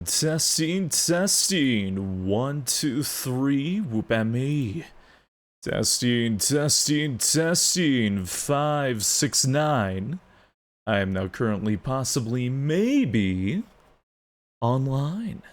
Testing, testing. 1, 2, 3. Whoop at me. Testing, testing, testing. 5, 6, 9. I am now currently, possibly, maybe online.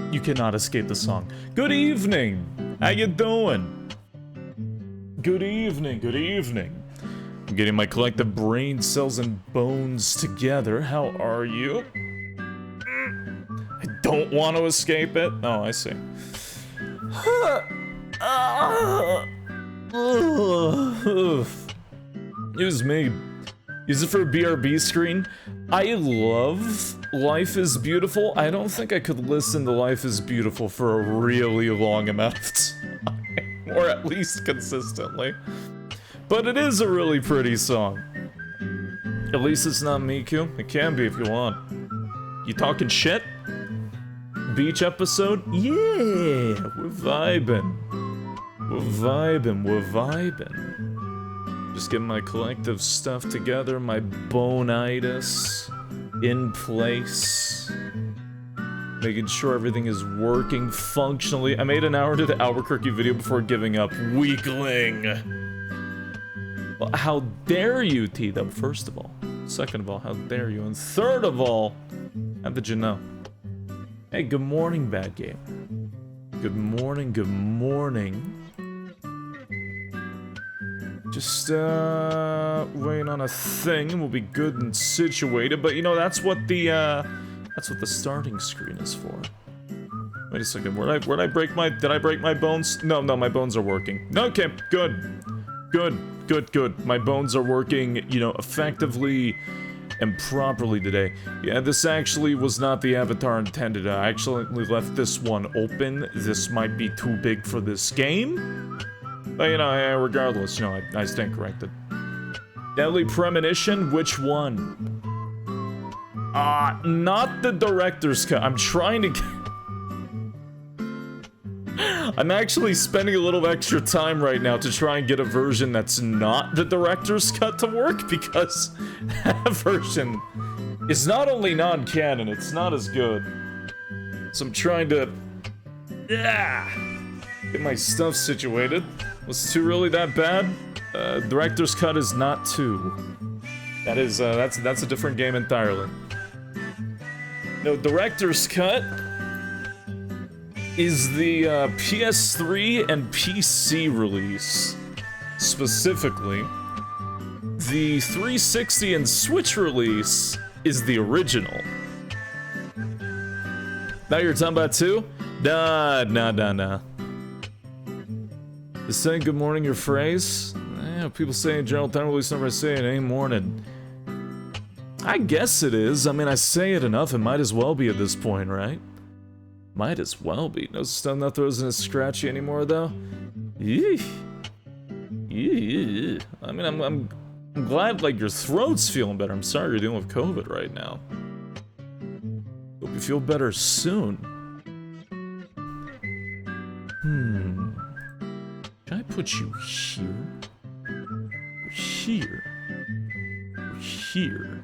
You cannot escape the song. Good evening! How you doing? Good evening, good evening. I'm getting my collective brain cells and bones together. How are you? I don't want to escape it. Oh, I see. Use me. Use it for a BRB screen. I love Life is Beautiful. I don't think I could listen to Life is Beautiful for a really long amount of time. Or at least consistently. But it is a really pretty song. At least it's not Miku. It can be if you want. You talking shit? Beach episode? Yeah! We're vibing. We're vibing, we're vibing. Just getting my collective stuff together, my bone-itis in place. Making sure everything is working functionally. I made an hour to the Albuquerque video before giving up. Weakling! Well, how dare you, T-Dub, first of all. Second of all, how dare you? And third of all, how did you know? Hey, good morning, bad game. Good morning, good morning. Just, waiting on a thing, and we'll be good and situated, but you know, that's what the starting screen is for. Wait a second, did I break my bones? No, my bones are working. Okay, good. Good, good, good. My bones are working, you know, effectively and properly today. Yeah, this actually was not the avatar intended. I actually left this one open. This might be too big for this game. But, you know, regardless, you know, I stand corrected. Deadly Premonition, which one? Not the director's cut. I'm trying to get... I'm actually spending a little extra time right now to try and get a version that's not the director's cut to work, because that version is not only non-canon, it's not as good. So I'm trying to... get my stuff situated. Was 2 really that bad? Director's cut is not 2. That is, that's a different game entirely. No, director's cut is the PS3 and PC release. Specifically, the 360 and Switch release is the original. Now you're talking about 2? Nah. Is saying good morning your phrase? People say in general, don't release number, I say it ain't morning. I guess it is. I mean, I say it enough, it might as well be at this point, right? Might as well be. No stone that throws in as scratchy anymore, though. Eesh. Yeah. I mean, I'm glad, like, your throat's feeling better. I'm sorry you're dealing with COVID right now. Hope you feel better soon. Can I put you here? Or here? Or here?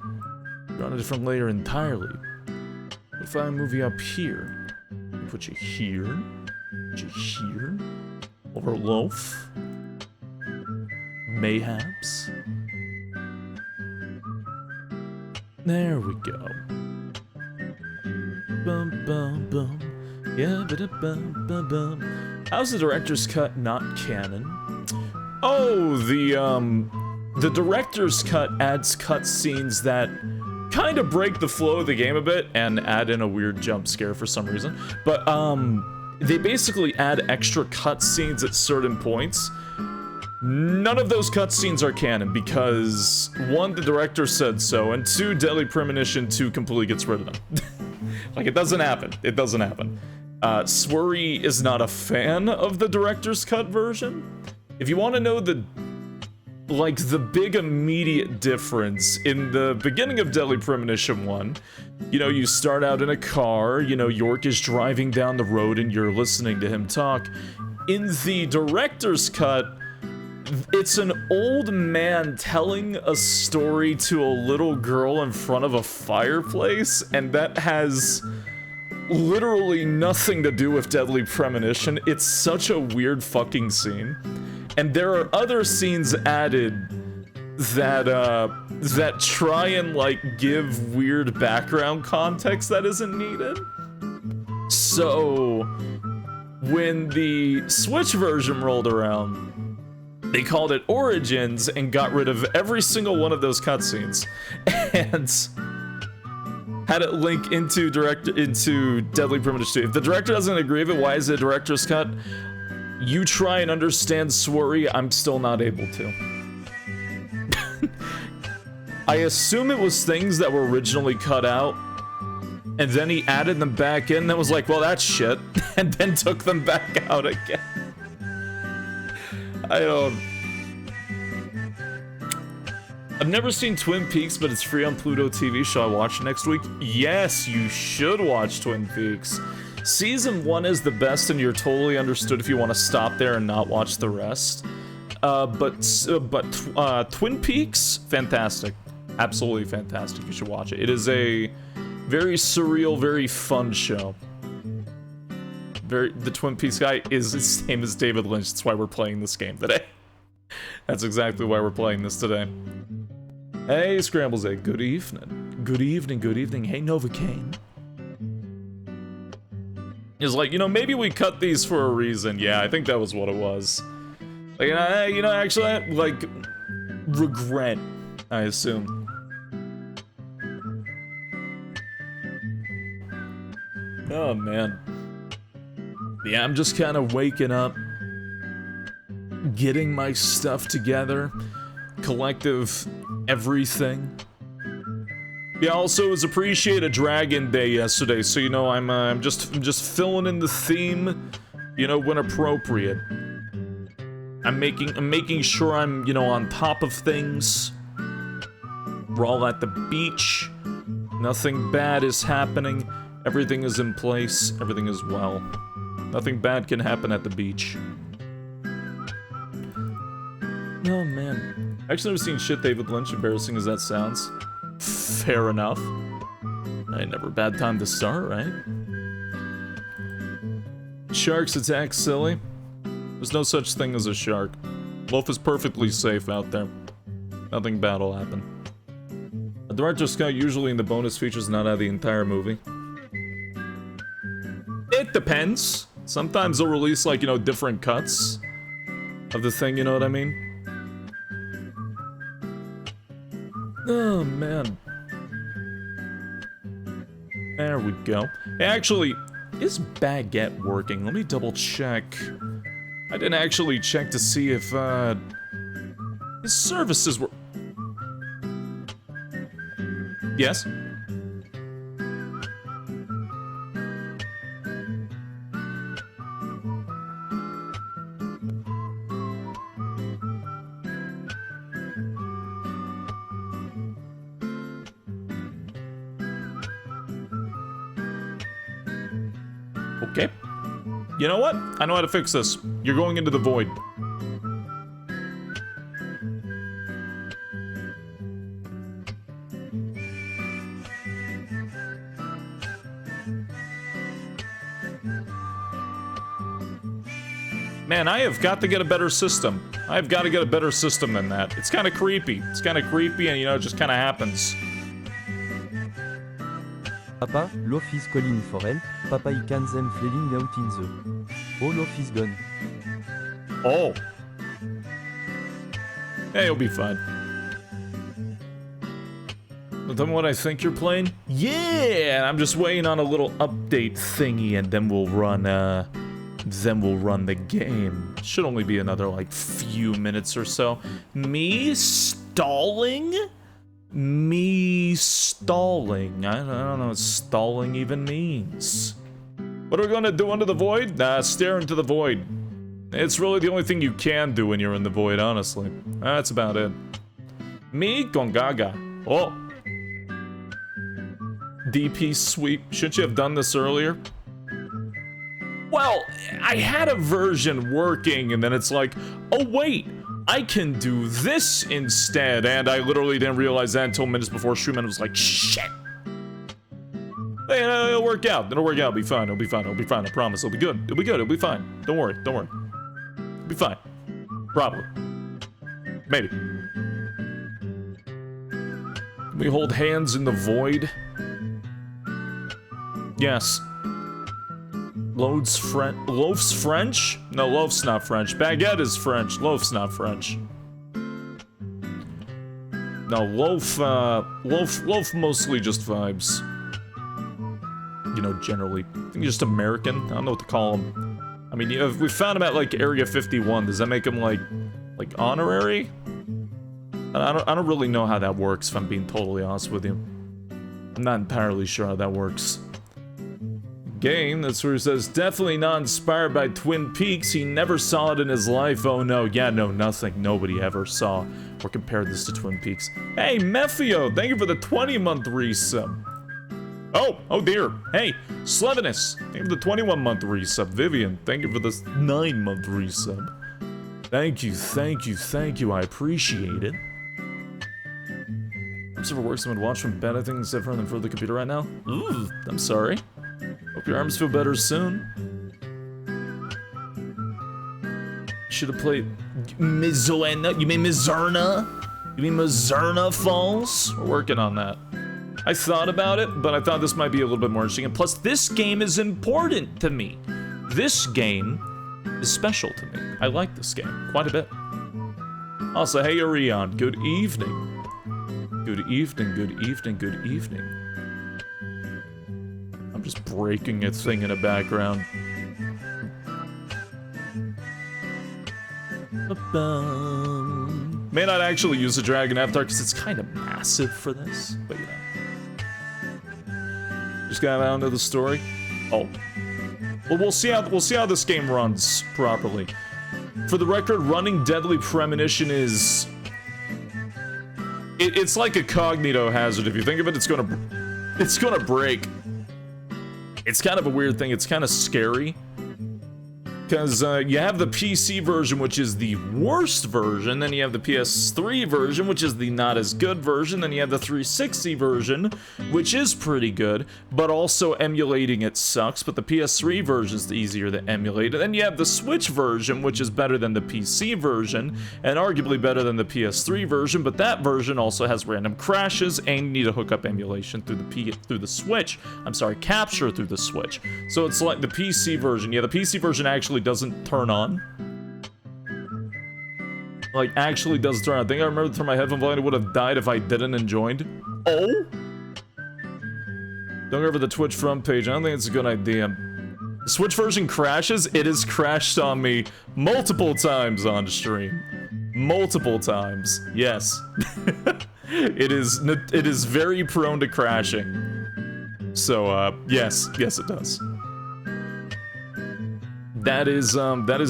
You're on a different layer entirely. What if I move you up here? Put you here, put you here, over loaf, mayhaps. There we go. Bum bum bum, yeah, bum bum bum. How's the director's cut not canon? Oh, the director's cut adds cutscenes that kind of break the flow of the game a bit and add in a weird jump scare for some reason. But, they basically add extra cutscenes at certain points. None of those cutscenes are canon because, 1, the director said so, and 2, Deadly Premonition 2 completely gets rid of them. Like, it doesn't happen. It doesn't happen. Swery is not a fan of the director's cut version. If you want to know the big immediate difference in the beginning of Deadly Premonition 1, you know, you start out in a car, you know, York is driving down the road and you're listening to him talk. In the director's cut, it's an old man telling a story to a little girl in front of a fireplace, and that has literally nothing to do with Deadly Premonition. It's such a weird fucking scene. And there are other scenes added that try and, like, give weird background context that isn't needed. So, when the Switch version rolled around, they called it Origins and got rid of every single one of those cutscenes. And had it link into Deadly Premonition 2. If the director doesn't agree with it, why is it a director's cut? You try and understand Swery, I'm still not able to. I assume it was things that were originally cut out, and then he added them back in, and then was like, well, that's shit, and then took them back out again. I've never seen Twin Peaks, but it's free on Pluto TV. Shall I watch it next week? Yes, you should watch Twin Peaks. Season 1 is the best, and you're totally understood if you want to stop there and not watch the rest. But Twin Peaks, fantastic. Absolutely fantastic. You should watch it. It is a very surreal, very fun show. The Twin Peaks guy is his name is David Lynch. That's why we're playing this game today. That's exactly why we're playing this today. Hey, Scrambles Egg. Good evening. Good evening, good evening. Hey, Novocaine. Is like, you know, maybe we cut these for a reason. Yeah, I think that was what it was. Like, you know, actually, I, like, regret, I assume. Oh, man. Yeah, I'm just kind of waking up. getting my stuff together, collective everything. Yeah, also it was Appreciate a Dragon Day yesterday, so you know I'm just filling in the theme, you know, when appropriate. I'm making sure I'm, you know, on top of things. We're all at the beach. Nothing bad is happening. Everything is in place. Everything is well. Nothing bad can happen at the beach. Oh man. Actually never seen shit David Lynch, embarrassing as that sounds. Fair enough. Ain't never a bad time to start, right? Sharks attack silly. There's no such thing as a shark. Loaf is perfectly safe out there. Nothing bad will happen. A director's cut usually in the bonus features, not out of the entire movie. It depends. Sometimes they'll release, like, you know, different cuts of the thing, you know what I mean? Oh, man. There we go. Hey, actually, is Baguette working? Let me double check. I didn't actually check to see if, his services were... Yes? Okay. You know what? I know how to fix this. You're going into the void. Man, I have got to get a better system. I've got to get a better system than that. It's kind of creepy. It's kind of creepy and, you know, it just kind of happens. Papa, Loaf is calling for help. Papa, I can them failing out in the... Oh, Loaf is gone. Oh. Hey, you'll be fine. Tell me what I think you're playing? Yeah! I'm just waiting on a little update thingy and then we'll run, the game. Should only be another, like, few minutes or so. Me stalling? Me stalling. I don't know what stalling even means. What are we gonna do under the void? Nah, stare into the void. It's really the only thing you can do when you're in the void, honestly. That's about it. Me Gongaga. Oh. DP sweep. Shouldn't you have done this earlier? Well, I had a version working and then it's like, oh wait, I can do this instead, and I literally didn't realize that until minutes before stream, and I was like, shit. Hey, it'll work out. It'll work out. It'll be fine. It'll be fine. It'll be fine. I promise. It'll be good. It'll be good. It'll be fine. Don't worry. Don't worry. It'll be fine. Probably. Maybe. Can we hold hands in the void? Yes. Loaf's French? No, Loaf's not French. Baguette is French. Loaf's not French. No, Loaf mostly just vibes. You know, generally. I think he's just American. I don't know what to call him. I mean, if we found him at, like, Area 51, does that make him, like honorary? I don't really know how that works, if I'm being totally honest with you. I'm not entirely sure how that works. Game, that's where he says, definitely not inspired by Twin Peaks. He never saw it in his life. Oh no, yeah, no, nothing. Nobody ever saw or compared this to Twin Peaks. Hey, Mephio, thank you for the 20-month resub. Oh dear. Hey, Slevinus, thank you for the 21-month resub. Vivian, thank you for this 9-month resub. Thank you, I appreciate it. I'm super works someone watch from bed, I think, except for them for the computer right now. Ooh, I'm sorry. Hope your arms feel better soon. Should have played Mizorna. You mean Mizurna? You mean Mizurna Falls? We're working on that. I thought about it, but I thought this might be a little bit more interesting. And plus, this game is important to me. This game is special to me. I like this game quite a bit. Also, hey, Orion. Good evening. Good evening, good evening, good evening. I'm just breaking a thing in the background. Ba-da-bum. May not actually use the Dragon Avatar because it's kind of massive for this, but you know. Just got out into the story. Oh. Well, we'll see how this game runs properly. For the record, running Deadly Premonition is... It's like a cognito hazard. If you think of it, it's gonna break. It's kind of a weird thing. It's kind of scary. Because you have the PC version, which is the worst version, then you have the PS3 version, which is the not as good version, then you have the 360 version, which is pretty good, but also emulating it sucks, but the PS3 version is easier to emulate, and then you have the Switch version, which is better than the PC version, and arguably better than the PS3 version, but that version also has random crashes, and you need to hook up emulation through the Switch. I'm sorry, capture through the Switch. So it's like the PC version. Yeah, the PC version actually doesn't turn on. Like, actually doesn't turn on. I think I remember through my headphone volume, it would have died if I didn't and joined. Oh? Don't go over the Twitch front page. I don't think it's a good idea. The Switch version crashes. It has crashed on me multiple times on stream. Multiple times. Yes. It is very prone to crashing. So, yes, it does. That is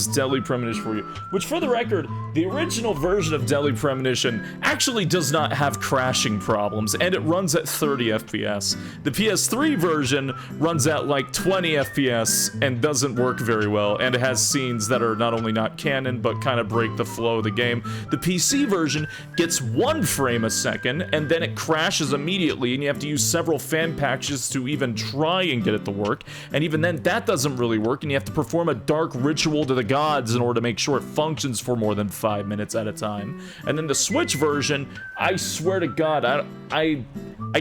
Deadly Premonition for you. Which, for the record, the original version of Deadly Premonition actually does not have crashing problems, and it runs at 30 FPS. The PS3 version runs at like 20 FPS and doesn't work very well, and it has scenes that are not only not canon, but kind of break the flow of the game. The PC version gets 1 frame a second, and then it crashes immediately, and you have to use several fan patches to even try and get it to work, and even then, that doesn't really work, and you have to perform a dark ritual to the gods in order to make sure it functions for more than 5 minutes at a time. And then the Switch version, I swear to God, I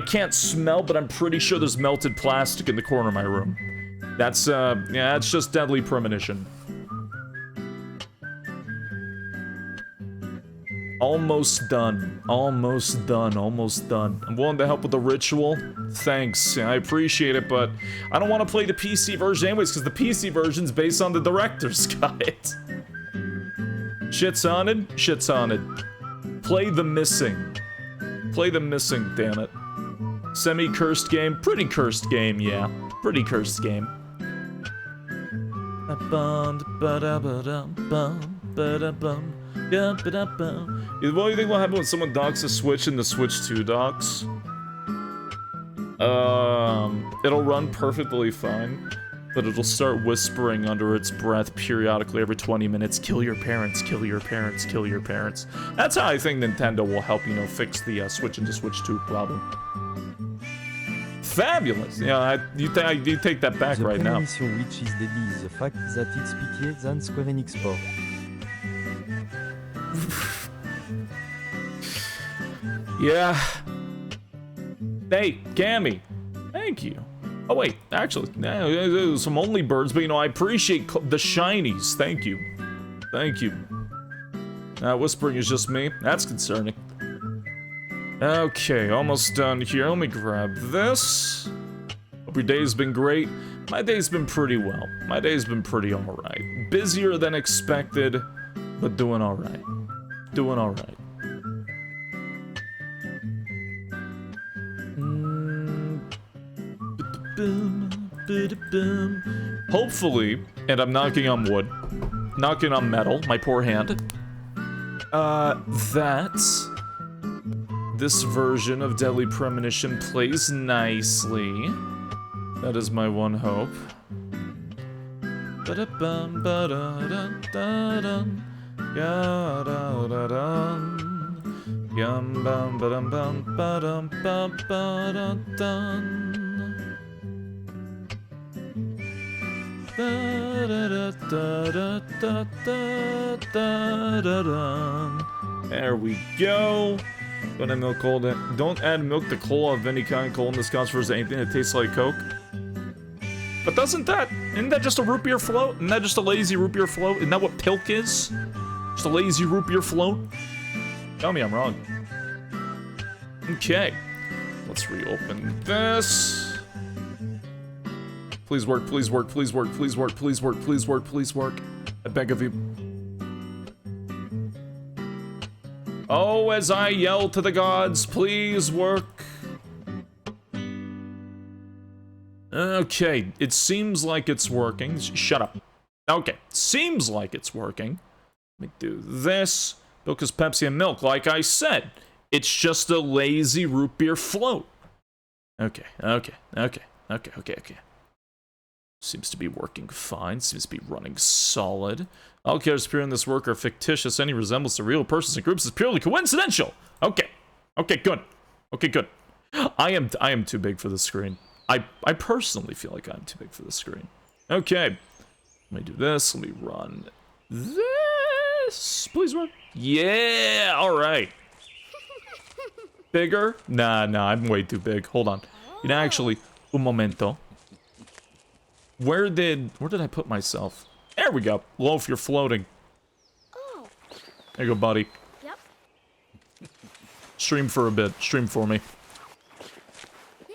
can't smell, but I'm pretty sure there's melted plastic in the corner of my room. That's, yeah, that's just Deadly Premonition. Almost done. Almost done. Almost done. I'm willing to help with the ritual. Thanks. I appreciate it, but I don't want to play the PC version anyways, because the PC version's based on the director's cut. Shit's haunted? Shit's haunted. Play the missing. Play the missing, damn it. Semi-cursed game? Pretty cursed game, yeah. Pretty cursed game. What do you think will happen when someone docks a Switch and the Switch 2 docks? It'll run perfectly fine, but it'll start whispering under its breath periodically every 20 minutes, kill your parents, kill your parents, kill your parents. That's how I think Nintendo will help, you know, fix the Switch into Switch 2 problem. Fabulous! Yeah, you take that back right now. The premonition which is deadly is the fact that it's pickier than Square Enix Sport. Yeah. Hey, Gammy. Thank you. Oh wait, actually, some only birds, but you know, I appreciate the shinies. Thank you. Thank you. Whispering is just me. That's concerning. Okay, almost done here. Let me grab this. Hope your day's been great. My day's been pretty well. My day's been pretty alright. Busier than expected, but doing alright. Doing alright. Hopefully, and I'm knocking on wood, knocking on metal, my poor hand, that this version of Deadly Premonition plays nicely. That is my one hope. Ba-da-bum, ba-da-dun-da-dun. Ya-da-da-dun. Yum bum ba-dum bum ba-dum bum ba-dun-dun. There we go. Gonna milk cold. Don't add milk to cola of any kind. Cold in this counts for anything that tastes like Coke. But isn't that just a root beer float? Isn't that just a lazy root beer float? Isn't that what Pilk is? Just a lazy root beer float? Tell me I'm wrong. Okay. Let's reopen this. Please work, please work, please work, please work, please work, please work, please work. I beg of you. Oh, as I yell to the gods, please work. Okay, it seems like it's working. Shut up. Okay, seems like it's working. Let me do this. Milk is Pepsi and milk, like I said. It's just a lazy root beer float. Okay. Seems to be working fine. Seems to be running solid. All characters appearing in this work are fictitious. Any resemblance to real persons and groups is purely coincidental. Okay, good. I am too big for the screen. I personally feel like I'm too big for the screen. Okay. Let me do this. Let me run this. Please run. Yeah, alright. Bigger? Nah, I'm way too big. Hold on. You know, actually, un momento. Where did I put myself? There we go. Loaf, you're floating. Oh. There you go, buddy. Yep. Stream for a bit. Stream for me. Yeah.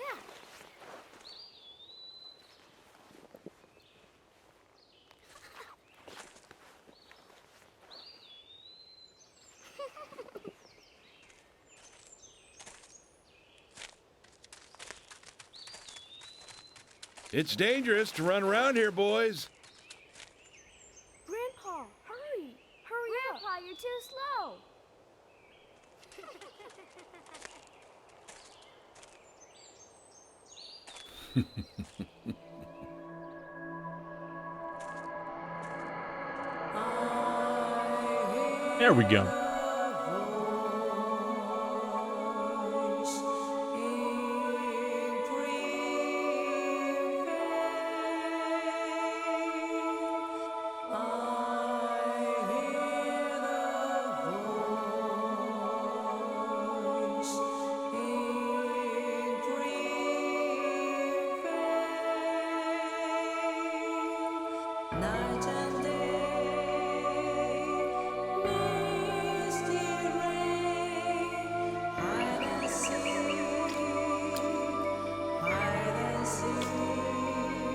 It's dangerous to run around here, boys. Grandpa, hurry! Hurry up! Grandpa, you're too slow! There we go.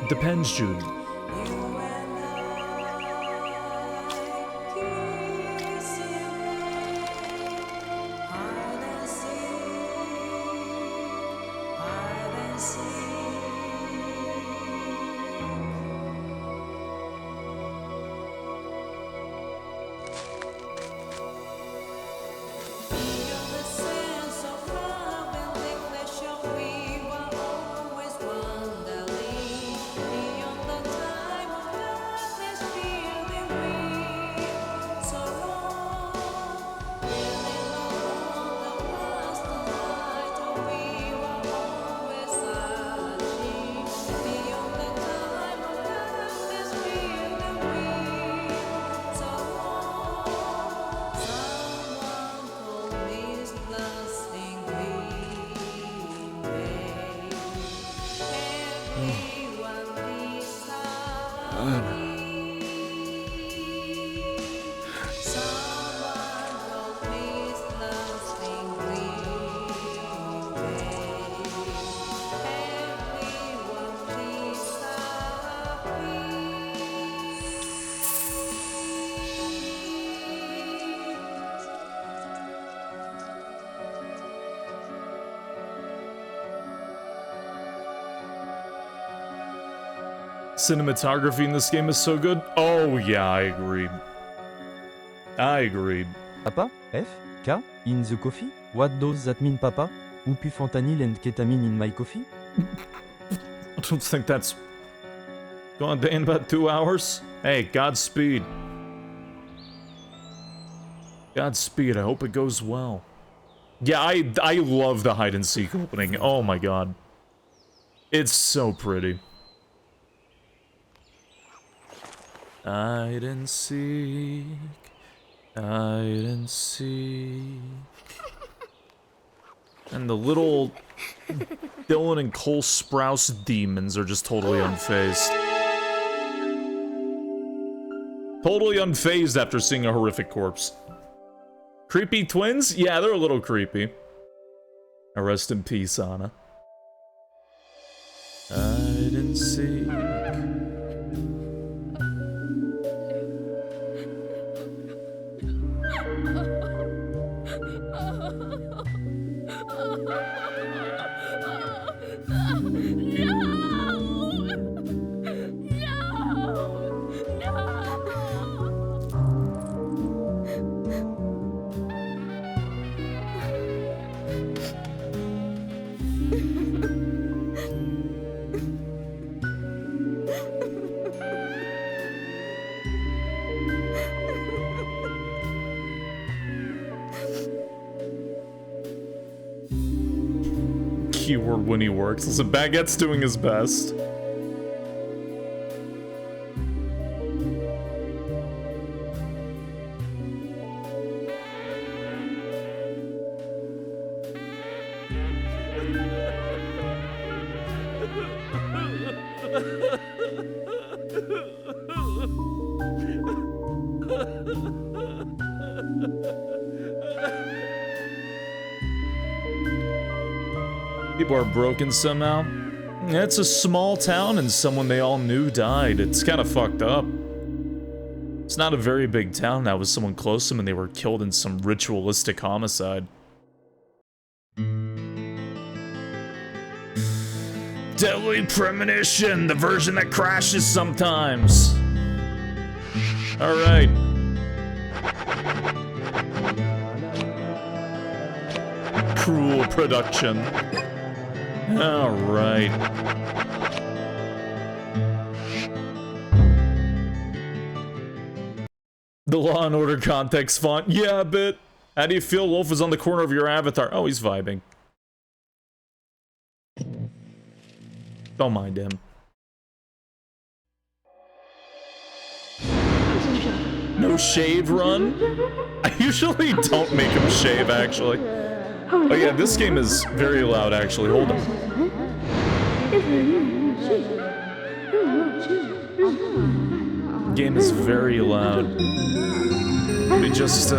Depends, Jude. Cinematography in this game is so good. Oh yeah, I agree. Papa? F? K? In the coffee? What does that mean, Papa? Whoopie fentanyl and ketamine in my coffee? I don't think that's going to in about 2 hours. Hey, Godspeed. Godspeed, I hope it goes well. Yeah, I love the hide and seek opening. Oh my god. It's so pretty. Hide and seek. Hide and seek. And the little Dylan and Cole Sprouse demons are just totally unfazed. Totally unfazed after seeing a horrific corpse. Creepy twins? Yeah, they're a little creepy. Rest in peace, Anna. Hide and seek. Keyword when he works. Listen, Baguette's doing his best. People are broken somehow. It's a small town and someone they all knew died. It's kind of fucked up. It's not a very big town now with someone close to them and they were killed in some ritualistic homicide. Deadly Premonition, the version that crashes sometimes. Alright. Cruel production. Alright. The Law and Order context font. Yeah, a bit. How do you feel Wolf is on the corner of your avatar? Oh, he's vibing. Don't mind him. No shave run? I usually don't make him shave, actually. Oh yeah, this game is very loud, actually. Hold on. Game is very loud. Let me just,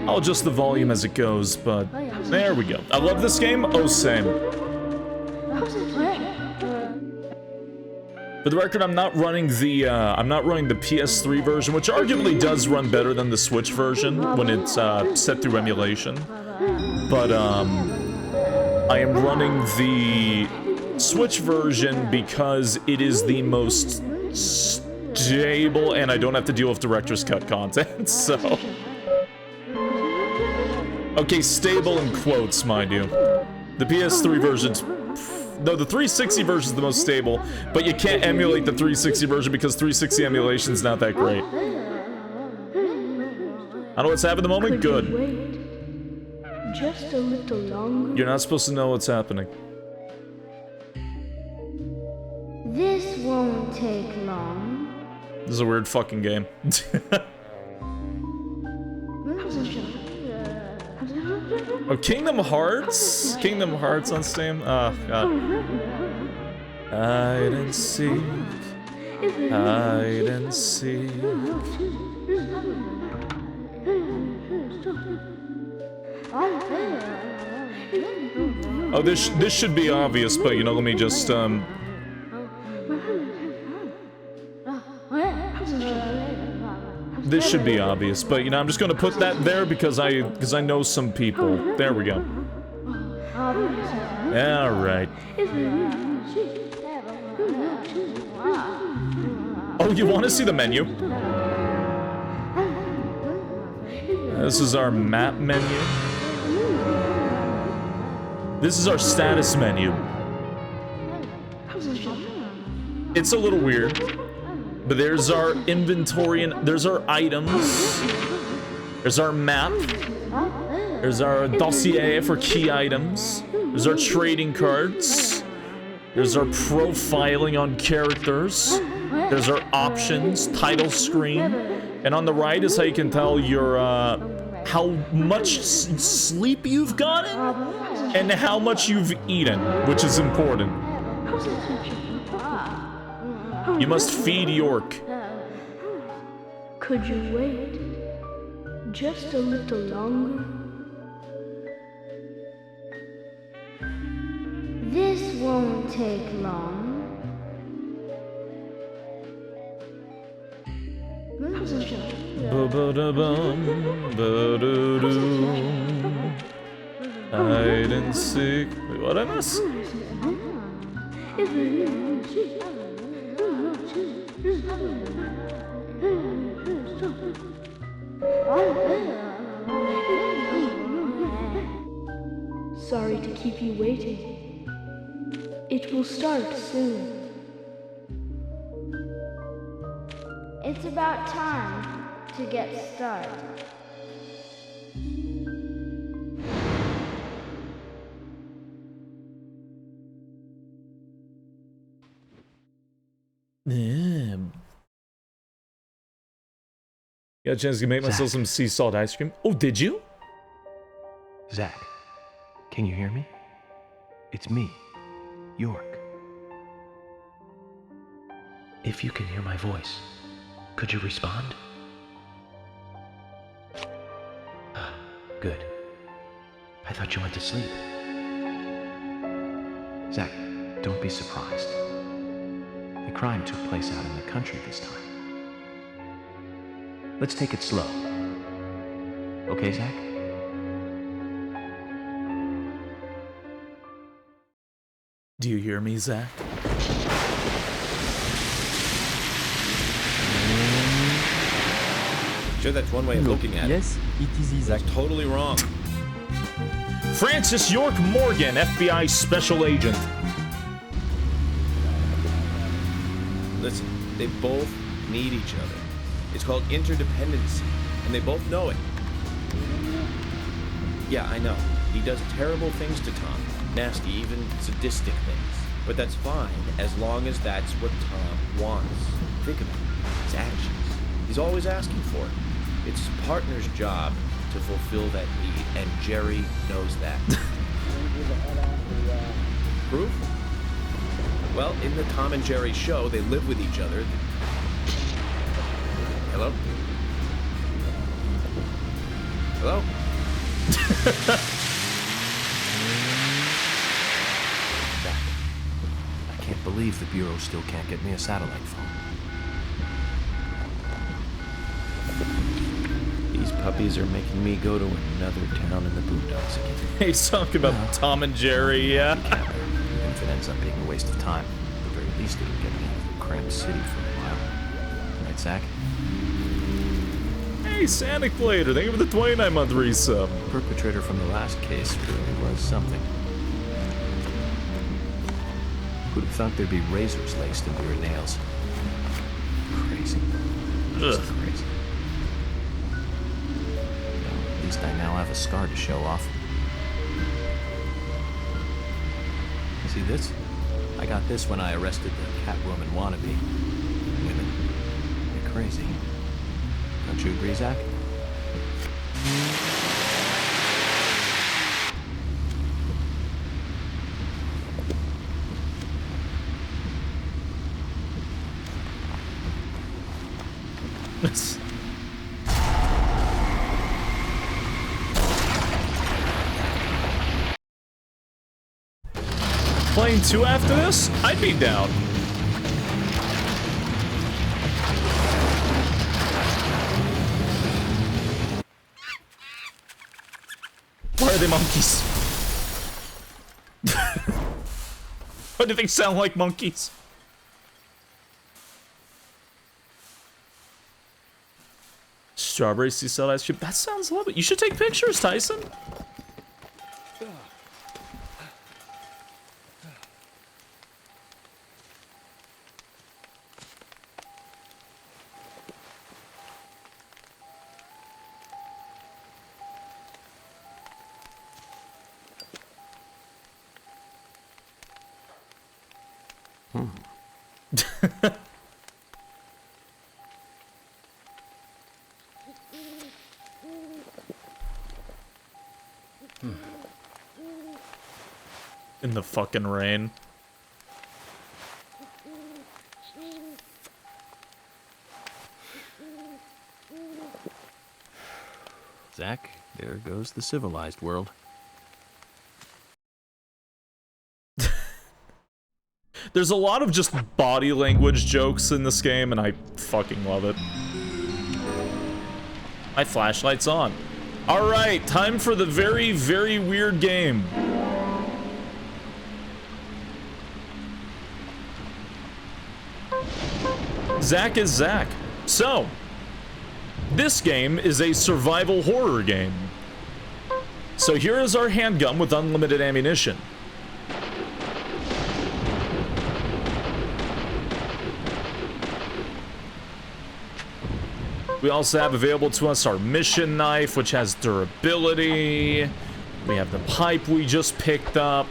I'll adjust the volume as it goes, but there we go. I love this game. Oh, same. For the record, I'm not running the PS3 version, which arguably does run better than the Switch version when it's set through emulation. But I am running the Switch version because it is the most stable, and I don't have to deal with director's cut content. So, okay, stable in quotes, mind you. The PS3 version's. No, the 360 version is the most stable, but you can't emulate the 360 version because 360 emulation's not that great. I know what's happening at the moment? Good. Just a little longer. You're not supposed to know what's happening. This won't take long. This is a weird fucking game. Oh, Kingdom Hearts? Kingdom Hearts on Steam? Oh, God. Hide and seek. Hide and seek. Oh, this should be obvious, but you know, let me just, This should be obvious, but you know, I'm just gonna put that there because I know some people. There we go. Alright. Oh, you wanna see the menu? This is our map menu. This is our status menu. It's a little weird. But there's our inventory and there's our items. There's our map. There's our dossier for key items. There's our trading cards. There's our profiling on characters. There's our options, title screen. And on the right is how you can tell your how much sleep you've gotten and how much you've eaten, which is important. You must feed York. Could you wait just a little longer? This won't take long. Ba-ba-da-bum, ba-da-doo. Hide and seek. Wait, what I miss? Sorry to keep you waiting. It will start soon. It's about time to get started. Yeah. Got a chance to make myself some sea salt ice cream. Oh, did you? Zach, can you hear me? It's me, York. If you can hear my voice, could you respond? Good. I thought you went to sleep. Zach, don't be surprised. The crime took place out in the country this time. Let's take it slow. Okay, Zach? Do you hear me, Zach? Sure, that's one way of looking at it. Yes, it is Isaac. That's totally wrong. Francis York Morgan, FBI Special Agent. Listen, they both need each other. It's called interdependency, and they both know it. Yeah, I know. He does terrible things to Tom. Nasty, even sadistic things. But that's fine, as long as that's what Tom wants. Think about it. His actions. He's always asking for it. It's his partner's job to fulfill that need, and Jerry knows that. Proof? Well, in the Tom and Jerry show, they live with each other. Hello? Hello? Zach, I can't believe the Bureau still can't get me a satellite phone. These puppies are making me go to another town in the boondocks again. He's talking about Tom and Jerry, yeah. Even if it ends up being a waste of time, at the very least it'll get me out of the cramped city for a while. Right, Zach? Hey, Sonic Blader, thank you for the 29-month resub. The perpetrator from the last case really was something. Who'd have thought there'd be razors laced into your nails? Crazy. Just crazy. Well, at least I now have a scar to show off. You see this? I got this when I arrested the Catwoman wannabe. Women, they're crazy. Don't you agree, Zach? Playing 2 after this? I'd be down. Why are they monkeys? Why do they sound like monkeys? Strawberry sea salt ice cream. That sounds lovely. You should take pictures, Tyson. In the fucking rain. Zach, there goes the civilized world. There's a lot of just body language jokes in this game, and I fucking love it. My flashlight's on. All right, time for the very, very weird game. Zach is Zach. So, this game is a survival horror game. So here is our handgun with unlimited ammunition. We also have available to us our mission knife, which has durability. We have the pipe we just picked up.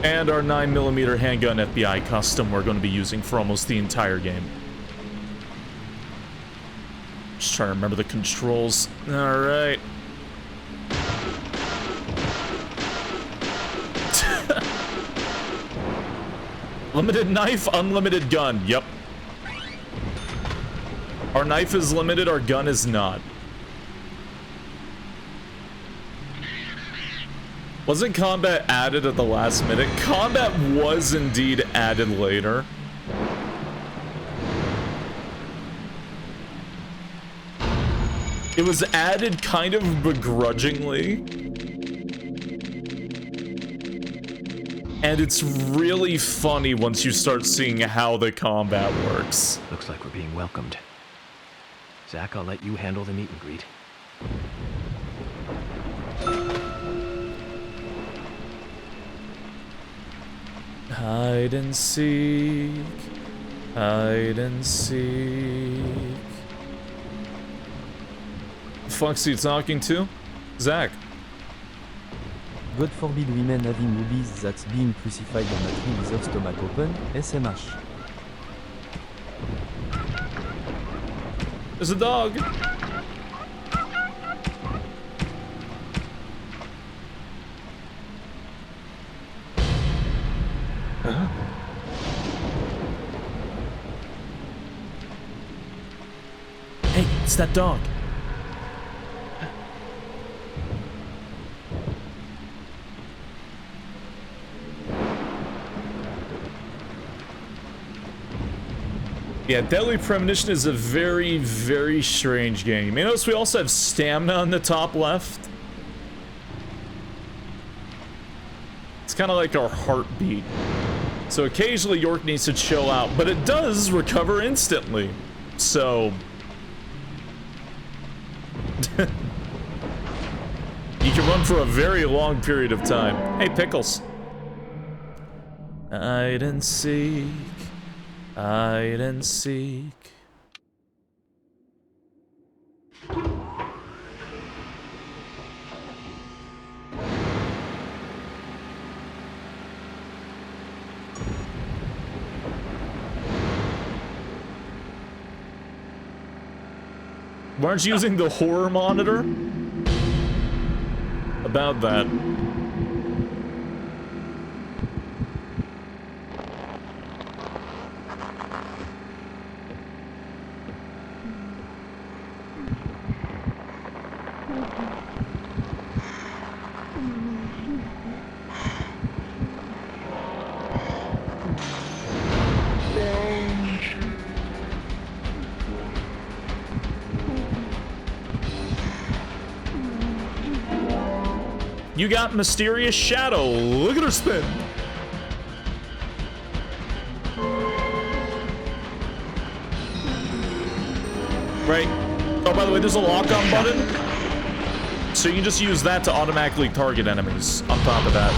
And our 9mm handgun FBI custom we're going to be using for almost the entire game. Just trying to remember the controls. Alright. Limited knife, unlimited gun. Yep. Our knife is limited, our gun is not. Wasn't combat added at the last minute? Combat was indeed added later. It was added kind of begrudgingly. And it's really funny once you start seeing how the combat works. Looks like we're being welcomed. Zach, I'll let you handle the meet and greet. Hide and seek. Hide and seek. The fuck's he talking to? Zach. God forbid women having movies that's being crucified on a tree with their stomach open, SMH. There's a dog. Huh? Hey, it's that dog. Yeah, Deadly Premonition is a very, very strange game. You notice we also have stamina on the top left. It's kind of like our heartbeat. So occasionally York needs to chill out, but it does recover instantly. So... you can run for a very long period of time. Hey, Pickles. Hide and seek. Hide and seek. Why aren't you using the horror monitor? About that. You got Mysterious Shadow. Look at her spin. Right. Oh, by the way, there's a lock-on button. So you can just use that to automatically target enemies on top of that.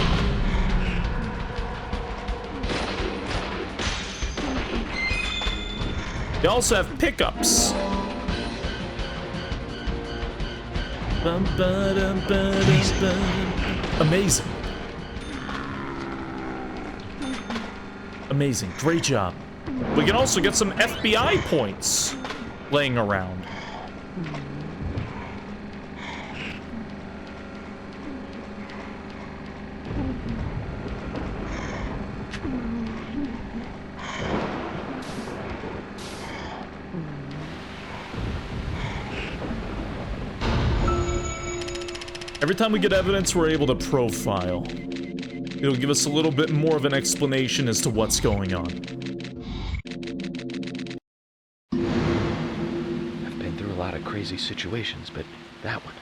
They also have pickups. Amazing. Amazing. Great job. We can also get some FBI points laying around. Every time we get evidence, we're able to profile. It'll give us a little bit more of an explanation as to what's going on. lot of crazy situations, but that one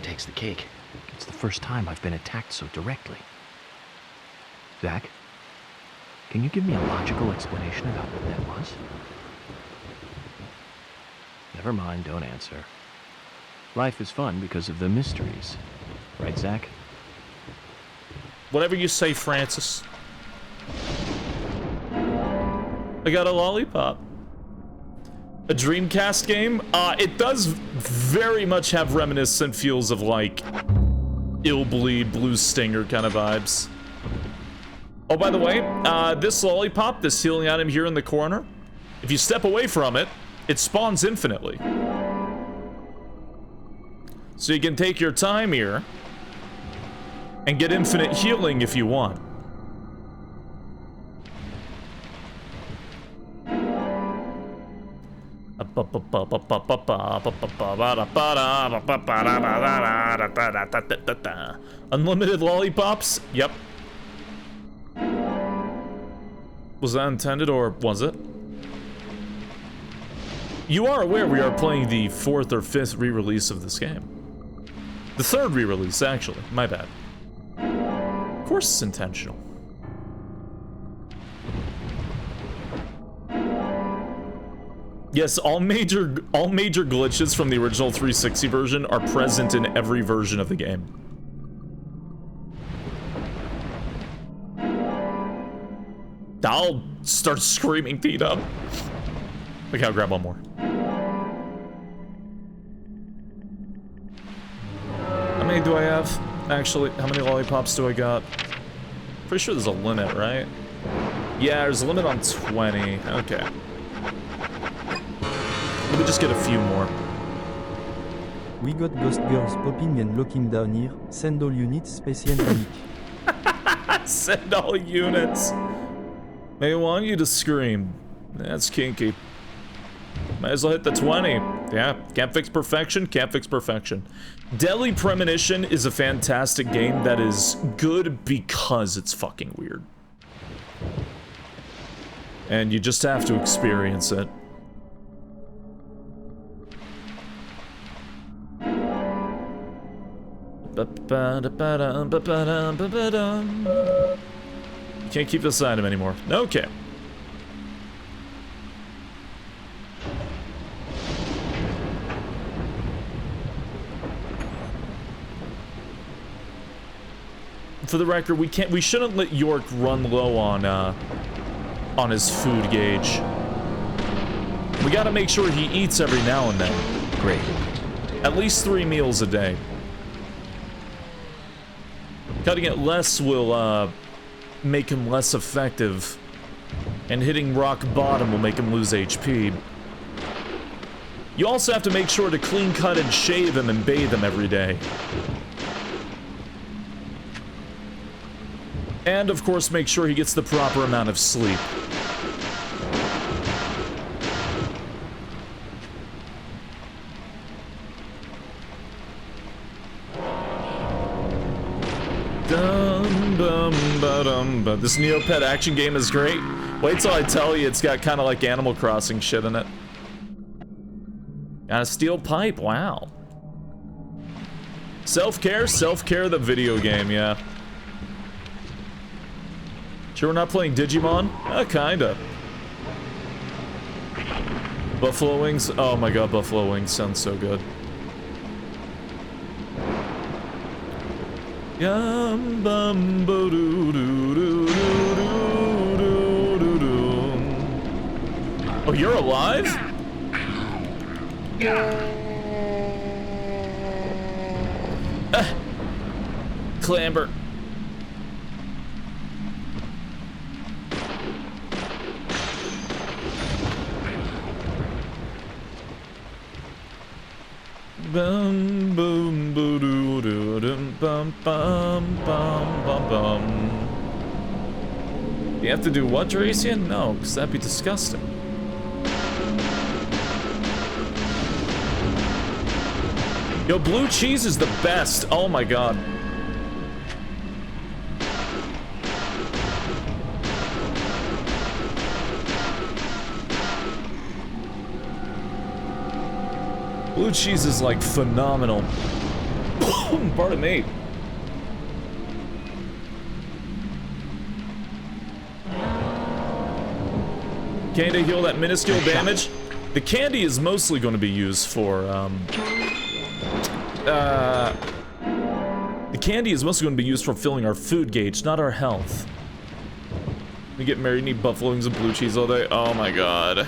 takes the cake. It's the first time I've been attacked so directly. Zach, can you give me a logical explanation about what that was? Never mind, don't answer. Life is fun because of the mysteries. Right, Zach? Whatever you say, Francis. I got a lollipop. A Dreamcast game? It does very much have reminiscent feels of, like, Illbleed, Blue Stinger kind of vibes. Oh, by the way, this lollipop, this healing item here in the corner, if you step away from it, it spawns infinitely. So you can take your time here and get infinite healing if you want. Unlimited lollipops? Yep. Was that intended, or was it? You are aware we are playing the 4th or 5th re-release of this game. The 3rd re-release, actually. My bad. Of course it's intentional. Yes, all major glitches from the original 360 version are present in every version of the game. I'll start screaming T-Dub. Okay, I'll grab one more. How many do I have? Actually, how many lollipops do I got? Pretty sure there's a limit, right? Yeah, there's a limit on 20. Okay. Let me just get a few more. We got ghost girls popping and locking down here. Send all units, spaceyeen panic. Send all units. They want you to scream. That's kinky. Might as well hit the 20. Yeah, can't fix perfection, can't fix perfection. Deadly Premonition is a fantastic game that is good because it's fucking weird. And you just have to experience it. Can't keep this item anymore. Okay. For the record, we shouldn't let York run low on his food gauge. We gotta make sure he eats every now and then. Great. At least 3 meals a day. Cutting it less will make him less effective, and hitting rock bottom will make him lose HP. You also have to make sure to clean cut and shave him and bathe him every day. And of course make sure he gets the proper amount of sleep. This Neopet action game is great. Wait till I tell you it's got kind of like Animal Crossing shit in it. Got a steel pipe, wow. Self-care the video game, yeah. Sure we're not playing Digimon? Kinda. Buffalo wings? Oh my god, buffalo wings sounds so good. Yum bum bo doo doo doo doo doo doo doo. Oh, you're alive? Clamber. Bum boom boo doo doo dum bum bum bum bum bum. You have to do what, Dracian? No, because that'd be disgusting. Yo, blue cheese is the best. Oh my god. Blue cheese is like phenomenal. Pardon me. Candy heal that minuscule damage. The candy is mostly going to be used for, the candy is mostly going to be used for filling our food gauge, not our health. We get married, need buffalo wings and blue cheese all day. Oh my god.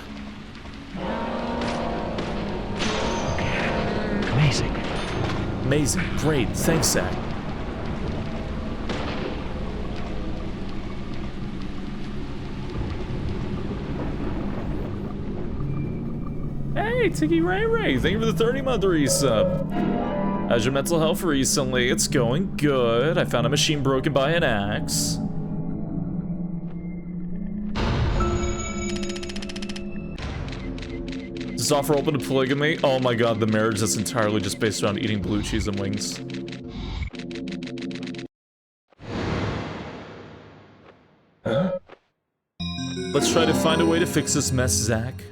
Amazing. Amazing. Great. Thanks, Zach. Hey, Tiggy Ray Ray, thank you for the 30-month resub. How's your mental health recently? It's going good. I found a machine broken by an axe. Does this offer open to polygamy? Oh my god, the marriage that's entirely just based around eating blue cheese and wings. Huh? Let's try to find a way to fix this mess, Zach.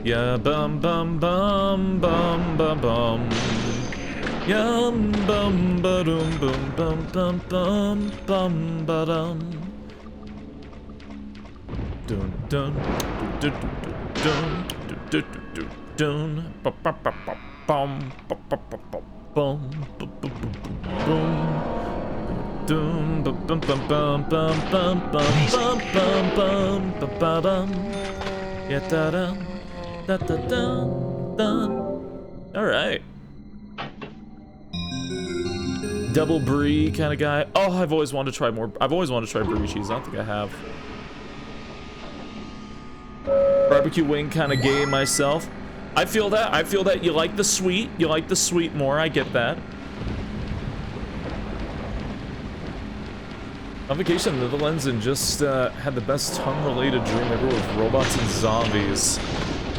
Yeah, bum bum bum bum bum bum. Yum bum ba dum bum bum bum bum bum ba dum. Dun dun dun dun dun dun dun ba ba ba ba bum ba ba ba ba bum ba ba ba bum. Dum bum bum bum bum bum bum bum bum bum bum ba dum. Yeah da dum. Da, da, da, da. All right. Double brie kind of guy. Oh, I've always wanted to try more. I've always wanted to try brie cheese. I don't think I have. Barbecue wing kind of gay myself. I feel that. I feel that you like the sweet. You like the sweet more. I get that. On vacation in the Netherlands and just had the best tongue-related dream ever with robots and zombies.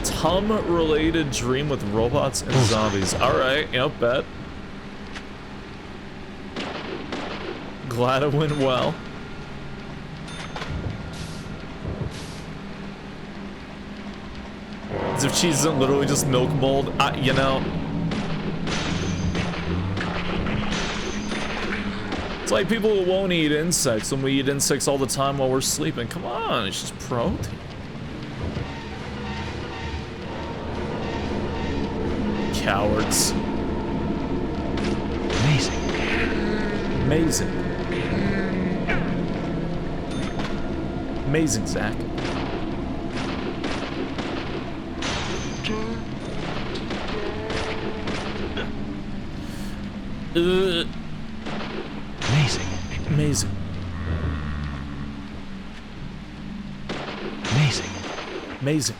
Tum-related dream with robots and zombies. Alright, you know, bet. Glad it went well. As if cheese isn't literally just milk mold. You know. It's like people who won't eat insects when we eat insects all the time while we're sleeping. Come on, it's just protein. Cowards. Amazing. Amazing. Amazing, Zach. Amazing. Amazing. Amazing. Amazing.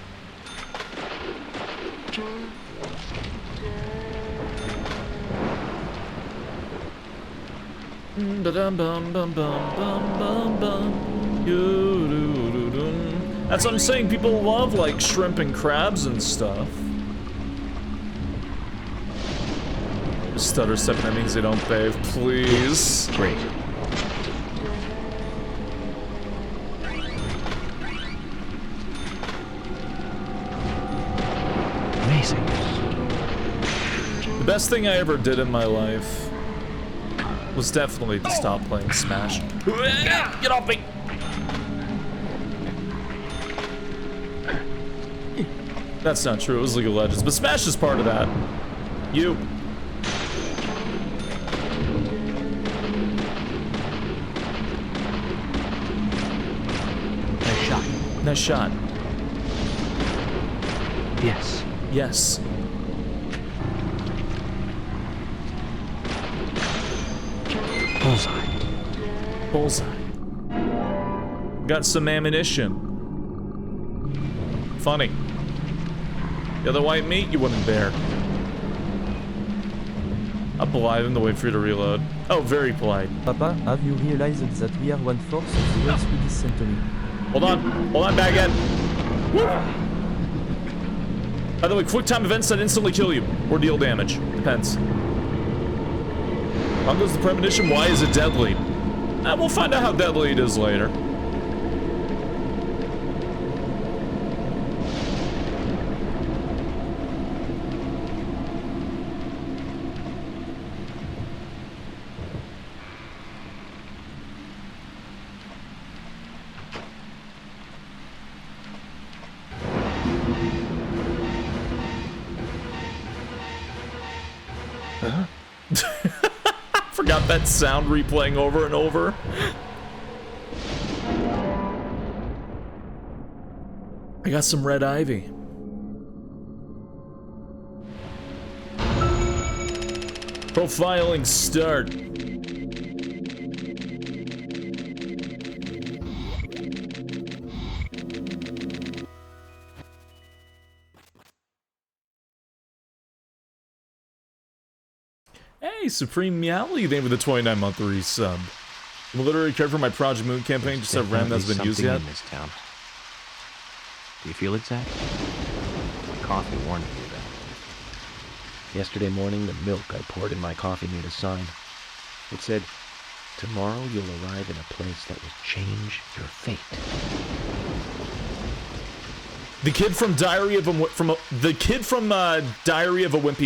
That's what I'm saying. People love like shrimp and crabs and stuff. Stutter step, that means they don't bathe. Please. Great. Amazing. The best thing I ever did in my life was definitely to stop playing Smash. Get off me! That's not true, it was League of Legends, but Smash is part of that. You. Nice shot. Nice shot. Yes. Yes. Bullseye. Bullseye. Got some ammunition. Funny. The other white meat, you wouldn't bear. I'm polite in the wait for you to reload. Oh, very polite. Papa, have you realized that we are 1/4 of the world's Swedish century? Hold on, baguette. Woo! By the way, quick time events that instantly kill you or deal damage. Depends. How goes the premonition? Why is it deadly? We'll find out how deadly it is later. Forgot that sound replaying over and over. I got some red ivy. Profiling start. Hey, Supreme Meowly, thank you for the 29-month resub. I'm literally care for my Project Moon campaign, just a RAM that's been used yet. In this town. Do you feel it, Zach? My coffee warned me of that. Yesterday morning, the milk I poured in my coffee made a sign. It said, "Tomorrow you'll arrive in a place that will change your fate." The kid from Diary of a Wimpy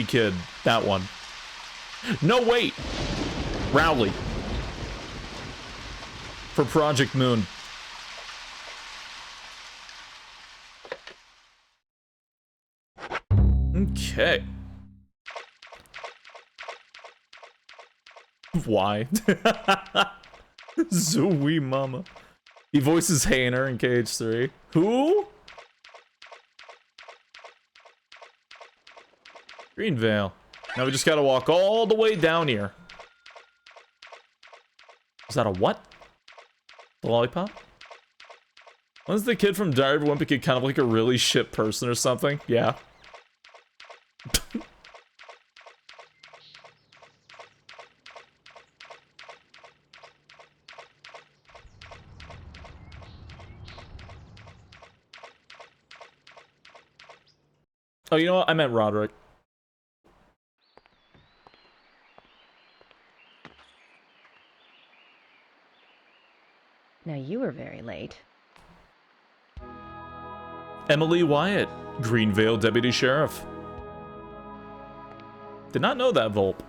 Kid. That one. No, wait. Rowley. For Project Moon. Okay. Why? Zoe mama. He voices Hayner in KH3. Who? Greenvale. Now we just gotta walk all the way down here. Is that a what? The lollipop? Wasn't the kid from Diary of a Wimpy Kid kind of like a really shit person or something? Yeah. Oh, you know what? I meant Roderick. Now you were very late. Emily Wyatt, Greenvale Deputy Sheriff. Did not know that, Volp.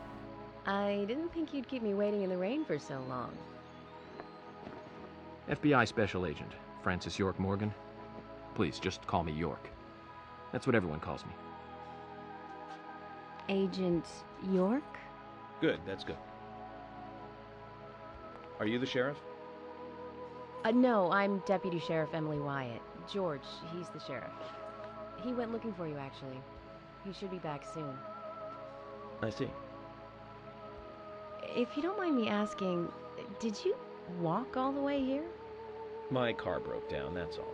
I didn't think you'd keep me waiting in the rain for so long. FBI Special Agent, Francis York Morgan. Please, just call me York. That's what everyone calls me. Agent York? Good, that's good. Are you the sheriff? No, I'm Deputy Sheriff Emily Wyatt. George, he's the sheriff. He went looking for you, actually. He should be back soon. I see. If you don't mind me asking, did you walk all the way here? My car broke down, that's all.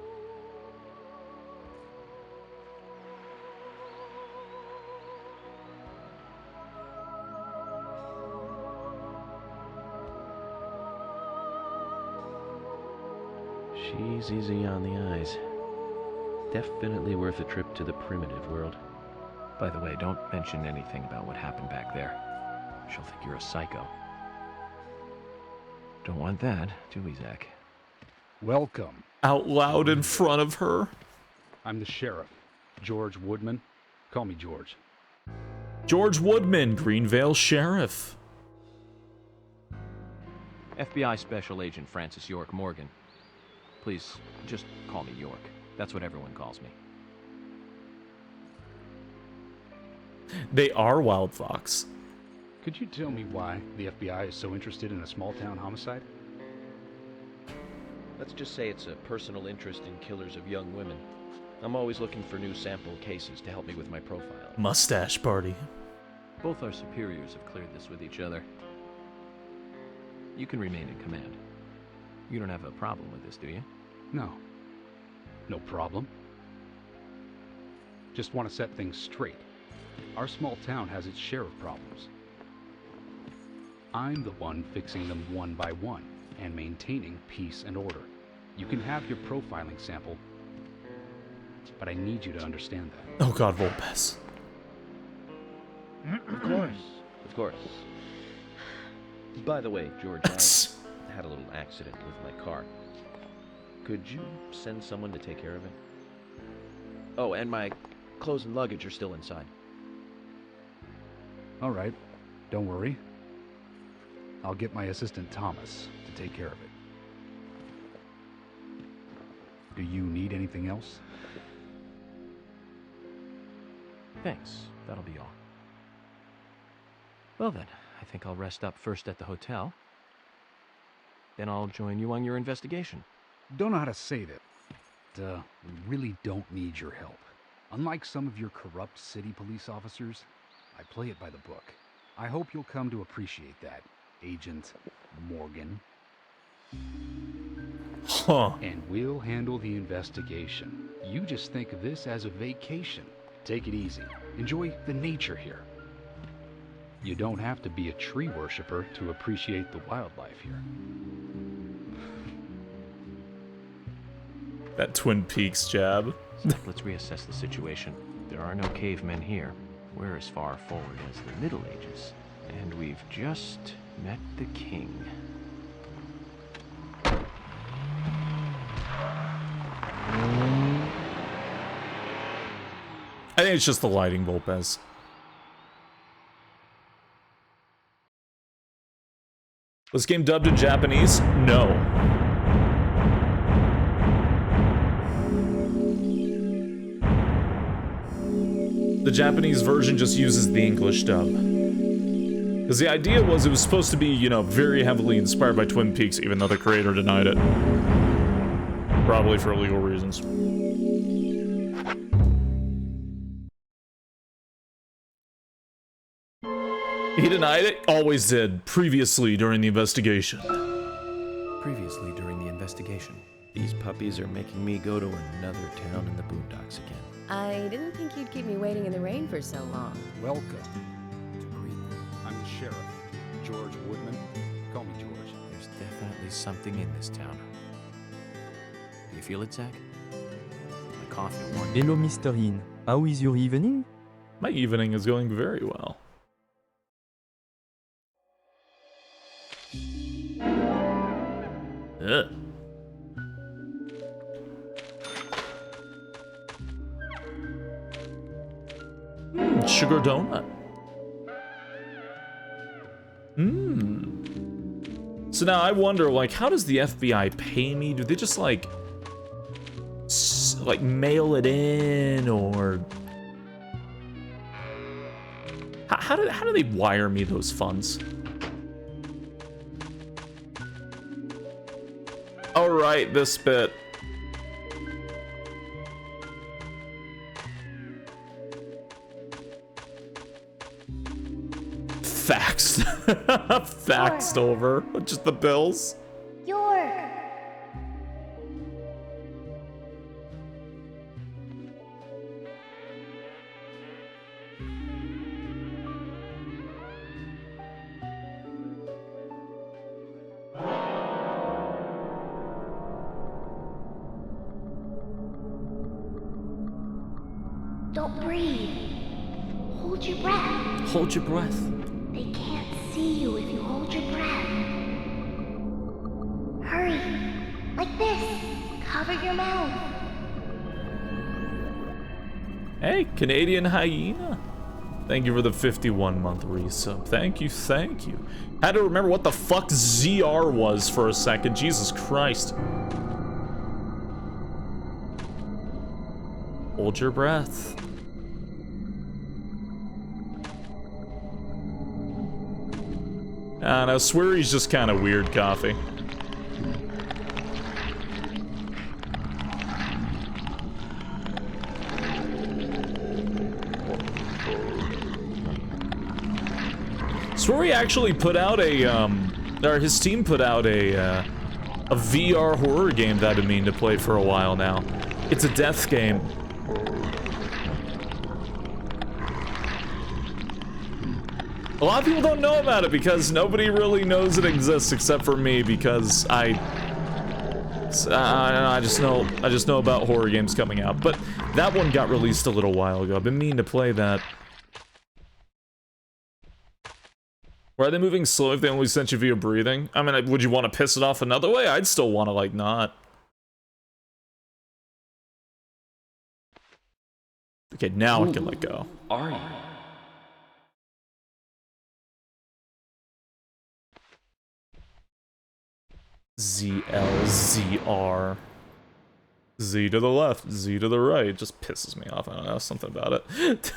She's easy on the eyes. Definitely worth a trip to the primitive world. By the way, don't mention anything about what happened back there. She'll think you're a psycho. Don't want that, do we, Zach? Welcome. Out loud in front of her. I'm the sheriff, George Woodman. Call me George. George Woodman, Greenvale Sheriff. FBI Special Agent Francis York Morgan. Please, just call me York. That's what everyone calls me. They are Wild Fox. Could you tell me why the FBI is so interested in a small-town homicide? Let's just say it's a personal interest in killers of young women. I'm always looking for new sample cases to help me with my profile. Mustache party. Both our superiors have cleared this with each other. You can remain in command. You don't have a problem with this, do you? No. No problem. Just want to set things straight. Our small town has its share of problems. I'm the one fixing them one by one and maintaining peace and order. You can have your profiling sample, but I need you to understand that. Oh god, Volpes. Of course. Of course. By the way, George, I had a little accident with my car. Could you send someone to take care of it? Oh, and my clothes and luggage are still inside. All right. Don't worry. I'll get my assistant Thomas to take care of it. Do you need anything else? Thanks. That'll be all. Well then, I think I'll rest up first at the hotel. Then I'll join you on your investigation. Don't know how to say that. We really don't need your help. Unlike some of your corrupt city police officers, I play it by the book. I hope you'll come to appreciate that, Agent Morgan. Huh. And we'll handle the investigation. You just think of this as a vacation. Take it easy. Enjoy the nature here. You don't have to be a tree worshiper to appreciate the wildlife here. That Twin Peaks jab. Zach, let's reassess the situation. There are no cavemen here. We're as far forward as the Middle Ages. And we've just met the king. I think it's just the lighting, Volpez. Was this game dubbed in Japanese? No. The Japanese version just uses the English dub. Because the idea was it was supposed to be, you know, very heavily inspired by Twin Peaks, even though the creator denied it. Probably for legal reasons. He denied it? Always did. Previously during the investigation. Previously during the investigation. These puppies are making me go to another town in the boondocks again. I didn't think you'd keep me waiting in the rain for so long. Welcome to Greenwood. I'm the sheriff, George Woodman. Call me George. There's definitely something in this town. Do you feel it, Zach? My coffee warned me. Hello, Mr. In. How is your evening? My evening is going very well. Ugh. Sugar donut. So now I wonder, like, how does the FBI pay me? Do they just like mail it in, or how do they wire me those funds? All right, this bit. Faxed. Faxed over. Just the bills. York! Don't breathe. Hold your breath. Hold your breath. They can't see you if you hold your breath. Hurry. Like this. Cover your mouth. Hey, Canadian hyena. Thank you for the 51-month resub. Thank you, thank you. Had to remember what the fuck ZR was for a second. Jesus Christ. Hold your breath. I swear he's just kind of weird coffee. Swear he actually put out a, or his team put out a VR horror game that I've been meaning to play for a while now. It's a death game. A lot of people don't know about it because nobody really knows it exists except for me, because I just know about horror games coming out. But that one got released a little while ago. I've been meaning to play that. Why are they moving slow if they only sent you via breathing? I mean, would you want to piss it off another way? I'd still want to, like, not. Okay, now I can let go. Are you? ZLZR. Z to the left, Z to the right. It just pisses me off. I don't know, something about it.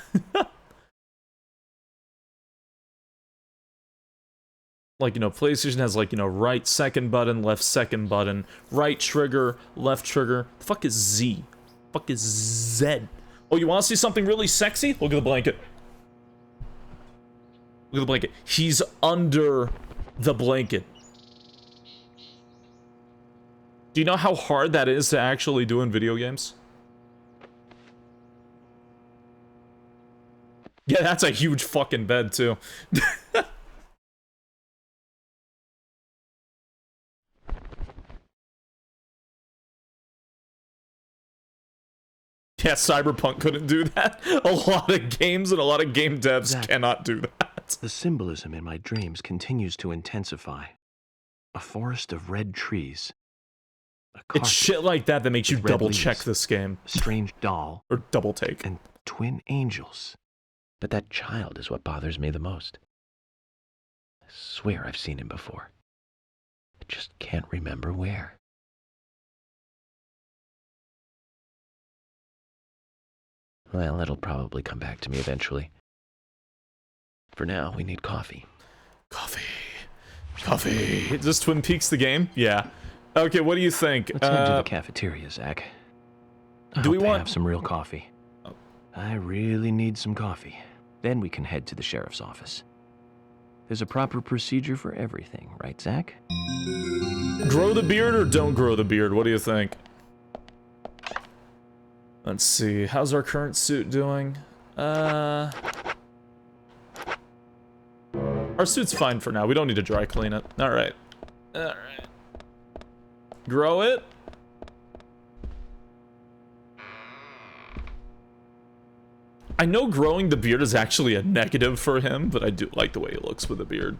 like, you know, PlayStation has, like, you know, right second button, left second button, right trigger, left trigger. The fuck is Z? The fuck is Z? Oh, you want to see something really sexy? Look at the blanket. Look at the blanket. He's under the blanket. Do you know how hard that is to actually do in video games? Yeah, that's a huge fucking bed, too. Yeah, Cyberpunk couldn't do that. A lot of games and a lot of game devs cannot do that. The symbolism in my dreams continues to intensify. A forest of red trees. It's shit like that that makes you double check this game. A strange doll. Or double take. And twin angels. But that child is what bothers me the most. I swear I've seen him before. I just can't remember where. Well, it'll probably come back to me eventually. For now, we need coffee. Coffee. Coffee. Is this Twin Peaks the game? Yeah. Okay, what do you think? Let's head to the cafeteria, Zach. I hope they have some real coffee. Oh. I really need some coffee. Then we can head to the sheriff's office. There's a proper procedure for everything, right, Zach? Grow the beard or don't grow the beard? What do you think? Let's see. How's our current suit doing? Our suit's fine for now. We don't need to dry clean it. Alright. Alright. Grow it? I know growing the beard is actually a negative for him, but I do like the way he looks with a beard.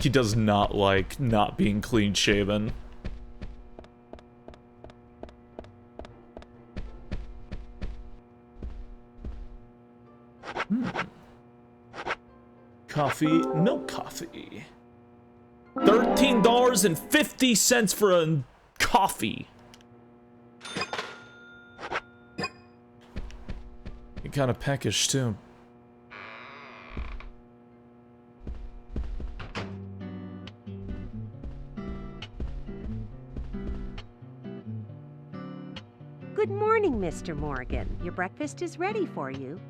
He does not like not being clean shaven. Coffee, milk coffee. $13.50 for a coffee. You're kind of peckish too. Good morning, Mr. Morgan. Your breakfast is ready for you.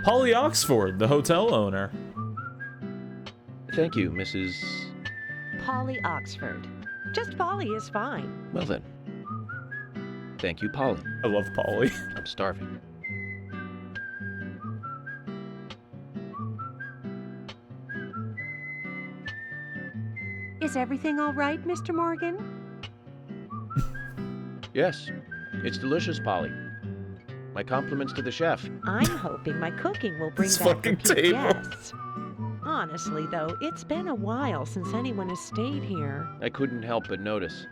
Polly Oxford, the hotel owner. Thank you, Mrs. Polly Oxford. Just Polly is fine. Well then. Thank you, Polly. I love Polly. I'm starving. Is everything all right, Mr. Morgan? Yes. It's delicious, Polly. My compliments to the chef. I'm hoping my cooking will bring This back fucking repeat table. guests. Honestly, though, it's been a while since anyone has stayed here. I couldn't help but notice.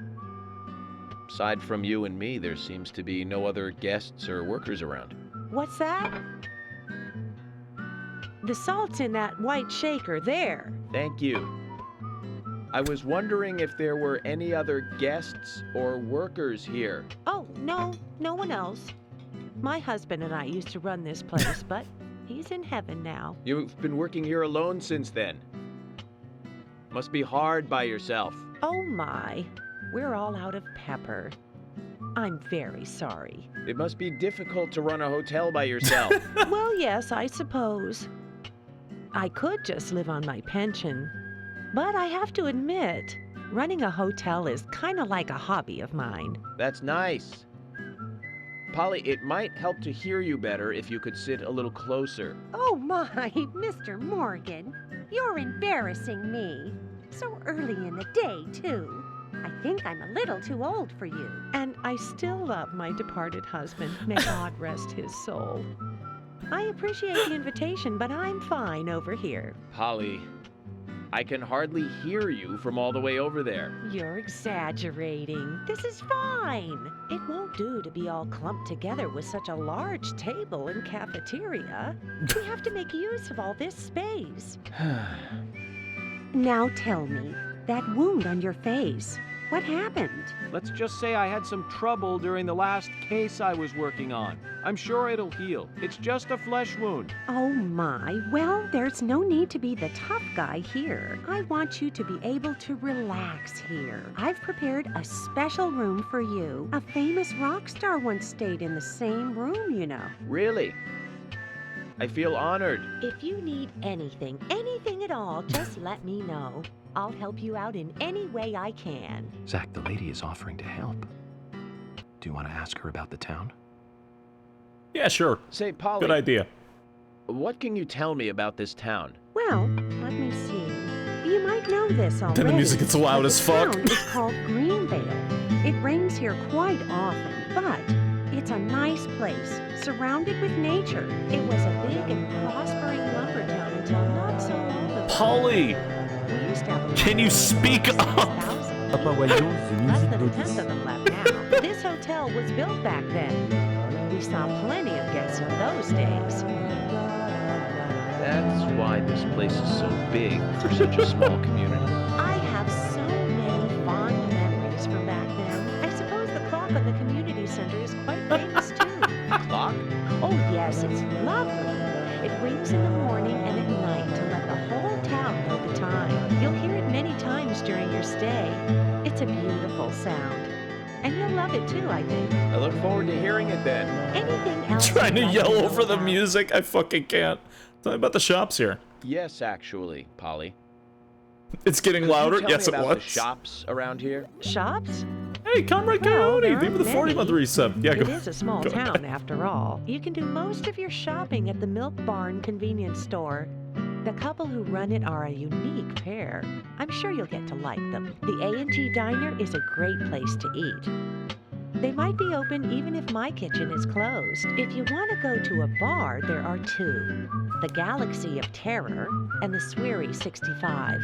Aside from you and me, there seems to be no other guests or workers around. What's that? The salt's in that white shaker there. Thank you. I was wondering if there were any other guests or workers here. Oh, no one else. My husband and I used to run this place, but he's in heaven now. You've been working here alone since then. Must be hard by yourself. Oh my, we're all out of pepper. I'm very sorry. It must be difficult to run a hotel by yourself. Well, yes, I suppose. I could just live on my pension. But I have to admit, running a hotel is kind of like a hobby of mine. That's nice. Polly, it might help to hear you better if you could sit a little closer. Oh my, Mr. Morgan, you're embarrassing me. So early in the day, too. I think I'm a little too old for you. And I still love my departed husband. May God rest his soul. I appreciate the invitation, but I'm fine over here. Polly, I can hardly hear you from all the way over there. You're exaggerating. This is fine. It won't do to be all clumped together with such a large table and cafeteria. We have to make use of all this space. Now tell me, that wound on your face, What happened? Let's just say I had some trouble during the last case I was working on. I'm sure it'll heal. It's just a flesh wound. Oh my, well, there's no need to be the tough guy here. I want you to be able to relax here. I've prepared a special room for you. A famous rock star once stayed in the same room, you know. Really? I feel honored. If you need anything at all, just let me know. I'll help you out in any way I can. Zach, the lady is offering to help. Do you want to ask her about the town? Yeah, sure. Say, Polly. Good idea. What can you tell me about this town? Well, let me see. You might know this already. Then the music gets loud as fuck. The town is called Greenvale. It rains here quite often, but it's a nice place, surrounded with nature. It was a big and prospering lumber town until not so long ago. Polly! We used to have a Can you speak up? Papa Waldo, the Less music than a tenth goddess. of them left now. This hotel was built back then. We saw plenty of guests in those days. That's why this place is so big for such a small community. I have so many fond memories from back then. I suppose the clock on the community center is quite famous too. Clock? Oh yes, it's lovely. It rings in the morning and at night to let the whole town know the time. You'll hear it many times during your stay. It's a beautiful sound. And you'll love it too, I think. I look forward to hearing it then. Anything else? Trying to you'd like yell know over the about? music. I fucking can't. Tell me about the shops here. Yes, actually, Polly. It's getting Could louder. you tell Yes, me it about was. the shops around here? Shops? Hey, Comrade Well, Coyote. there Thank you for the aren't 40-month many. resub. Yeah, It go. is a small go town, ahead. after all. You can do most of your shopping at the Milk Barn convenience store. The couple who run it are a unique pair. I'm sure you'll get to like them. The A&G Diner is a great place to eat. They might be open even if my kitchen is closed. If you want to go to a bar, there are two. The Galaxy of Terror and the Sweary 65.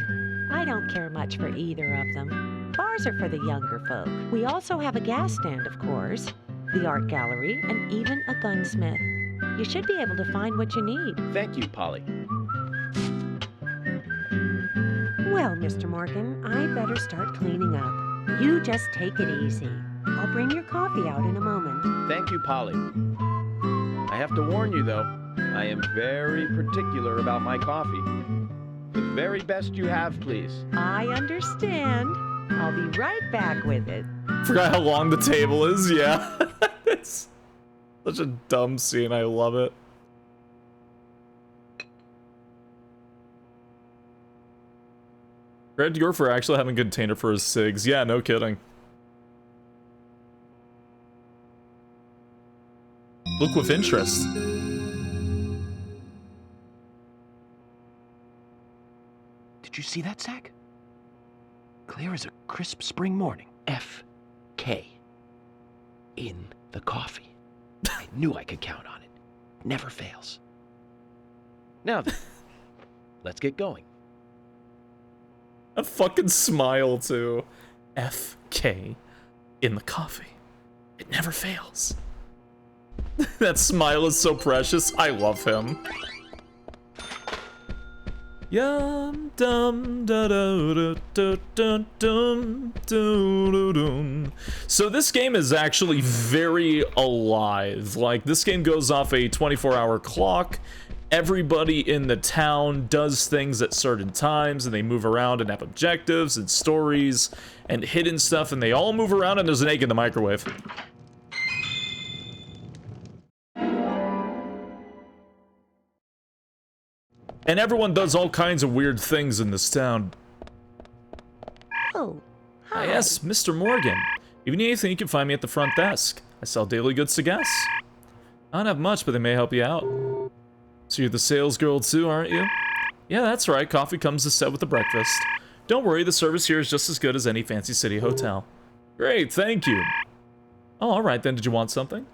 I don't care much for either of them. Bars are for the younger folk. We also have a gas stand, of course, the art gallery, and even a gunsmith. You should be able to find what you need. Thank you, Polly. Well, Mr. Morgan, I better start cleaning up. You just take it easy. I'll bring your coffee out in a moment. Thank you, Polly. I have to warn you, though, I am very particular about my coffee. The very best you have, please. I understand. I'll be right back with it. Forgot how long the table is. Yeah. It's such a dumb scene. I love it. Red Dior for actually having a container for his cigs. Yeah, no kidding. Look with interest. Did you see that, Zach? Clear as a crisp spring morning. F.K. in the coffee. I knew I could count on it. Never fails. Now then, let's get going. A fucking smile too. FK in the coffee. It never fails. That smile is so precious. I love him. Yum dum da da da da dum dum dum. So this game is actually very alive. Like, this game goes off a 24-hour clock. Everybody in the town does things at certain times, and they move around and have objectives and stories and hidden stuff, and they all move around, and there's an egg in the microwave. And everyone does all kinds of weird things in this town. Oh, Ah, hi. yes, Mr. Morgan. If you need anything, you can find me at the front desk. I sell daily goods to guests. I don't have much, but they may help you out. So you're the sales girl too, aren't you? Yeah, that's right. Coffee comes to set with the breakfast. Don't worry, the service here is just as good as any fancy city hotel. Great, thank you. Oh, alright then, did you want something?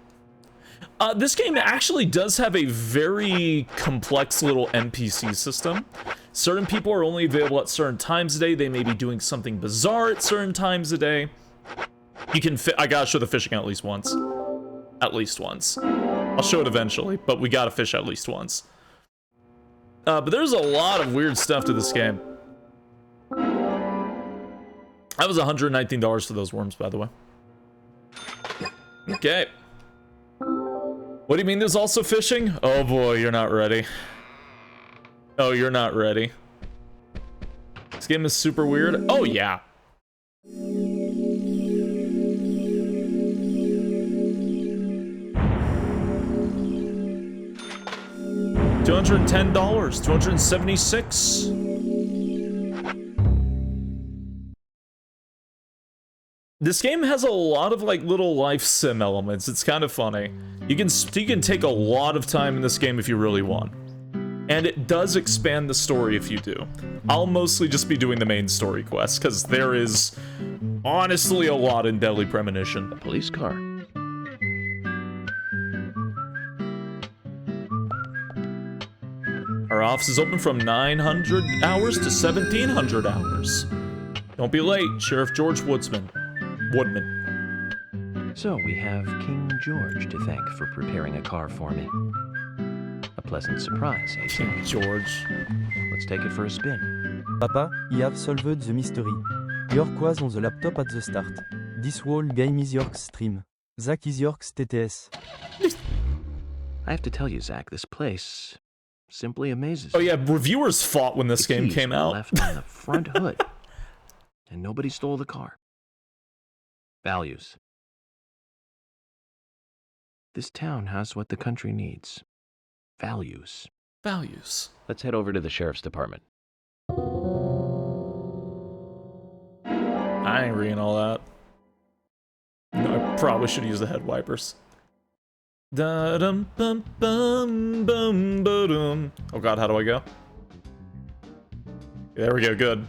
This game actually does have a very complex little NPC system. Certain people are only available at certain times a day. They may be doing something bizarre at certain times a day. You can I gotta show the fishing at least once. At least once. I'll show it eventually, but we gotta fish at least once. But there's a lot of weird stuff to this game. That was $119 for those worms, by the way. Okay. What do you mean there's also fishing? Oh boy, you're not ready. Oh, you're not ready. This game is super weird. Oh yeah. $210, $276. This game has a lot of like little life sim elements. It's kind of funny. You can take a lot of time in this game if you really want. And it does expand the story if you do. I'll mostly just be doing the main story quest, because there is honestly a lot in Deadly Premonition. A police car. Our office is open from 900 hours to 1700 hours. Don't be late, Sheriff George Woodman. So we have King George to thank for preparing a car for me. A pleasant surprise, eh? King George. Let's take it for a spin. Papa, I have solved the mystery. York was on the laptop at the start. This whole game is York's stream. Zach is York's TTS. I have to tell you, Zach, this place simply amazes Oh me. yeah, reviewers fought when this game came out. Left on the front hood, and nobody stole the car. Values. This town has what the country needs. Values. Values. Let's head over to the sheriff's department. I ain't reading all that. No, I probably should use the head wipers. Da dum bum bum bum ba-dum. Oh god, how do I go? There we go, good.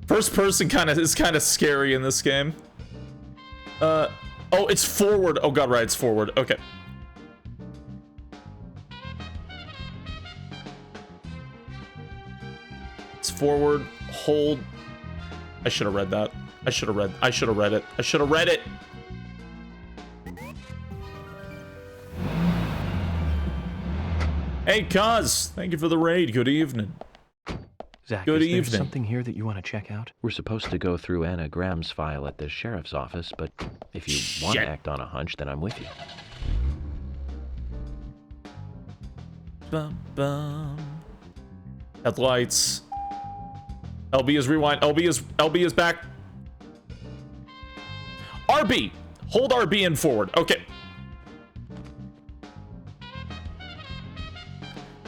First person is kind of scary in this game. Oh, it's forward. Oh god, right, it's forward. Okay. It's forward, hold. I should have read that. I should have read it. I should have read it. Hey, Kaz, thank you for the raid. Good evening. Zach, Good is there evening. something here that you want to check out? We're supposed to go through Anna Graham's file at the sheriff's office, but if you want to Shit. act on a hunch, then I'm with you. Bum, bum. Headlights. LB is rewind. LB is back. RB. Hold RB and forward. Okay.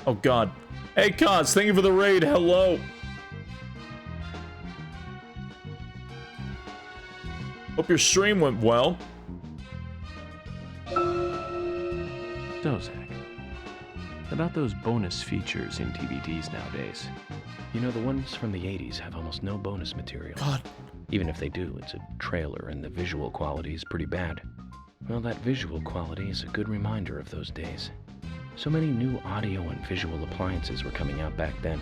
Oh god. Hey Kaz, thank you for the raid. Hello. Hope your stream went well. So, Zach, about those bonus features in DVDs nowadays. You know, the ones from the 80s have almost no bonus material. God. Even if they do, it's a trailer and the visual quality is pretty bad. Well, that visual quality is a good reminder of those days. So many new audio and visual appliances were coming out back then.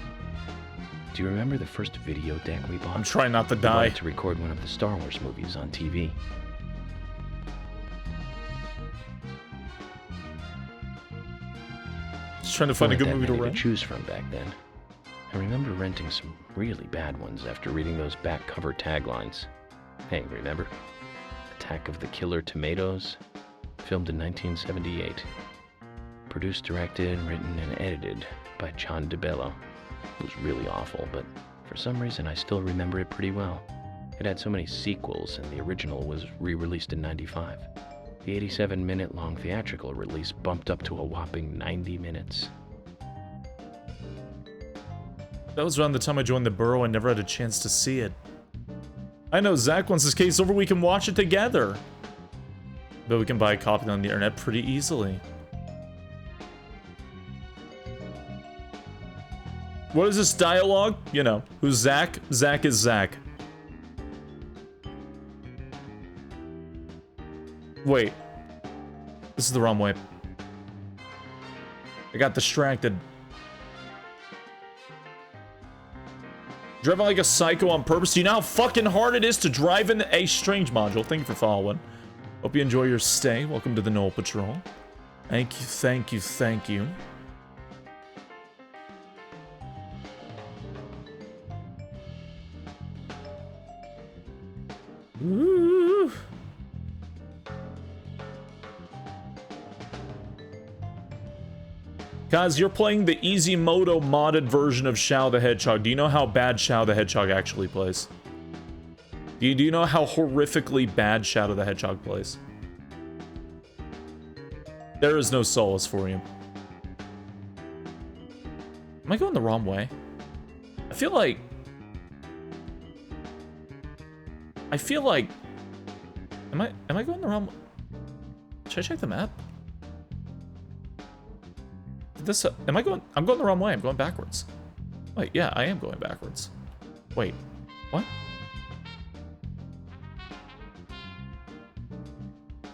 Do you remember the first video deck we bought? I'm trying not to We die. bought it to record one of the Star Wars movies on TV. Just trying to find a good movie to to rent. choose from back then. I remember renting some really bad ones after reading those back cover taglines. Hey, remember? Attack of the Killer Tomatoes? Filmed in 1978. Produced, directed, written, and edited by John DeBello. It was really awful, but for some reason I still remember it pretty well. It had so many sequels, and the original was re-released in '95. The 87-minute-long theatrical release bumped up to a whopping 90 minutes. That was around the time I joined the borough and never had a chance to see it. I know Zach wants his case over, we can watch it together. But we can buy a copy on the internet pretty easily. What is this dialogue? You know, who's Zach? Zach is Zach. Wait. This is the wrong way. I got distracted. Driving like a psycho on purpose. Do you know how fucking hard it is to drive in a strange module? Thank you for following. Hope you enjoy your stay. Welcome to the Knoll Patrol. Thank you, thank you, thank you. Ooh. Guys, you're playing the Easy Moto modded version of Shao the Hedgehog. Do you know how bad Shao the Hedgehog actually plays? Do you know how horrifically bad Shao the Hedgehog plays? There is no solace for you. Am I going the wrong way? I feel like... Am I going the wrong... Should I check the map? This... I'm going the wrong way. I'm going backwards. Wait, yeah, I am going backwards. Wait, what?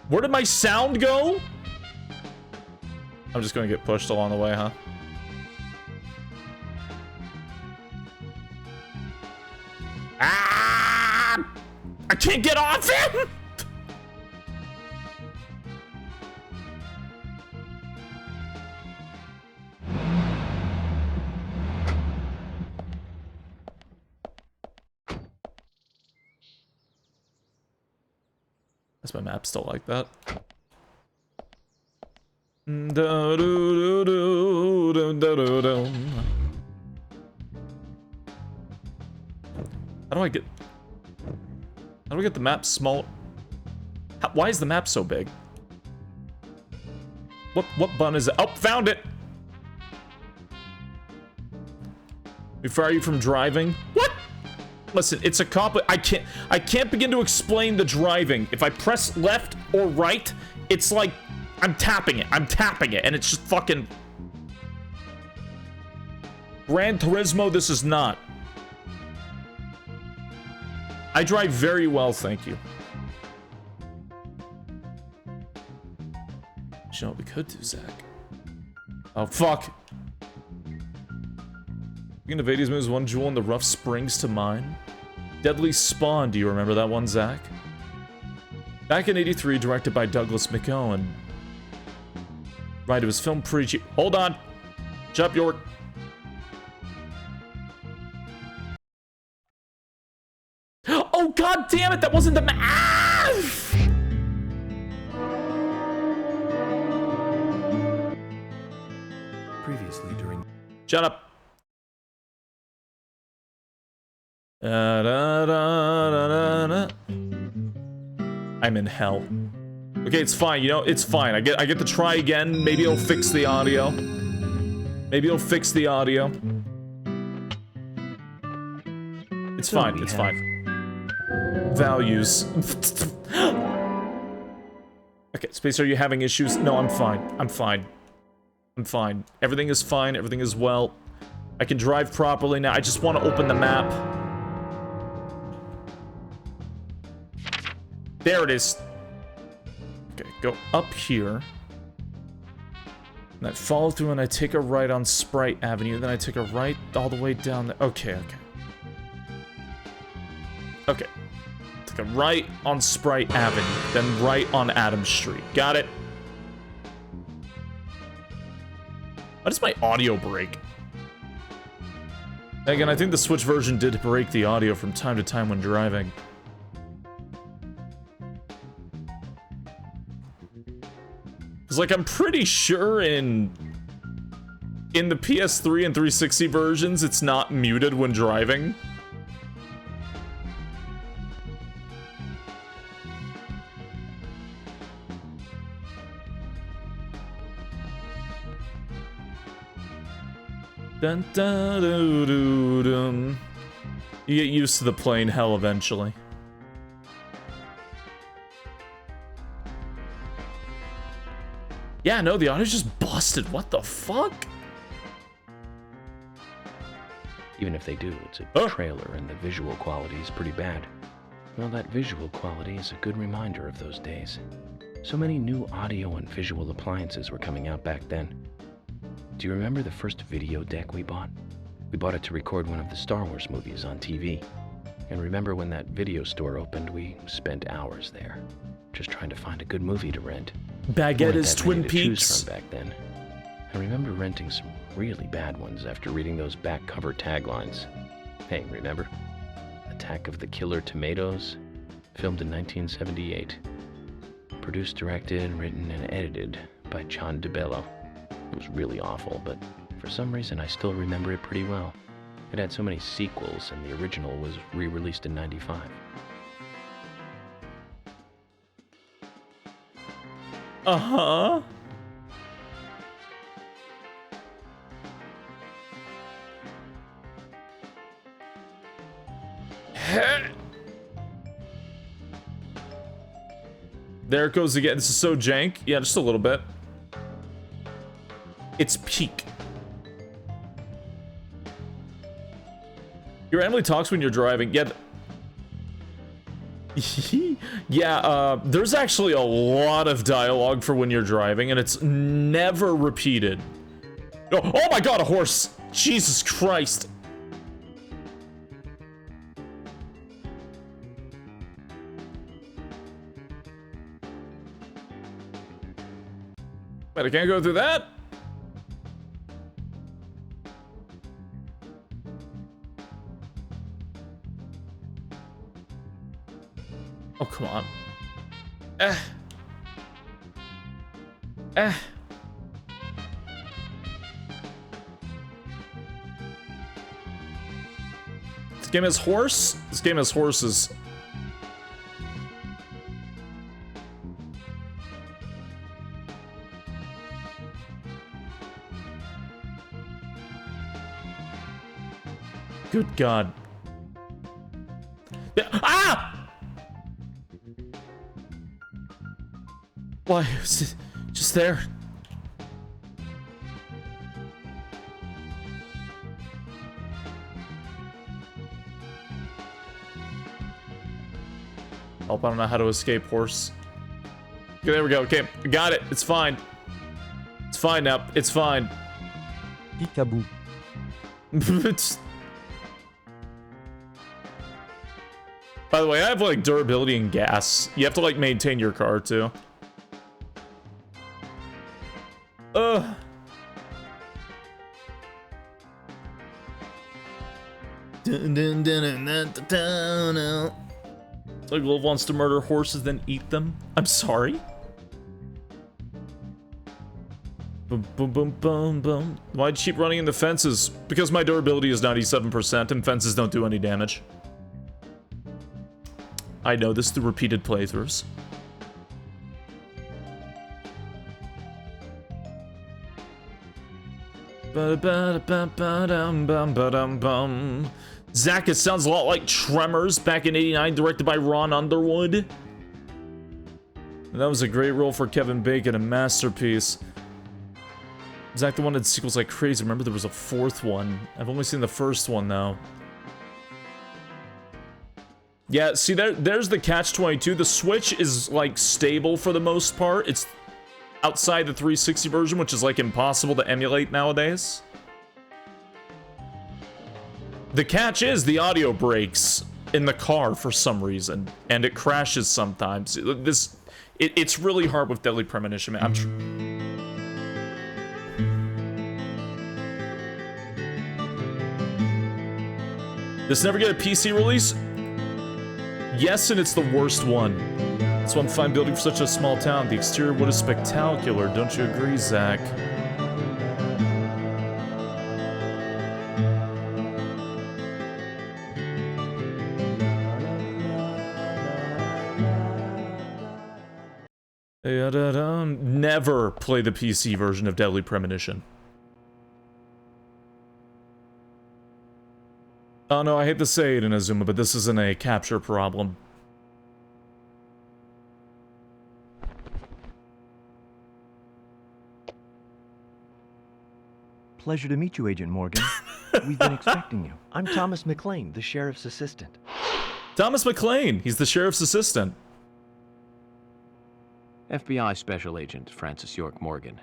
Where did my sound go? I'm just gonna get pushed along the way, huh? Ah! I can't get off him! Is my map still like that? How do I get the map small? Why is the map so big? What button is it? Oh, found it! We fire you from driving? What? Listen, it's a I can't begin to explain the driving. If I press left or right, it's like I'm tapping it, and it's just fucking... Gran Turismo, this is not. I drive very well, thank you. You know what we could do, Zach? Oh, fuck. Speaking of 80s moves, one jewel in the rough springs to mine. Deadly Spawn, do you remember that one, Zach? Back in 83, directed by Douglas McOwen. Right, it was filmed pretty... Hold on! Shut up, York. Oh, god damn it! That wasn't the Previously during... Shut up. I'm in hell. Okay, it's fine. You know, it's fine. I get to try again. Maybe it'll fix the audio. Maybe it'll fix the audio. It's fine. It's fine. Values. Okay, Space, are you having issues? No, I'm fine. I'm fine. I'm fine. Everything is fine. Everything is well. I can drive properly now. I just want to open the map. There it is. Okay, go up here. And I follow through and I take a right on Sprite Avenue. Then I take a right all the way down there. Okay, okay. Okay. Take a right on Sprite Avenue. Then right on Adams Street. Got it. Why does my audio break? Again, I think the Switch version did break the audio from time to time when driving. Cause like I'm pretty sure in the PS3 and 360 versions, it's not muted when driving. Dun, dun, doo, doo, dum. You get used to the plane hell eventually. Yeah, no, the audio's just busted. What the fuck? Even if they do, it's a trailer and the visual quality is pretty bad. Well, that visual quality is a good reminder of those days. So many new audio and visual appliances were coming out back then. Do you remember the first video deck we bought? We bought it to record one of the Star Wars movies on TV. And remember when that video store opened, we spent hours there, just trying to find a good movie to rent. Baguette is Twin Peaks. From back then. I remember renting some really bad ones after reading those back cover taglines. Hey, remember? Attack of the Killer Tomatoes? Filmed in 1978. Produced, directed, written, and edited by John DeBello. It was really awful, but for some reason I still remember it pretty well. It had so many sequels, and the original was re-released in '95. Uh-huh. There it goes again. This is so jank. Yeah, just a little bit. It's peak. Your Emily talks when you're driving. Yeah. Yeah, there's actually a lot of dialogue for when you're driving, and it's never repeated. Oh my god, a horse! Jesus Christ! But I can't go through that? Oh, come on. This game has horse? This game has horses. Good God. Yeah. Ah! Why is it just there? Oh, I don't know how to escape horse. Okay, there we go. Okay, got it. It's fine. It's fine now. It's fine. Peekaboo. By the way, I have like durability and gas. You have to like maintain your car too. Ugh. It's like Love wants to murder horses, then eat them. I'm sorry. Boom, boom, boom, boom, boom. Why'd you keep running into fences? Because my durability is 97% and fences don't do any damage. I know this through repeated playthroughs. Zach, it sounds a lot like Tremors back in '89, directed by Ron Underwood. That was a great role for Kevin Bacon, a masterpiece. Zach, the one that did sequels like crazy. Remember there was a fourth one. I've only seen the first one though. Yeah, see, there's the catch-22. The Switch is, like, stable for the most part. It's outside the 360 version, which is, like, impossible to emulate nowadays. The catch is the audio breaks in the car for some reason, and it crashes sometimes. It's really hard with Deadly Premonition, man. This never get a PC release? Yes, and it's the worst one. That's one fine building for such a small town. The exterior wood is spectacular. Don't you agree, Zach? Never play the PC version of Deadly Premonition. Oh no, I hate to say it, Inazuma, but this isn't a capture problem. Pleasure to meet you, Agent Morgan. We've been expecting you. I'm Thomas McLean, the sheriff's assistant. Thomas McLean, he's the sheriff's assistant. FBI Special Agent Francis York Morgan.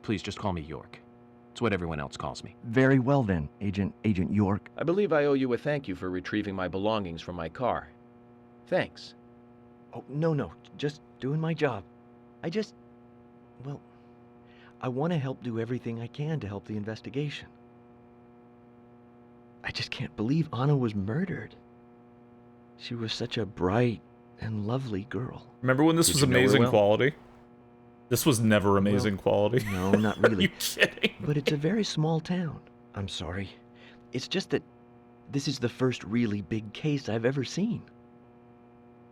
Please just call me York. It's what everyone else calls me. Very well then, Agent York. I believe I owe you a thank you for retrieving my belongings from my car. Thanks. Oh, no, just doing my job. Well, I want to help do everything I can to help the investigation. I just can't believe Anna was murdered. She was such a bright and lovely girl. Remember when this Did was you know her amazing well? quality? This was never amazing quality. No, not really. Are you kidding? But it's a very small town. I'm sorry. It's just that this is the first really big case I've ever seen.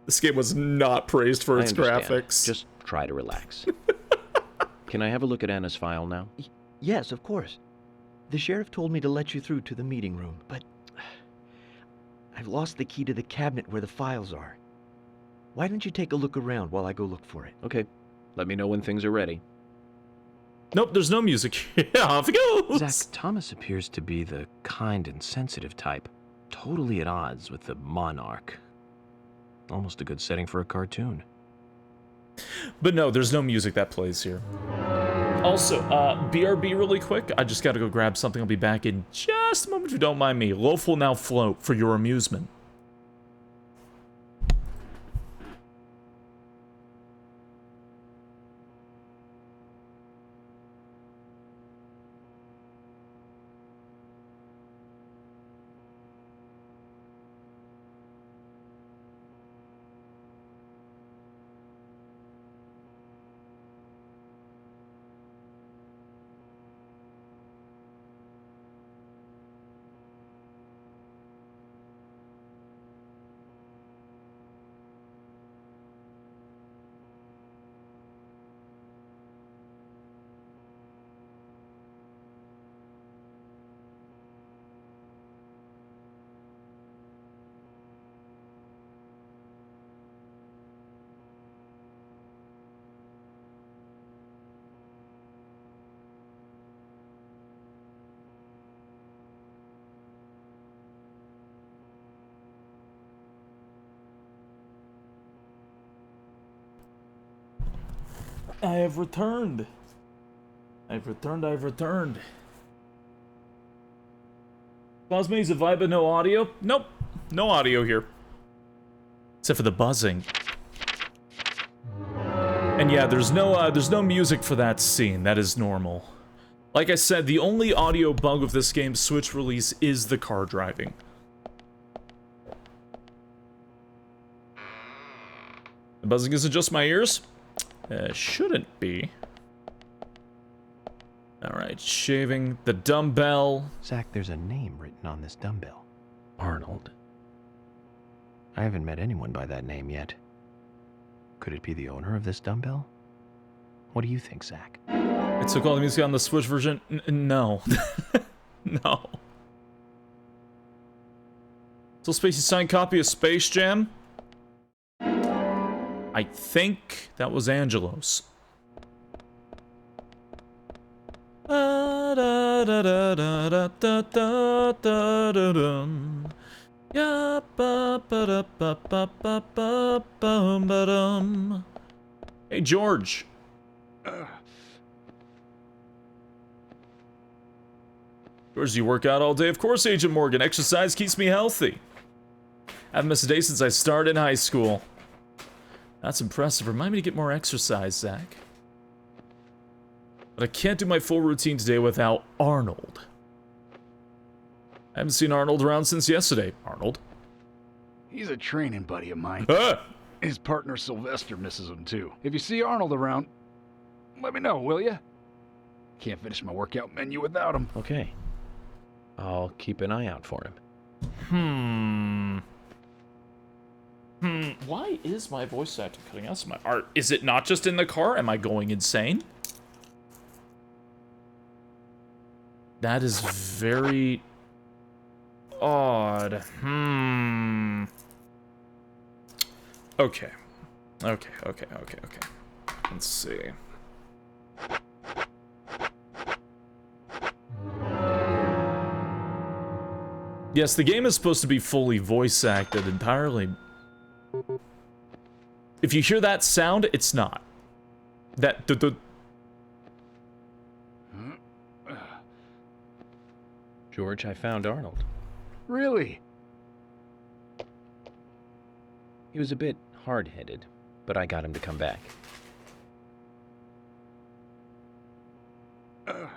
This game was not praised for I its understand. graphics. Just try to relax. Can I have a look at Anna's file now? Yes, of course. The sheriff told me to let you through to the meeting room, but I've lost the key to the cabinet where the files are. Why don't you take a look around while I go look for it? Okay. Let me know when things are ready. Nope, there's no music. Yeah, off it goes. Zach, Thomas appears to be the kind and sensitive type, totally at odds with the monarch. Almost a good setting for a cartoon. But no, there's no music that plays here. Also, BRB really quick. I just gotta go grab something. I'll be back in just a moment if you don't mind me. Loaf will now float for your amusement. I have returned. I've returned. Cosme, is a vibe but no audio? Nope. No audio here. Except for the buzzing. And yeah, there's no music for that scene. That is normal. Like I said, the only audio bug of this game's Switch release is the car driving. The buzzing isn't just my ears? Shouldn't be. Alright, shaving the dumbbell. Zach, there's a name written on this dumbbell. Arnold. I haven't met anyone by that name yet. Could it be the owner of this dumbbell? What do you think, Zach? It took all the music on the Switch version? No. No. So Spacey signed copy of Space Jam? I think that was Angelo's. Hey, George. George, you work out all day? Of course, Agent Morgan. Exercise keeps me healthy. I haven't missed a day since I started in high school. That's impressive. Remind me to get more exercise, Zach. But I can't do my full routine today without Arnold. I haven't seen Arnold around since yesterday. Arnold? He's a training buddy of mine. Ah! His partner Sylvester misses him too. If you see Arnold around, let me know, will ya? Can't finish my workout menu without him. Okay. I'll keep an eye out for him. Why is my voice acting cutting out so much? Is it not just in the car? Am I going insane? That is very odd. Okay. Okay. Let's see. Yes, the game is supposed to be fully voice acted entirely. If you hear that sound, it's not. That George, I found Arnold. Really? He was a bit hard-headed, but I got him to come back. Uh,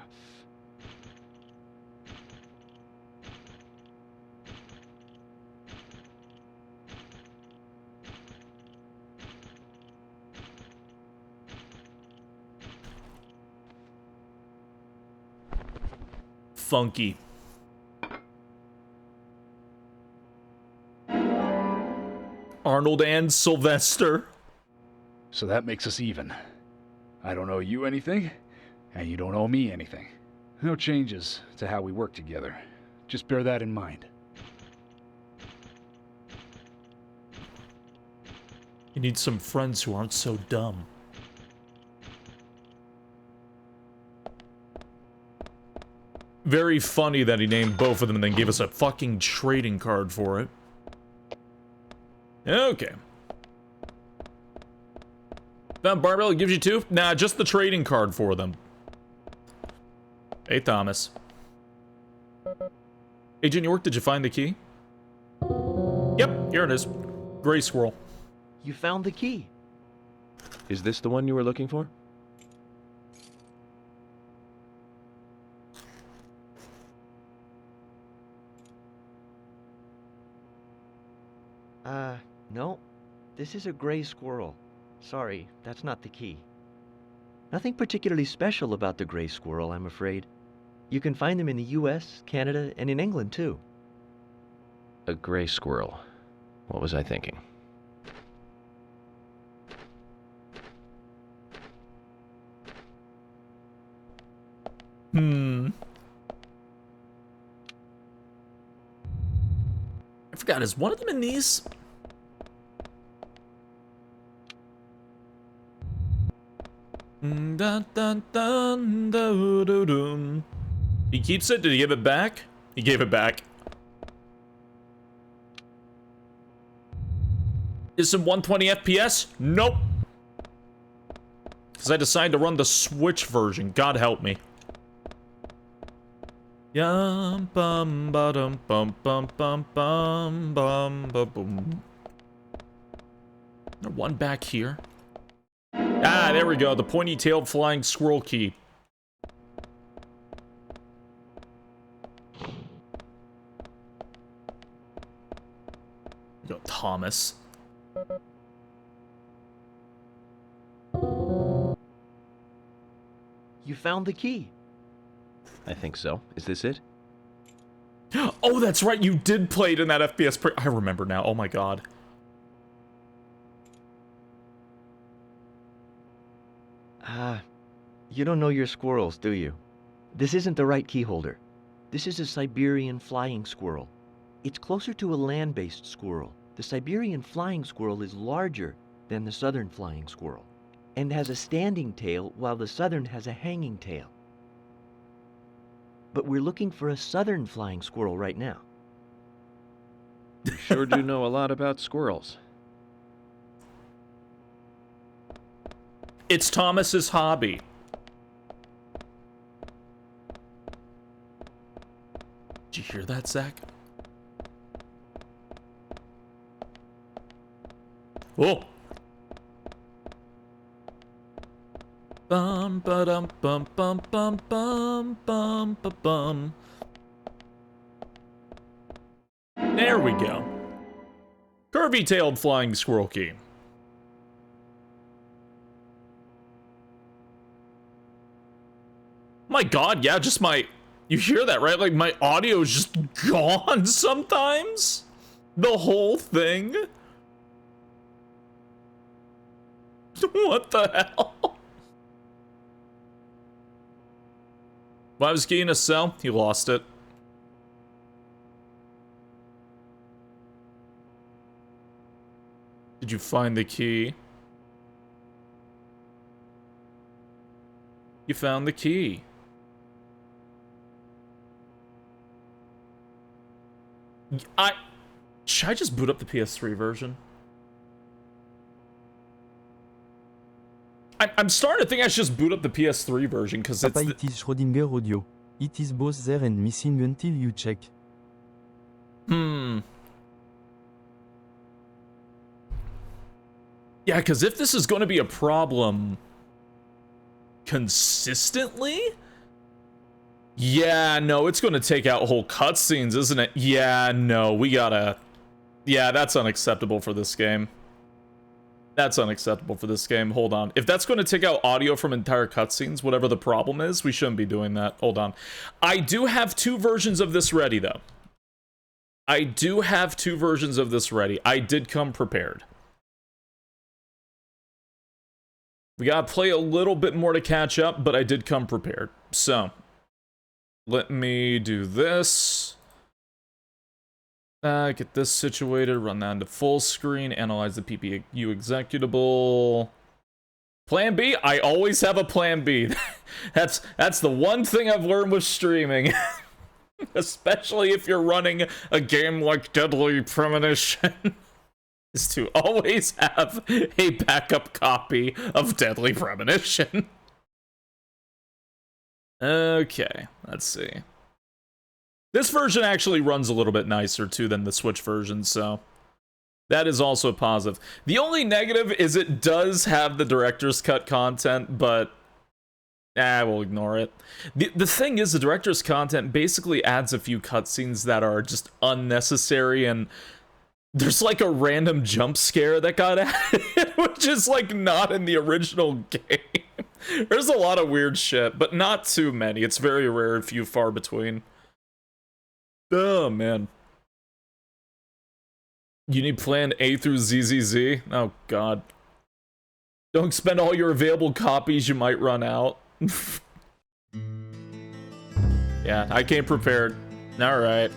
funky. Arnold and Sylvester. So that makes us even. I don't owe you anything, and you don't owe me anything. No changes to how we work together. Just bear that in mind. You need some friends who aren't so dumb. Very funny that he named both of them and then gave us a fucking trading card for it. Okay. Found Barbell gives you 2? Nah, just the trading card for them. Hey, Thomas. Agent York, did you find the key? Yep, here it is. Gray squirrel. You found the key. Is this the one you were looking for? No. This is a gray squirrel. Sorry, that's not the key. Nothing particularly special about the gray squirrel, I'm afraid. You can find them in the US, Canada, and in England, too. A gray squirrel. What was I thinking? I forgot, is one of them in these? Dun, dun, dun, dun, dun, dun. He keeps it? Did he give it back? He gave it back. Is it 120 FPS? Nope. Because I decided to run the Switch version. God help me. Yum bum ba dum bum bum bum bum bum ba boom. There's one back here. Ah, there we go. The pointy-tailed flying squirrel key. Go, Thomas. You found the key. I think so. Is this it? Oh, that's right. You did play it in that FPS. I remember now. Oh my god. You don't know your squirrels, do you? This isn't the right key holder. This is a Siberian flying squirrel. It's closer to a land-based squirrel. The Siberian flying squirrel is larger than the southern flying squirrel and has a standing tail while the southern has a hanging tail. But we're looking for a southern flying squirrel right now. You sure do know a lot about squirrels. It's Thomas's hobby. Did you hear that, Zach? Oh! Bum ba dum bum bum bum bum bum ba bum. There we go. Curvy-tailed flying squirrel key. My god, yeah, just my... You hear that, right? Like, my audio is just gone sometimes? The whole thing? What the hell? Bluesky in a cell? He lost it. Did you find the key? You found the key. Should I just boot up the PS3 version? I'm starting to think I should just boot up the PS3 version because it's. Papa, it is Schrödinger audio. It is both there and missing until you check. Yeah, because if this is going to be a problem consistently, yeah, no, it's going to take out whole cutscenes, isn't it? Yeah, no, we gotta... Yeah, that's unacceptable for this game. That's unacceptable for this game. Hold on. If that's going to take out audio from entire cutscenes, whatever the problem is, we shouldn't be doing that. Hold on. I do have 2 versions of this ready, though. I do have 2 versions of this ready. I did come prepared. We gotta play a little bit more to catch up, but I did come prepared. So, let me do this. Get this situated, run that into full screen, analyze the PPU executable. Plan B? I always have a plan B. That's the one thing I've learned with streaming. Especially if you're running a game like Deadly Premonition. Is to always have a backup copy of Deadly Premonition. Okay, let's see. This version actually runs a little bit nicer, too, than the Switch version, so that is also positive. The only negative is it does have the director's cut content, but we'll ignore it. The thing is, the director's content basically adds a few cutscenes that are just unnecessary, and there's like a random jump scare that got added, which is like not in the original game. There's a lot of weird shit, but not too many. It's very rare and few far between. Oh, man. You need plan A through ZZZ? Oh, God. Don't spend all your available copies, you might run out. Yeah, I came prepared. Alright.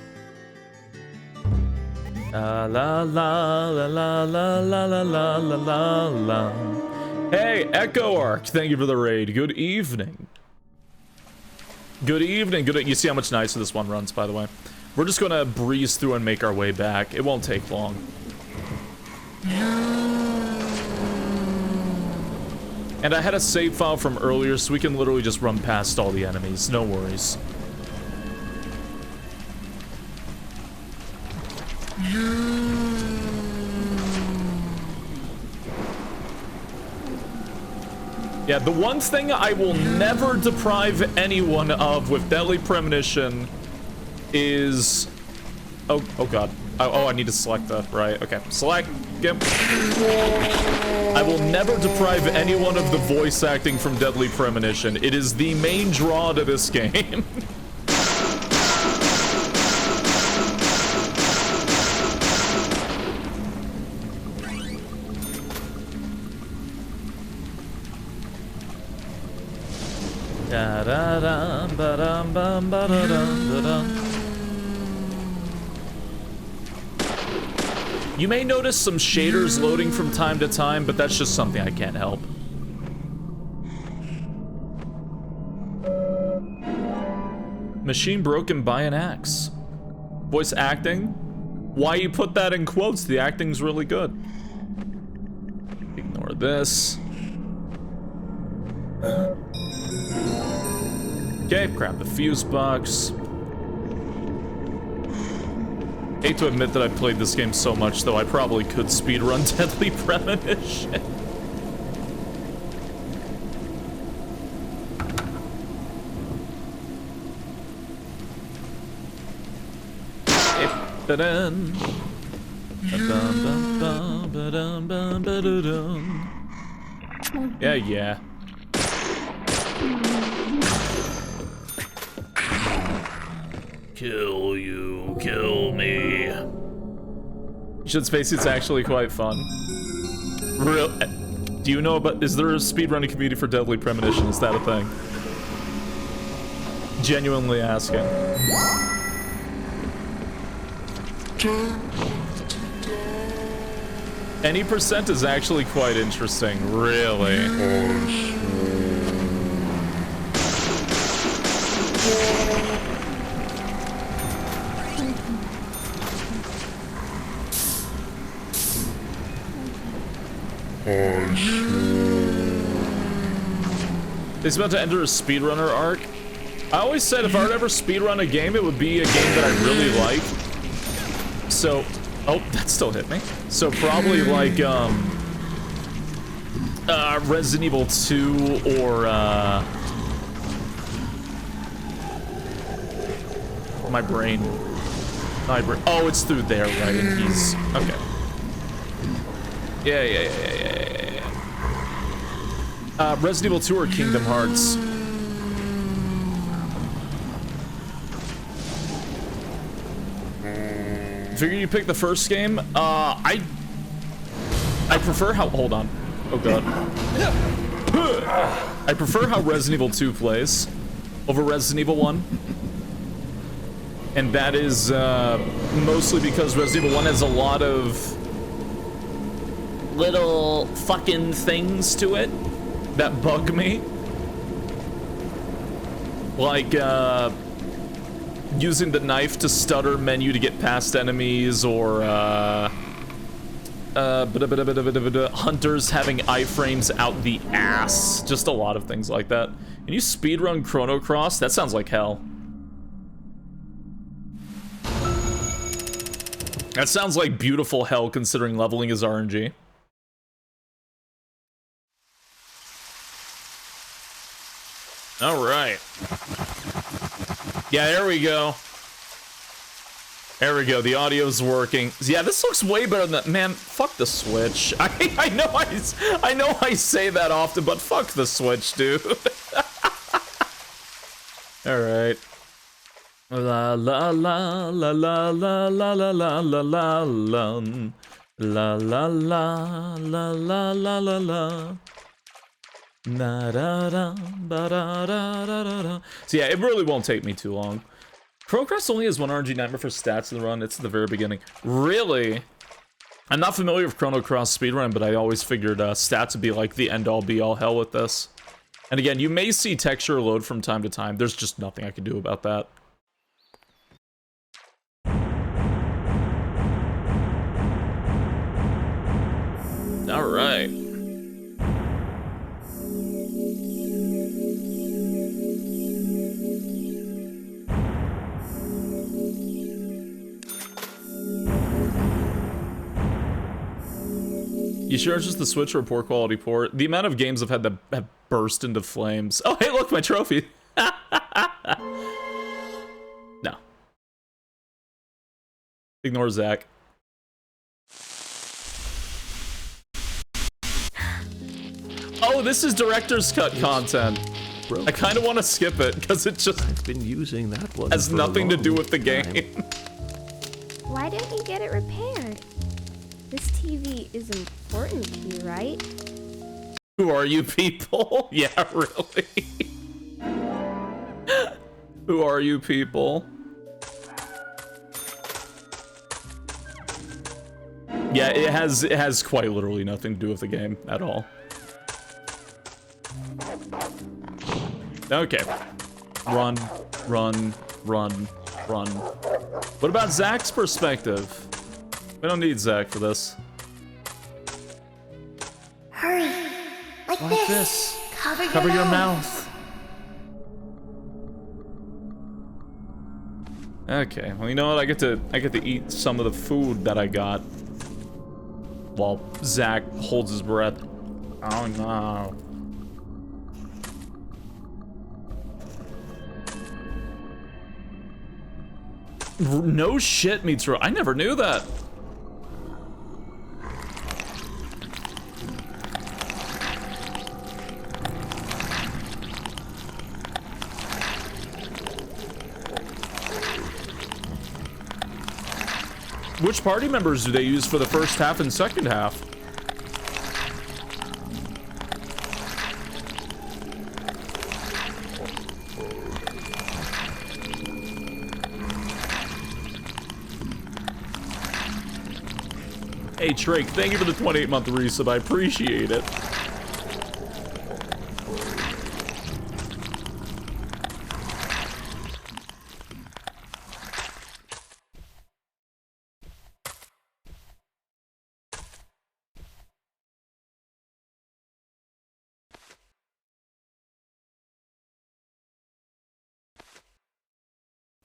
La la la la la la la la la la la. Hey, Echo Arc, thank you for the raid. Good evening. Good evening. You see how much nicer this one runs, by the way. We're just gonna breeze through and make our way back. It won't take long. And I had a save file from earlier, so we can literally just run past all the enemies. No worries. Yeah, the one thing I will never deprive anyone of with Deadly Premonition is... Oh god. Oh, I need to select the... Right, okay. Select. Yep. I will never deprive anyone of the voice acting from Deadly Premonition. It is the main draw to this game. You may notice some shaders loading from time to time, but that's just something I can't help. Machine broken by an axe. Voice acting? Why you put that in quotes? The acting's really good. Ignore this. Okay, grab the fuse box. Hate to admit that I've played this game so much, though I probably could speedrun Deadly Premonition. Yeah. Kill you, kill me. You should Spacey, it's actually quite fun. Real, do you know about, is there a speedrunning community for Deadly Premonition? Is that a thing? Genuinely asking. Any percent is actually quite interesting, really. He's about to enter a speedrunner arc. I always said if I would ever speedrun a game, it would be a game that I really like. So, oh, that still hit me. So probably like, Resident Evil 2 or, my brain. Oh, it's through there, right? And he's, okay. Yeah. Resident Evil 2 or Kingdom Hearts? Figure you pick the first game? I prefer how, hold on. Oh god. I prefer how Resident Evil 2 plays over Resident Evil 1. And that is mostly because Resident Evil 1 has a lot of little fucking things to it that bug me. Like, using the knife to stutter menu to get past enemies, or hunters having iframes out the ass. Just a lot of things like that. Can you speedrun Chrono Cross? That sounds like hell. That sounds like beautiful hell considering leveling is RNG. Alright. Yeah, there we go. There we go, the audio's working. Yeah, this looks way better than that. Man, fuck the Switch. I know I say that often, but fuck the Switch, dude. Alright. La la la la la la la la la la la la la la la la la la la la. Na da da ba da da da da da. So yeah, it really won't take me too long. Chrono Cross only has one RNG nightmare for stats in the run. It's at the very beginning. Really? I'm not familiar with Chrono Cross speedrun, but I always figured stats would be like the end-all be-all hell with this. And again, you may see texture load from time to time. There's just nothing I can do about that. All right. You sure it's just the Switch or a poor quality port? The amount of games I've had that have burst into flames. Oh, hey, look, my trophy. No. Ignore Zach. Oh, this is director's cut content. I kind of want to skip it because it just I've been using that one has nothing to do with the game. Why didn't you get it repaired? This TV is important to you, right? Who are you people? Yeah, really. Who are you people? Yeah, it has quite literally nothing to do with the game at all. Okay. Run, run, run, run. What about Zach's perspective? We don't need Zach for this. Hurry! Like this! Cover your mouth. Okay, well, you know what? I get to eat some of the food that I got while Zach holds his breath. Oh no. No shit, Mitsuru. I never knew that. Which party members do they use for the first half and second half? Hey, Drake, thank you for the 28-month resub. I appreciate it.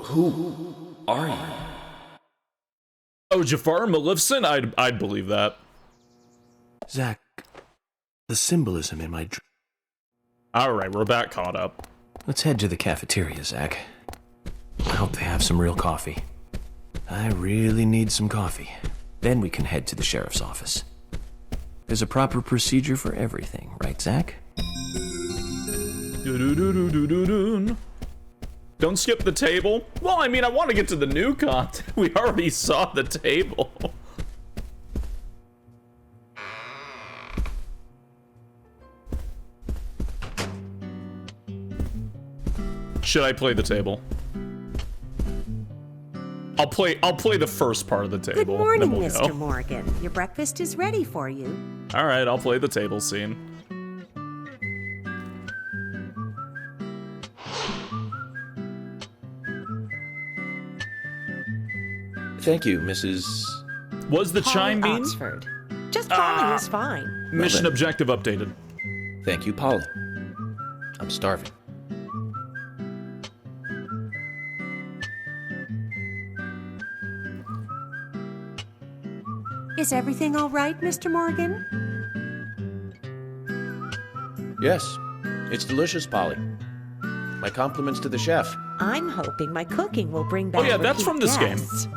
Who are you? Oh, Jafar Maleficent? I'd believe that. Zach, the symbolism in my dream. Alright, we're back caught up. Let's head to the cafeteria, Zach. I hope they have some real coffee. I really need some coffee. Then we can head to the sheriff's office. There's a proper procedure for everything, right, Zach? Do-do-do-do-do-do-do. Don't skip the table. Well, I mean, I want to get to the new content. We already saw the table. Should I play the table? I'll play the first part of the table. Good morning, then we'll Mr. go. Morgan. Your breakfast is ready for you. All right, I'll play the table scene. Thank you, Mrs. Was the chime mean? Oxford. Just Polly is fine. Mission then. objective updated. Thank you, Polly. I'm starving. Is everything all right, Mr. Morgan? Yes, it's delicious, Polly. My compliments to the chef. I'm hoping my cooking will bring back Oh yeah, that's repeat from this guests.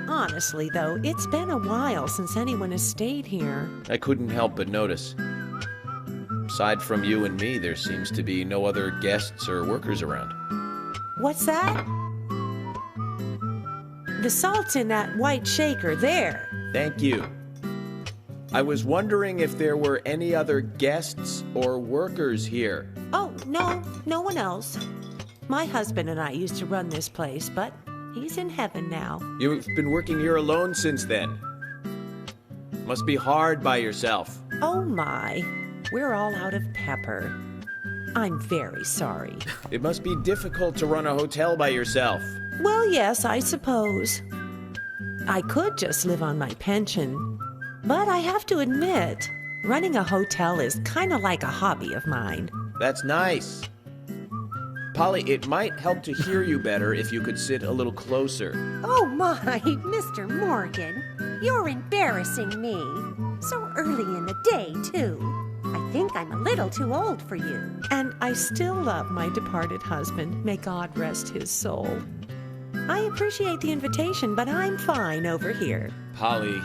Honestly, though, it's been a while since anyone has stayed here. I couldn't help but notice. Aside from you and me, there seems to be no other guests or workers around. What's that? The salt's in that white shaker there. Thank you. I was wondering if there were any other guests or workers here. Oh, no one else. My husband and I used to run this place, but he's in heaven now. You've been working here alone since then. Must be hard by yourself. Oh my, we're all out of pepper. I'm very sorry. It must be difficult to run a hotel by yourself. Well, yes, I suppose. I could just live on my pension, but I have to admit, running a hotel is kind of like a hobby of mine. That's nice. Polly, it might help to hear you better if you could sit a little closer. Oh my, Mr. Morgan, you're embarrassing me. So early in the day, too. I think I'm a little too old for you. And I still love my departed husband. May God rest his soul. I appreciate the invitation, but I'm fine over here. Polly,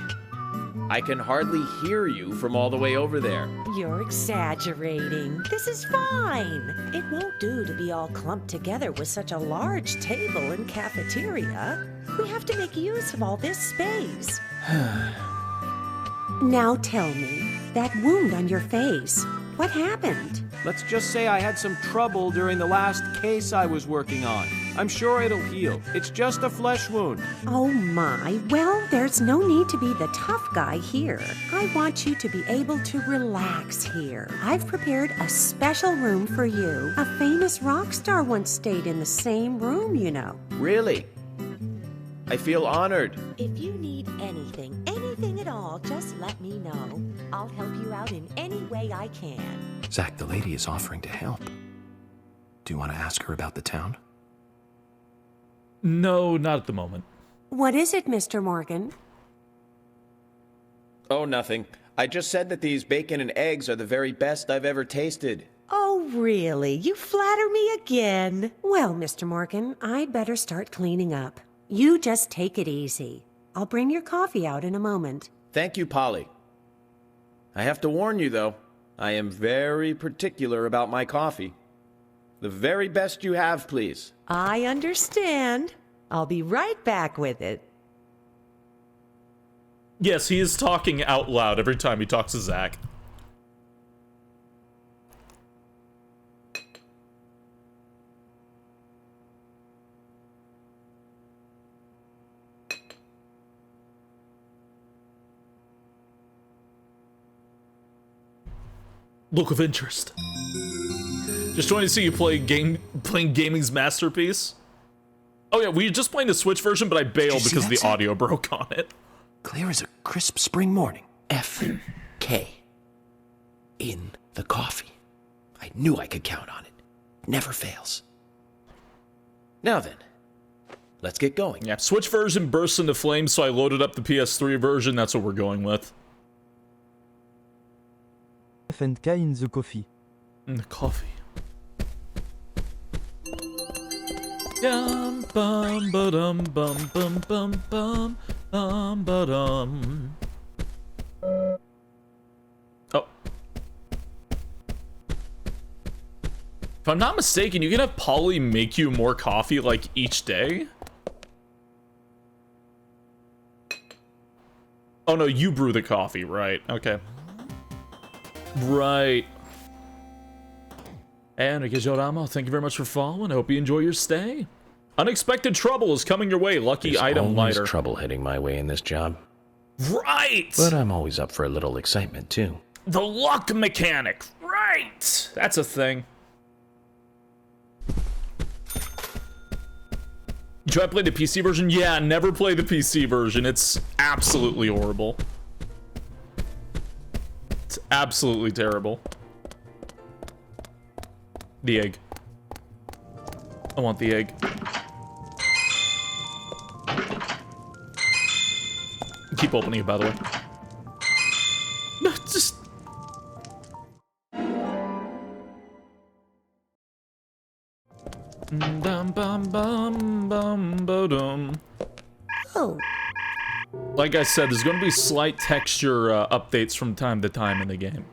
I can hardly hear you from all the way over there. You're exaggerating. This is fine. It won't do to be all clumped together with such a large table and cafeteria. We have to make use of all this space. Now tell me, that wound on your face, what happened? Let's just say I had some trouble during the last case I was working on. I'm sure it'll heal. It's just a flesh wound. Oh my, well, there's no need to be the tough guy here. I want you to be able to relax here. I've prepared a special room for you. A famous rock star once stayed in the same room, you know. Really? I feel honored. If you need anything at all, just let me know. I'll help you out in any way I can. Zach, the lady is offering to help. Do you want to ask her about the town? No, not at the moment. What is it, Mr. Morgan? Oh, nothing. I just said that these bacon and eggs are the very best I've ever tasted. Oh, really? You flatter me again. Well, Mr. Morgan, I'd better start cleaning up. You just take it easy. I'll bring your coffee out in a moment. Thank you, Polly. I have to warn you, though. I am very particular about my coffee. The very best you have, please. I understand. I'll be right back with it. Yes, he is talking out loud every time he talks to Zach. Look of interest. Just trying to see you playing gaming's masterpiece. Oh yeah, we were just playing the Switch version, but I bailed because the audio broke on it. Clear as a crisp spring morning. F.K. in the coffee. I knew I could count on it. Never fails. Now then, let's get going. Yeah, Switch version bursts into flames, so I loaded up the PS3 version. That's what we're going with. F&K in the coffee. In the coffee. Yum bum ba dum bum bum bum bum ba dum. Oh. If I'm not mistaken, you can have Polly make you more coffee, like, each day? Oh, no, you brew the coffee, right. Okay. Right. And Joramo, thank you very much for following. I hope you enjoy your stay. Unexpected trouble is coming your way. Lucky There's item always lighter. trouble heading my way in this job. Right! But I'm always up for a little excitement, too. The luck mechanic. Right! That's a thing. You try to play the PC version? Yeah, never play the PC version. It's absolutely horrible. It's absolutely terrible. The egg. I want the egg. Keep opening it, by the way. No, just... Bum bum bum bum ba-dum. Oh. Like I said, there's going to be slight texture updates from time to time in the game.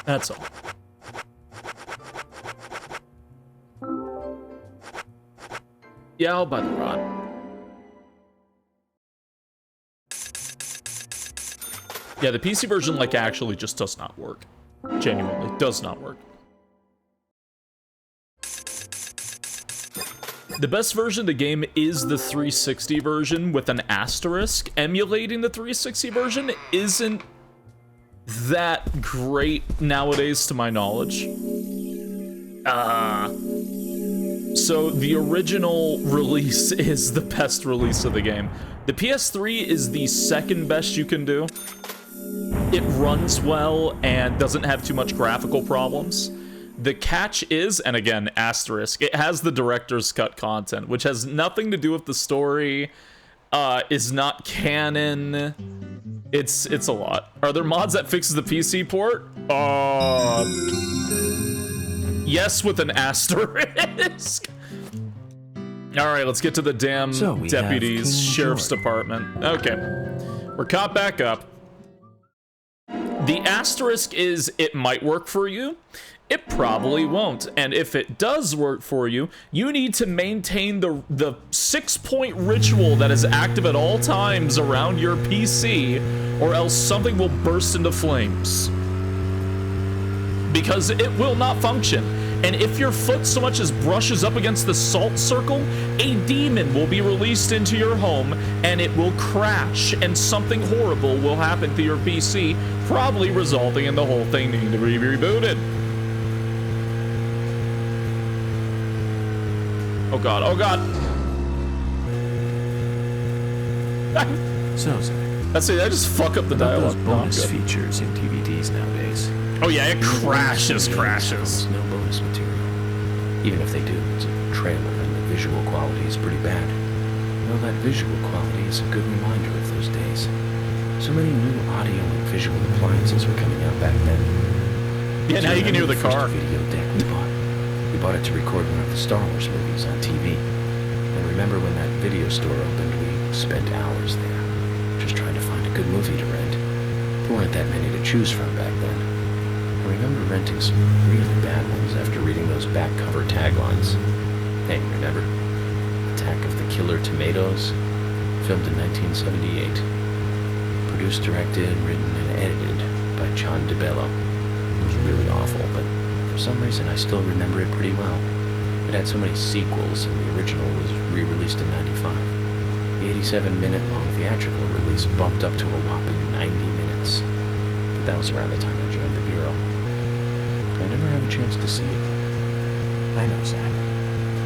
That's all. Yeah, I'll buy the rod. Yeah, the PC version, like, actually just does not work. Genuinely, does not work. The best version of the game is the 360 version with an asterisk. Emulating the 360 version isn't that great nowadays, to my knowledge. So the original release is the best release of the game. The PS3 is the second best you can do. It runs well and doesn't have too much graphical problems. The catch is, and again, asterisk, it has the director's cut content, which has nothing to do with the story, is not canon. It's a lot. Are there mods that fixes the PC port? Yes, with an asterisk. All right, let's get to the damn deputies, sheriff's department. Okay, we're caught back up. The asterisk is it might work for you. It probably won't. And if it does work for you, you need to maintain the 6-point ritual that is active at all times around your PC, or else something will burst into flames. Because it will not function. And if your foot so much as brushes up against the salt circle, a demon will be released into your home, and it will crash, and something horrible will happen to your PC, probably resulting in the whole thing needing to be rebooted. Oh god, oh god. So, that's it, I just fuck up the dialogue. Those bonus features in DVDs nowadays. Oh yeah, it crashes. No bonus material. Even if they do, it's a trailer and the visual quality is pretty bad. Well, that visual quality is a good reminder of those days. So many new audio and visual appliances were coming out back then. Yeah, now you can hear the car. Video deck we bought. We bought it to record one of the Star Wars movies on TV. And remember when that video store opened, we spent hours there, just trying to find a good movie to rent. There weren't that many to choose from back then. I remember renting some really bad ones after reading those back cover taglines. Hey, remember? Attack of the Killer Tomatoes? Filmed in 1978. Produced, directed, written, and edited by John DeBello. It was really awful, but for some reason I still remember it pretty well. It had so many sequels, and the original was re-released in '95. The 87-minute long theatrical release bumped up to a whopping 90 minutes. But that was around the time I joined the Bureau. I never had a chance to see it. I know, Zach.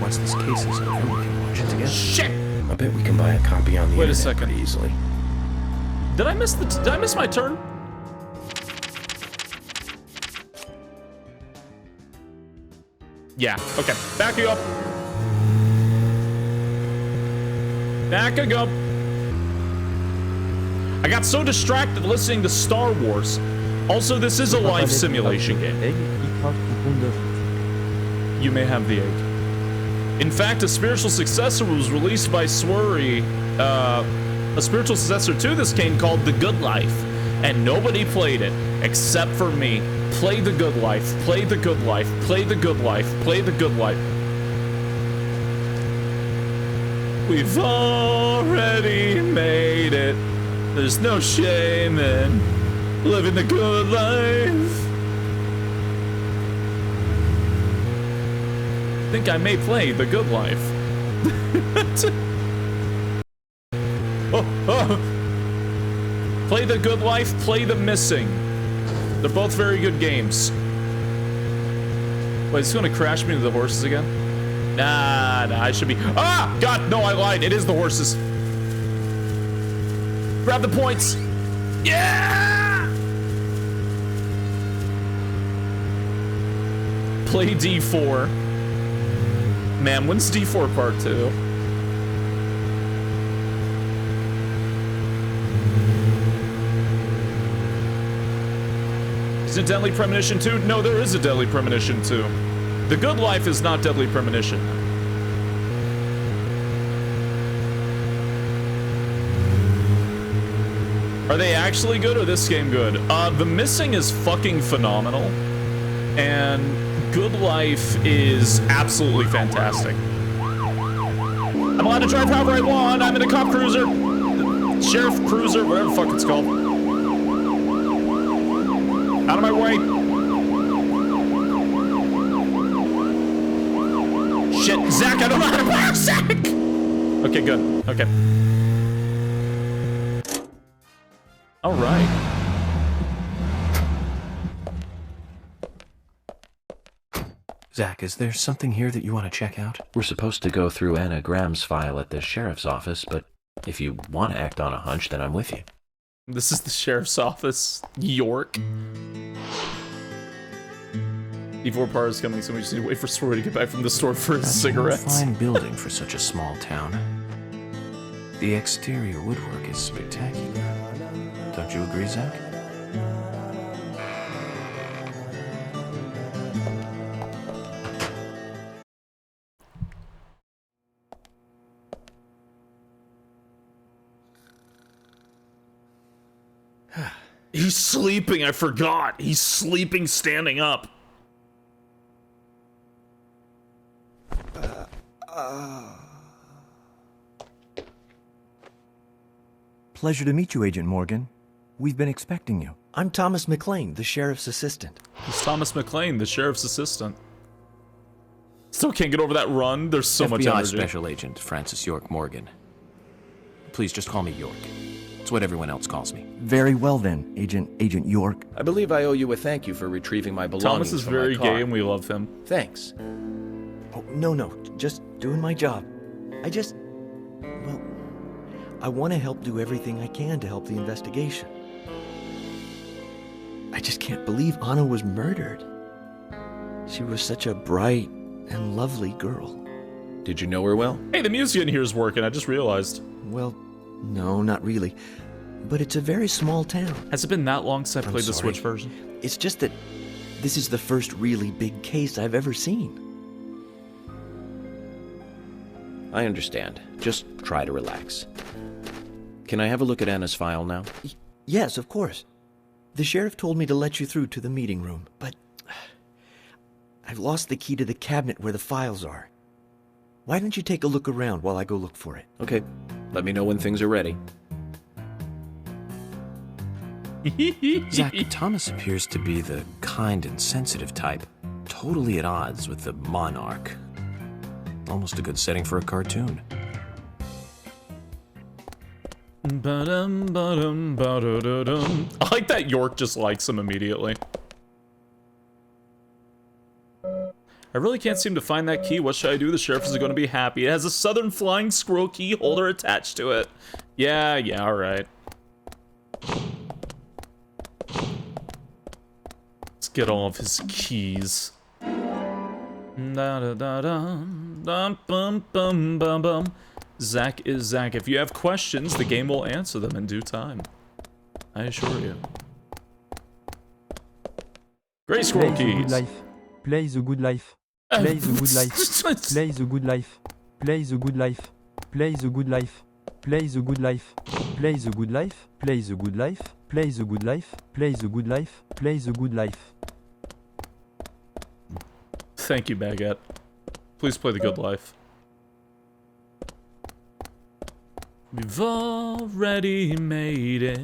Once this case is over, we can watch it together. Shit! I bet we can buy a copy on the Wait a internet second. pretty easily. Did I miss my turn? Yeah, okay. Back you up. Back you up. I got so distracted listening to Star Wars. Also, this is a life simulation game. You may have the egg. In fact, a spiritual successor was released by Swery, a spiritual successor to this game called The Good Life, and nobody played it, except for me. Play the good life. Play the good life. Play the good life. Play the good life. We've already made it. There's no shame in living the good life. I think I may play the good life. Play the good life, play the missing. They're both very good games. Wait, is this gonna crash me into the horses again? Nah, I should be. Ah! God, no, I lied. It is the horses. Grab the points. Yeah! Play D4. Man, when's D4 part 2? Is it Deadly Premonition 2? No, there is a Deadly Premonition 2. The Good Life is not Deadly Premonition. Are they actually good or this game good? The Missing is fucking phenomenal. And Good Life is absolutely fantastic. I'm allowed to drive however I want. I'm in a cop cruiser. Sheriff cruiser, whatever the fuck it's called. Out of my way. Shit, Zach, I don't know how to park, Zach! Okay, good. Okay. Alright. Zach, is there something here that you want to check out? We're supposed to go through Anna Graham's file at the sheriff's office, but if you want to act on a hunch, then I'm with you. This is the sheriff's office, York. D4 part is coming, so we just need to wait for Story to get back from the store for his cigarettes. That's a fine building for such a small town. The exterior woodwork is spectacular. Don't you agree, Zach? He's sleeping, I forgot. He's sleeping standing up. Pleasure to meet you, Agent Morgan. We've been expecting you. I'm Thomas McLean, the sheriff's assistant. It's Thomas McLean, the sheriff's assistant. Still can't get over that run. There's so much FBI energy. Special Agent Francis York Morgan. Please just call me York. It's what everyone else calls me. Very well then, Agent York. I believe I owe you a thank you for retrieving my belongings. Thomas is from my very car. gay and we love him. Thanks. Oh, no, just doing my job. I want to help do everything I can to help the investigation. I just can't believe Anna was murdered. She was such a bright and lovely girl. Did you know her well? Hey, the music in here is working, I just realized. Well, no, not really. But it's a very small town. Has it been that long since I played the Switch version? It's just that this is the first really big case I've ever seen. I understand. Just try to relax. Can I have a look at Anna's file now? Yes, of course. The sheriff told me to let you through to the meeting room, but I've lost the key to the cabinet where the files are. Why don't you take a look around while I go look for it? Okay. Let me know when things are ready. Zach, Thomas appears to be the kind and sensitive type, totally at odds with the monarch. Almost a good setting for a cartoon. I like that York just likes him immediately. I really can't seem to find that key. What should I do? The sheriff is going to be happy. It has a Southern Flying Squirrel key holder attached to it. Yeah, alright. Let's get all of his keys. Zach is Zach. If you have questions, the game will answer them in due time. I assure you. Gray squirrel keys. Play the good life. Play the good life. Play the good life. Play the good life. Play the good life. Play the good life. Play the good life. Play the good life. Play the good life. Play the good life. Play the good life. Thank you, Baguette. Please play The Good Life. We've already made it.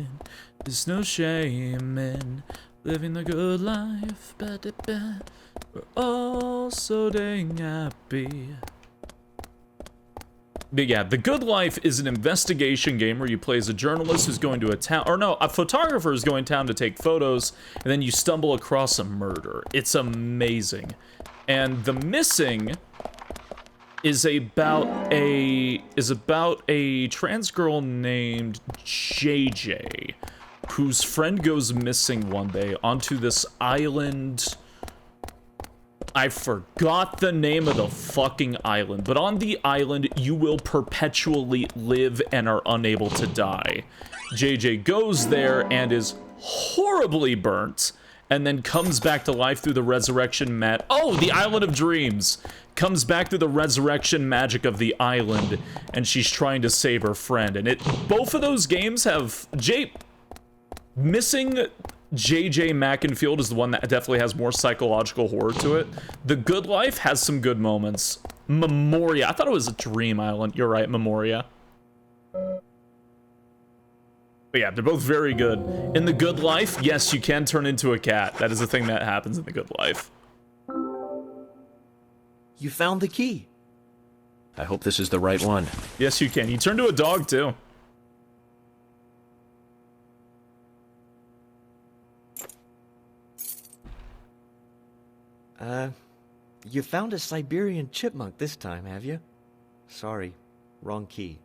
There's no shame in living the good life. We're all so dang happy. But yeah, The Good Life is an investigation game where you play as a journalist who's going to a town, or no, a photographer who's going to town to take photos, and then you stumble across a murder. It's amazing. And The Missing is about a trans girl named JJ, whose friend goes missing one day onto this island. I forgot the name of the fucking island, but on the island, you will perpetually live and are unable to die. JJ goes there and is horribly burnt, and then comes back to life through the resurrection the Island of Dreams! Comes back through the resurrection magic of the island, and she's trying to save her friend. And both of those games have Missing JJ Mackinfield is the one that definitely has more psychological horror to it. The Good Life has some good moments. Memoria. I thought it was a dream island. You're right, Memoria. But yeah, they're both very good. In The Good Life, yes, you can turn into a cat. That is a thing that happens in The Good Life. You found the key. I hope this is the right one. Yes, you can. You turn to a dog, too. You found a Siberian chipmunk this time, have you? Sorry, wrong key.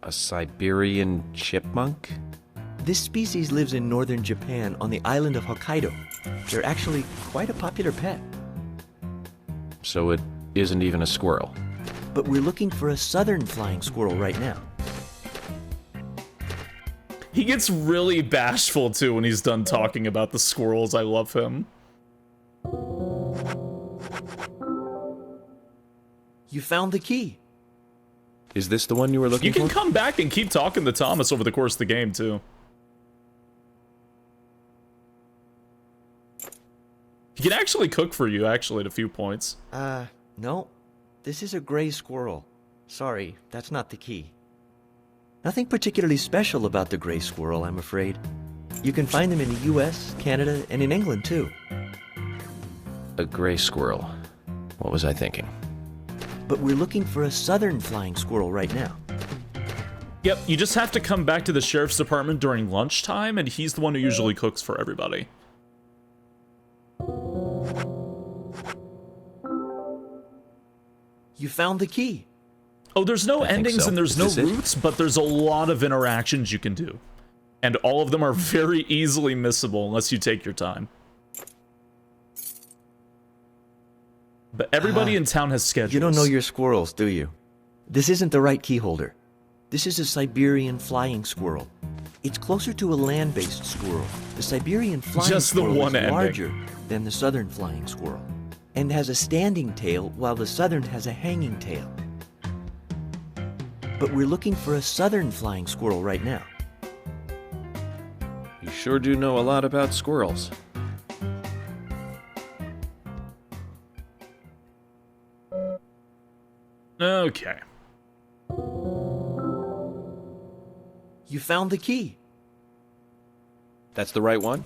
A Siberian chipmunk? This species lives in northern Japan on the island of Hokkaido. They're actually quite a popular pet. So it isn't even a squirrel. But we're looking for a southern flying squirrel right now. He gets really bashful, too, when he's done talking about the squirrels. I love him. You found the key. Is this the one you were looking for? You can come back and keep talking to Thomas over the course of the game, too. He can actually cook for you, actually, at a few points. No. This is a gray squirrel. Sorry, that's not the key. Nothing particularly special about the gray squirrel, I'm afraid. You can find them in the US, Canada, and in England, too. A gray squirrel. What was I thinking? But we're looking for a southern flying squirrel right now. Yep, you just have to come back to the sheriff's department during lunchtime, and he's the one who usually cooks for everybody. You found the key. Oh, there's no endings so. and there's no routes, but there's a lot of interactions you can do. And all of them are very easily missable unless you take your time. But everybody in town has schedules. You don't know your squirrels, do you? This isn't the right key holder. This is a Siberian flying squirrel. It's closer to a land-based squirrel. The Siberian flying squirrel is larger than the southern flying squirrel, and has a standing tail while the southern has a hanging tail. But we're looking for a southern flying squirrel right now. You sure do know a lot about squirrels. Okay. You found the key. That's the right one?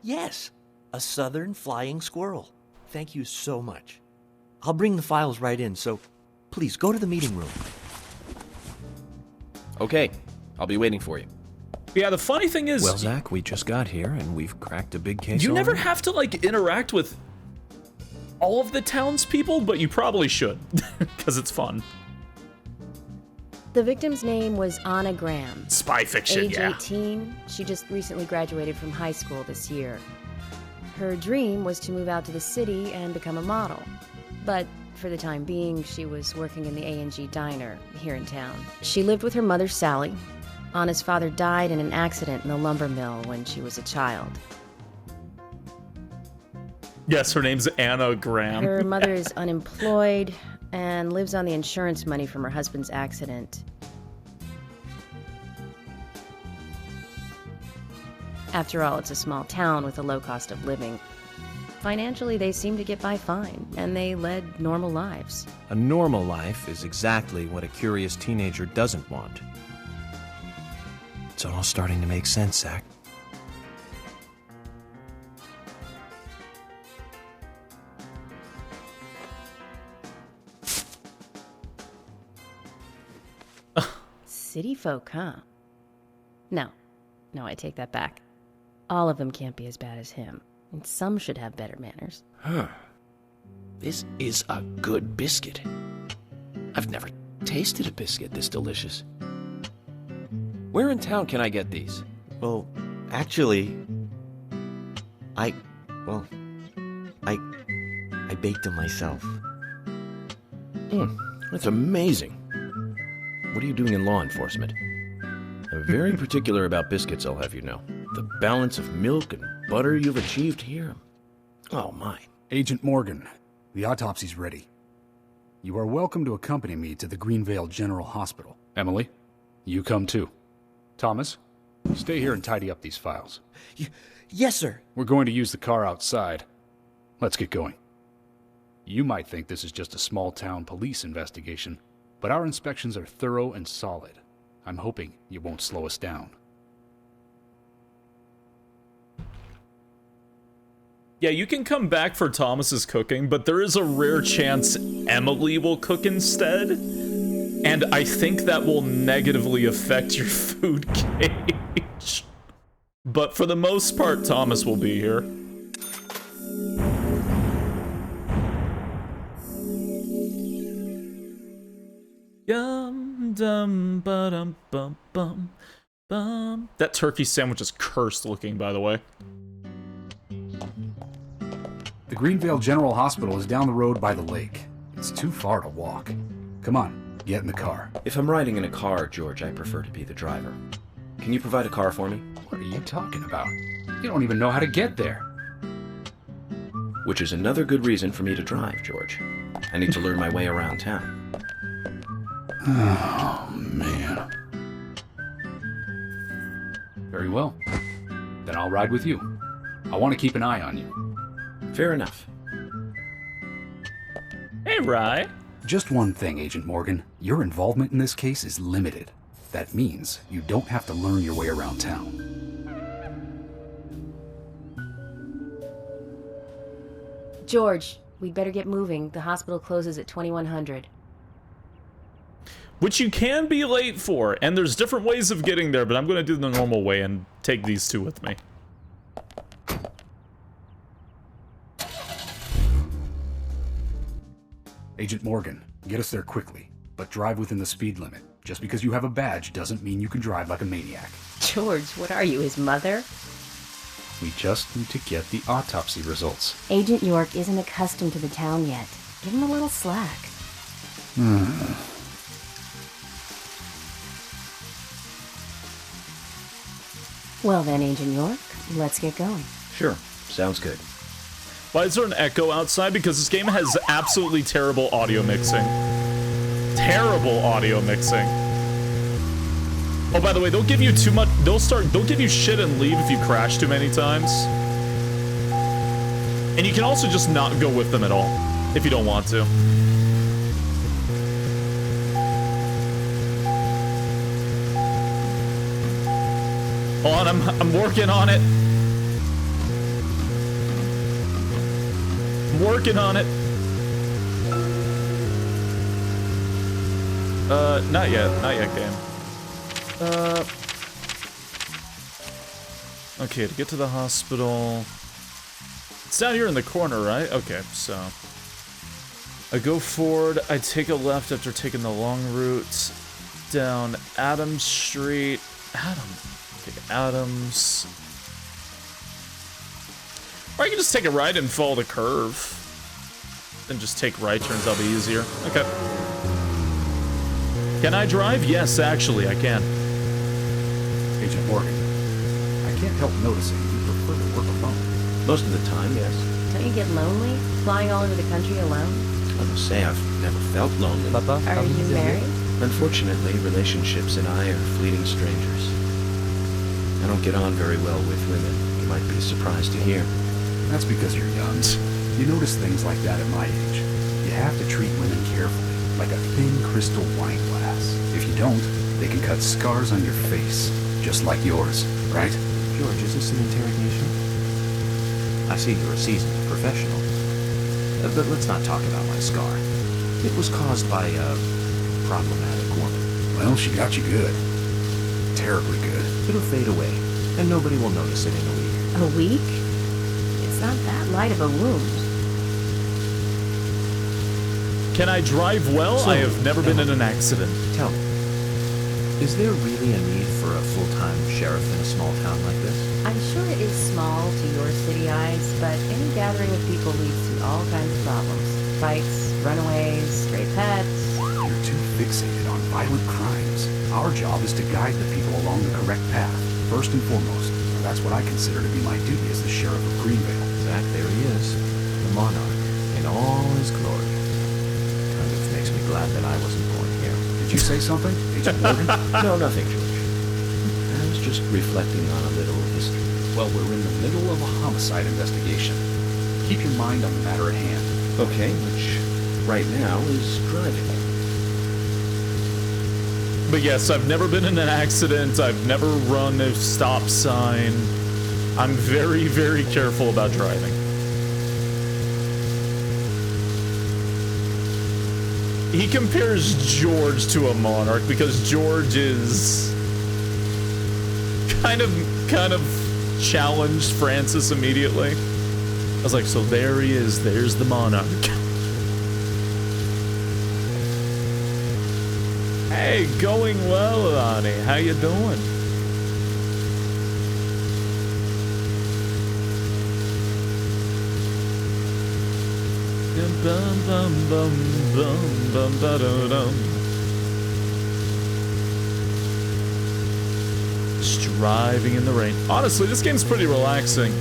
Yes, a southern flying squirrel. Thank you so much. I'll bring the files right in, so please go to the meeting room. Okay, I'll be waiting for you. Yeah, the funny thing is... Well, Zach, we just got here, and we've cracked a big case You never already. have to, like, interact with all of the townspeople, but you probably should, because it's fun. The victim's name was Anna Graham. Spy fiction, Age 18, she just recently graduated from high school this year. Her dream was to move out to the city and become a model. But for the time being, she was working in the A&G diner here in town. She lived with her mother, Sally. Anna's father died in an accident in the lumber mill when she was a child. Yes, her name's Anna Graham. Her mother is unemployed and lives on the insurance money from her husband's accident. After all, it's a small town with a low cost of living. Financially, they seem to get by fine, and they led normal lives. A normal life is exactly what a curious teenager doesn't want. It's all starting to make sense, Zach. City folk, huh? No, I take that back. All of them can't be as bad as him, and some should have better manners. Huh. This is a good biscuit. I've never tasted a biscuit this delicious. Where in town can I get these? Well, actually, I baked them myself. That's amazing. What are you doing in law enforcement? I'm very particular about biscuits, I'll have you know. The balance of milk and butter you've achieved here. Oh, my. Agent Morgan, the autopsy's ready. You are welcome to accompany me to the Greenvale General Hospital. Emily, you come too. Thomas, stay here and tidy up these files. Yes, sir. We're going to use the car outside. Let's get going. You might think this is just a small-town police investigation, but our inspections are thorough and solid. I'm hoping you won't slow us down. Yeah, you can come back for Thomas's cooking, but there is a rare chance Emily will cook instead. And I think that will negatively affect your food gauge. But for the most part, Thomas will be here. Yum dum ba dum bum bum bum. That turkey sandwich is cursed looking, by the way. The Greenvale General Hospital is down the road by the lake. It's too far to walk. Come on, get in the car. If I'm riding in a car, George, I prefer to be the driver. Can you provide a car for me? What are you talking about? You don't even know how to get there. Which is another good reason for me to drive, George. I need to learn my way around town. Oh, man. Very well. Then I'll ride with you. I want to keep an eye on you. Fair enough. Hey, Rye. Just one thing, Agent Morgan. Your involvement in this case is limited. That means you don't have to learn your way around town. George, we'd better get moving. The hospital closes at 2100. Which you can be late for, and there's different ways of getting there, but I'm going to do the normal way and take these two with me. Agent Morgan, get us there quickly, but drive within the speed limit. Just because you have a badge doesn't mean you can drive like a maniac. George, what are you, his mother? We just need to get the autopsy results. Agent York isn't accustomed to the town yet. Give him a little slack. Well then, Agent York, let's get going. Sure, sounds good. Why is there an echo outside? Because this game has absolutely terrible audio mixing. Terrible audio mixing. Oh, by the way, they'll give you too much. They'll give you shit and leave if you crash too many times. And you can also just not go with them at all if you don't want to. Hold on, I'm working on it. I'm working on it. Not yet, game. Okay, to get to the hospital. It's down here in the corner, right? Okay, so. I go forward, I take a left after taking the long route down Adams Street. Take Adams. Or I can just take a right and follow the curve. Then just take right turns, that'll be easier. Okay. Can I drive? Yes, actually, I can. Agent Morgan, I can't help noticing you prefer to work alone. Most of the time, yes. Don't you get lonely, flying all over the country alone? I must say, I've never felt lonely. Papa, Are you married? Unfortunately, relationships and I are fleeting strangers. I don't get on very well with women. You might be surprised to hear. That's because you're young. You notice things like that at my age. You have to treat women carefully, like a thin crystal wine glass. If you don't, they can cut scars on your face, just like yours, right? George, is this an interrogation? I see you're a seasoned professional. But let's not talk about my scar. It was caused by a problematic woman. Well, she got you good. Terribly good. It'll fade away, and nobody will notice it in a week. A week? It's not that light of a wound. Can I drive well? So, I have never been in an accident. Tell me, is there really a need for a full-time sheriff in a small town like this? I'm sure it is small to your city eyes, but any gathering of people leads to all kinds of problems. Fights, runaways, stray pets. You're too fixated on violent crimes. Our job is to guide the people along the correct path, first and foremost. That's what I consider to be my duty as the sheriff of Greenvale. Zach, there he is. The monarch, in all his glory. Kind of makes me glad that I wasn't born here. Did you say something, Agent Morgan? No, nothing, George. I was just reflecting on a little history. Well, we're in the middle of a homicide investigation. Keep your mind on the matter at hand. Okay, which right now is driving. But yes, I've never been in an accident. I've never run a stop sign. I'm very, very careful about driving. He compares George to a monarch because George is kind of challenged Francis immediately. I was like, so there he is. There's the monarch. Hey, going well, Lonnie. How you doing? Bum, bum, bum, bum, bum, ba-da-dum. Just driving in the rain. Honestly, this game's pretty relaxing.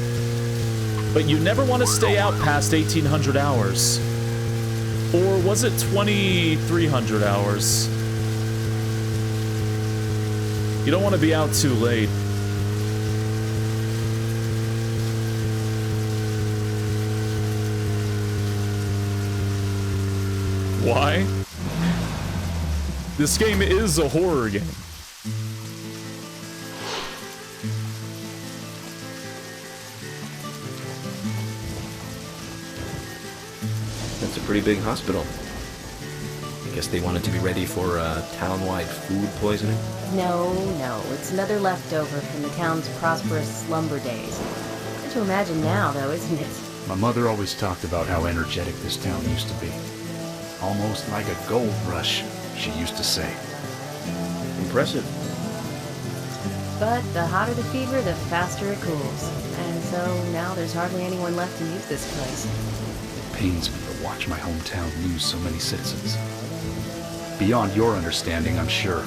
But you never want to stay out past 1,800 hours. Or was it 2,300 hours? You don't want to be out too late. Why? This game is a horror game. That's a pretty big hospital. I guess they wanted to be ready for town-wide food poisoning? No, it's another leftover from the town's prosperous slumber days. Hard to imagine now, though, isn't it? My mother always talked about how energetic this town used to be. Almost like a gold rush, she used to say. Impressive. But the hotter the fever, the faster it cools. And so now there's hardly anyone left to use this place. It pains me to watch my hometown lose so many citizens. Beyond your understanding, I'm sure.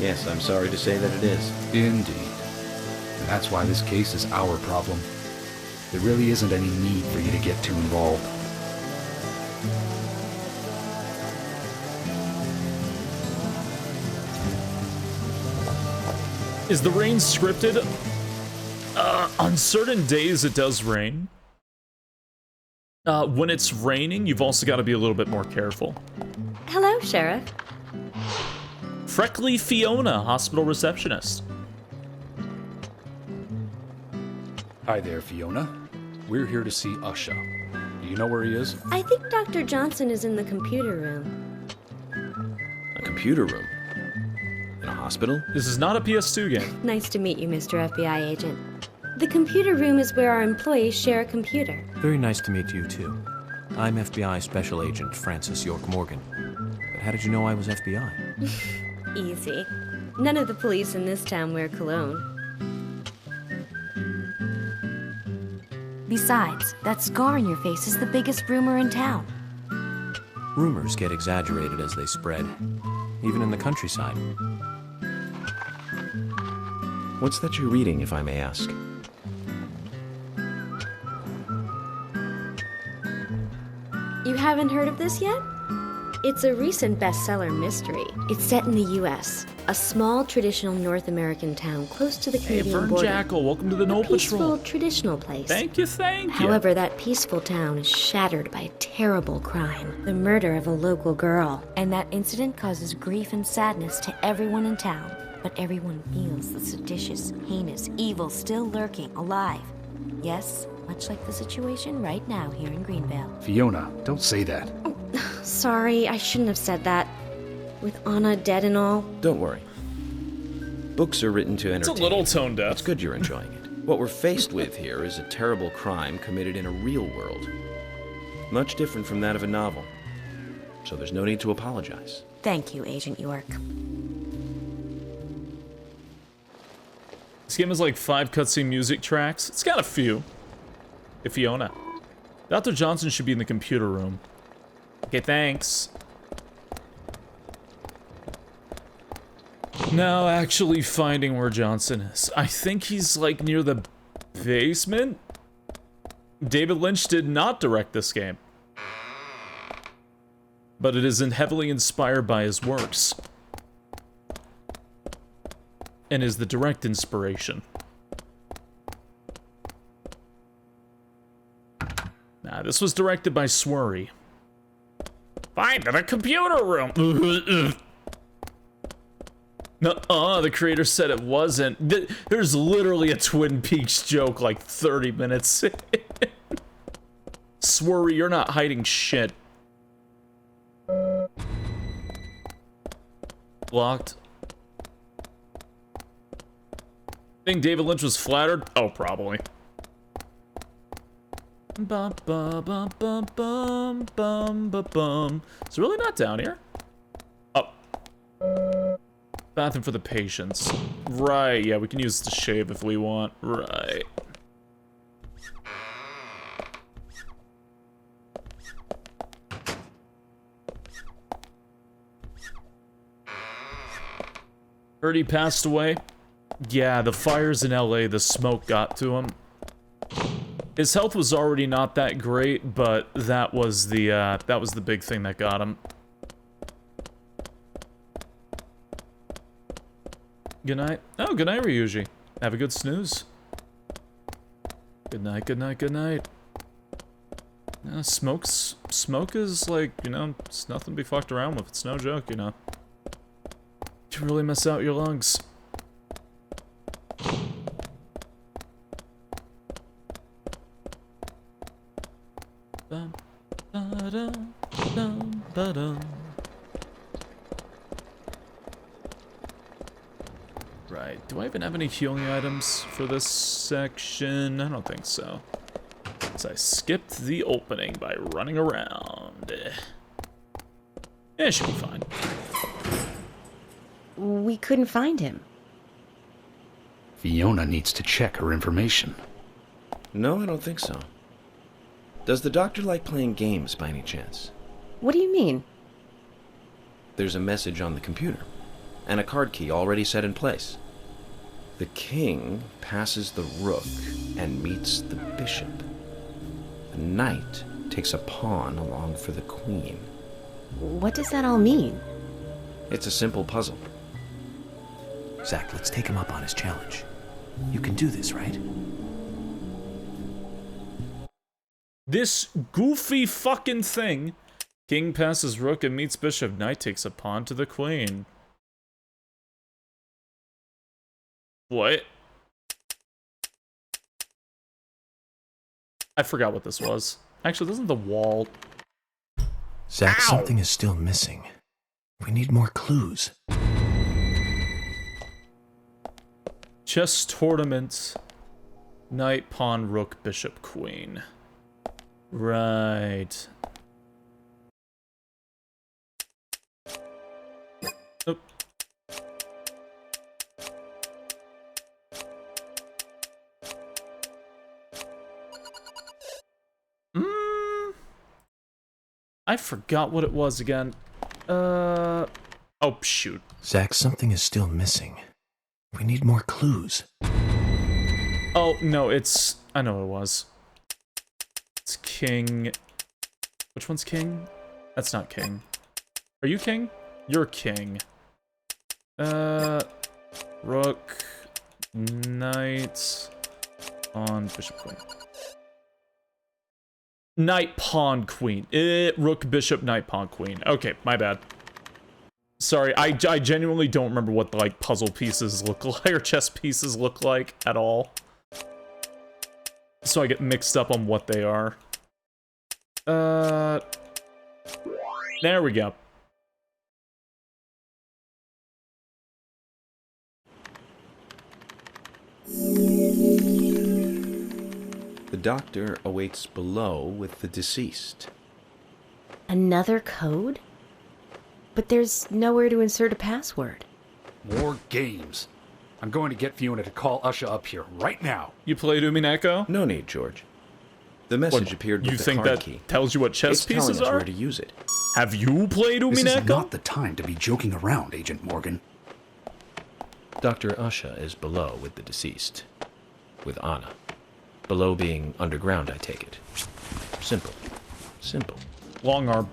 Yes, I'm sorry to say that it is. Indeed. And that's why this case is our problem. There really isn't any need for you to get too involved. Is the rain scripted? On certain days it does rain. When it's raining, you've also got to be a little bit more careful. Hello, Sheriff. Freckly Fiona, hospital receptionist. Hi there, Fiona. We're here to see Usha. Do you know where he is? I think Dr. Johnson is in the computer room. A computer room? In a hospital? This is not a PS2 game. Nice to meet you, Mr. FBI agent. The computer room is where our employees share a computer. Very nice to meet you, too. I'm FBI Special Agent Francis York Morgan. But how did you know I was FBI? Easy. None of the police in this town wear cologne. Besides, that scar on your face is the biggest rumor in town. Rumors get exaggerated as they spread, even in the countryside. What's that you're reading, if I may ask? You haven't heard of this yet? It's a recent bestseller mystery. It's set in the U.S. a small traditional North American town close to the Hey, Canadian Vern border. Jackal, welcome to the Knoll peaceful, Patrol. traditional place. Thank you, thank you. However, that peaceful town is shattered by a terrible crime, the murder of a local girl. And that incident causes grief and sadness to everyone in town. But everyone feels the seditious, heinous evil still lurking, alive. Yes, much like the situation right now here in Greenvale. Fiona, don't say that. Sorry, I shouldn't have said that. With Anna dead and all. Don't worry. Books are written to entertain. It's a little tone deaf. It's good you're enjoying it. What we're faced with here is a terrible crime committed in a real world. Much different from that of a novel. So there's no need to apologize. Thank you, Agent York. This game has like 5 cutscene music tracks. It's got a few. Hey, Fiona. Dr. Johnson should be in the computer room. Okay, thanks. Now actually finding where Johnson is. I think he's like near the basement. David Lynch did not direct this game. But it is heavily inspired by his works. And is the direct inspiration. Nah, this was directed by Swery. Find the computer room! No, the creator said it wasn't. There's literally a Twin Peaks joke like 30 minutes in. Swery, you're not hiding shit. Locked. Think David Lynch was flattered? Oh, probably. Bum, bum, bum, bum, bum, bum, bum, bum. It's really not down here. Oh. Bathroom for the patients. Right, yeah, we can use the shave if we want. Right. Heard he passed away? Yeah, the fires in LA, the smoke got to him. His health was already not that great, but that was the big thing that got him. Good night. Oh, good night, Ryuji. Have a good snooze. Good night, good night, good night. Smoke is like, you know, it's nothing to be fucked around with. It's no joke, you know. You really mess out your lungs. Bum, ba-dum, dum, ba-dum. Right, do I even have any healing items for this section? I don't think so. So I skipped the opening by running around. Yeah, it should be fine. We couldn't find him. Fiona needs to check her information. No, I don't think so. Does the doctor like playing games by any chance? What do you mean? There's a message on the computer, and a card key already set in place. The king passes the rook and meets the bishop. The knight takes a pawn along for the queen. What does that all mean? It's a simple puzzle. Zach, let's take him up on his challenge. You can do this, right? This goofy fucking thing. King passes rook and meets bishop. Knight takes a pawn to the queen. What? I forgot what this was. Actually, doesn't the wall... Zach, Ow! something is still missing. We need more clues. Chess tournament. Knight, pawn, rook, bishop, queen. Right. Oh. I forgot what it was again. Oh, shoot. Zach, something is still missing. We need more clues. Oh, no, it's... I know what it was. It's king... Which one's king? That's not king. Are you king? You're king. Rook, knight, pawn, bishop, queen. Knight, pawn, queen. Rook, bishop, knight, pawn, queen. Okay, my bad. Sorry, I genuinely don't remember what the, like, puzzle pieces look like, or chess pieces look like at all. So I get mixed up on what they are. There we go. The doctor awaits below with the deceased. Another code? But there's nowhere to insert a password. More games. I'm going to get Fiona to call Usha up here right now. You played Umineko? No need, George. The message appeared with the card key. You think that tells you what chess pieces telling us are? where to use it. Have you played Umineko? This is not the time to be joking around, Agent Morgan. Dr. Usha is below with the deceased. With Anna. Below being underground, I take it. Simple. Simple. Long arm.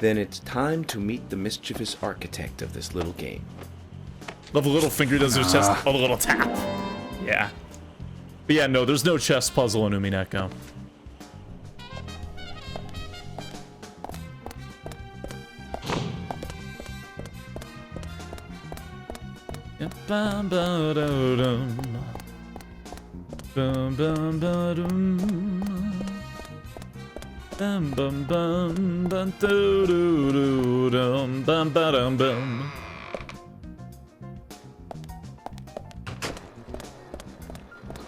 Then it's time to meet the mischievous architect of this little game. Love a little finger does his chest. Oh, the little tap. Yeah. But yeah, no, there's no chess puzzle in Umineko. Bum ba do dum. Bum bum ba dum. Bum bum bum bum do do do dum bum ba dum bum.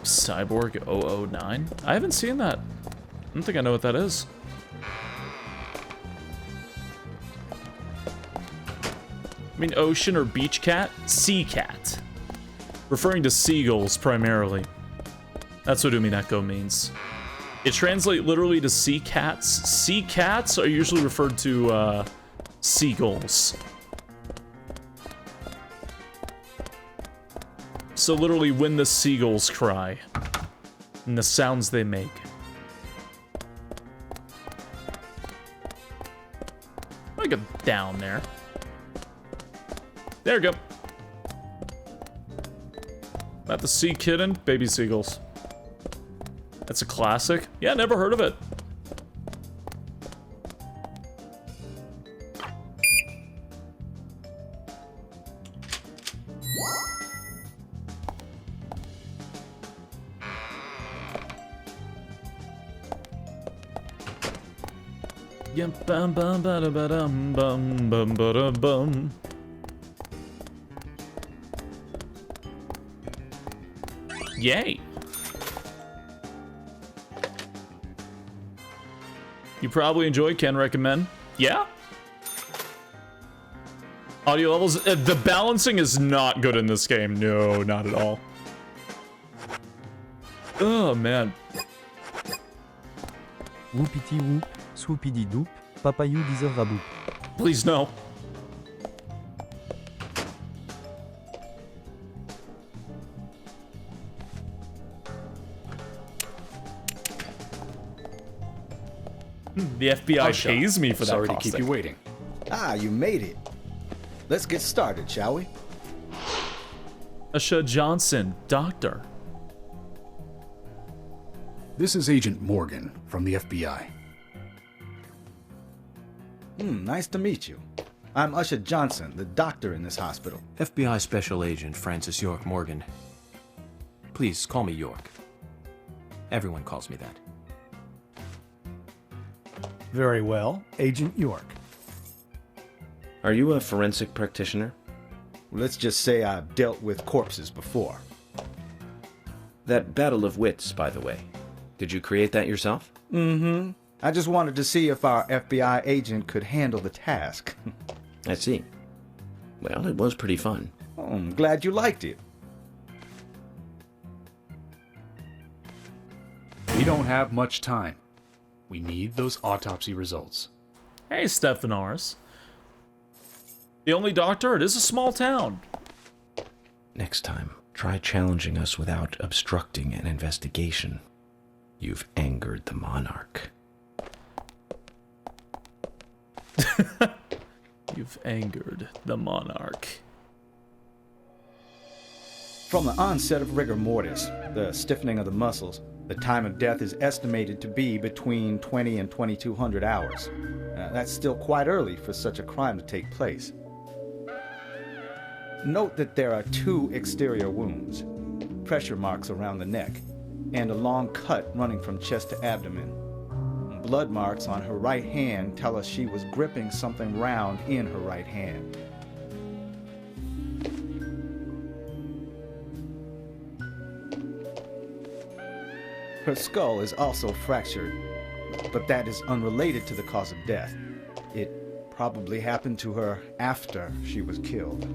Cyborg 009? I haven't seen that. I don't think I know what that is. I mean, ocean or beach cat? Sea cat. Referring to seagulls, primarily. That's what Umineko means. It translates literally to sea cats. Sea cats are usually referred to, seagulls. So literally, when the seagulls cry. And the sounds they make. I go down there. There we go. About the sea kitten, baby seagulls. That's a classic. Yeah, never heard of it. Yum bum bum ba da ba dum bum bum ba da bum. Yay! You probably enjoy, can recommend. Yeah? Audio levels, the balancing is not good in this game. No, not at all. Oh, man. Whoopity whoop, swoopity doop, papa you deserve a boop. Please, no. The FBI pays me for that. Sorry to keep you waiting. Ah, you made it. Let's get started, shall we? Usha Johnson, doctor. This is Agent Morgan from the FBI. Nice to meet you. I'm Usha Johnson, the doctor in this hospital. FBI Special Agent Francis York Morgan. Please call me York. Everyone calls me that. Very well, Agent York. Are you a forensic practitioner? Let's just say I've dealt with corpses before. That battle of wits, by the way. Did you create that yourself? Mm-hmm. I just wanted to see if our FBI agent could handle the task. I see. Well, it was pretty fun. Oh, I'm glad you liked it. We don't have much time. We need those autopsy results. Hey, Stephanars. The only doctor? It is a small town. Next time, try challenging us without obstructing an investigation. You've angered the monarch. You've angered the monarch. From the onset of rigor mortis, the stiffening of the muscles, the time of death is estimated to be between 20 and 2200 hours. That's still quite early for such a crime to take place. Note that there are 2 exterior wounds, pressure marks around the neck, and a long cut running from chest to abdomen. Blood marks on her right hand tell us she was gripping something round in her right hand. Her skull is also fractured, but that is unrelated to the cause of death. It probably happened to her after she was killed.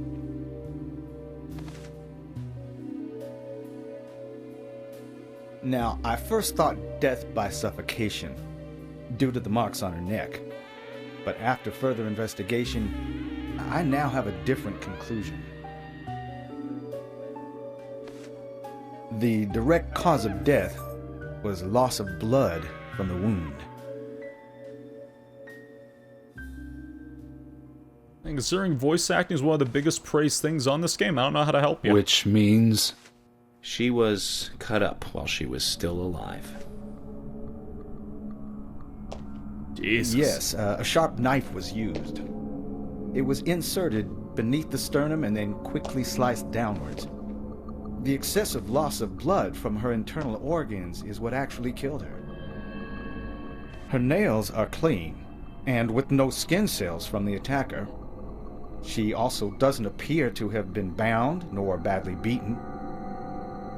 Now, I first thought death by suffocation, due to the marks on her neck. But after further investigation, I now have a different conclusion. The direct cause of death was loss of blood from the wound. And considering voice acting is one of the biggest praised things on this game, I don't know how to help you. Which means... She was cut up while she was still alive. Jesus. Yes, a sharp knife was used. It was inserted beneath the sternum and then quickly sliced downwards. The excessive loss of blood from her internal organs is what actually killed her. Her nails are clean, and with no skin cells from the attacker. She also doesn't appear to have been bound nor badly beaten.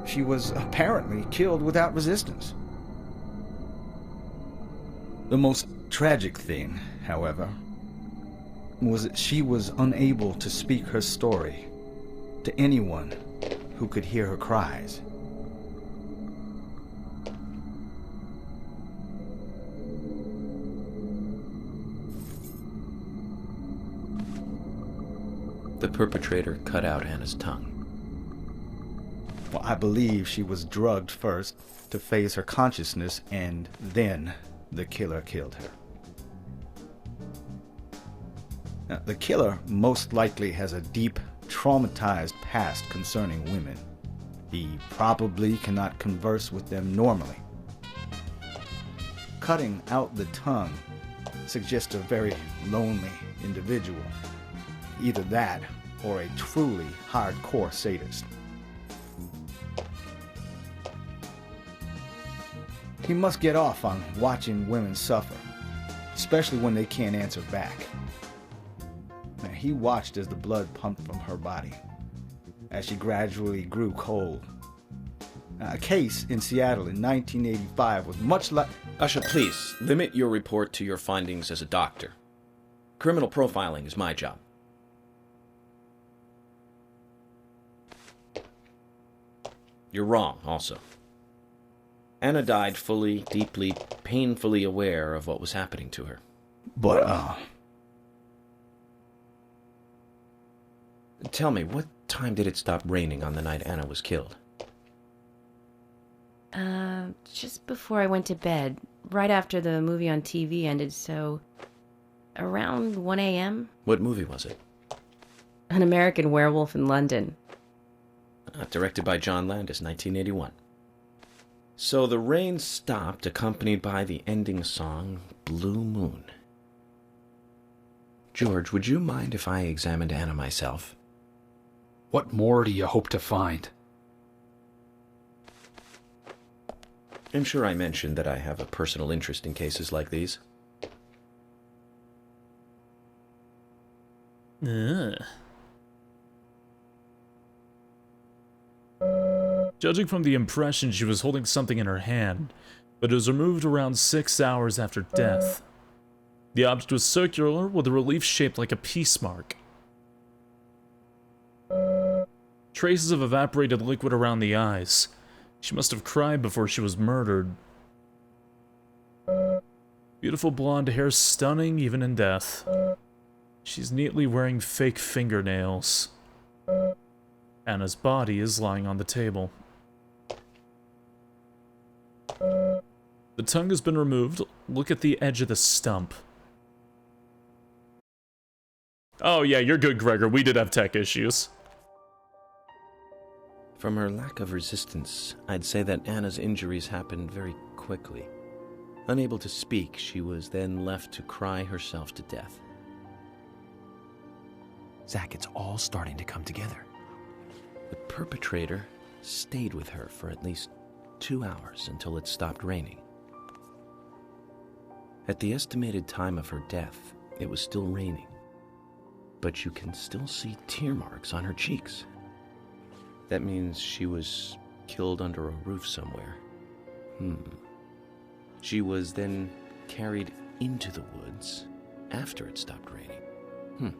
She was apparently killed without resistance. The most tragic thing, however, was that she was unable to speak her story to anyone who could hear her cries. The perpetrator cut out Anna's tongue. Well, I believe she was drugged first to phase her consciousness, and then the killer killed her. Now, the killer most likely has a deep, traumatized past concerning women. He probably cannot converse with them normally. Cutting out the tongue suggests a very lonely individual. Either that, or a truly hardcore sadist. He must get off on watching women suffer, especially when they can't answer back. Now, he watched as the blood pumped from her body, as she gradually grew cold. A case in Seattle in 1985 was much like... Usha, please, limit your report to your findings as a doctor. Criminal profiling is my job. You're wrong, also. Anna died fully, deeply, painfully aware of what was happening to her. But, Tell me, what time did it stop raining on the night Anna was killed? Just before I went to bed, right after the movie on TV ended, so around 1 a.m. What movie was it? An American Werewolf in London. Directed by John Landis, 1981. So the rain stopped, accompanied by the ending song, Blue Moon. George, would you mind if I examined Anna myself? What more do you hope to find? I'm sure I mentioned that I have a personal interest in cases like these. Judging from the impression, she was holding something in her hand, but it was removed around 6 hours after death. The object was circular with a relief shaped like a peace mark. Traces of evaporated liquid around the eyes. She must have cried before she was murdered. Beautiful blonde hair, stunning even in death. She's neatly wearing fake fingernails. Anna's body is lying on the table. The tongue has been removed. Look at the edge of the stump. Oh yeah, you're good, Gregor. We did have tech issues. From her lack of resistance, I'd say that Anna's injuries happened very quickly. Unable to speak, she was then left to cry herself to death. Zach, it's all starting to come together. The perpetrator stayed with her for at least 2 hours until it stopped raining. At the estimated time of her death, it was still raining, but you can still see tear marks on her cheeks. That means she was killed under a roof somewhere. She was then carried into the woods after it stopped raining.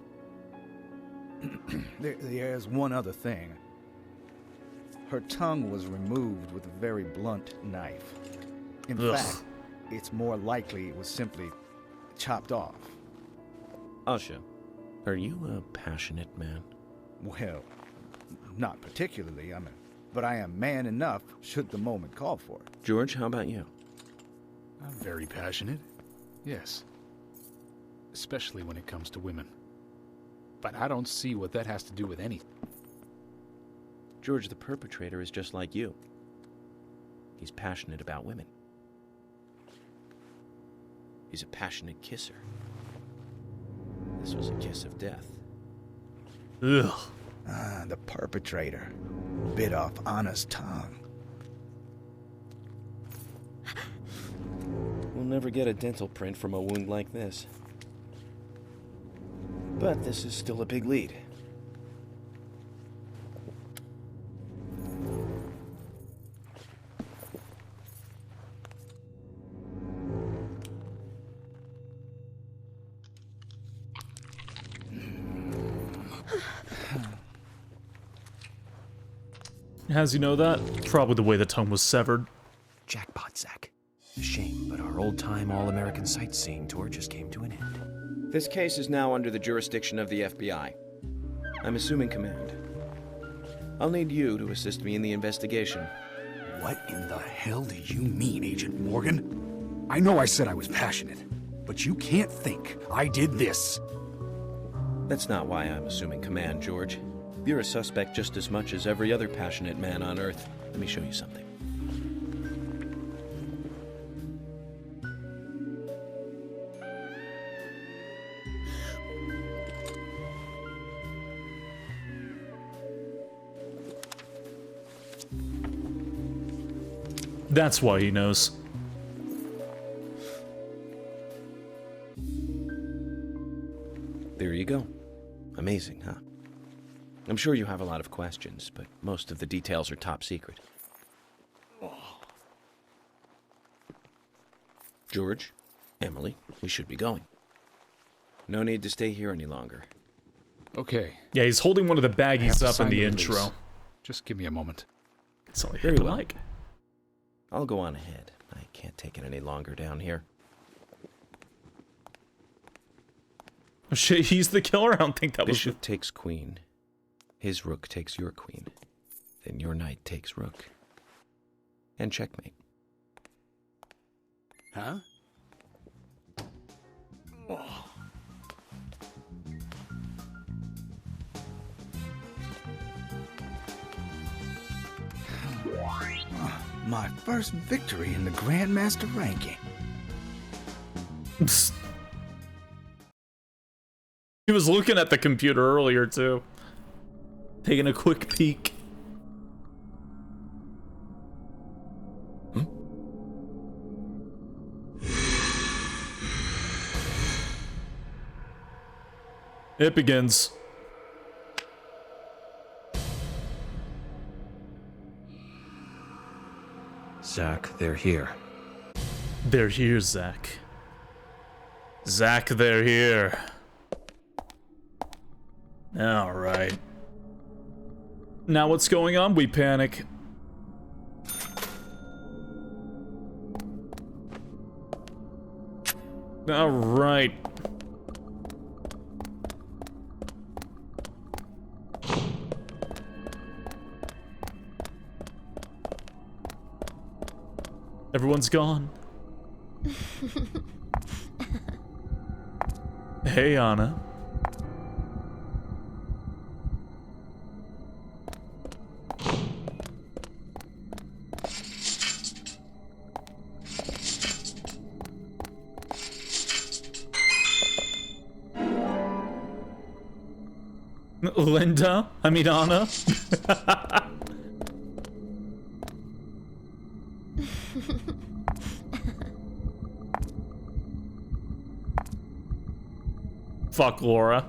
There's one other thing. Her tongue was removed with a very blunt knife. In fact, it's more likely it was simply chopped off. Asha, are you a passionate man? Well, not particularly, but I am man enough should the moment call for it. George, how about you? I'm very passionate, yes. Especially when it comes to women. But I don't see what that has to do with anything. George, the perpetrator is just like you. He's passionate about women. He's a passionate kisser. This was a kiss of death. Ugh. The perpetrator bit off Anna's tongue. We'll never get a dental print from a wound like this. But this is still a big lead. How's he know that? Probably the way the tongue was severed. Jackpot, Zach. A shame, but our old-time all-American sightseeing tour just came to an end. This case is now under the jurisdiction of the FBI. I'm assuming command. I'll need you to assist me in the investigation. What in the hell do you mean, Agent Morgan? I know I said I was passionate, but you can't think I did this. That's not why I'm assuming command, George. You're a suspect just as much as every other passionate man on Earth. Let me show you something. That's why he knows. There you go. Amazing, huh? I'm sure you have a lot of questions, but most of the details are top secret. George, Emily, we should be going. No need to stay here any longer. Okay. Yeah, he's holding one of the baggies up in sign the the intro. release. Just give me a moment. It's only Very well. like. I'll go on ahead. I can't take it any longer down here. Oh shit, he's the killer? I don't think that Bishop takes queen. His rook takes your queen. Then your knight takes rook. And checkmate. Huh? My first victory in the Grandmaster ranking. He was looking at the computer earlier, too. Taking a quick peek. It begins. Zach, they're here. They're here, Zach. Zach, they're here. Alright. Now what's going on? We panic. Alright. Everyone's gone. Hey, Anna. Linda? I mean Anna? Fuck Laura.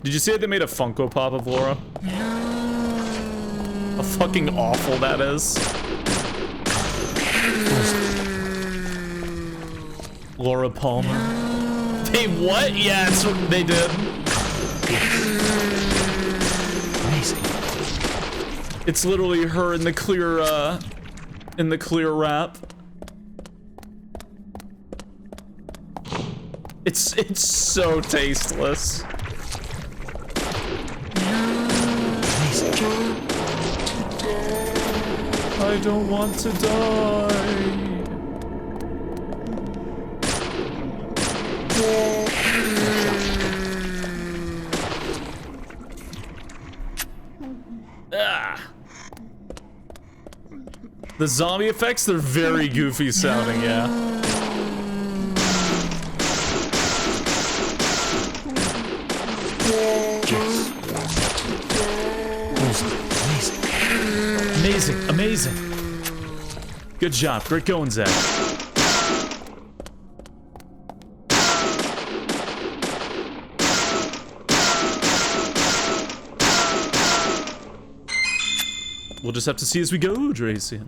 Did you see that they made a Funko Pop of Laura? How fucking awful that is. Laura Palmer. They what? Yeah, that's what they did. Amazing. It's literally her in the clear wrap. It's so tasteless. I don't want to die. Ah. The zombie effects, they're very goofy sounding, yeah. Amazing, amazing. Good job, great going, Zach. We'll just have to see as we go, Dracian.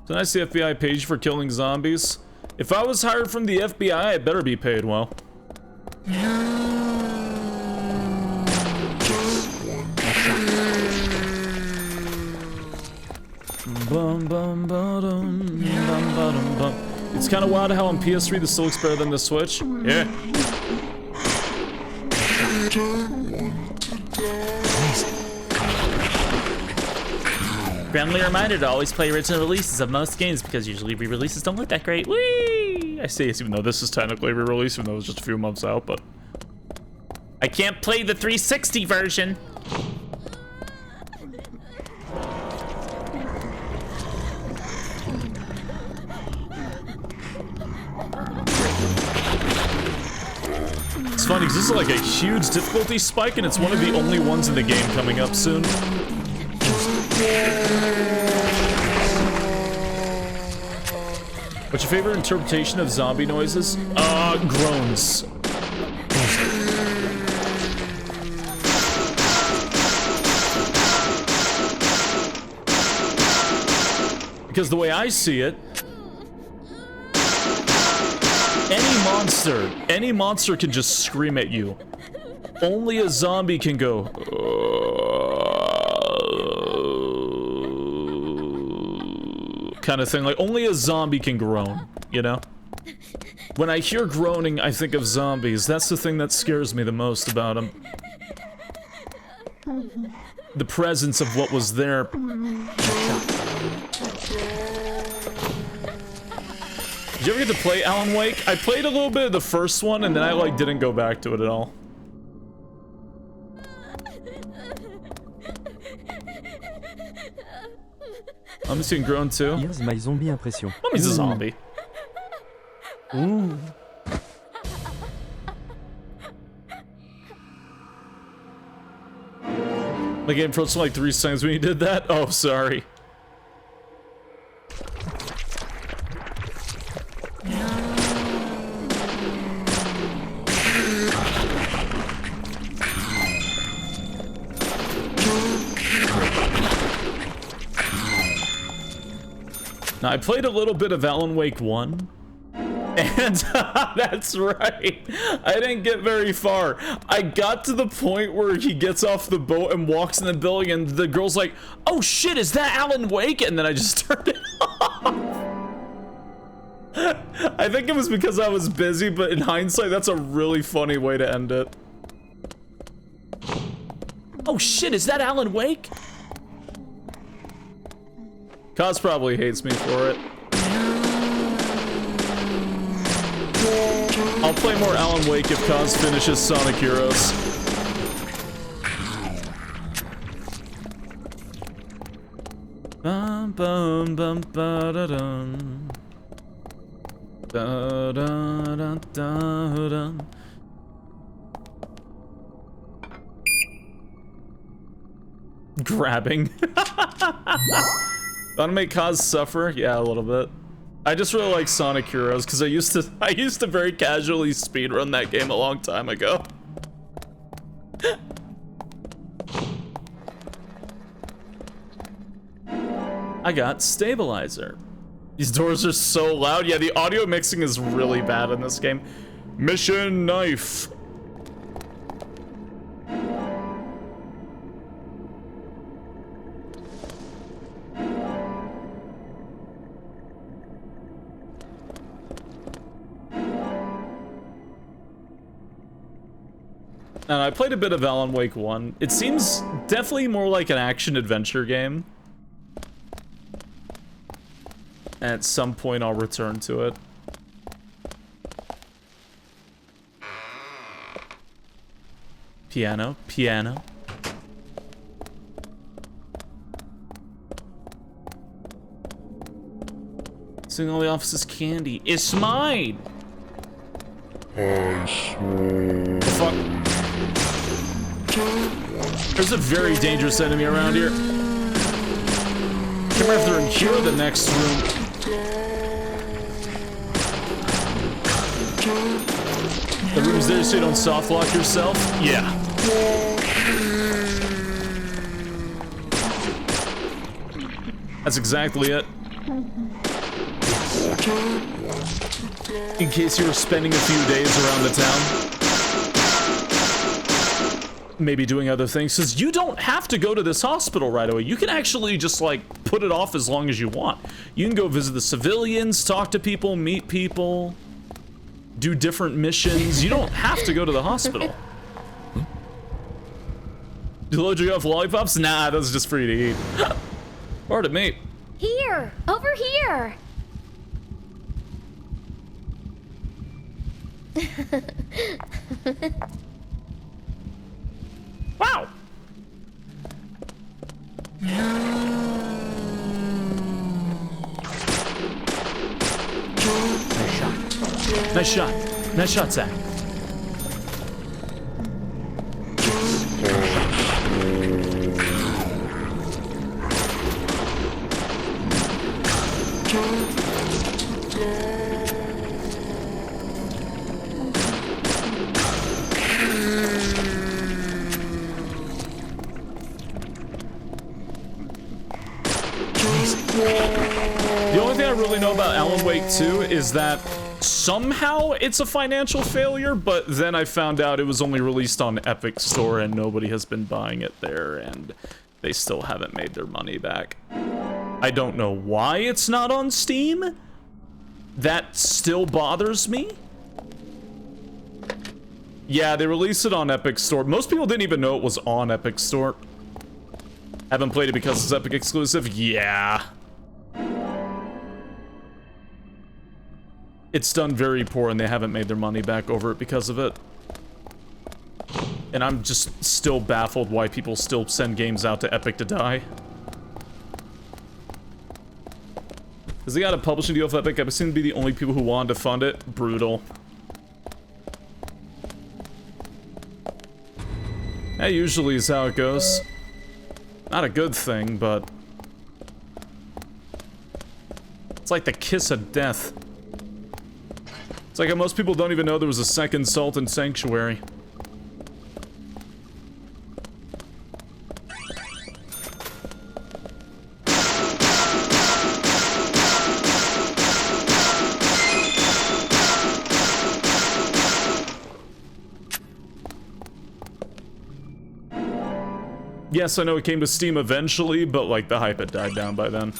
So nice the FBI page for killing zombies. If I was hired from the FBI, I better be paid well. Bum, bum, ba-dum, bum, ba-dum, bum. It's kind of wild how on PS3 this still looks better than the Switch. Yeah. Friendly reminder to always play original releases of most games because usually re-releases don't look that great. Whee! I say this even though this is technically re-release, even though it was just a few months out, but I can't play the 360 version. It's funny because this is like a huge difficulty spike and it's one of the only ones in the game coming up soon. What's your favorite interpretation of zombie noises? Groans. Because the way I see it, any monster can just scream at you. Only a zombie can go, kind of thing. Like, only a zombie can groan, you know? When I hear groaning, I think of zombies. That's the thing that scares me the most about them. The presence of what was there. Did you ever get to play Alan Wake? I played a little bit of the first one, and then I, like, didn't go back to it at all. I'm just seeing grown too. Here's my zombie impression. Mommy's a zombie. Ooh. My game froze like 3 seconds when you did that. Oh, sorry. Now, I played a little bit of Alan Wake 1, and that's right, I didn't get very far. I got to the point where he gets off the boat and walks in the building, and the girl's like, oh shit, is that Alan Wake? And then I just turned it off. I think it was because I was busy, but in hindsight, that's a really funny way to end it. Oh shit, is that Alan Wake? Kaz probably hates me for it. I'll play more Alan Wake if Kaz finishes Sonic Heroes. Bum bum bum ba da dum. Da, da, da, da, da. Grabbing. Wanna make Kaz suffer? Yeah, a little bit. I just really like Sonic Heroes because I used to very casually speedrun that game a long time ago. I got stabilizer. These doors are so loud. Yeah, the audio mixing is really bad in this game. Mission knife. I played a bit of Alan Wake 1. It seems definitely more like an action-adventure game. At some point, I'll return to it. Piano, piano. Seeing all the office's candy. It's mine! Fuck. There's a very dangerous enemy around here. Can't remember if they're in here or the next room. The room's there so you don't soft lock yourself? Yeah. That's exactly it. In case you were spending a few days around the town. Maybe doing other things, because you don't have to go to this hospital right away. You can actually just, like, put it off as long as you want. You can go visit the civilians, talk to people, meet people, do different missions. You don't have to go to the hospital. Did you have lollipops? Nah, that's just for you to eat. Pardon me. Here! Over here! Wow! Nice shot. Nice shot. Nice shot, Zach. The only thing I really know about Alan Wake 2 is that somehow it's a financial failure, but then I found out it was only released on Epic Store and nobody has been buying it there, and they still haven't made their money back. I don't know why it's not on Steam. That still bothers me. Yeah, they released it on Epic Store. Most people didn't even know it was on Epic Store. Haven't played it because it's Epic exclusive? Yeah. It's done very poor and they haven't made their money back over it because of it. And I'm just still baffled why people still send games out to Epic to die. Because they got a publishing deal with Epic. I seem to be the only people who wanted to fund it. Brutal. That usually is how it goes. Not a good thing, but... it's like the kiss of death. It's like how most people don't even know there was a second Salt and Sanctuary. Yes, I know it came to Steam eventually, but like the hype had died down by then.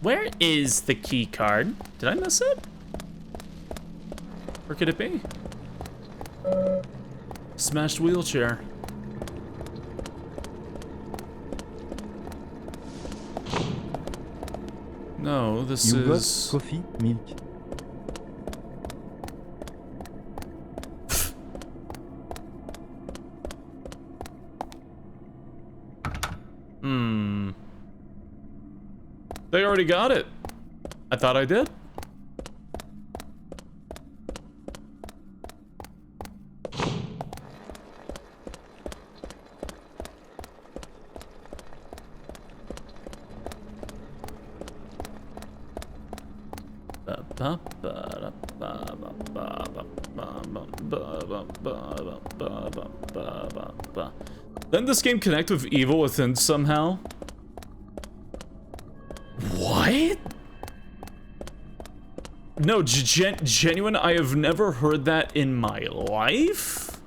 Where is the key card? Did I miss it? Where could it be? Smashed wheelchair. No, this You got is... coffee, milk. They already got it. I thought I did. Then this game connect with Evil Within somehow? What? No, genuine, I have never heard that in my life?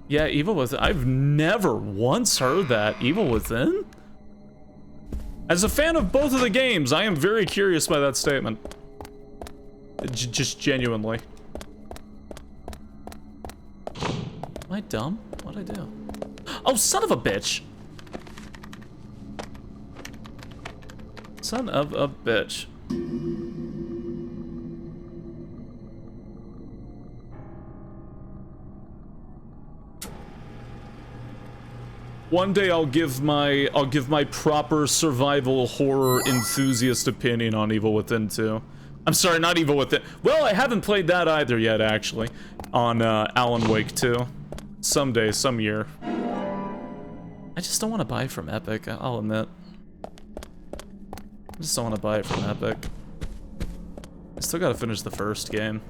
Yeah, Evil Within. I've never once heard that. Evil Within? As a fan of both of the games, I am very curious by that statement. Just genuinely. Am I dumb? What'd I do? Oh, son of a bitch! Son of a bitch. One day I'll give my proper survival horror enthusiast opinion on Evil Within 2. I'm sorry, not Evil Within. Well, I haven't played that either yet, actually. On Alan Wake 2. Someday, some year. I just don't want to buy it from Epic, I'll admit. I just don't want to buy it from Epic. I still gotta finish the first game.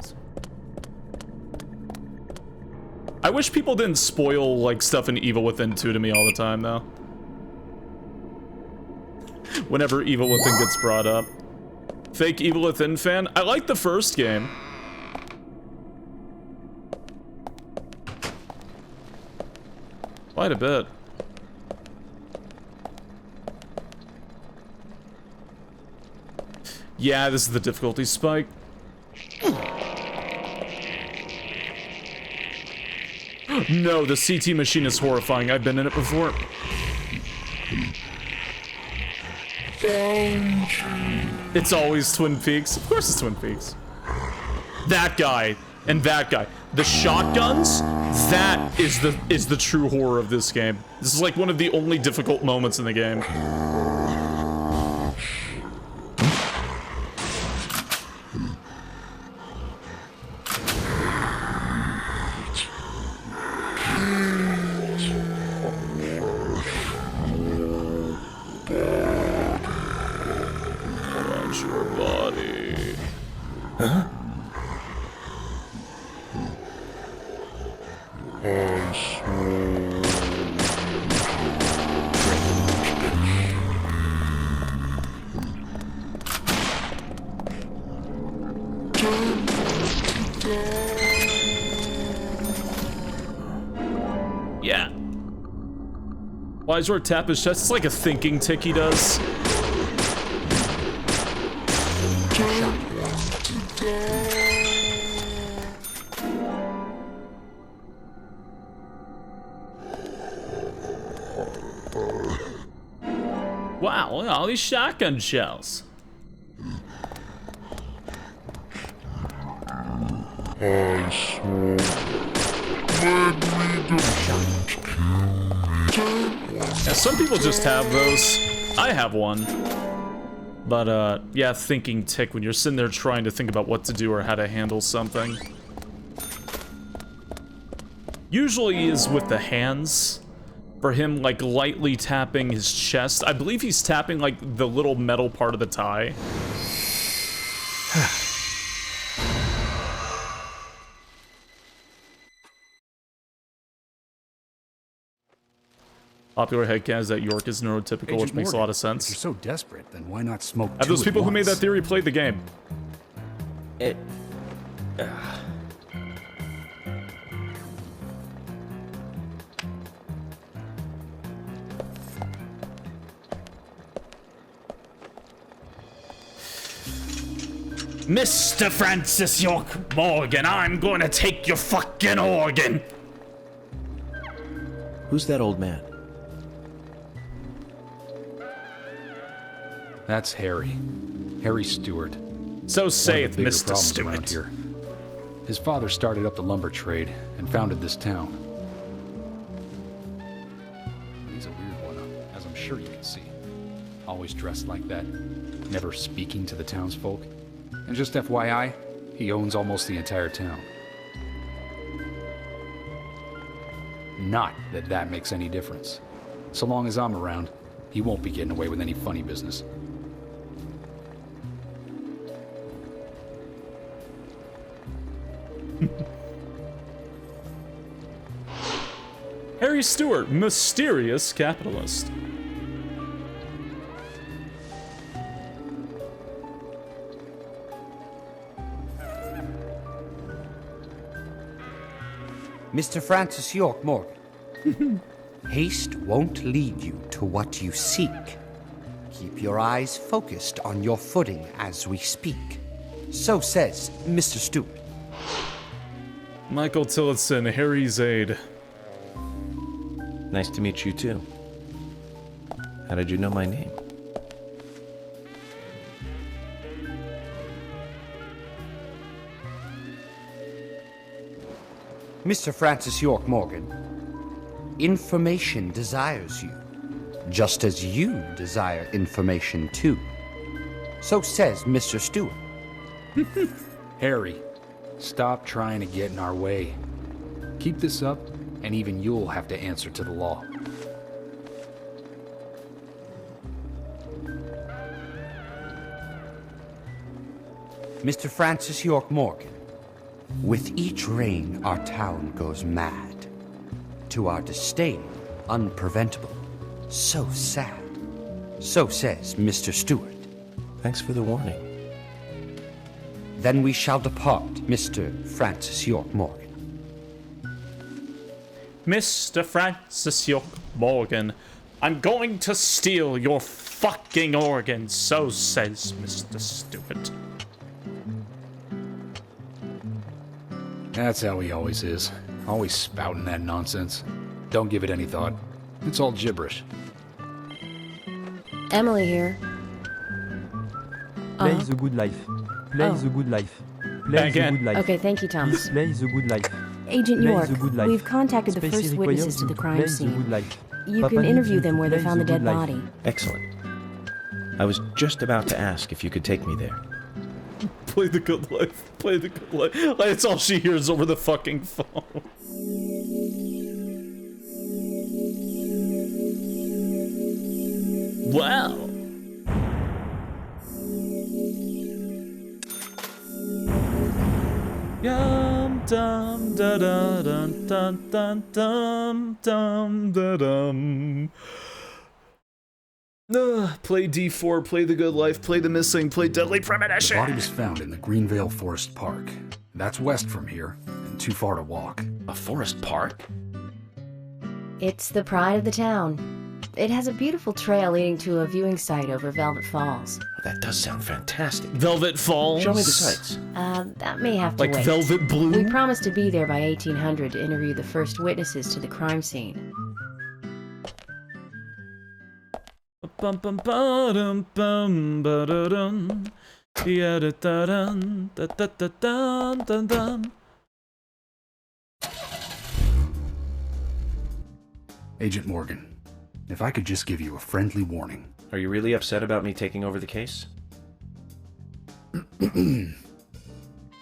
I wish people didn't spoil, like, stuff in Evil Within 2 to me all the time, though. Whenever Evil Within gets brought up. Fake Evil Within fan? I like the first game. Quite a bit. Yeah, this is the difficulty spike. No, the CT machine is horrifying. I've been in it before. It's always Twin Peaks. Of course it's Twin Peaks. That guy and that guy. The shotguns, that is the true horror of this game. This is like one of the only difficult moments in the game. Yeah. Why is your tap his chest? It's like a thinking tick he does. Wow, look at all these shotgun shells. Yeah, some people just have those. I have one. But, yeah, thinking tick when you're sitting there trying to think about what to do or how to handle something. Usually is with the hands. For him, like, lightly tapping his chest. I believe he's tapping, like, the little metal part of the tie. Popular headcanon is that York is neurotypical, Agent which makes Morgan, a lot of sense. If you're so desperate, then why not smoke Have those people who made that theory played the game? Mr. Francis York Morgan, I'm going to take your fucking organ! Who's that old man? That's Harry. Harry Stewart. So saith Mr. Mr. Stewart. Here. His father started up the lumber trade and founded this town. sure you can see. Always dressed like that, never speaking to the townsfolk. And just FYI, he owns almost the entire town. Not that that makes any difference. So long as I'm around, he won't be getting away with any funny business. Harry Stewart, mysterious capitalist. Mr. Francis York Morgan. Haste won't lead you to what you seek. Keep your eyes focused on your footing as we speak. So says Mr. Stewart. Michael Tillotson, Harry's aide. Nice to meet you too. How did you know my name? Mr. Francis York Morgan, information desires you, just as you desire information too. So says Mr. Stewart. Harry, stop trying to get in our way. Keep this up, and even you'll have to answer to the law. Mr. Francis York Morgan, with each rain our town goes mad. To our disdain, unpreventable. So sad. So says Mr. Stewart. Thanks for the warning. Then we shall depart, Mr. Francis York Morgan. Mr. Francis York Morgan, I'm going to steal your fucking organs, so says Mr. Stewart. That's how he always is. Always spouting that nonsense. Don't give it any thought. It's all gibberish. Emily here. Play the good life. Play the good life. Play the good life. Okay, thank you, Thomas. Please play the good life. Agent Play York, the good life. we've contacted the Spacey first requires witnesses to you the to crime play the scene. good life. You Papa can needs interview you them to where they play found the the dead good life. body. Excellent. I was just about to ask if you could take me there. Play the good life. Play the good life. That's all she hears over the fucking phone. Wow. Yum dum da da dun dun dun dum dum da dum. Play D4, play the good life, play the missing, play deadly premonition. The body was found in the Greenvale Forest Park. That's west from here, and too far to walk. A forest park? It's the pride of the town. It has a beautiful trail leading to a viewing site over Velvet Falls. That does sound fantastic. Velvet Falls? Show me the sights. That may have to Like wait. Velvet Bloom? We promised to be there by 1800 to interview the first witnesses to the crime scene. Bum bum ba-dum bum ba-da-dum. Ya-da-da-dum, da-da-da-dum, dum-dum. Agent Morgan, if I could just give you a friendly warning. Are you really upset about me taking over the case?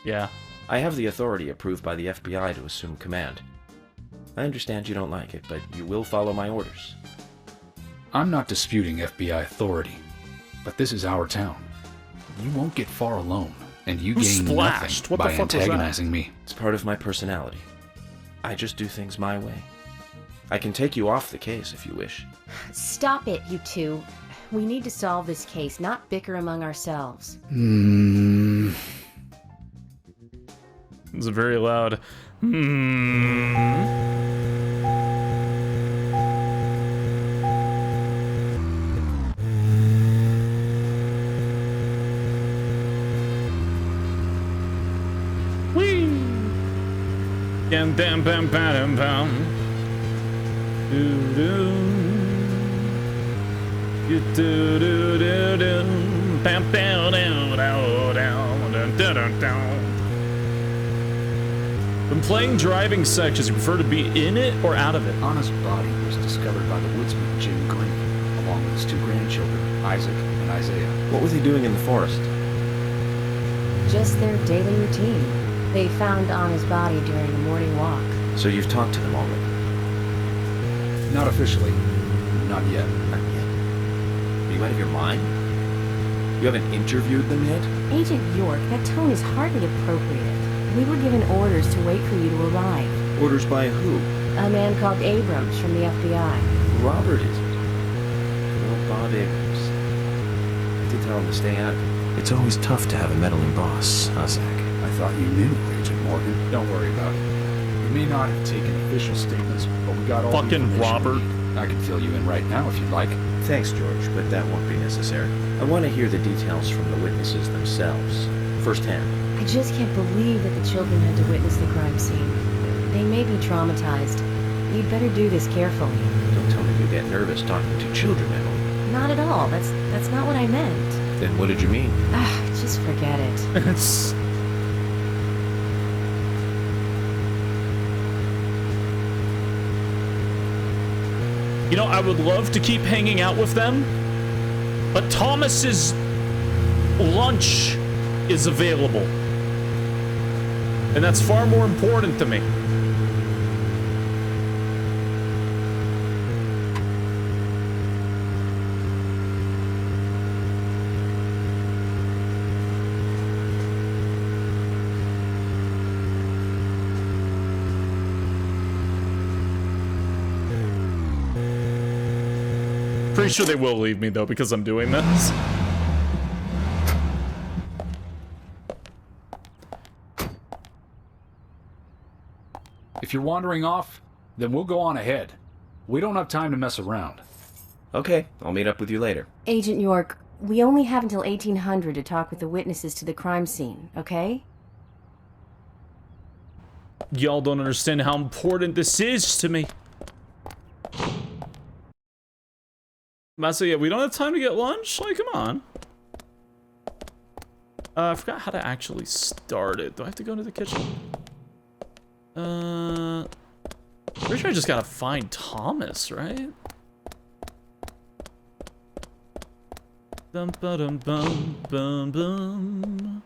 Yeah. I have the authority approved by the FBI to assume command. I understand you don't like it, but you will follow my orders. I'm not disputing FBI authority, but this is our town. You won't get far alone, and you gain splashed? nothing What the by fuck was that? antagonizing me. It's part of my personality. I just do things my way. I can take you off the case if you wish. Stop it, you two. We need to solve this case, not bicker among ourselves. It's a very loud. Whee! Bam bam bam bam bam. Do do. You do do do do. Bam bam down down down down down down. When playing driving sections, you prefer to be in it or out of it? Anna's body was discovered by the woodsman Jim Green a along with his 2 grandchildren, Isaac and Isaiah. What were they doing in the forest? Just their daily routine. They found Anna's body during a morning walk. So you've talked to them already? Not officially. Not yet. Not yet. Are you out of your mind? You haven't interviewed them yet? Agent York, that tone is hardly appropriate. We were given orders to wait for you to arrive. Orders by who? A man called Abrams from the FBI. Robert is it? Good old Bob Abrams. I did tell him to stay out of it. It's always tough to have a meddling boss, huh, Zach? I thought you knew, Agent Morgan. Don't worry about it. We may not have taken official statements, but we got all the Fucking information Robert. we need. I can fill you in right now if you'd like. Thanks, George, but that won't be necessary. I want to hear the details from the witnesses themselves, firsthand. I just can't believe that the children had to witness the crime scene. They may be traumatized. You'd better do this carefully. Don't tell me you get nervous talking to children, Emily. Not at all. That's not what I meant. Then what did you mean? Just forget it. It's... You know, I would love to keep hanging out with them, but Thomas's lunch is available. And that's far more important to me. Pretty sure they will leave me, though, because I'm doing this. If you're wandering off, then we'll go on ahead. We don't have time to mess around. Okay, I'll meet up with you later. Agent York, we only have until 1800 to talk with the witnesses to the crime scene, okay? Y'all don't understand how important this is to me. So yeah, we don't have time to get lunch? Like, come on. I forgot how to actually start it. Do I have to go into the kitchen? Pretty sure I just gotta find Thomas, right? Dum ba dum bum bum bum.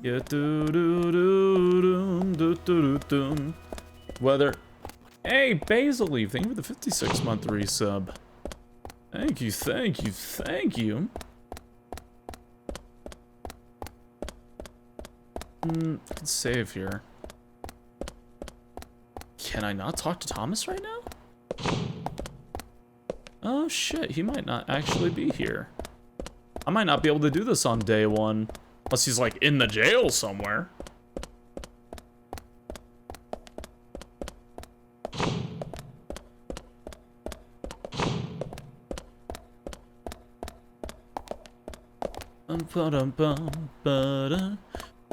Yeah, do do do dum do do dum. Weather. Hey, Basil Leaf, thank you for the 56-month resub. Thank you, thank you, thank you. I can save here. Can I not talk to Thomas right now? Oh shit, he might not actually be here. I might not be able to do this on day one. Unless he's like in the jail somewhere.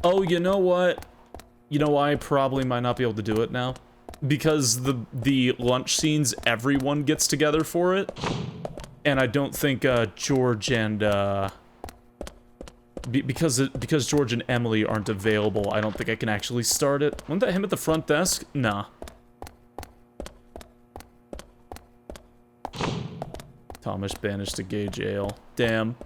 Oh, you know what? You know why I probably might not be able to do it now? Because the lunch scenes, everyone gets together for it. And I don't think George and because George and Emily aren't available, I don't think I can actually start it. Wasn't that him at the front desk? Nah. Thomas banished to gay jail. Damn.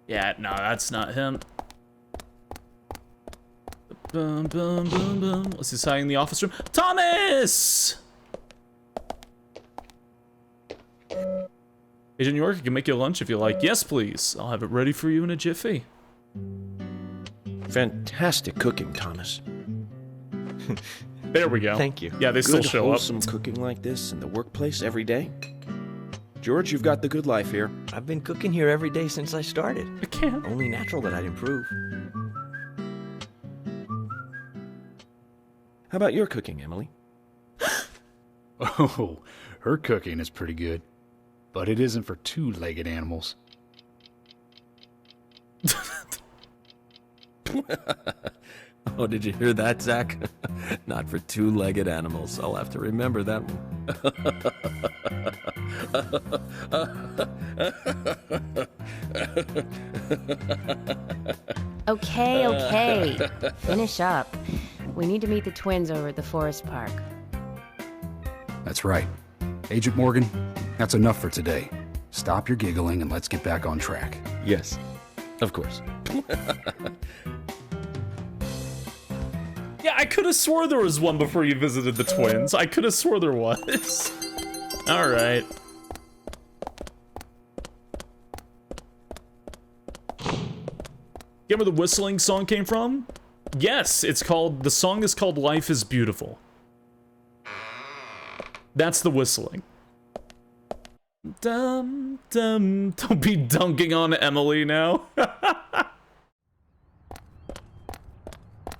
Yeah, no, that's not him. Boom, boom, boom, boom. Let's see, hiding in the office room. Thomas! Agent York, I can make you lunch if you like. Yes, please. I'll have it ready for you in a jiffy. Fantastic cooking, Thomas. There we go. Thank you. Yeah, they still show up. Wholesome cooking like this in the workplace every day. George, you've got the good life here. I've been cooking here every day since I started. I can't. Only natural that I'd improve. How about your cooking, Emily? Oh, her cooking is pretty good. But it isn't for two-legged animals. Oh, did you hear that, Zach? Not for two-legged animals. I'll have to remember that Okay, okay. Finish up. We need to meet the twins over at the Forest Park. That's right. Agent Morgan, that's enough for today. Stop your giggling and let's get back on track. Yes, of course. Yeah, I could have swore there was one before you visited the twins. I could have swore there was. Alright. Get where the whistling song came from? Yes, the song is called Life is Beautiful. That's the whistling. Dum, dum, don't be dunking on Emily now. A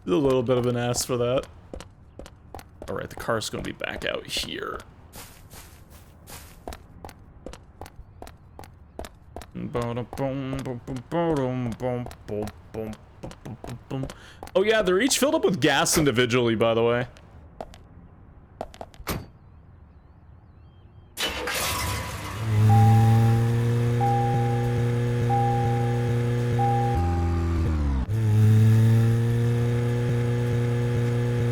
little bit of an ass for that. Alright, the car's gonna be back out here. Oh yeah, they're each filled up with gas individually, by the way.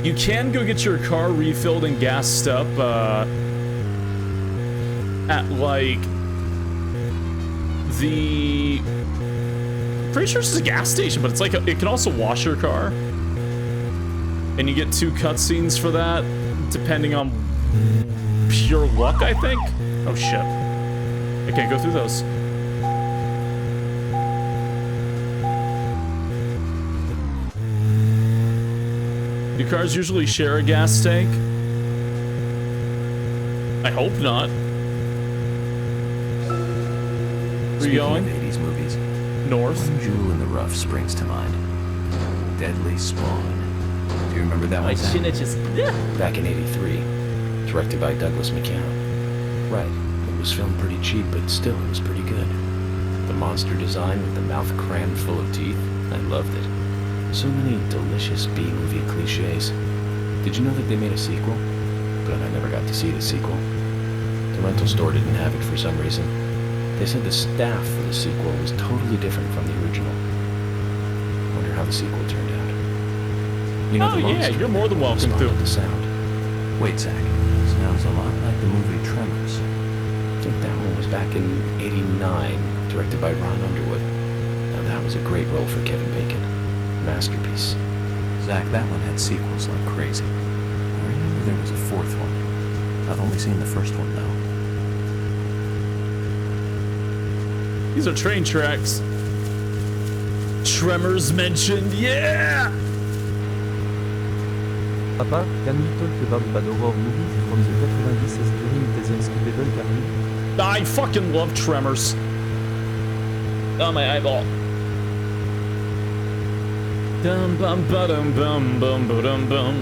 You can go get your car refilled and gassed up at like the... Pretty sure this is a gas station, but it's like it can also wash your car. And you get 2 cutscenes for that, depending on pure luck, I think. Oh shit. I can't go through those. Do cars usually share a gas tank? I hope not. Where you going? 80s movies. North. One jewel in the rough springs to mind. Deadly Spawn. Do you remember that one? Back in '83, directed by Douglas McCann. Right, it was filmed pretty cheap, but still it was pretty good. The monster design with the mouth crammed full of teeth, I loved it. So many delicious B-movie cliches. Did you know that they made a sequel? But I never got to see the sequel. The rental store didn't have it for some reason. They said the staff for the sequel was totally different from the original. Wonder how the sequel turned out. You know, oh yeah, you're more than welcome to. The sound. Wait, Zach. Sounds a lot like the movie Tremors. I think that one was back in '89, directed by Ron Underwood. Now that was a great role for Kevin Bacon. Masterpiece. Zach, that one had sequels like crazy. I remember there was a 4th one. I've only seen the first one, though. These are train tracks. Tremors mentioned, yeah! Papa, can we talk about bad horror movies from the 90s during the Unspeakable period? I fucking love Tremors. Oh, my eyeball. Dum bum ba dum bum bum ba dum bum.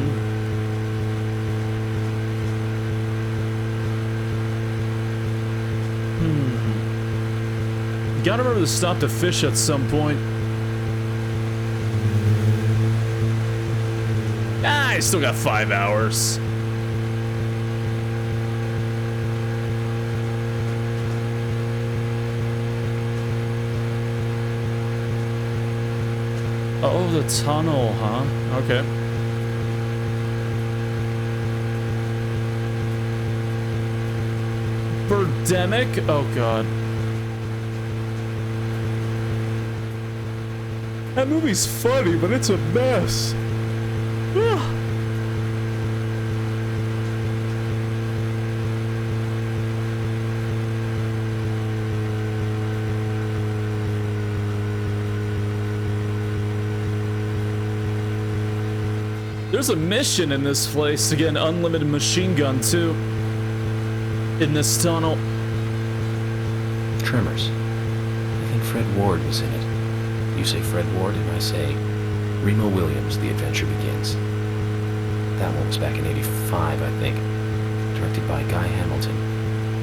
You gotta remember to stop to fish at some point. Ah, I still got 5 hours. Oh, the tunnel, huh? Okay. Birdemic? Oh, God. That movie's funny, but it's a mess. There's a mission in this place to get an unlimited machine gun, too. In this tunnel. Tremors. I think Fred Ward was in it. You say Fred Ward, and I say Remo Williams, The Adventure Begins. That one was back in '85, I think. Directed by Guy Hamilton.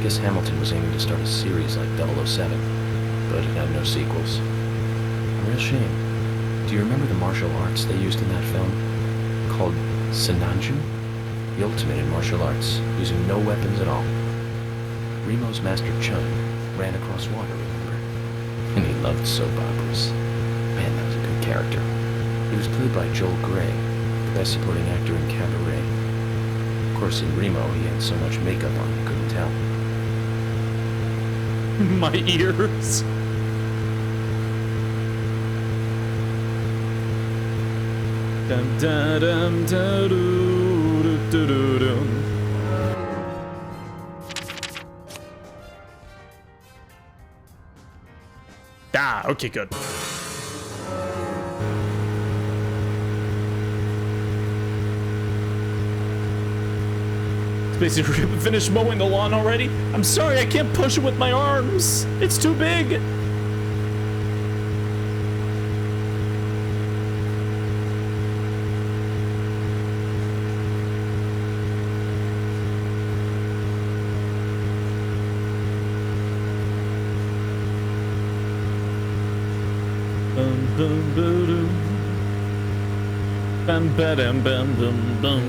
Guess Hamilton was aiming to start a series like 007, but it had no sequels. A real shame. Do you remember the martial arts they used in that film? Called Sinanju? The ultimate in martial arts, using no weapons at all. Remo's master Chun ran across water, remember? And he loved soap operas. Man, that was a good character. He was played by Joel Grey, the best supporting actor in Cabaret. Of course, in Remo, he had so much makeup on, you couldn't tell. My ears. Dum da dum da doo doo doo dum. Ah, okay, good. Spacey, finished mowing the lawn already? I'm sorry, I can't push it with my arms. It's too big. Bum bum bum bum bum bum.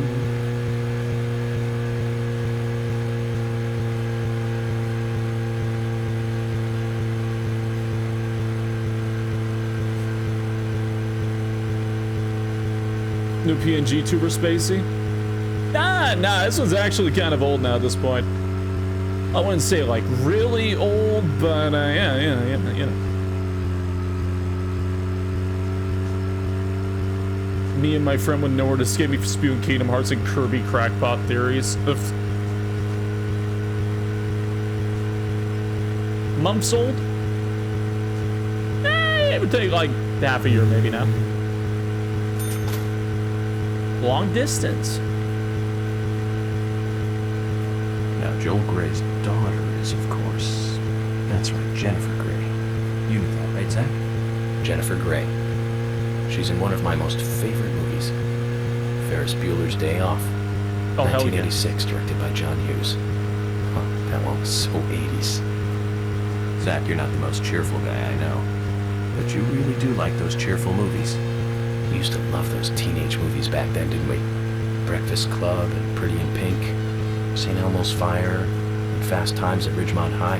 New PNG tuber Spacey? Nah, this one's actually kind of old now at this point. I wouldn't say like really old, but yeah, you know. Me and my friend would know where to escape me for spewing Kingdom Hearts and Kirby crackpot theories. Months old? It would take like half a year maybe now. Long distance. Now, Joel Gray's daughter is, of course, that's right, Jennifer Grey. You knew that, right, Zach? Jennifer Grey. She's in one of my most favorite movies, Ferris Bueller's Day Off, 1986, directed by John Hughes. Huh, that one was so 80s. Zach, you're not the most cheerful guy I know, but you really do like those cheerful movies. We used to love those teenage movies back then, didn't we? Breakfast Club and Pretty in Pink, St. Elmo's Fire, and Fast Times at Ridgemont High.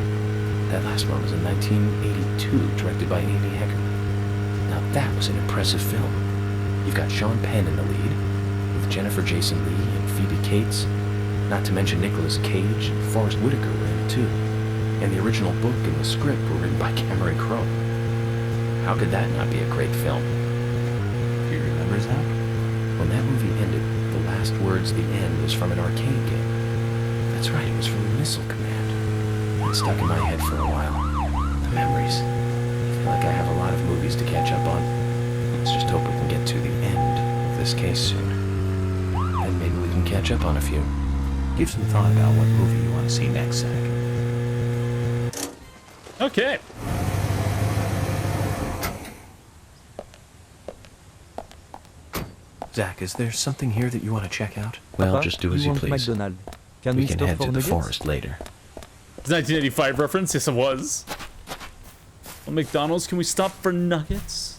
That last one was in 1982, directed by Amy Hecker. Now that was an impressive film. You've got Sean Penn in the lead, with Jennifer Jason Leigh and Phoebe Cates, not to mention Nicolas Cage and Forrest Whitaker were in it too. And the original book and the script were written by Cameron Crowe. How could that not be a great film? Do you remember, Zach? When that movie ended, the last words at the end was from an arcade game. That's right, it was from Missile Command. It stuck in my head for a while. The memories. I feel like I have a lot of movies to catch up on. Let's just hope we can get to the end of this case soon. And maybe we can catch up on a few. Give some thought about what movie you want to see next, Zach. Okay. Zach, is there something here that you want to check out? Well, Papa, just do as you please. McDonald. Can we we can stop head for to the nuggets? forest later. It's 1985 reference? Yes, it was. Well, McDonald's, can we stop for nuggets?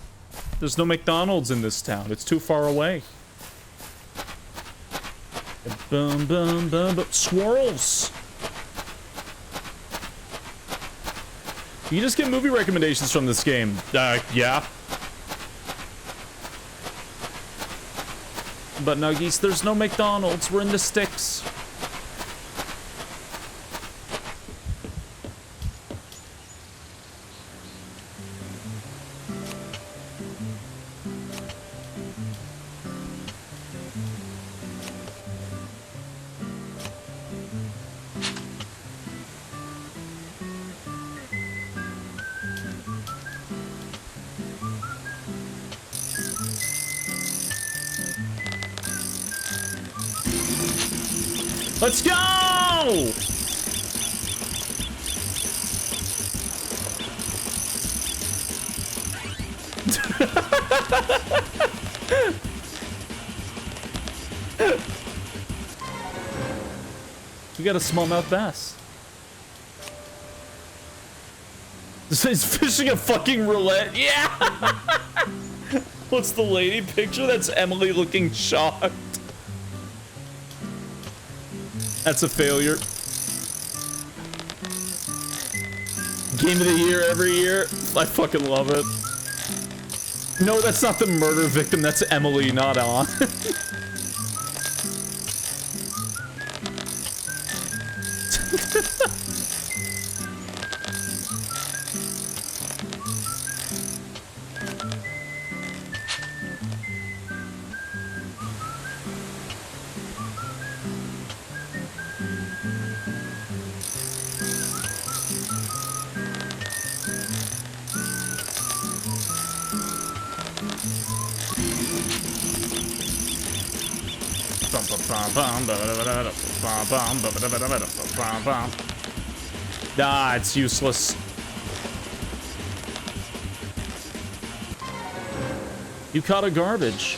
There's no McDonald's in this town. It's too far away. Boom, boom, boom, boom. Squirrels! You can just get movie recommendations from this game. Yeah. But Nuggies, there's no McDonald's. We're in the sticks. Let's go! We got a smallmouth bass. This is fishing a fucking roulette. Yeah! What's the lady picture? That's Emily looking shocked. That's a failure. Game of the year every year. I fucking love it. No, that's not the murder victim, that's Emily, not on. Ah, it's useless. You caught a garbage.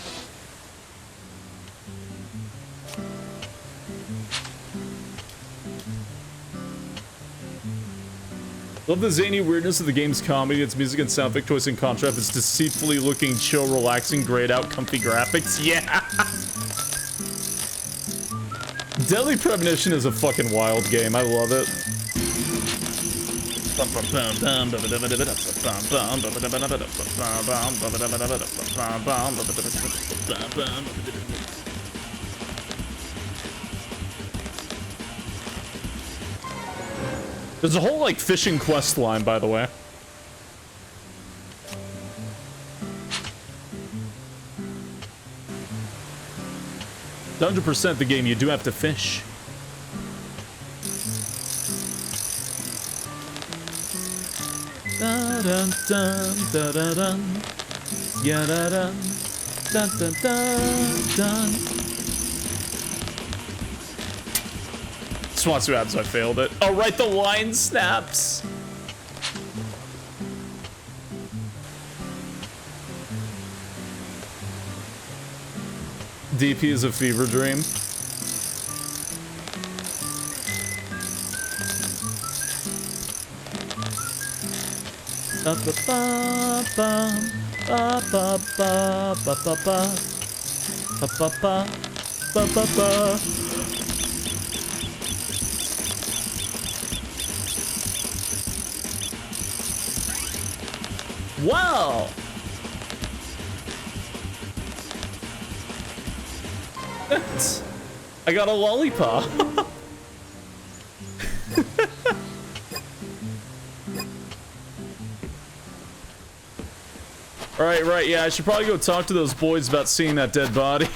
Love the zany weirdness of the game's comedy, its music and sound effect choice in contrast, its deceitfully looking, chill, relaxing, grayed out, comfy graphics. Yeah! Deadly Premonition is a fucking wild game. I love it. There's a whole, like, fishing quest line, by the way. To 100% the game, you do have to fish. Da dun dun da da dun. Ya da dun. Dun dun dun dun. Swansu abs, I failed it. Oh, right, the line snaps. DP is a fever dream. Ba ba ba ba ba ba ba ba ba ba ba ba ba ba. Wow. I got a lollipop. Right, yeah, I should probably go talk to those boys about seeing that dead body.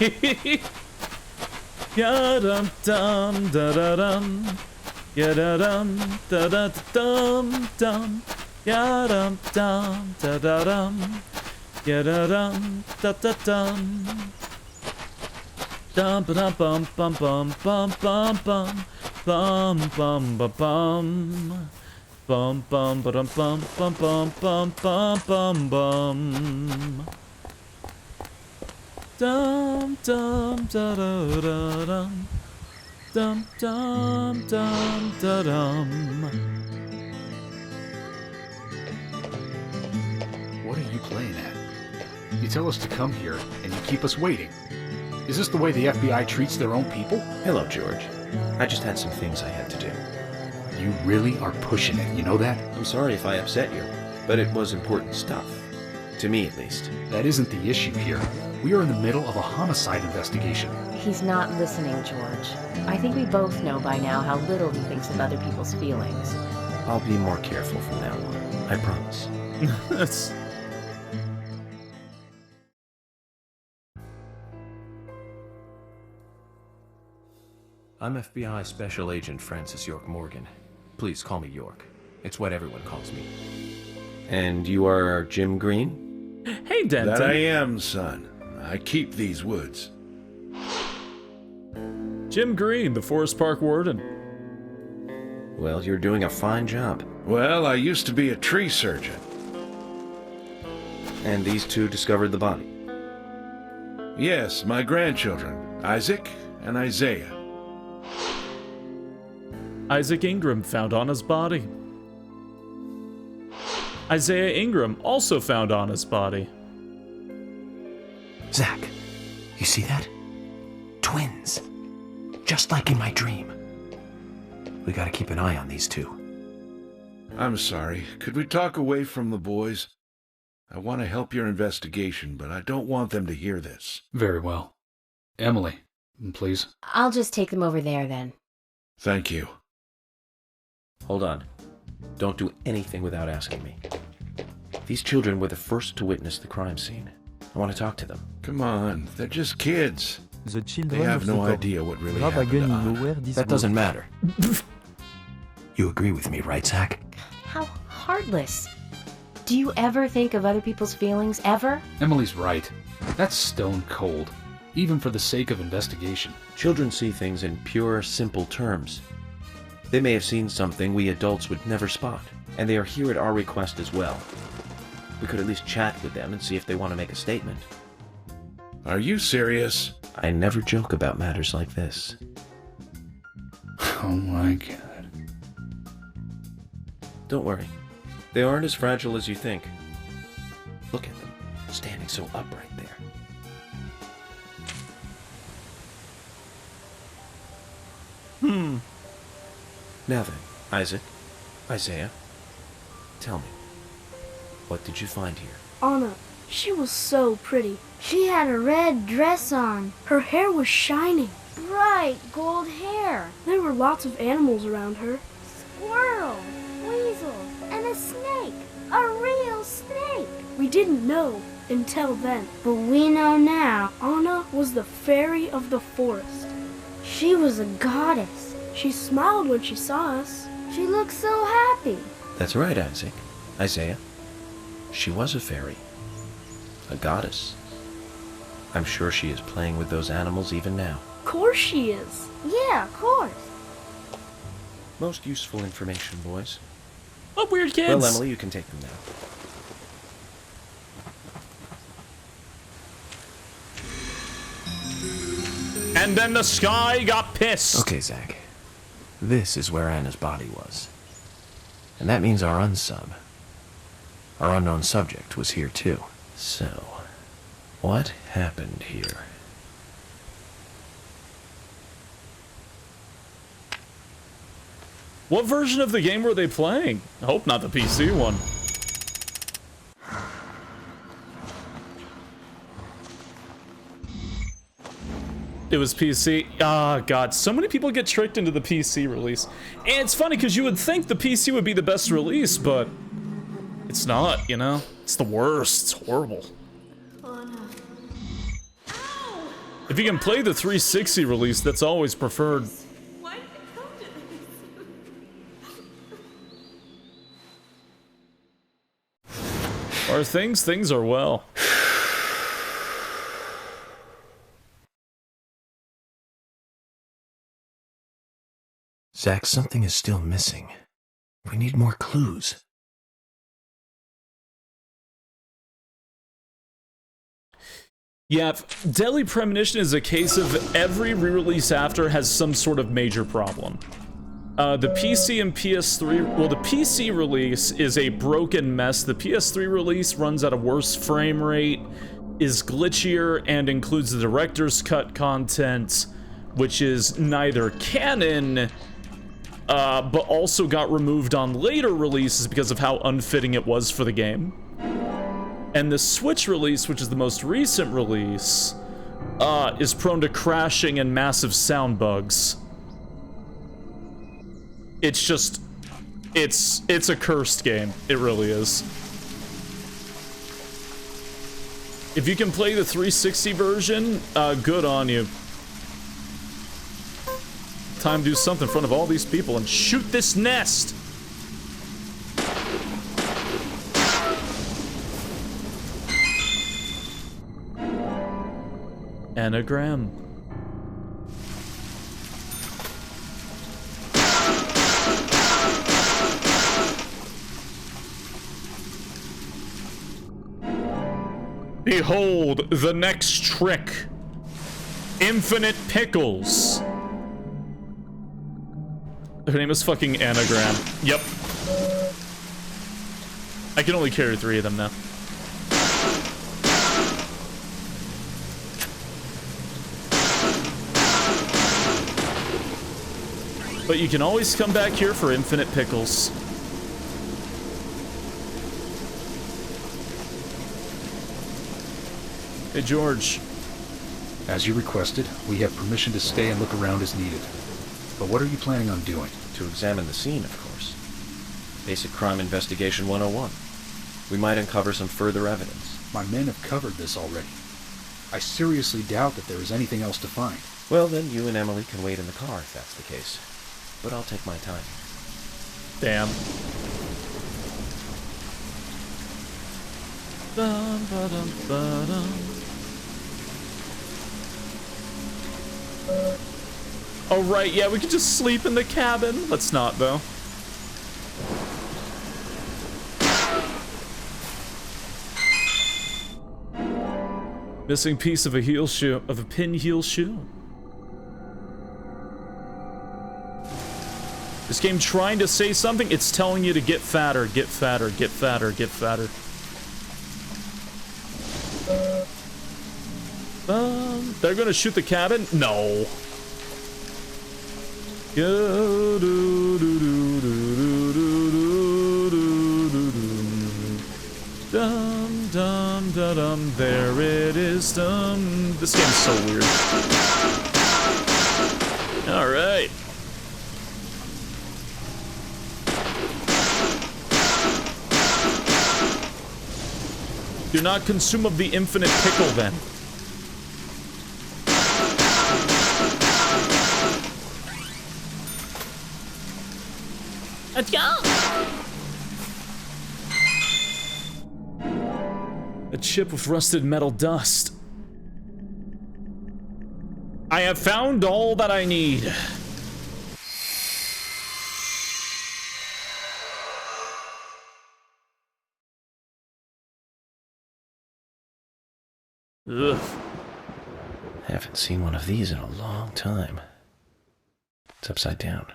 Ya dum dum da da dum. Ya da dum da da dum dum. Ya dum dum da da dum. Ya da dum da da dum. Dum ba bum bum bum bum bum bum bum bum ba bum bum bum ba dum bum bum bum bum bum bum bum dum dum da da da dum dum dum dum da dum. What are you playing at? You tell us to come here and you keep us waiting. Is this the way the FBI treats their own people? Hello, George. I just had some things I had to do. You really are pushing it, you know that? I'm sorry if I upset you, but it was important stuff. To me, at least. That isn't the issue here. We are in the middle of a homicide investigation. He's not listening, George. I think we both know by now how little he thinks of other people's feelings. I'll be more careful from now on. I promise. That's... I'm FBI Special Agent Francis York Morgan. Please call me York. It's what everyone calls me. And you are Jim Green? Hey, Denton. That I am, son. I keep these woods. Jim Green, the Forest Park Warden. Well, you're doing a fine job. Well, I used to be a tree surgeon. And these two discovered the body? Yes, my grandchildren, Isaac and Isaiah. Isaac Ingram found on his body. Isaiah Ingram also found on his body. Zach, you see that? Twins. Just like in my dream. We gotta keep an eye on these two. I'm sorry. Could we talk away from the boys? I want to help your investigation, but I don't want them to hear this. Very well. Emily, please. I'll just take them over there then. Thank you. Hold on. Don't do anything without asking me. These children were the first to witness the crime scene. I want to talk to them. Come on, they're just kids. The children They have of no the idea what really grab a happened gun to in Anna. nowhere That doesn't matter. You agree with me, right, Zach? How heartless. Do you ever think of other people's feelings, ever? Emily's right. That's stone cold, even for the sake of investigation. Children see things in pure, simple terms. They may have seen something we adults would never spot, and they are here at our request as well. We could at least chat with them and see if they want to make a statement. Are you serious? I never joke about matters like this. Oh my god. Don't worry. They aren't as fragile as you think. Look at them, standing so upright there. Now then, Isaac, Isaiah, tell me, what did you find here? Anna, she was so pretty. She had a red dress on. Her hair was shining. Bright gold hair. There were lots of animals around her. Squirrels, weasels, and a snake. A real snake. We didn't know until then. But we know now. Anna was the fairy of the forest. She was a goddess. She smiled when she saw us. She looked so happy. That's right, Isaac, Isaiah. She was a fairy. A goddess. I'm sure she is playing with those animals even now. Of course she is. Yeah, of course. Most useful information, boys. What weird kids? Well, Emily, you can take them now. And then the sky got pissed. Okay, Zach. This is where Anna's body was. And that means our unsub, our unknown subject, was here too. So, what happened here? What version of the game were they playing? I hope not the PC one. It was PC. Ah, God. So many people get tricked into the PC release. And it's funny because you would think the PC would be the best release, but it's not, you know? It's the worst. It's horrible. If you can play the 360 release, that's always preferred. Are things? Things are well. Zach, something is still missing. We need more clues. Yeah, Deadly Premonition is a case of every re-release after has some sort of major problem. The PC and PS3, well, the PC release is a broken mess. The PS3 release runs at a worse frame rate, is glitchier, and includes the director's cut content, which is neither canon, but also got removed on later releases because of how unfitting it was for the game. And the Switch release, which is the most recent release, is prone to crashing and massive sound bugs. It's just, it's a cursed game. It really is. If you can play the 360 version, good on you. Time to do something in front of all these people and shoot this nest! Anagram. Behold the next trick. Infinite Pickles. Her name is fucking Anagram. Yep. I can only carry 3 of them now. But you can always come back here for Infinite Pickles. Hey, George. As you requested, we have permission to stay and look around as needed. But what are you planning on doing? To examine the scene, of course. Basic Crime Investigation 101. We might uncover some further evidence. My men have covered this already. I seriously doubt that there is anything else to find. Well, then you and Emily can wait in the car if that's the case. But I'll take my time. Damn. Dum, ba-dum, ba-dum. Oh, right, yeah, we could just sleep in the cabin. Let's not, though. Missing piece of a heel shoe, of a pin heel shoe. This game trying to say something, it's telling you to get fatter, get fatter, get fatter, get fatter. They're gonna shoot the cabin? No. Dum dum da dum, there it is. Dum. This game's so weird. All right. Do not consume of the infinite pickle, then. Let's go! A chip with rusted metal dust. I have found all that I need. Ugh. Haven't seen one of these in a long time. It's upside down.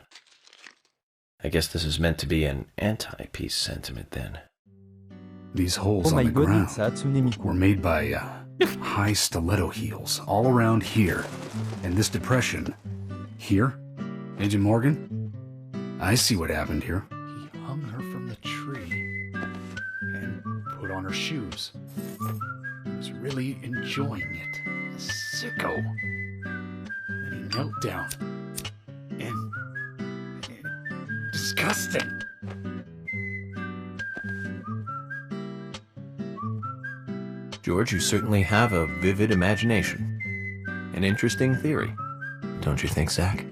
I guess this is meant to be an anti-peace sentiment then. These holes on the ground were made by high stiletto heels all around here. And this depression here, Agent Morgan, I see what happened here. He hung her from the tree and put on her shoes. He was really enjoying it. A sicko. And he knelt down. And disgusting. George, you certainly have a vivid imagination. An interesting theory. Don't you think, Zach?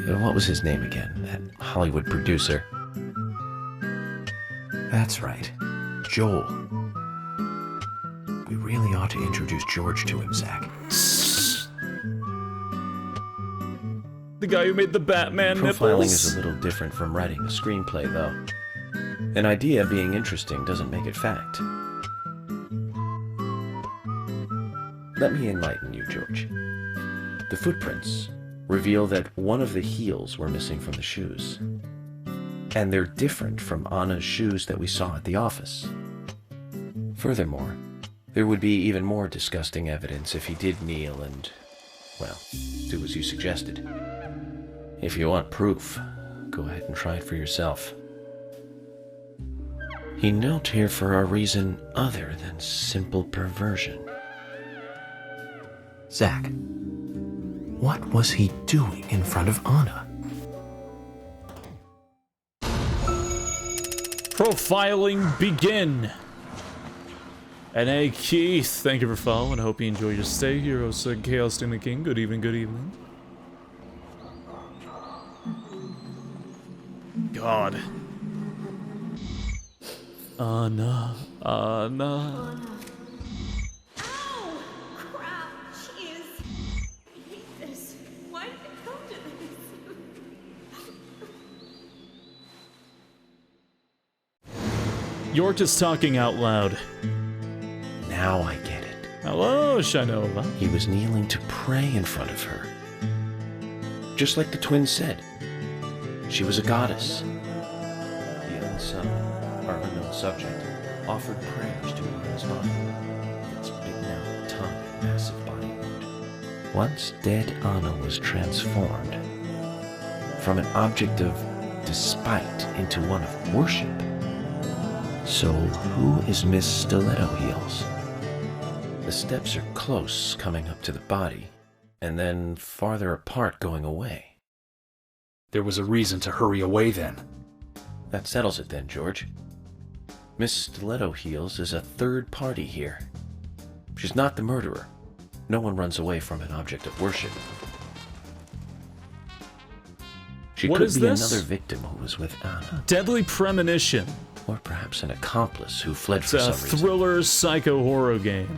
What was his name again? That Hollywood producer. That's right. Joel. We really ought to introduce George to him, Zach. The guy who made the Batman Profiling nipples. is a little different from writing a screenplay, though. An idea being interesting doesn't make it fact. Let me enlighten you, George. The footprints reveal that one of the heels were missing from the shoes. And they're different from Anna's shoes that we saw at the office. Furthermore, there would be even more disgusting evidence if he did kneel and, well, do as you suggested. If you want proof, go ahead and try it for yourself. He knelt here for a reason other than simple perversion. Zach, what was he doing in front of Anna? Profiling begin. And hey, Keith, thank you for following. I hope you enjoy your stay here. Oh, said Chaos Demon King. Good evening, good evening. God. Anna, Anna. Ow! Crap! Jeez! I hate this. Why did it come to this? York is talking out loud. Now I get it. Hello, Shinova. He was kneeling to pray in front of her. Just like the twins said. She was a goddess. The unsung, our unknown subject, offered prayers to Anna's body. Its big-mouthed tongue and massive body wound. Once dead Anna was transformed from an object of despite into one of worship. So who is Miss Stiletto Heels? The steps are close coming up to the body, and then farther apart going away. There was a reason to hurry away then. That settles it then, George. Miss Stiletto Heels is a third party here. She's not the murderer. No one runs away from an object of worship. She What could is be this? another victim who was with Anna. Deadly Premonition. Or perhaps an accomplice who fled It's for a some reason. thriller psycho horror game.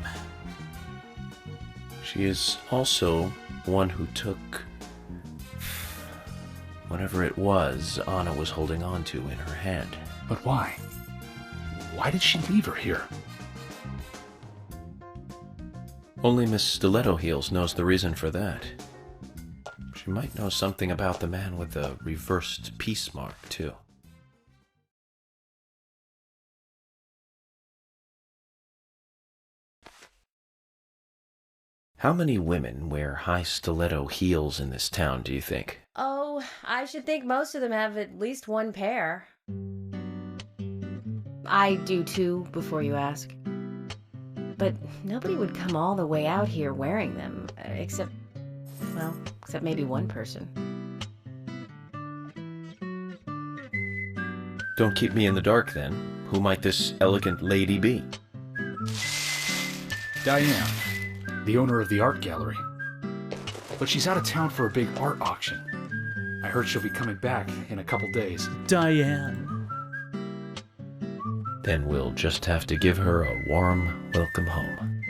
She is also one who took whatever it was Anna was holding on to in her hand. But why? Why did she leave her here? Only Miss Stiletto Heels knows the reason for that. She might know something about the man with the reversed peace mark, too. How many women wear high stiletto heels in this town, do you think? Oh, I should think most of them have at least one pair. I do too, before you ask. But nobody would come all the way out here wearing them, except maybe one person. Don't keep me in the dark, then. Who might this elegant lady be? Diane, the owner of the art gallery. But she's out of town for a big art auction. I heard she'll be coming back in a couple days. Diane. Then we'll just have to give her a warm welcome home.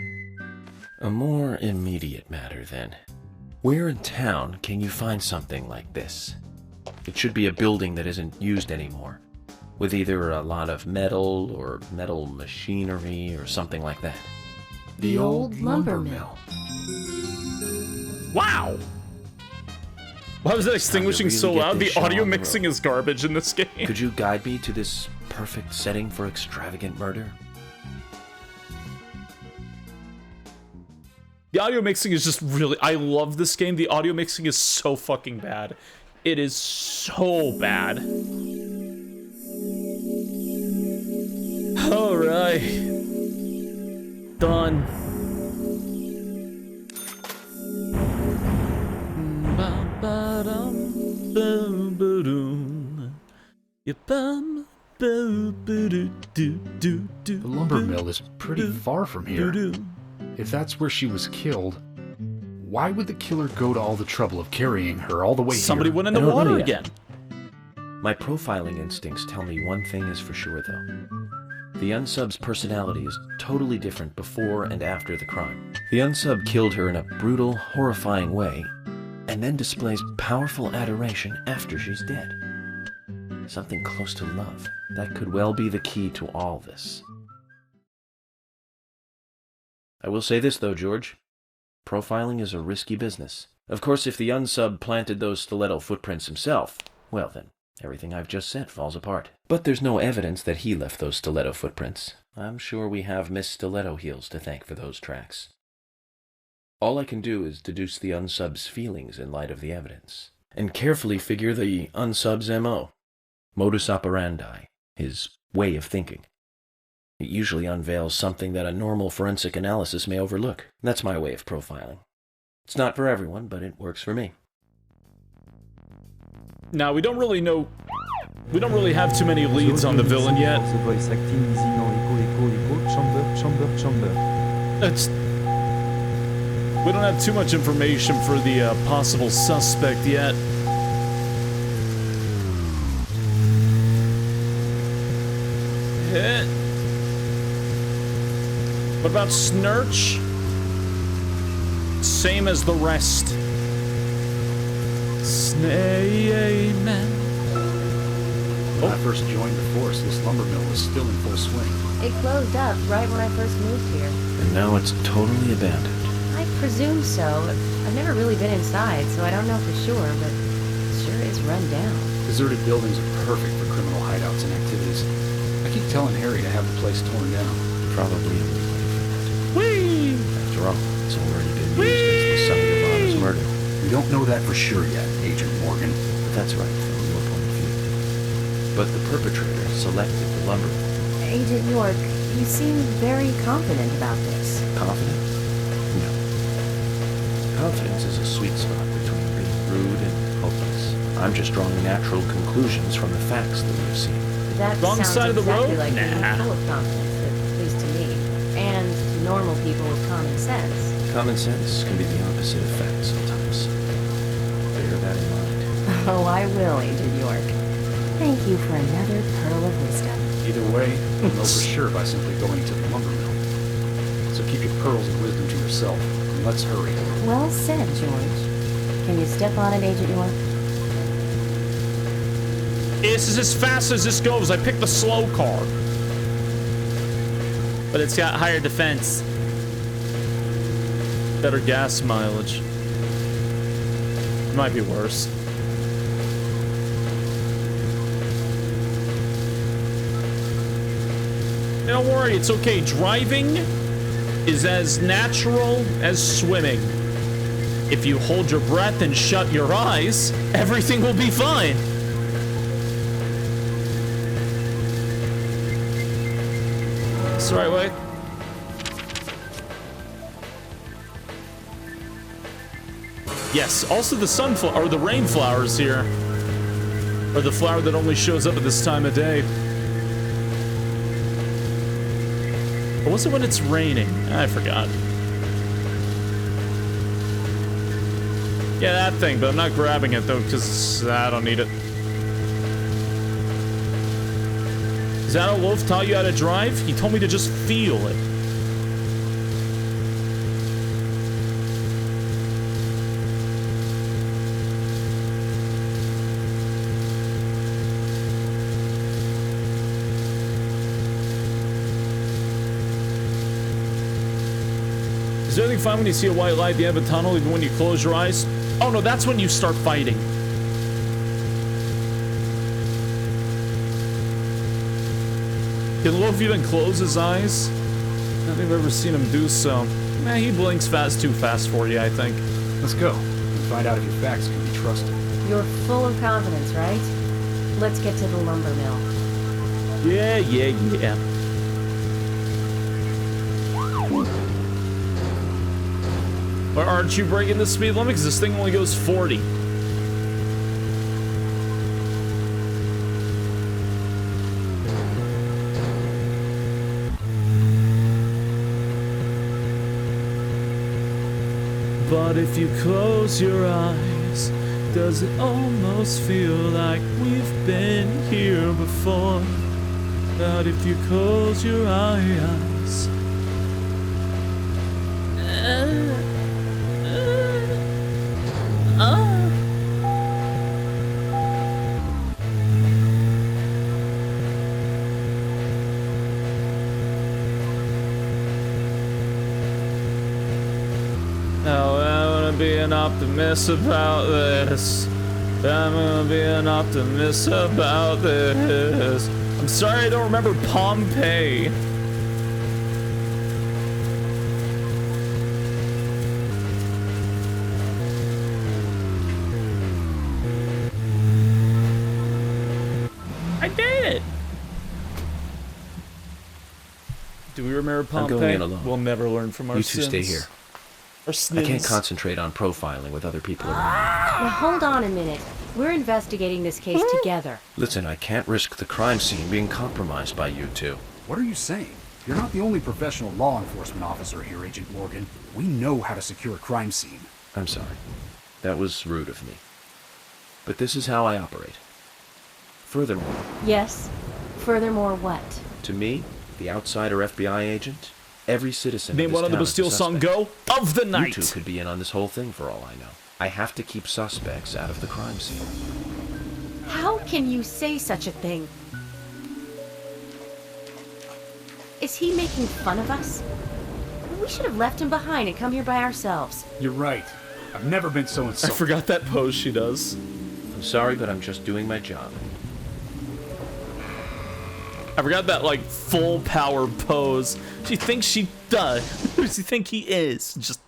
A more immediate matter, then. Where in town can you find something like this? It should be a building that isn't used anymore, with either a lot of metal or metal machinery or something like that. The old lumber mill. Wow! Why was that extinguishing really so get loud? this The show audio on the mixing road. is garbage in this game. Could you guide me to this perfect setting for extravagant murder? The audio mixing is just really... I love this game. The audio mixing is so fucking bad. It is so bad. Alright. Done. The lumber mill is pretty far from here. If that's where she was killed, why would the killer go to all the trouble of carrying her all the way Somebody here? went in the water again. My profiling instincts tell me one thing is for sure, though. The unsub's personality is totally different before and after the crime. The unsub killed her in a brutal, horrifying way, and then displays powerful adoration after she's dead. Something close to love. That could well be the key to all this. I will say this, though, George. Profiling is a risky business. Of course, if the unsub planted those stiletto footprints himself, well then, everything I've just said falls apart. But there's no evidence that he left those stiletto footprints. I'm sure we have Miss Stiletto Heels to thank for those tracks. All I can do is deduce the unsub's feelings in light of the evidence, and carefully figure the unsub's MO, modus operandi, his way of thinking. It usually unveils something that a normal forensic analysis may overlook. That's my way of profiling. It's not for everyone, but it works for me. Now, we don't really know... We don't really have too many leads on the villain yet. The voice acting easy no chamber. That's... We don't have too much information for the possible suspect yet. What about Snurch? Same as the rest. Snayman. When I first joined the force, this lumber mill was still in full swing. It closed up right when I first moved here. And now it's totally abandoned. I presume so. I've never really been inside, so I don't know for sure, but it sure is run down. Deserted buildings are perfect for criminal hideouts and activities. I keep telling Harry to have the place torn down. Probably a way for that. Whee! After all, it's already been used as the site of Anna's murder. We don't know that for sure yet, Agent Morgan. That's right, from your point of view. But the perpetrator selected the lumber. Agent York, you seem very confident about this. Confident? confidence is a sweet spot between being rude and hopeless. I'm just drawing natural conclusions from the facts that we've seen. That Wrong sounds side of the exactly road? like being Nah. full of confidence, at least to me. And to normal people with common sense. Common sense can be the opposite of fact sometimes. Bear that in mind. Oh, I will, Agent York. Thank you for another pearl of wisdom. Either way, you'll know for sure by simply going to the lumber mill. So keep your pearls of wisdom to yourself, and let's hurry. Well said, George. Can you step on it, Agent York? This is as fast as this goes. I picked the slow car. But it's got higher defense. Better gas mileage. Might be worse. Don't worry, it's okay. Driving is as natural as swimming. If you hold your breath and shut your eyes, everything will be fine. It's the right way. Yes, also the sunflower, or the rainflowers here. Or the flower that only shows up at this time of day. Or was it when it's raining? I forgot. Yeah, that thing, but I'm not grabbing it though, because I don't need it. Is that how Wolf taught you how to drive? He told me to just feel it. Is everything fine when you see a white light at the end of a tunnel, even when you close your eyes? Oh no, that's when you start fighting. Can Wolf even close his eyes? I don't think I've ever seen him do so. Nah, he blinks too fast for you, I think. Let's go and find out if your facts can be trusted. You're full of confidence, right? Let's get to the lumber mill. Yeah. Or aren't you breaking the speed limit? Because this thing only goes 40. But if you close your eyes, does it almost feel like we've been here before? But if you close your eyes, oh, I wanna be an optimist about this. I'm gonna be an optimist about this. I'm sorry I don't remember Pompeii. I did it! Do we remember Pompeii? I'm going in alone. We'll never learn from our You two sins. stay here. Our I sins. can't concentrate on profiling with other people around. Now hold on a minute. We're investigating this case together. Listen, I can't risk the crime scene being compromised by you two. What are you saying? You're not the only professional law enforcement officer here, Agent Morgan. We know how to secure a crime scene. I'm sorry. That was rude of me. But this is how I operate. Furthermore, Yes? Furthermore what? to me, the outsider FBI agent, every citizen Name of this one of the town is a Bastille song suspect. Go of the Night. You two could be in on this whole thing for all I know. I have to keep suspects out of the crime scene. How can you say such a thing? Is he making fun of us? We should have left him behind and come here by ourselves. You're right. I've never been so I insulted. forgot that pose she does. I'm sorry, but I'm just doing my job. I forgot that, like, full power pose. She thinks she does. Who does he think he is? Just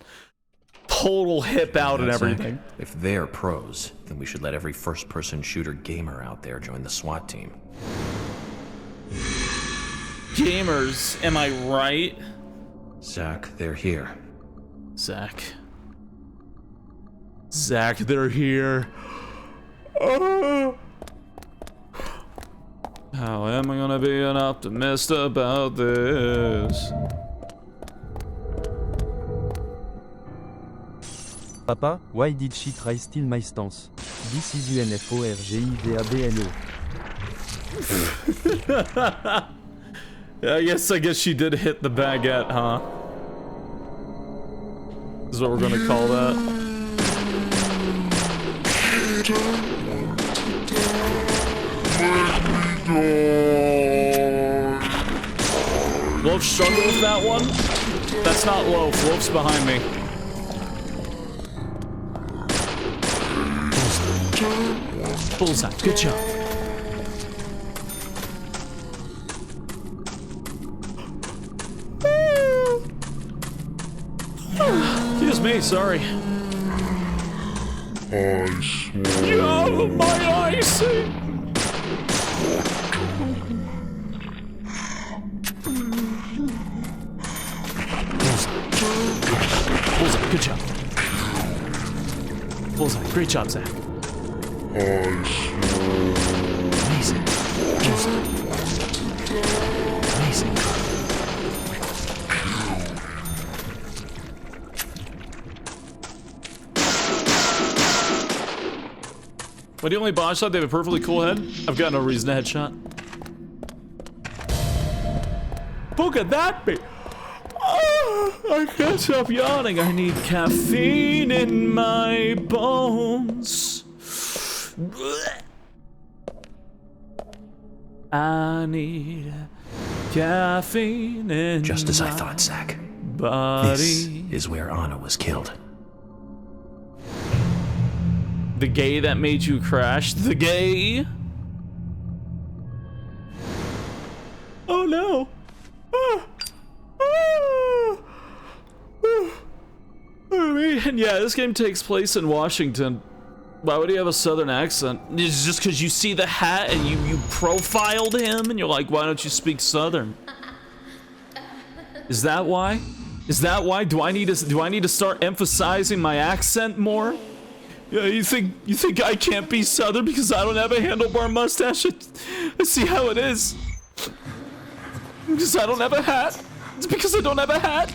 total hip out and everything. If they're pros, then we should let every first-person shooter gamer out there join the SWAT team. Gamers, am I right? Zach, they're here. Zach. Zach, they're here. How am I gonna be an optimist about this? Papa, why did she try steal my stance? This is UNFORGIVABNO. I guess she did hit the baguette, huh? Is what we're gonna call that. Loaf struggled with that one? That's not Loaf. Loaf's behind me. Bullseye. Good job. Excuse me, sorry. Ice. Yo, my icing! Bullseye, good job. Bullseye, great job, Zach. Amazing. Bullseye. Amazing. What, the only boss shot? They have a perfectly cool head? I've got no reason to headshot. Look at that be. Oh, I can't stop yawning. I need caffeine in my bones. I need caffeine in Just as I thought, Zach. body. This is where Anna was killed. The gay that made you crash? The gay? Oh no. And yeah, this game takes place in Washington. Why would he have a southern accent? It's just because you see the hat and you profiled him and you're like, why don't you speak southern? Is that why? Is that why? Do I need to start emphasizing my accent more? Yeah, you think I can't be southern because I don't have a handlebar mustache? I see how it is. Because I don't have a hat. It's because I don't have a hat.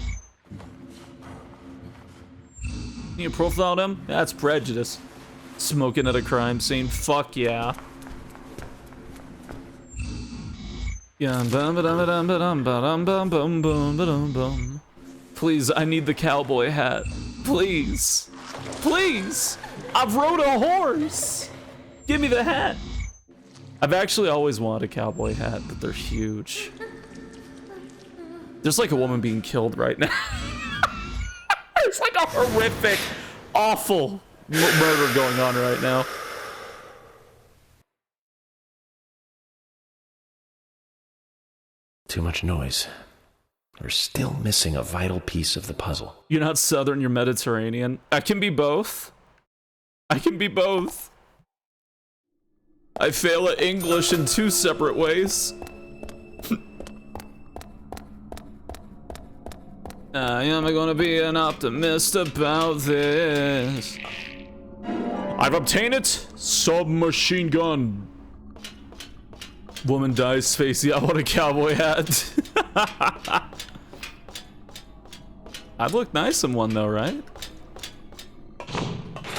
You profiled him? That's prejudice. Smoking at a crime scene. Fuck yeah. Yeah. Please, I need the cowboy hat. Please. Please. I've rode a horse. Give me the hat. I've actually always wanted a cowboy hat, but they're huge. There's like a woman being killed right now. It's like a horrific, awful murder going on right now. Too much noise. We're still missing a vital piece of the puzzle. You're not Southern, you're Mediterranean. I can be both. I can be both. I fail at English in 2 separate ways. I am gonna be an optimist about this. I've obtained it! Submachine gun. Woman dies, Spacey. I want a cowboy hat. I'd look nice in one though, right?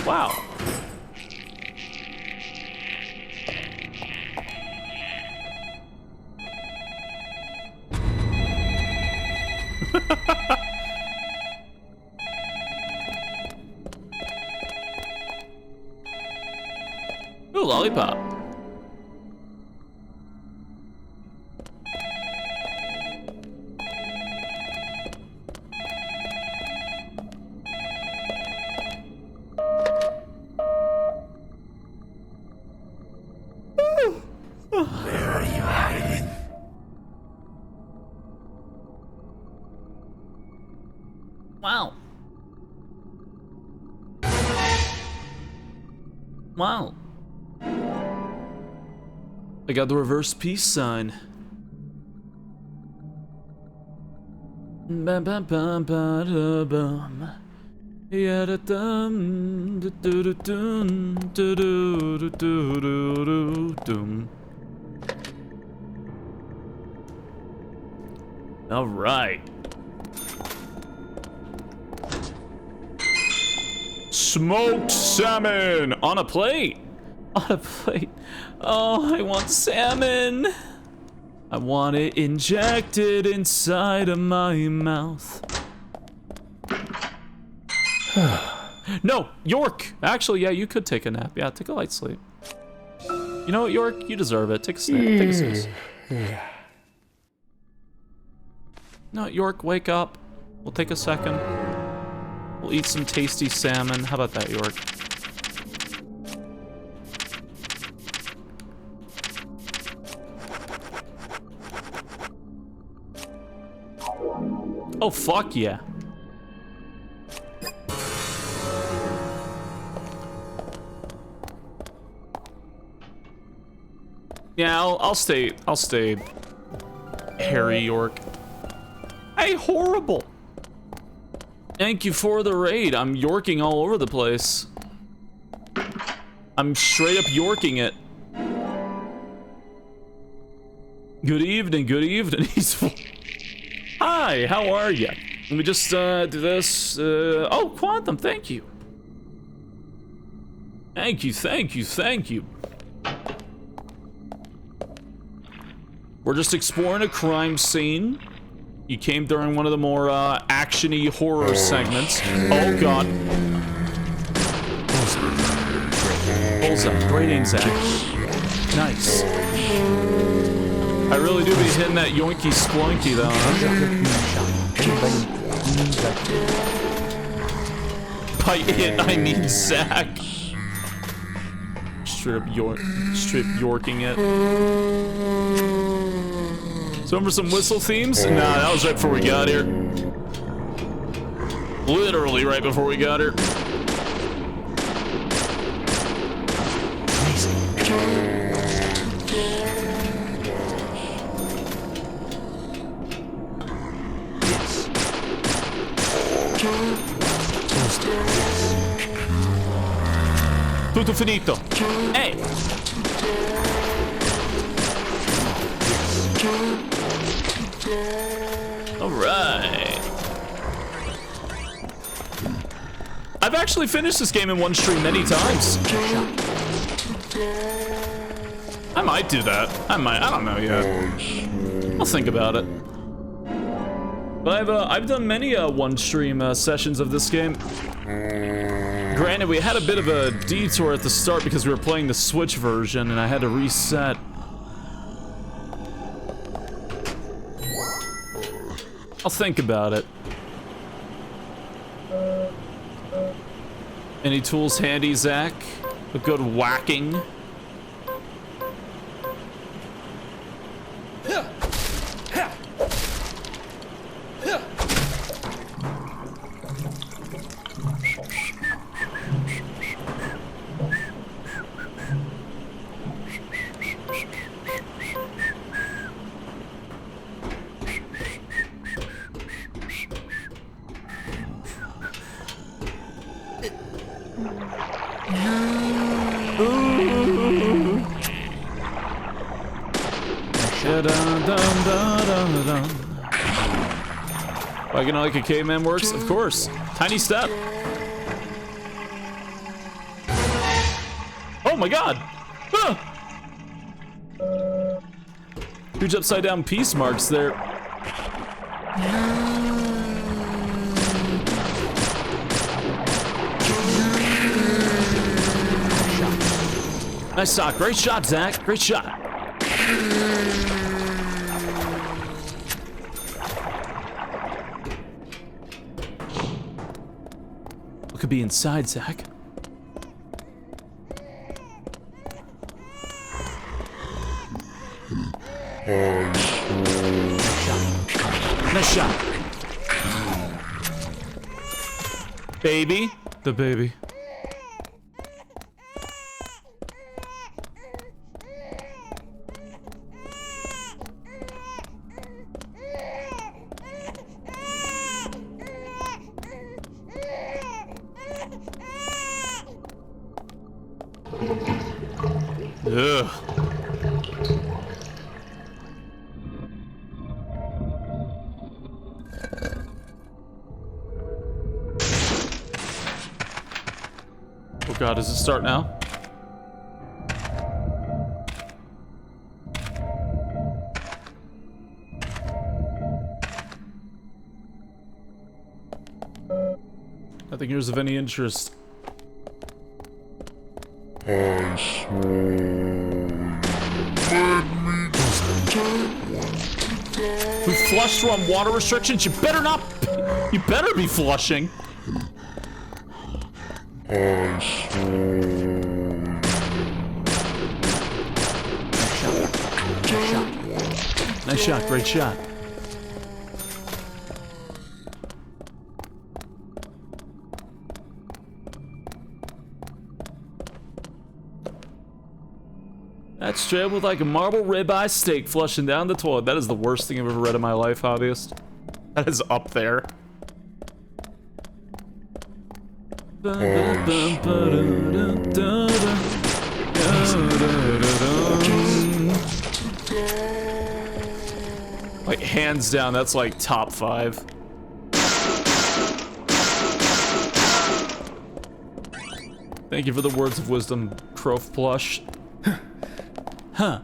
Wow. Ooh, lollipop. Where are you hiding? Wow. Wow. I got the reverse peace sign. Bum, bum, bum, ba, da, bum. Yeah, da dum, da do do dum, da do do do do dum. All right. Smoked salmon on a plate. On a plate. Oh, I want salmon. I want it injected inside of my mouth. No, York. Actually, yeah, you could take a nap. Yeah, take a light sleep. You know what, York? You deserve it. Take a snap. Take a snooze. No, York, wake up. We'll take a second. We'll eat some tasty salmon. How about that, York? Oh, fuck yeah. Yeah, I'll stay Harry York. Hey, horrible. Thank you for the raid. I'm Yorking all over the place. I'm straight up Yorking it. Good evening, good evening. Hi, how are you? Let me just do this. Oh, Quantum, thank you. Thank you, thank you, thank you. We're just exploring a crime scene. You came during one of the more action-y horror segments. Oh god. Bullseye. Great aim, Zach. Nice. I really do be hitting that yoinky sploinky though, huh? By it, I mean Zach. Strip Yorking it. So for some whistle themes? Nah, that was right before we got here. Literally right before we got here. Tutto finito. Hey! Alright. I've actually finished this game in one stream many times. I might do that. I don't know yet. I'll think about it. But I've done many one stream sessions of this game. Granted, we had a bit of a detour at the start because we were playing the Switch version and I had to reset. I'll think about it. Any tools handy, Zach? A good whacking? Wagging like a caveman works? Of course. Tiny step. Oh my god! Ah! Huge upside down peace marks there. Nice shot. Great shot, Zach. Great shot. What could be inside, Zach? Nice shot. Baby. The baby. God, does it start now? Nothing here's of any interest. We flushed from water restrictions. You better not. You better be flushing. Nice shot. Great shot. That's straight with like a marble ribeye steak flushing down the toilet. That is the worst thing I've ever read in my life, hobbyist. That is up there. Like, hands down, that's like top 5. Thank you for the words of wisdom, Croft Plush. Huh.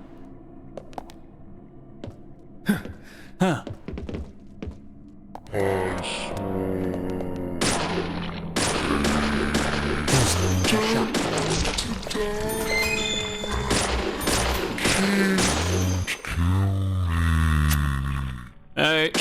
Huh. Hey.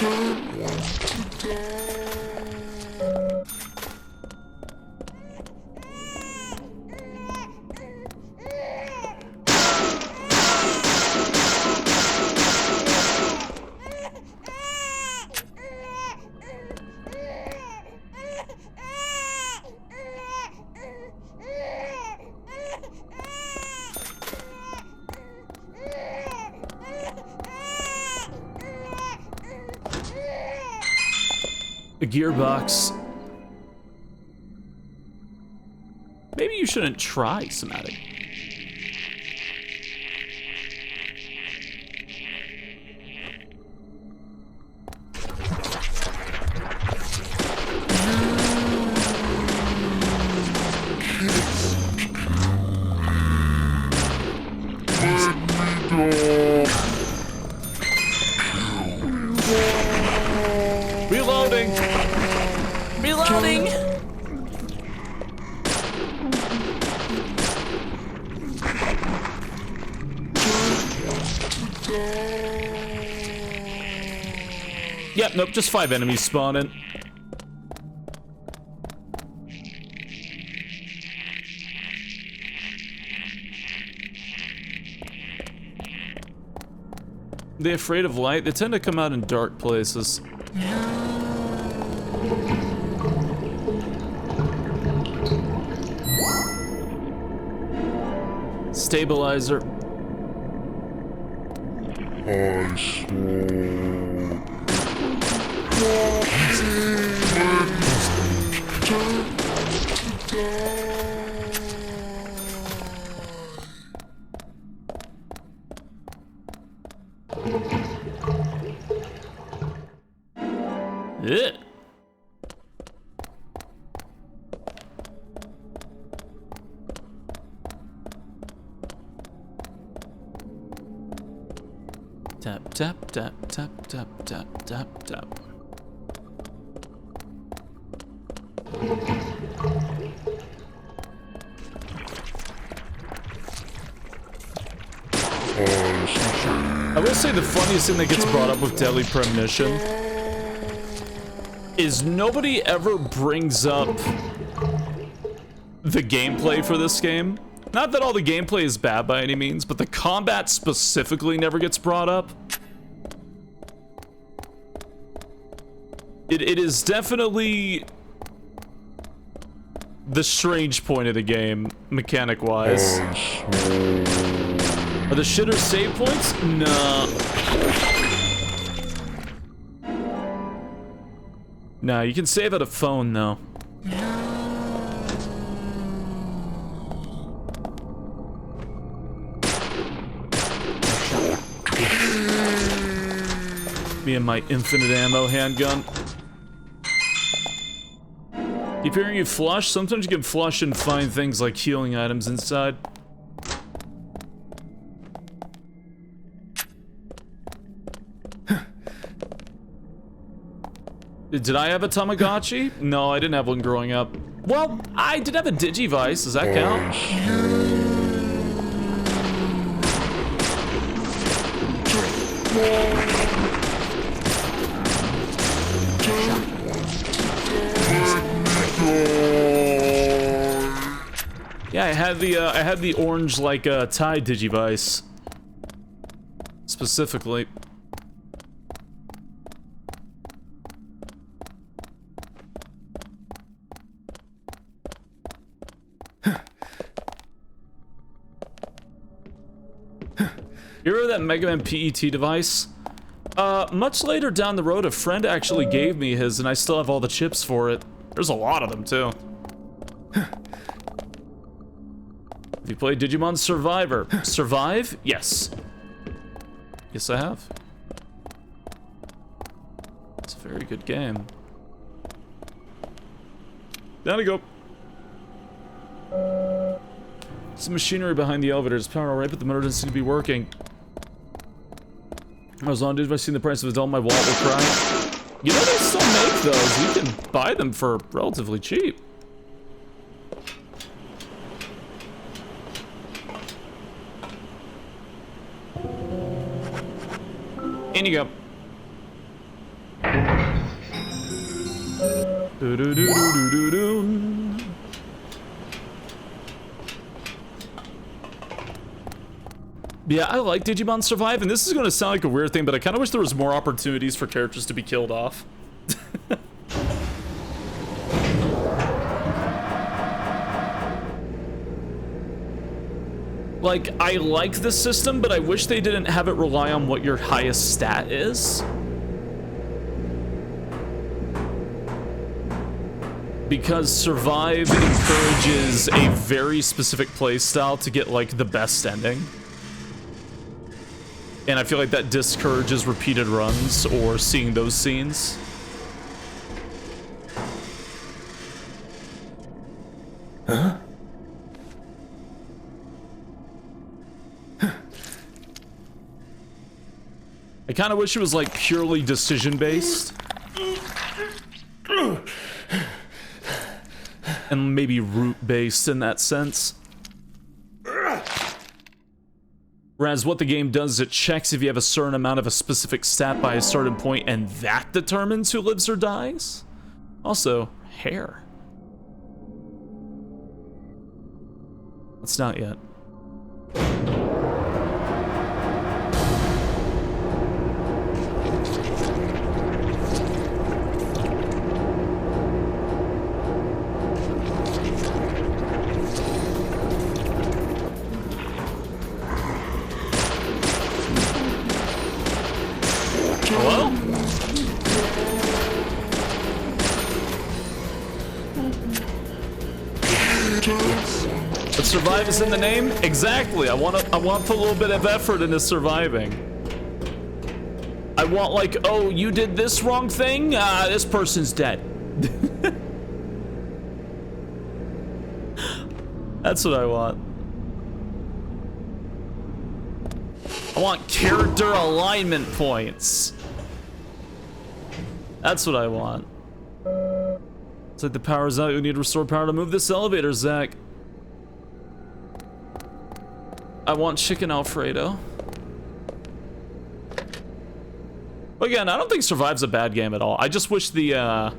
A gearbox. Maybe you shouldn't try somatic. Reloading. Reloading. Yep, nope, just 5 enemies spawning. They afraid of light? They tend to come out in dark places. Stabilizer. Yeah. Tap, tap, tap, tap, tap, tap, tap, tap. I will say the funniest thing that gets brought up with Deadly Premonition is nobody ever brings up the gameplay for this game. Not that all the gameplay is bad by any means, but the combat specifically never gets brought up. It is definitely the strange point of the game, mechanic-wise. Are the shitters save points? Nah. Nah, you can save at a phone, though. Me and my infinite ammo handgun. Keep hearing you flush. Sometimes you can flush and find things like healing items inside. Did I have a Tamagotchi? No, I didn't have one growing up. Well, I did have a Digivice. Does that count? Yeah, I had the orange like Tide Digivice specifically. You remember that Mega Man PET device? Much later down the road, a friend actually gave me his, and I still have all the chips for it. There's a lot of them, too. Have you played Digimon Survivor? Survive? Yes. Yes, I have. It's a very good game. Down to go. Some machinery behind the elevator. It's powered all right, but the motor doesn't seem to be working. I was on, dude. If I seen the price of a doll, my wallet will cry. You know, they still make those. You can buy them for relatively cheap. In you go. Do-do-do-do-do-do-do. Yeah, I like Digimon Survive, and this is going to sound like a weird thing, but I kind of wish there was more opportunities for characters to be killed off. Like, I like the system, but I wish they didn't have it rely on what your highest stat is. Because Survive encourages a very specific playstyle to get, like, the best ending. And I feel like that discourages repeated runs or seeing those scenes. Huh? I kind of wish it was like purely decision-based. And maybe route-based in that sense. Whereas what the game does is it checks if you have a certain amount of a specific stat by a certain point, and that determines who lives or dies. Also, hair. It's not yet. Hello? But survive is in the name? Exactly. I want to put a little bit of effort into surviving. I want like, oh, you did this wrong thing? This person's dead. That's what I want. I want character alignment points. That's what I want. It's like the power's out. You need to restore power to move this elevator, Zach. I want chicken Alfredo. Again, I don't think Survive's a bad game at all. I just wish there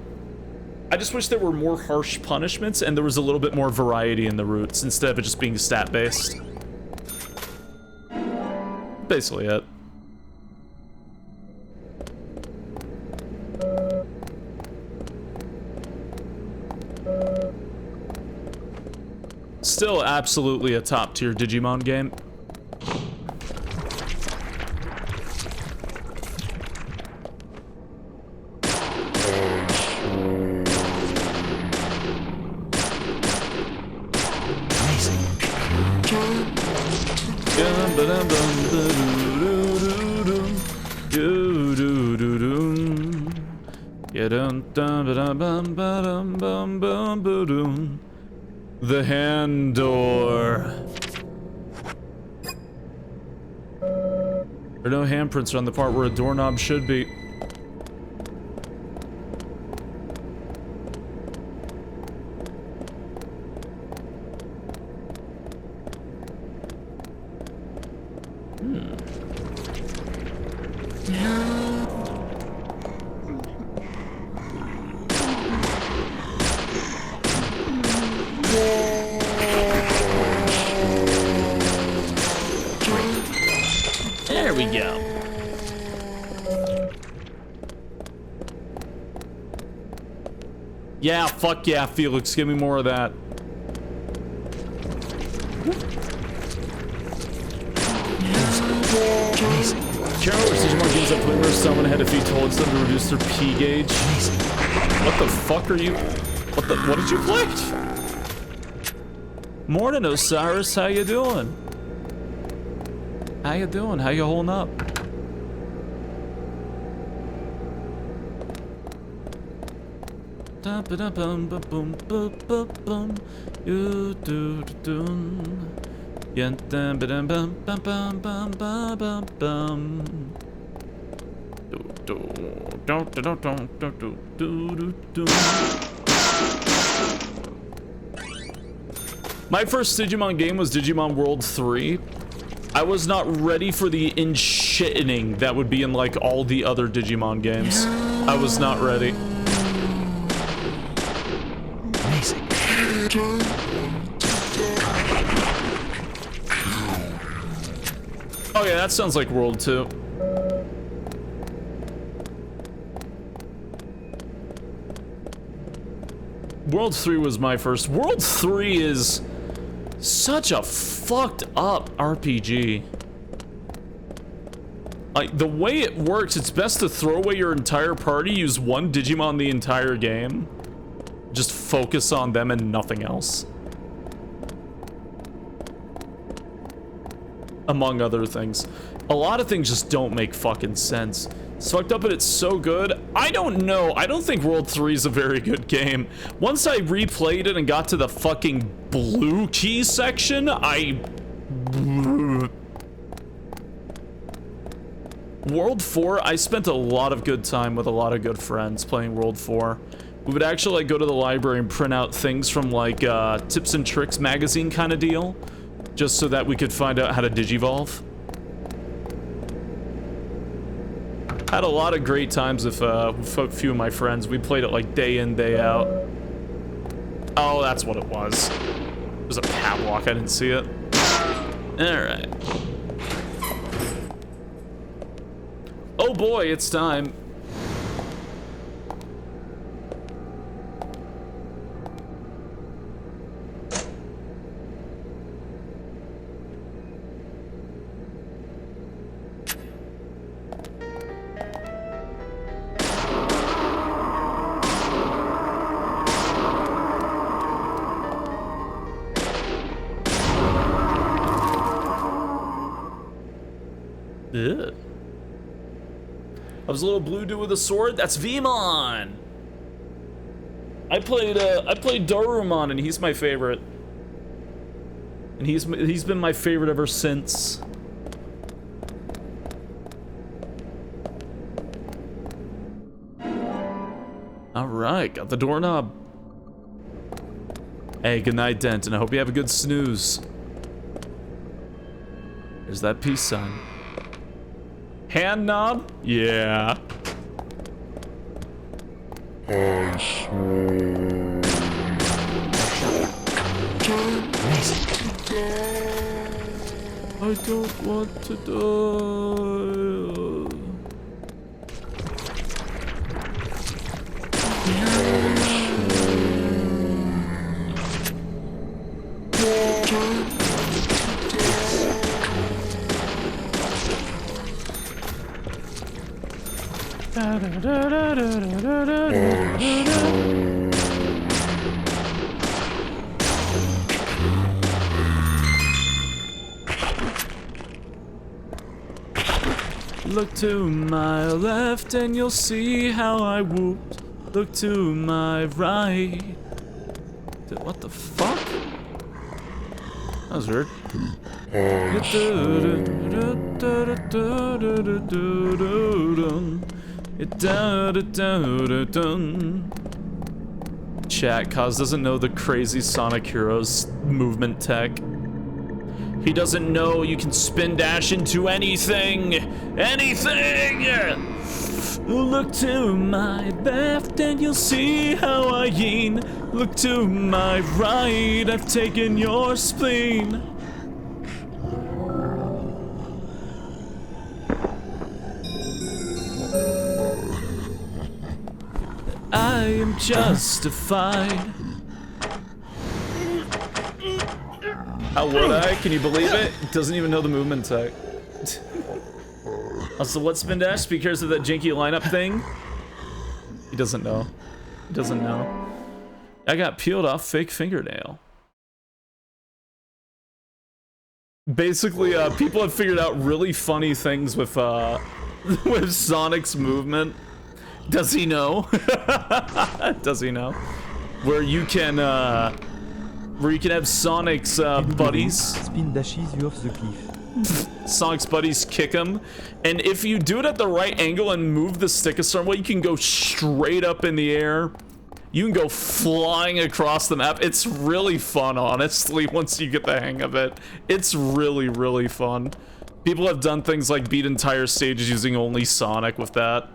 were more harsh punishments and there was a little bit more variety in the routes instead of it just being stat-based. Basically it. Still absolutely a top-tier Digimon game. The hand door. There are no handprints on the part where a doorknob should be. There we go. Yeah, fuck yeah, Felix. Give me more of that. Carol or Digimon games that play where someone had a few told them to reduce their P gauge. What the fuck are you? What did you play? Morning, Osiris. How you doing? How you doing? How you holding up? My first Digimon game was Digimon World 3. I was not ready for the in-shitting that would be in like all the other Digimon games. I was not ready. Amazing. Oh yeah, that sounds like World 2. World 3 was my first. World 3 is such a fucked up RPG. Like, the way it works, it's best to throw away your entire party, use one Digimon the entire game. Just focus on them and nothing else. Among other things. A lot of things just don't make fucking sense. It's fucked up, but it's so good. I don't know. I don't think World 3 is a very good game. Once I replayed it and got to the fucking Bluesky section, World 4, I spent a lot of good time with a lot of good friends playing World 4. We would actually like go to the library and print out things from like Tips and Tricks magazine kind of deal, just so that we could find out how to digivolve. Had a lot of great times with a few of my friends. We played it like day in, day out. Oh, that's what it was. It was a padlock, I didn't see it. Alright. Oh boy, it's time. Ugh. I was a little blue dude with a sword. That's Vemon. I played Darumon, and he's my favorite. And he's been my favorite ever since. All right, got the doorknob. Hey, good night, Denton. I hope you have a good snooze. There's that peace sign. Hand knob? Yeah. I don't want to die. Look to my left and you'll see how I whooped Look to my right. What the fuck? That was weird. Chat, Kaz doesn't know the crazy Sonic Heroes movement tech. He doesn't know you can spin dash into anything! Anything! Look to my left and you'll see how I yean. Look to my right, I've taken your spleen. I am justified. How would I? Can you believe it? Doesn't even know the movement tech. Also, what spin dash? Because of that janky lineup thing? He doesn't know. He doesn't know. I got peeled off fake fingernail. Basically, people have figured out really funny things with with Sonic's movement. Does he know? Does he know? Where you can have Sonic's buddies. Spin dashes you off the cliff. Sonic's buddies kick him, and if you do it at the right angle and move the stick a certain way, you can go straight up in the air. You can go flying across the map. It's really fun, honestly, once you get the hang of it. It's really, really fun. People have done things like beat entire stages using only Sonic with that.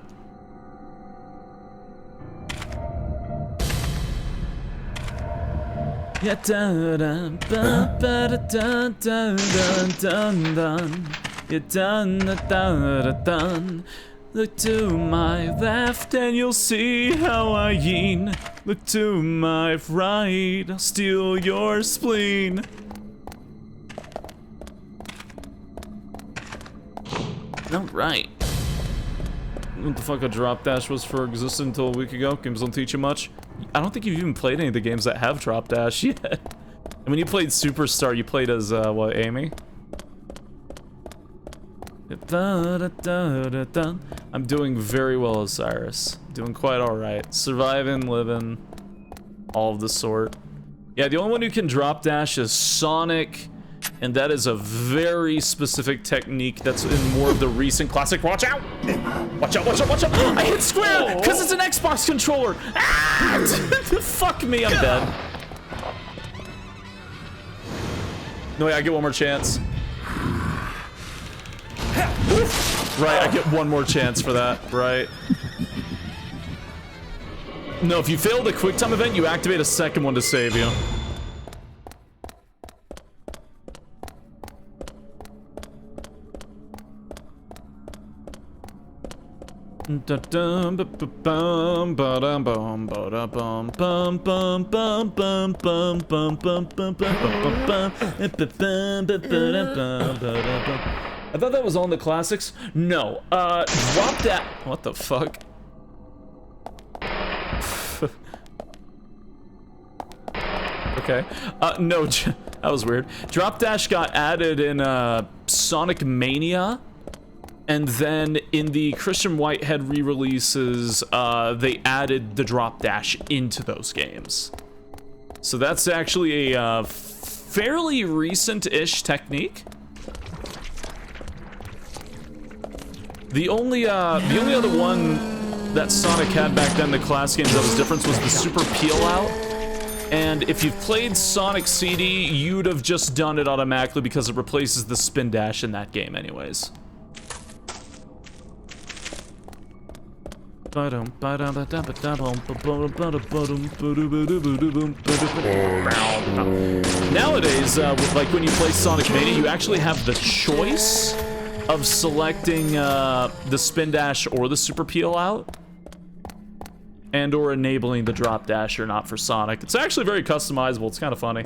Yeah, dun dun ba ba dun dun dun dun dun. Yeah, dun dun dun dun. Look to my left and you'll see how I yean. Look to my right, I'll steal your spleen. Alright. What the fuck a drop dash was for existed until a week ago? Games don't teach you much. I don't think you've even played any of the games that have drop dash yet. And when you played Superstar, you played as, what, Amy? I'm doing very well, Osiris. Doing quite alright. Surviving, living, all of the sort. Yeah, the only one who can drop dash is Sonic, and that is a very specific technique that's in more of the recent classic. Watch out! Watch out, watch out, watch out! I hit square because it's an Xbox controller! Ah! Fuck me, I'm dead. No, yeah, I get one more chance. Right, I get one more chance for that, right? No, if you fail the quick time event, you activate a second one to save you. I thought that was on the classics. No, drop that. What the fuck? Okay. No, that was weird. Drop dash got added in Sonic Mania, and then in the Christian Whitehead re-releases, they added the drop dash into those games. So that's actually a fairly recent-ish technique. The only other one that Sonic had back then in the class games that was different was the Super Peel Out. And if you've played Sonic CD, you'd have just done it automatically because it replaces the spin dash in that game anyways. Nowadays, like when you play Sonic Mania, you actually have the choice of selecting the spin dash or the super peel out, and or enabling the drop dash or not for Sonic. It's actually very customizable. It's kind of funny.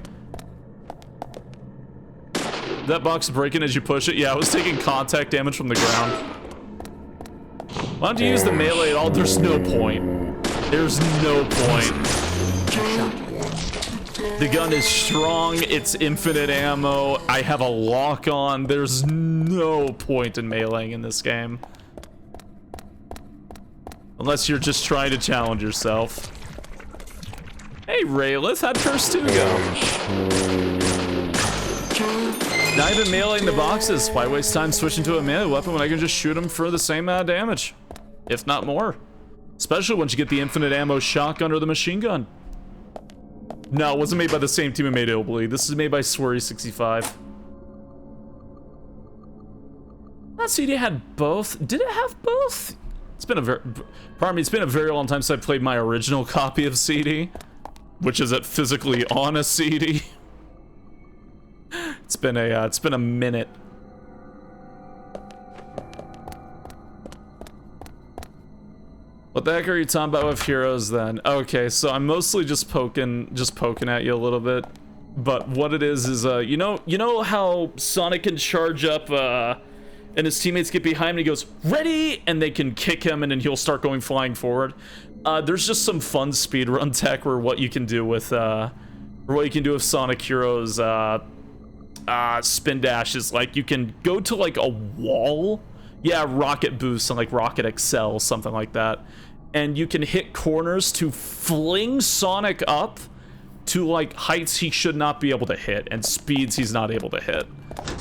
That box breaking as you push it? Yeah, I was taking contact damage from the ground. Why don't you use the melee at all? There's no point. There's no point. The gun is strong, it's infinite ammo, I have a lock on, there's no point in meleeing in this game. Unless you're just trying to challenge yourself. Hey, Raylith, how'd Curse 2 go? Not even meleeing the boxes. Why waste time switching to a melee weapon when I can just shoot them for the same amount of damage? If not more. Especially once you get the infinite ammo shotgun or the machine gun. No, it wasn't made by the same team who made Illbleed. This is made by Swery65. That CD had both. Did it have both? It's been a very, pardon me, it's been a very long time since I played my original copy of CD, which is physically on a CD. It's been a minute. What the heck are you talking about with heroes then? Okay, so I'm mostly just poking at you a little bit. But what it is you know how Sonic can charge up and his teammates get behind him and he goes, ready, and they can kick him and then he'll start going flying forward. There's just some fun speedrun tech where what you can do with Sonic Heroes spin dash is like you can go to like a wall. Yeah, rocket boost and like rocket excel, something like that. And you can hit corners to fling Sonic up to like heights he should not be able to hit and speeds he's not able to hit.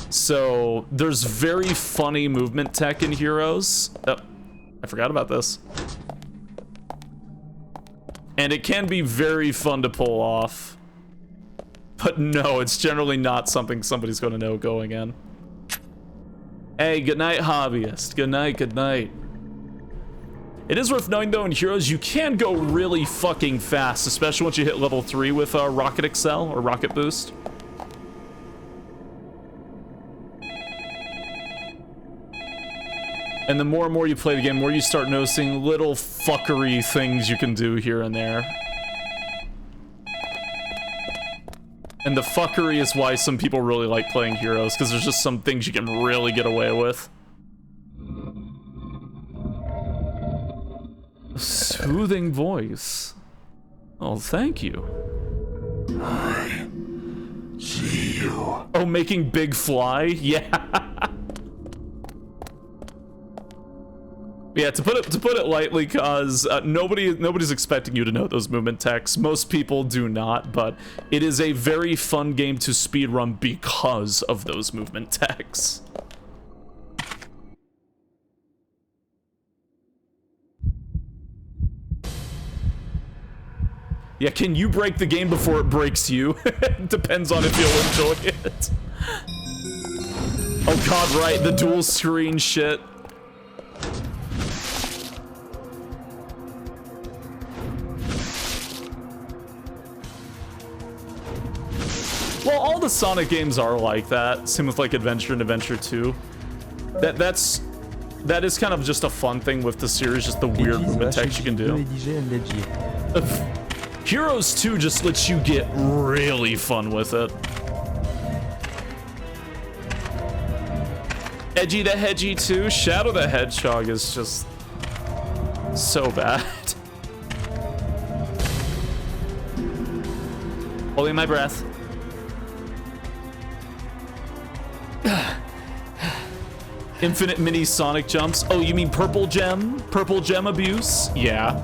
So there's very funny movement tech in Heroes. Oh, I forgot about this. And it can be very fun to pull off. But no, it's generally not something somebody's going to know going in. Hey, good night, hobbyist. Good night, good night. It is worth knowing, though, in Heroes, you can go really fucking fast, especially once you hit level 3 with Rocket Excel or Rocket Boost. And the more and more you play the game, the more you start noticing little fuckery things you can do here and there. And the fuckery is why some people really like playing Heroes, because there's just some things you can really get away with. Soothing voice. Oh, thank you. I see you. Oh, making Big fly? Yeah. Yeah, to put it lightly, cause nobody's expecting you to know those movement techs. Most people do not, but it is a very fun game to speedrun because of those movement techs. Yeah, can you break the game before it breaks you? Depends on if you'll enjoy it. Oh god, right, the dual screen shit. Well, all the Sonic games are like that. Same with like Adventure and Adventure 2. That is kind of just a fun thing with the series, just the weird movement techs you can do. Heroes 2 just lets you get really fun with it. Edgy the Hedgy 2, Shadow the Hedgehog is just so bad. Holding my breath. Infinite mini Sonic jumps. Oh, you mean purple gem? Purple gem abuse? Yeah.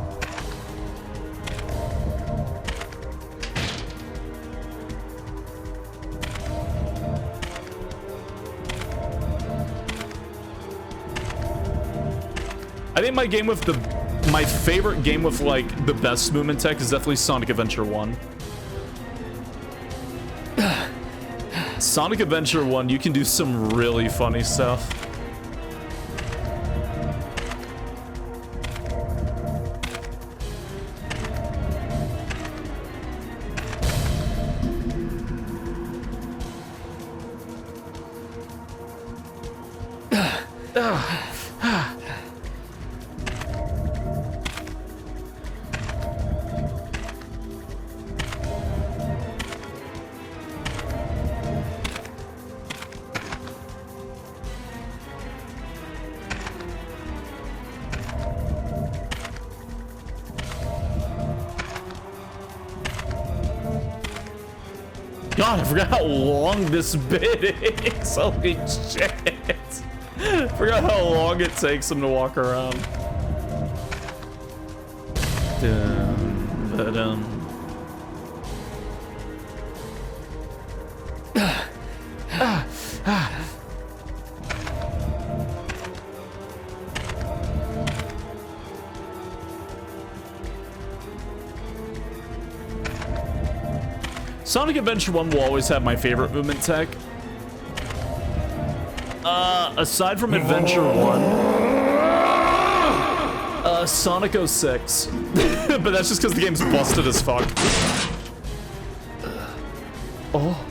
I think my favorite game with like the best movement tech is definitely Sonic Adventure 1. Sonic Adventure 1, you can do some really funny stuff. God, I forgot how long this bit is. Holy shit. I forgot how long it takes him to walk around. Sonic Adventure 1 will always have my favorite movement tech. Aside from Adventure 1, Sonic 06. But that's just because the game's busted as fuck. Oh.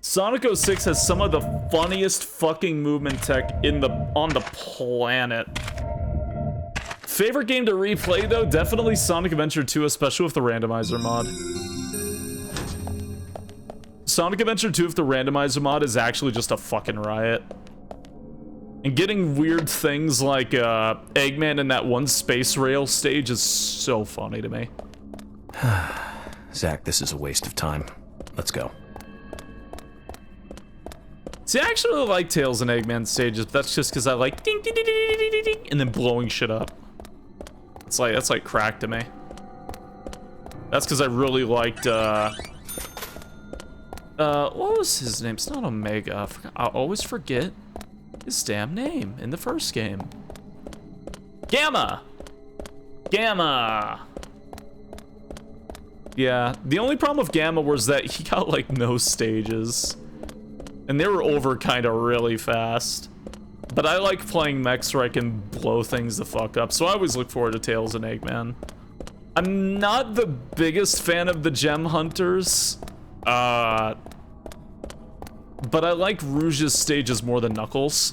Sonic 06 has some of the funniest fucking movement tech on the planet. Favorite game to replay though, definitely Sonic Adventure 2, especially with the randomizer mod. Sonic Adventure 2 with the randomizer mod is actually just a fucking riot. And getting weird things like Eggman in that one space rail stage is so funny to me. Zach, this is a waste of time. Let's go. See, I actually really like Tails and Eggman stages, but that's just because I like ding ding ding ding ding ding ding and then blowing shit up. That's like crack to me. That's because I really liked what was his name? It's not Omega. I always forget his damn name in the first game. Gamma! Gamma! Yeah, the only problem with Gamma was that he got like no stages. And they were over kind of really fast. But I like playing mechs where I can blow things the fuck up, so I always look forward to Tails and Eggman. I'm not the biggest fan of the gem hunters. But I like Rouge's stages more than Knuckles.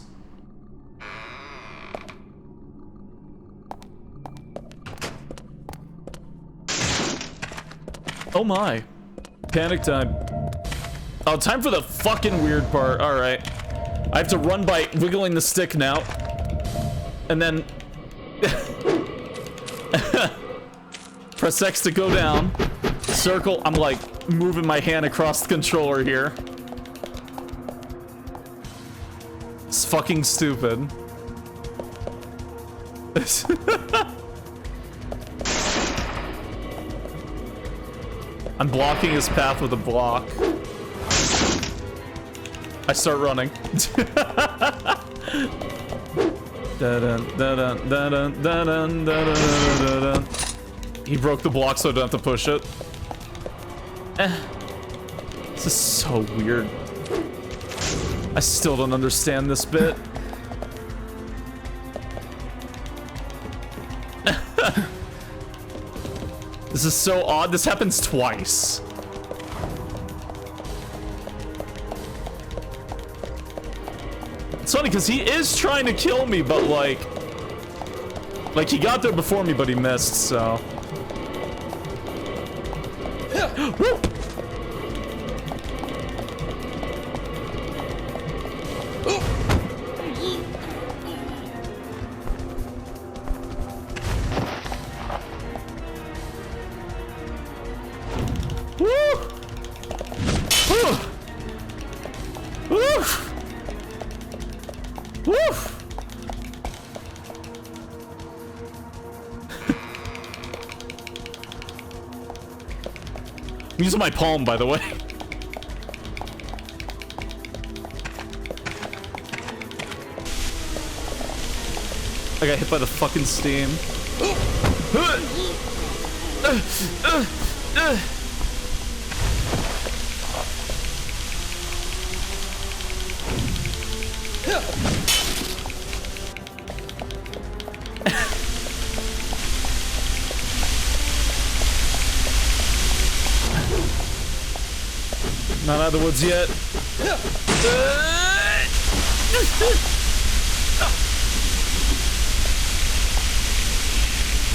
Oh my. Panic time. Oh, time for the fucking weird part. Alright. I have to run by wiggling the stick now. And then... press X to go down. Circle. I'm like moving my hand across the controller here. It's fucking stupid. I'm blocking his path with a block. I start running. He broke the block, so I don't have to push it. This is so weird. I still don't understand this bit. This is so odd. This happens twice. It's funny because he is trying to kill me, but like he got there before me, but he missed, so. Woo! I'm using my palm, by the way. I got hit by the fucking steam. Not out of the woods yet.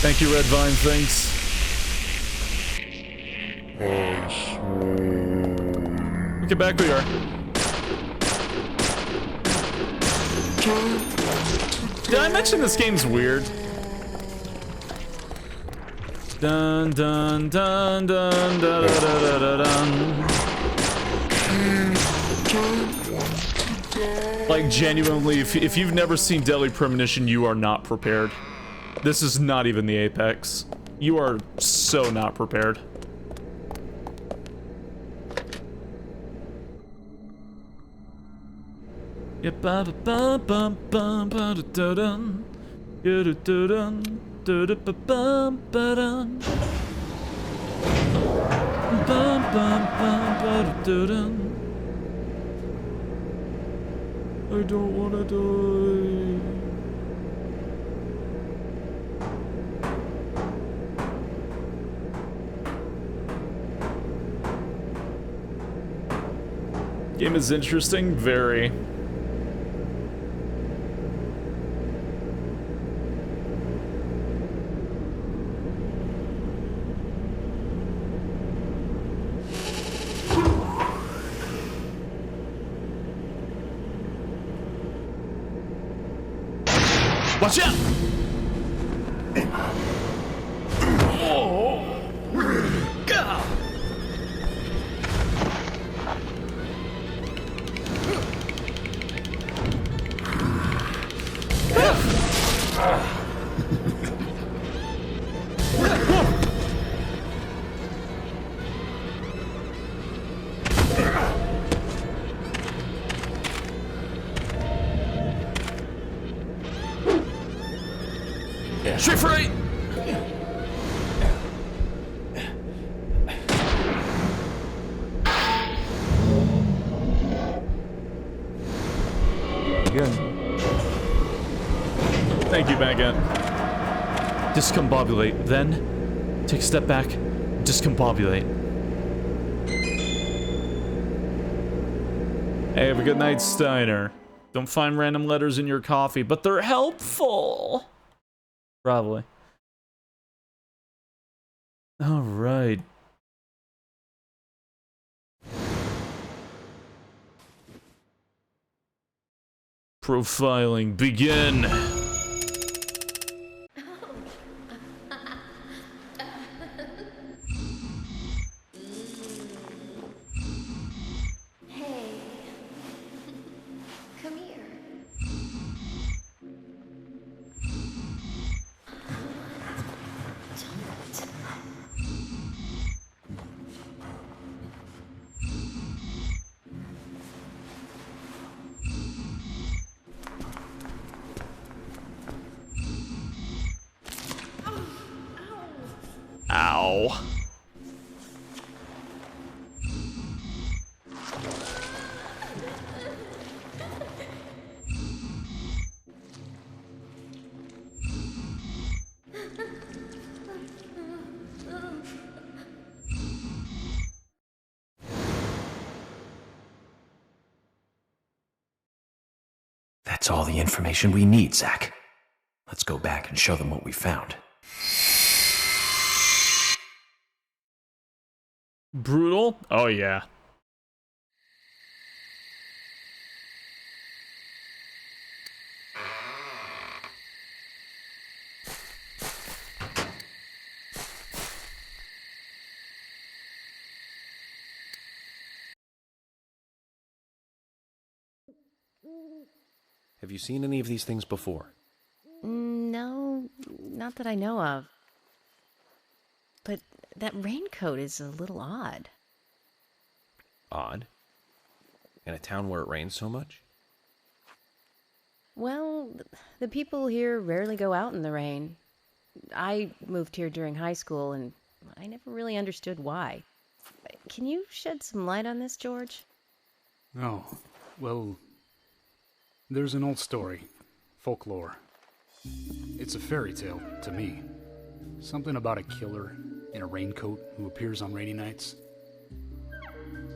Thank you, Red Vine. Thanks. Okay, back we are. Did I mention this game's weird? Dun dun dun dun dun dun dun dun. Like, genuinely, if you've never seen Deadly Premonition, you are not prepared. This is not even the apex. You are so not prepared. Yep, ba ba ba ba ba da dun, da da dun, da da ba ba ba dun, ba ba ba da dun. I don't wanna die. Game is interesting, very. Watch out! Oh. Gah. Straight for right! Gun. Thank you, Baguette. Discombobulate, then take a step back, discombobulate. Hey, have a good night, Steiner. Don't find random letters in your coffee, but they're helpful. Probably. All right. Profiling, begin. Hey. Come here. Ow. That's all the information we need, Zach. Let's go back and show them what we found. Brutal? Oh, yeah. Have you seen any of these things before? No, not that I know of. But that raincoat is a little odd. Odd? In a town where it rains so much? Well, the people here rarely go out in the rain. I moved here during high school, and I never really understood why. Can you shed some light on this, George? Oh, well, there's an old story, folklore. It's a fairy tale, to me. Something about a killer in a raincoat who appears on rainy nights.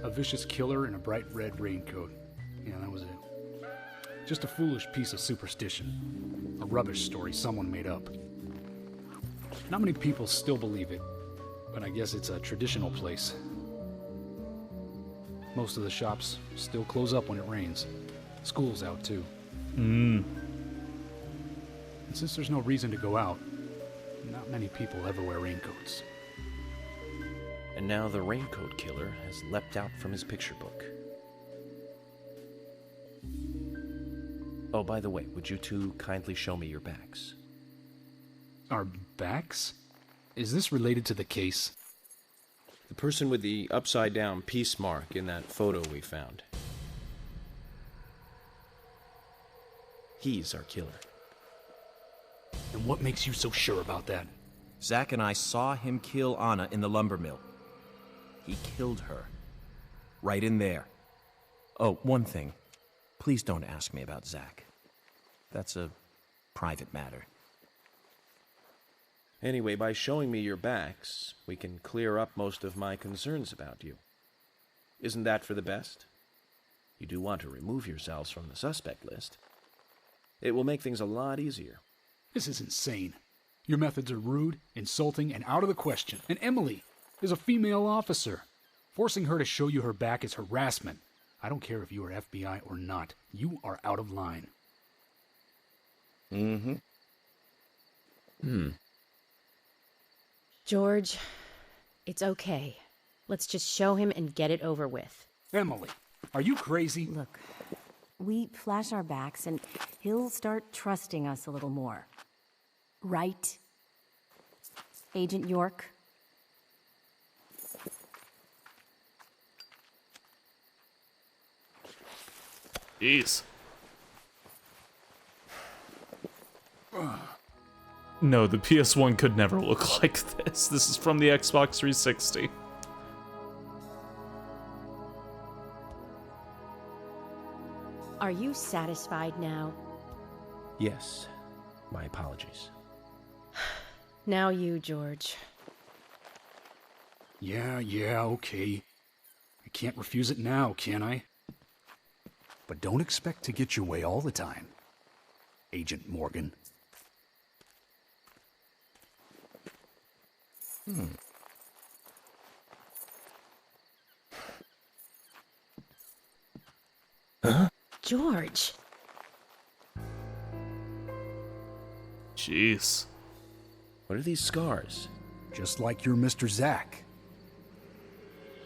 A vicious killer in a bright red raincoat. Yeah, that was it. Just a foolish piece of superstition. A rubbish story someone made up. Not many people still believe it, but I guess it's a traditional place. Most of the shops still close up when it rains. School's out too. And since there's no reason to go out, not many people ever wear raincoats. And now the raincoat killer has leapt out from his picture book. Oh, by the way, would you two kindly show me your backs? Our backs? Is this related to the case? The person with the upside-down peace mark in that photo we found. He's our killer. And what makes you so sure about that? Zach and I saw him kill Anna in the lumber mill. He killed her. Right in there. Oh, one thing. Please don't ask me about Zach. That's a private matter. Anyway, by showing me your backs, we can clear up most of my concerns about you. Isn't that for the best? You do want to remove yourselves from the suspect list. It will make things a lot easier. This is insane. Your methods are rude, insulting, and out of the question. And Emily is a female officer. Forcing her to show you her back is harassment. I don't care if you are FBI or not. You are out of line. George, it's okay. Let's just show him and get it over with. Emily, are you crazy? Look, we flash our backs and he'll start trusting us a little more. Right? Agent York? Jeez. No, the PS1 could never look like this. This is from the Xbox 360. Are you satisfied now? Yes. My apologies. Now you, George. Yeah, okay. I can't refuse it now, can I? But don't expect to get your way all the time, Agent Morgan. Huh? George. Jeez. What are these scars? Just like your Mr. Zach.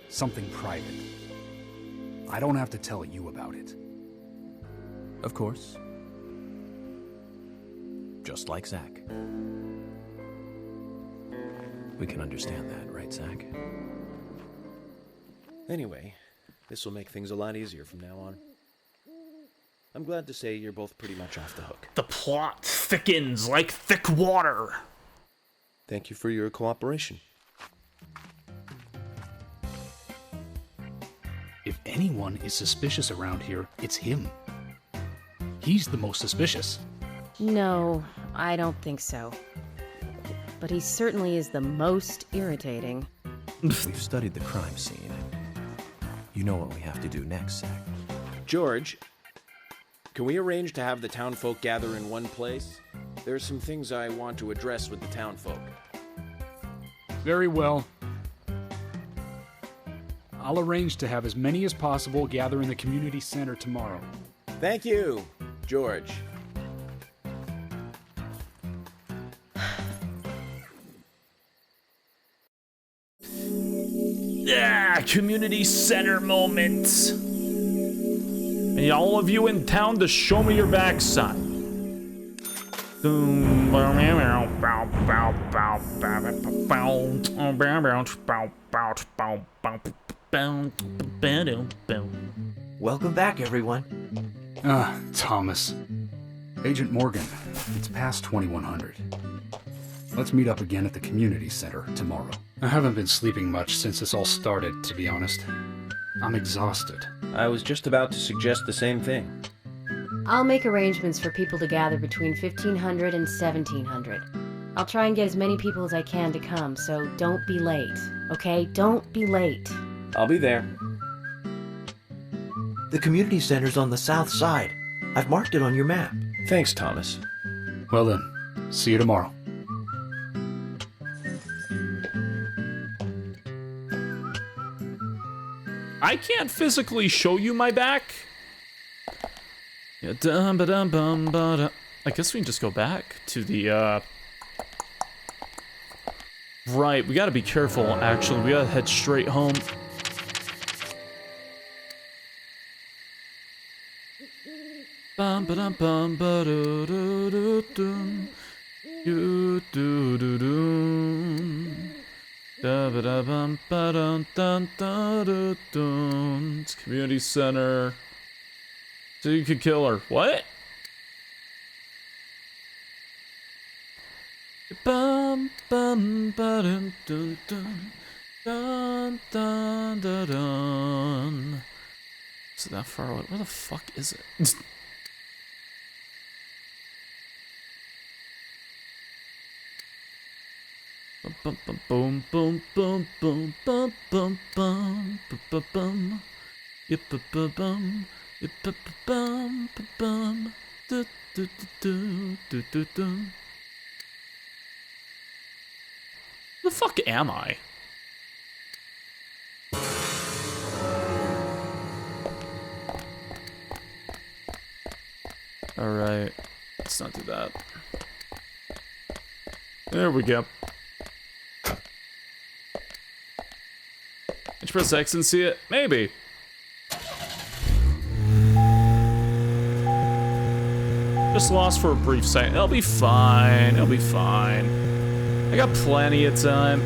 Something private. I don't have to tell you about it. Of course. Just like Zach. We can understand that, right, Zach? Anyway, this will make things a lot easier from now on. I'm glad to say you're both pretty much off the hook. The plot thickens like thick water. Thank you for your cooperation. If anyone is suspicious around here, it's him. He's the most suspicious. No, I don't think so. But he certainly is the most irritating. We've studied the crime scene. You know what we have to do next, Zach. George, can we arrange to have the townfolk gather in one place? There are some things I want to address with the townfolk. Very well. I'll arrange to have as many as possible gather in the community center tomorrow. Thank you, George. Community center moment. And all of you in town to show me your backside. Welcome back, everyone. Thomas. Agent Morgan, it's past 2100. Let's meet up again at the community center tomorrow. I haven't been sleeping much since this all started, to be honest. I'm exhausted. I was just about to suggest the same thing. I'll make arrangements for people to gather between 1500 and 1700. I'll try and get as many people as I can to come, so don't be late, okay? Don't be late. I'll be there. The community center's on the south side. I've marked it on your map. Thanks, Thomas. Well then, see you tomorrow. I can't physically show you my back. I guess we can just go back to the, Right, we gotta be careful, actually. We gotta head straight home. Do do do do. Da ba da bum ba dun dun dun dun dun. It's community center. So you could kill her. What? Bum bum ba dun dun dun dun dun dun dun. Is it that far away? Where the fuck is it? Bum bum boom boom boom boom bum bum bum bum bum. Yip bum bum yip bum bum do do do do do do. The fuck am I? Alright, let's not do that. There we go. Did you press X and see it? Maybe. Just lost for a brief second. It'll be fine. It'll be fine. I got plenty of time.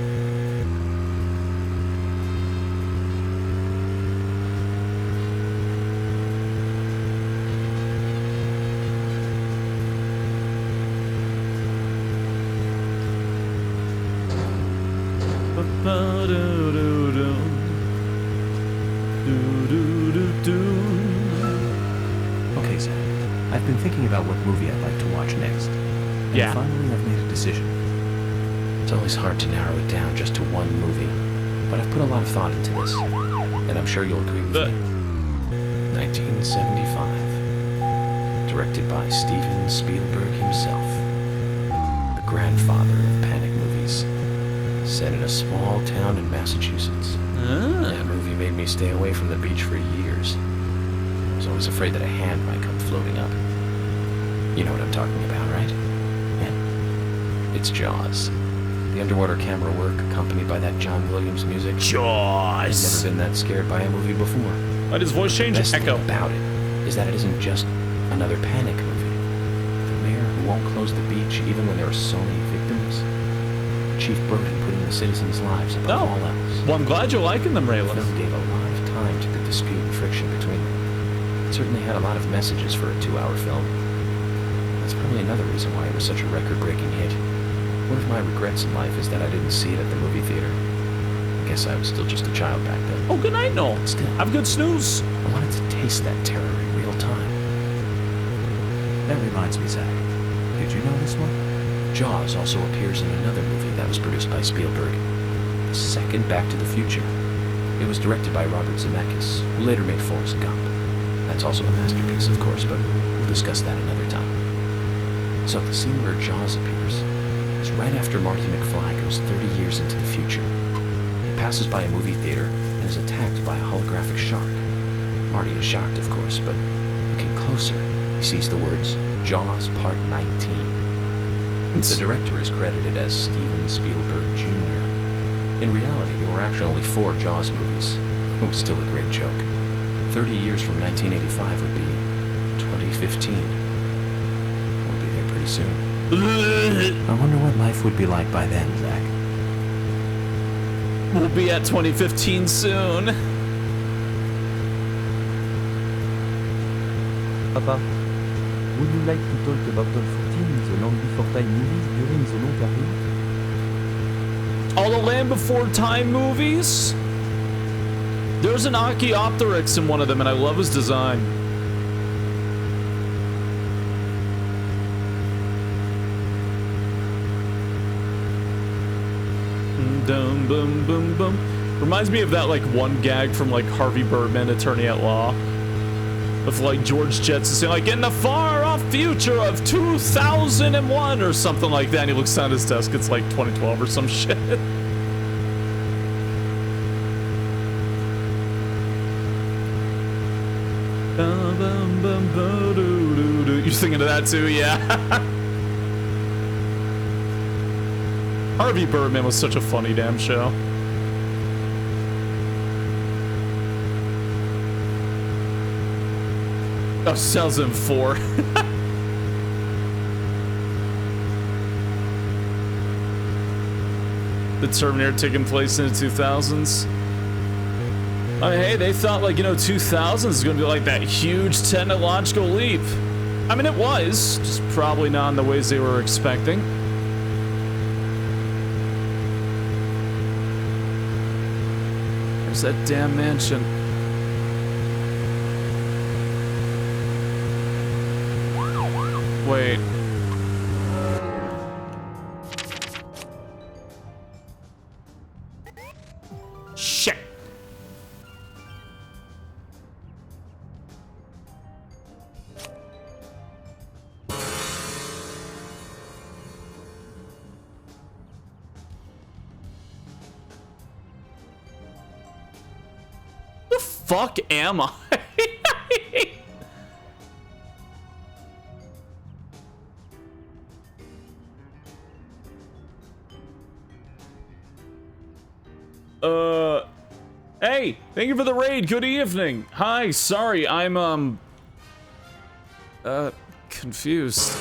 Okay, Zach. I've been thinking about what movie I'd like to watch next. And Yeah? finally, I've made a decision. It's always hard to narrow it down just to one movie, but I've put a lot of thought into this, and I'm sure you'll agree with me. 1975. Directed by Steven Spielberg himself. The grandfather of panic movies. Set in a small town in Massachusetts. That movie made me stay away from the beach for years. I was always afraid that a hand might come floating up. You know what I'm talking about, right? Yeah. It's Jaws. The underwater camera work accompanied by that John Williams music. Jaws! I've never been that scared by a movie before. Why does voice change? The best Echo. thing about it is that it isn't just another panic movie. The mayor who won't close the beach even when there are so many victims. Chief Burton putting the citizens' lives above all else. Well, I'm glad you're liking them, Raylan. The film gave a lot of time to the dispute and friction between them. It certainly had a lot of messages for a 2-hour film. That's probably another reason why it was such a record-breaking hit. One of my regrets in life is that I didn't see it at the movie theater. I guess I was still just a child back then. Oh, good night, Noel. Still, have good snooze. I wanted to taste that terror in real time. That reminds me, Zach. Did you know this one? Jaws also appears in another movie that was produced by Spielberg. The second Back to the Future. It was directed by Robert Zemeckis, who later made Forrest Gump. That's also a masterpiece, of course, but we'll discuss that another time. So the scene where Jaws appears is right after Marty McFly goes 30 years into the future. He passes by a movie theater and is attacked by a holographic shark. Marty is shocked, of course, but looking closer, he sees the words, Jaws Part 19. The director is credited as Steven Spielberg Jr. In reality, there were actually only 4 Jaws movies. It was still a great joke. 30 years from 1985 would be 2015. We'll be there pretty soon. I wonder what life would be like by then, Zach. We'll be at 2015 soon. Papa, would you like to talk about all 14 in the Land Before Time movies during the long period? All the Land Before Time movies? There's an Archaeopteryx in one of them, and I love his design. Dum bum bum bum. Reminds me of that like one gag from like Harvey Birdman, Attorney at Law, with like George Jetson saying like in the far off future of 2001 or something like that. And he looks down at his desk. It's like 2012 or some shit. You're thinking of that too, yeah. Harvey Birdman was such a funny damn show. Oh, 2004. the Terminator taking place in the 2000s. I mean, hey, they thought, like, you know, 2000s is gonna be like that huge technological leap. I mean, it was, just probably not in the ways they were expecting. There's that damn mansion. Wait. Shit. The fuck am I? Hey, thank you for the raid. Good evening. Hi, sorry, I'm, confused.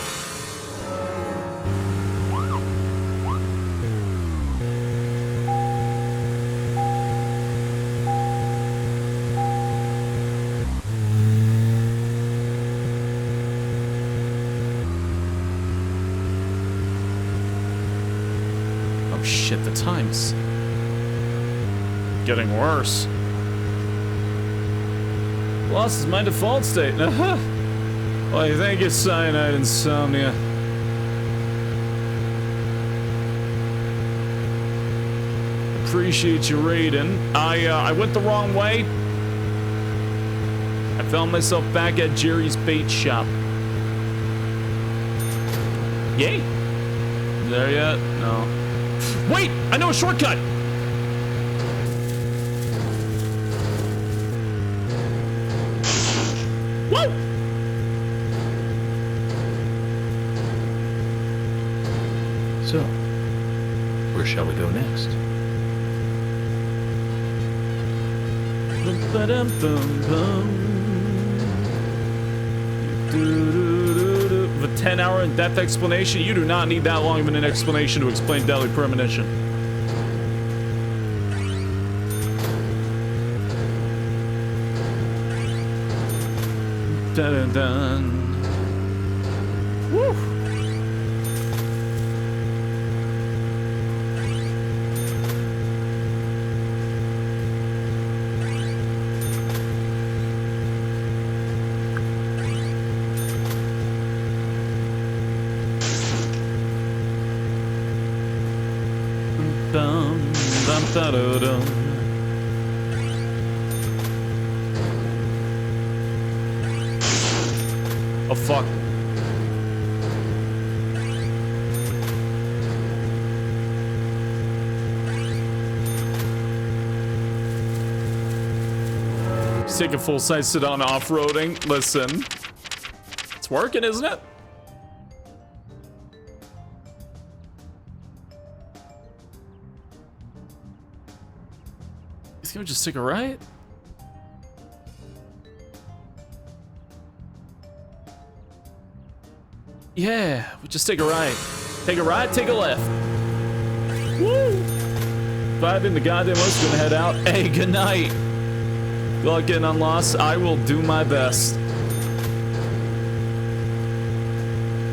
Oh shit, the time's getting worse. Lost is my default state. Why, thank you, Cyanide Insomnia. Appreciate you raiding. I went the wrong way. I found myself back at Jerry's bait shop. Yay! There yet? No. Wait! I know a shortcut! Woo! So, where shall we go next? The 10-hour in-depth explanation. You do not need that long of an explanation to explain Deadly Premonition. Dun dun dun. Woo! Dum dum da da dum. Oh fuck. Let's take a full-size sit-on off-roading. Listen. It's working, isn't it? He's gonna just take a right? Yeah, we just take a right. Take a right, take a left. Woo! Vibing the goddamn most, gonna head out. Hey, good night. Good luck getting unlost. I will do my best.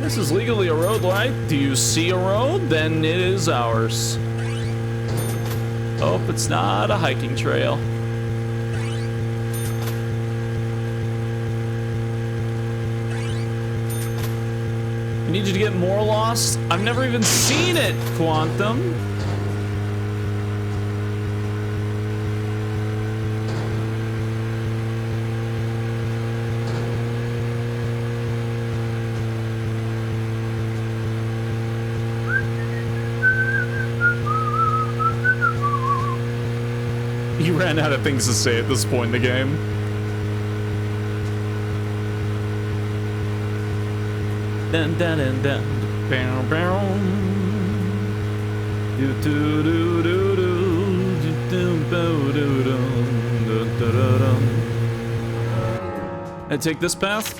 This is legally a road, right? Do you see a road? Then it is ours. Hope it's not a hiking trail. I need you to get more lost. I've never even seen it, Quantum. You ran out of things to say at this point in the game. Dun dun dun dun. Bow bow. Do do do do do do do do do do do. I take this path.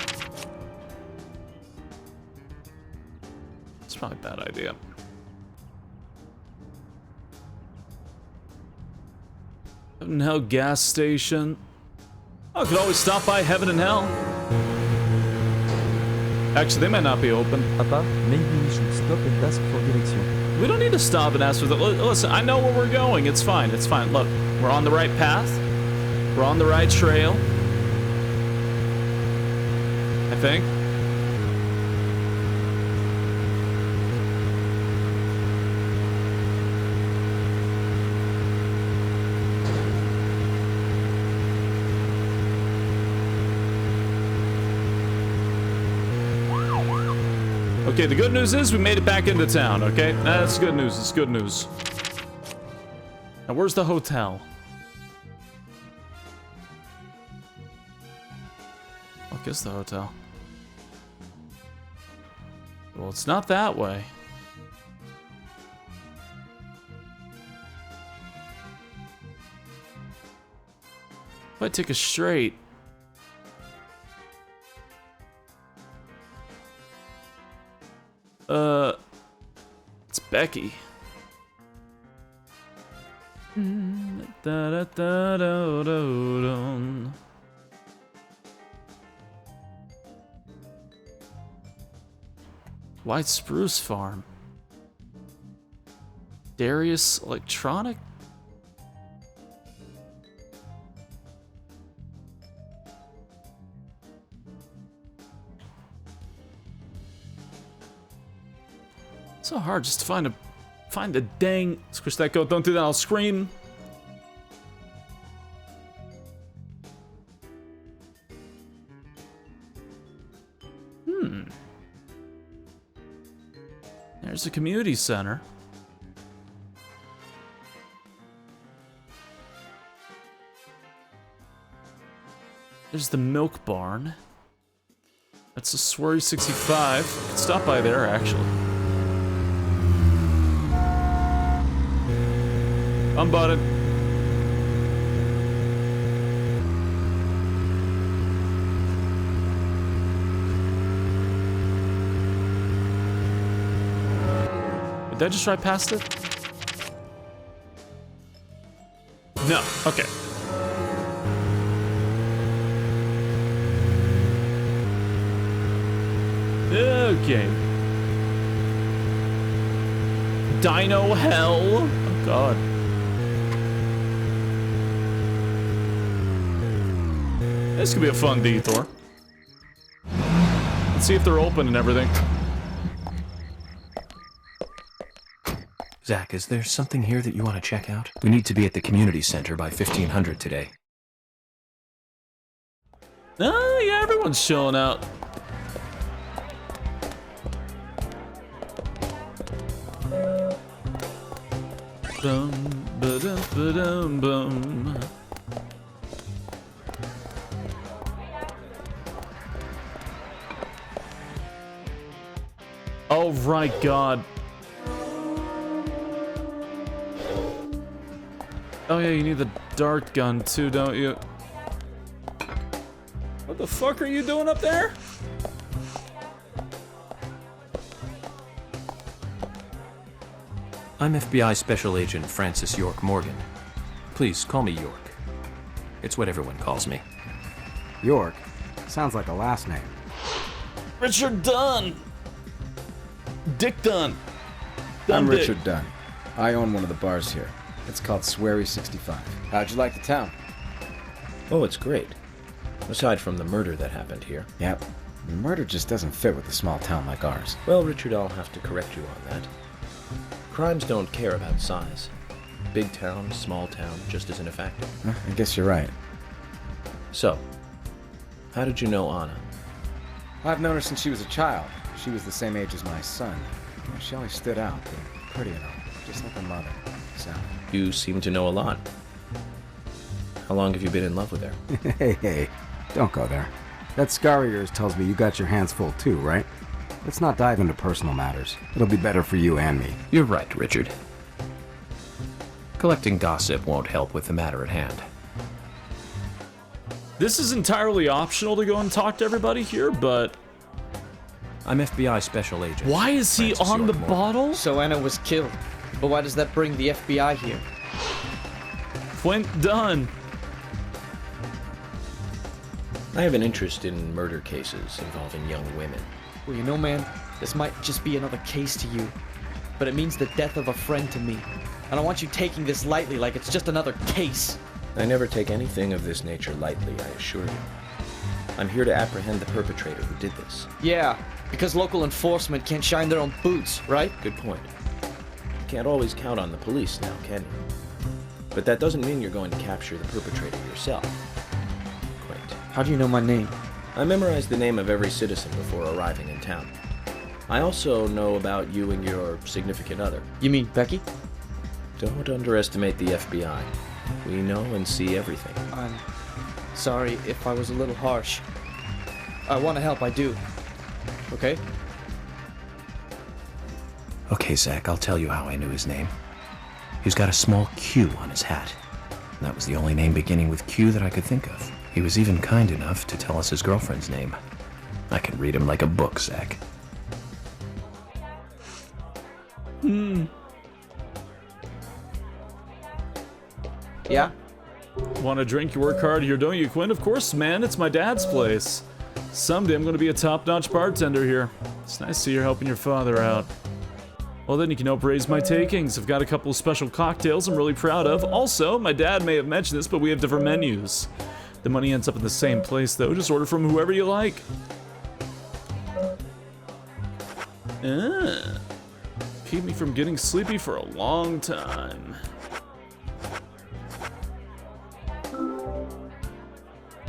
It's probably a bad idea. Heaven and Hell gas station. Oh, I could always stop by Heaven and Hell. Actually, they might not be open. Papa, maybe we should stop and ask for direction. We don't need to stop and ask for the... Listen, I know where we're going. It's fine. It's fine. Look, we're on the right path. We're on the right trail. I think. Okay, the good news is we made it back into town, okay? That's good news, it's good news. Now, where's the hotel? What is the hotel? Well, it's not that way. If I take a straight... It's Becky. White Spruce Farm. Darius Electronic? So hard just to find the dang... Squish that goat, don't do that, I'll scream. There's a community center. There's the milk barn. That's a Swery 65. I could stop by there, actually. I'm butted. Did I just drive past it? No. Okay. Okay. Dino Hell. Oh, God. This could be a fun detour. Let's see if they're open and everything. Zach, is there something here that you want to check out? We need to be at the community center by 1500 today. Oh, yeah, everyone's chilling out. Bum, ba-dum, ba-dum, bum. Oh, right, God. Oh yeah, you need the dart gun too, don't you? What the fuck are you doing up there? I'm FBI Special Agent Francis York Morgan. Please, call me York. It's what everyone calls me. York? Sounds like a last name. Richard Dunn! Dick Dunn! I'm Richard Dunn. I own one of the bars here. It's called Swery 65. How'd you like the town? Oh, it's great. Aside from the murder that happened here. Yep. The murder just doesn't fit with a small town like ours. Well, Richard, I'll have to correct you on that. Crimes don't care about size. Big town, small town, just isn't a factor. I guess you're right. So, how did you know Anna? I've known her since she was a child. She was the same age as my son. She always stood out, but pretty and all, just like her mother. So. You seem to know a lot. How long have you been in love with her? Hey, don't go there. That scar of yours tells me you got your hands full too, right? Let's not dive into personal matters. It'll be better for you and me. You're right, Richard. Collecting gossip won't help with the matter at hand. This is entirely optional to go and talk to everybody here, but... I'm FBI Special Agent. Why is he Francis on York the Morgan. bottle? So Anna was killed. But why does that bring the FBI here? Quint, done. I have an interest in murder cases involving young women. Well, you know, man, this might just be another case to you, but it means the death of a friend to me. I don't want you taking this lightly like it's just another case. I never take anything of this nature lightly, I assure you. I'm here to apprehend the perpetrator who did this. Yeah, because local enforcement can't shine their own boots, right? Good point. You can't always count on the police now, can you? But that doesn't mean you're going to capture the perpetrator yourself. Quint. How do you know my name? I memorized the name of every citizen before arriving in town. I also know about you and your significant other. You mean Becky? Don't underestimate the FBI. We know and see everything. I'm sorry if I was a little harsh. I want to help, I do. Okay? Okay, Zach, I'll tell you how I knew his name. He's got a small Q on his hat. And that was the only name beginning with Q that I could think of. He was even kind enough to tell us his girlfriend's name. I can read him like a book, Zach. Yeah? Want a drink? You work hard here, don't you, Quinn? Of course, man. It's my dad's place. Someday I'm going to be a top-notch bartender here. It's nice to see you're helping your father out. Well, then you can help raise my takings. I've got a couple of special cocktails I'm really proud of. Also, my dad may have mentioned this, but we have different menus. The money ends up in the same place, though. Just order from whoever you like. Keep me from getting sleepy for a long time.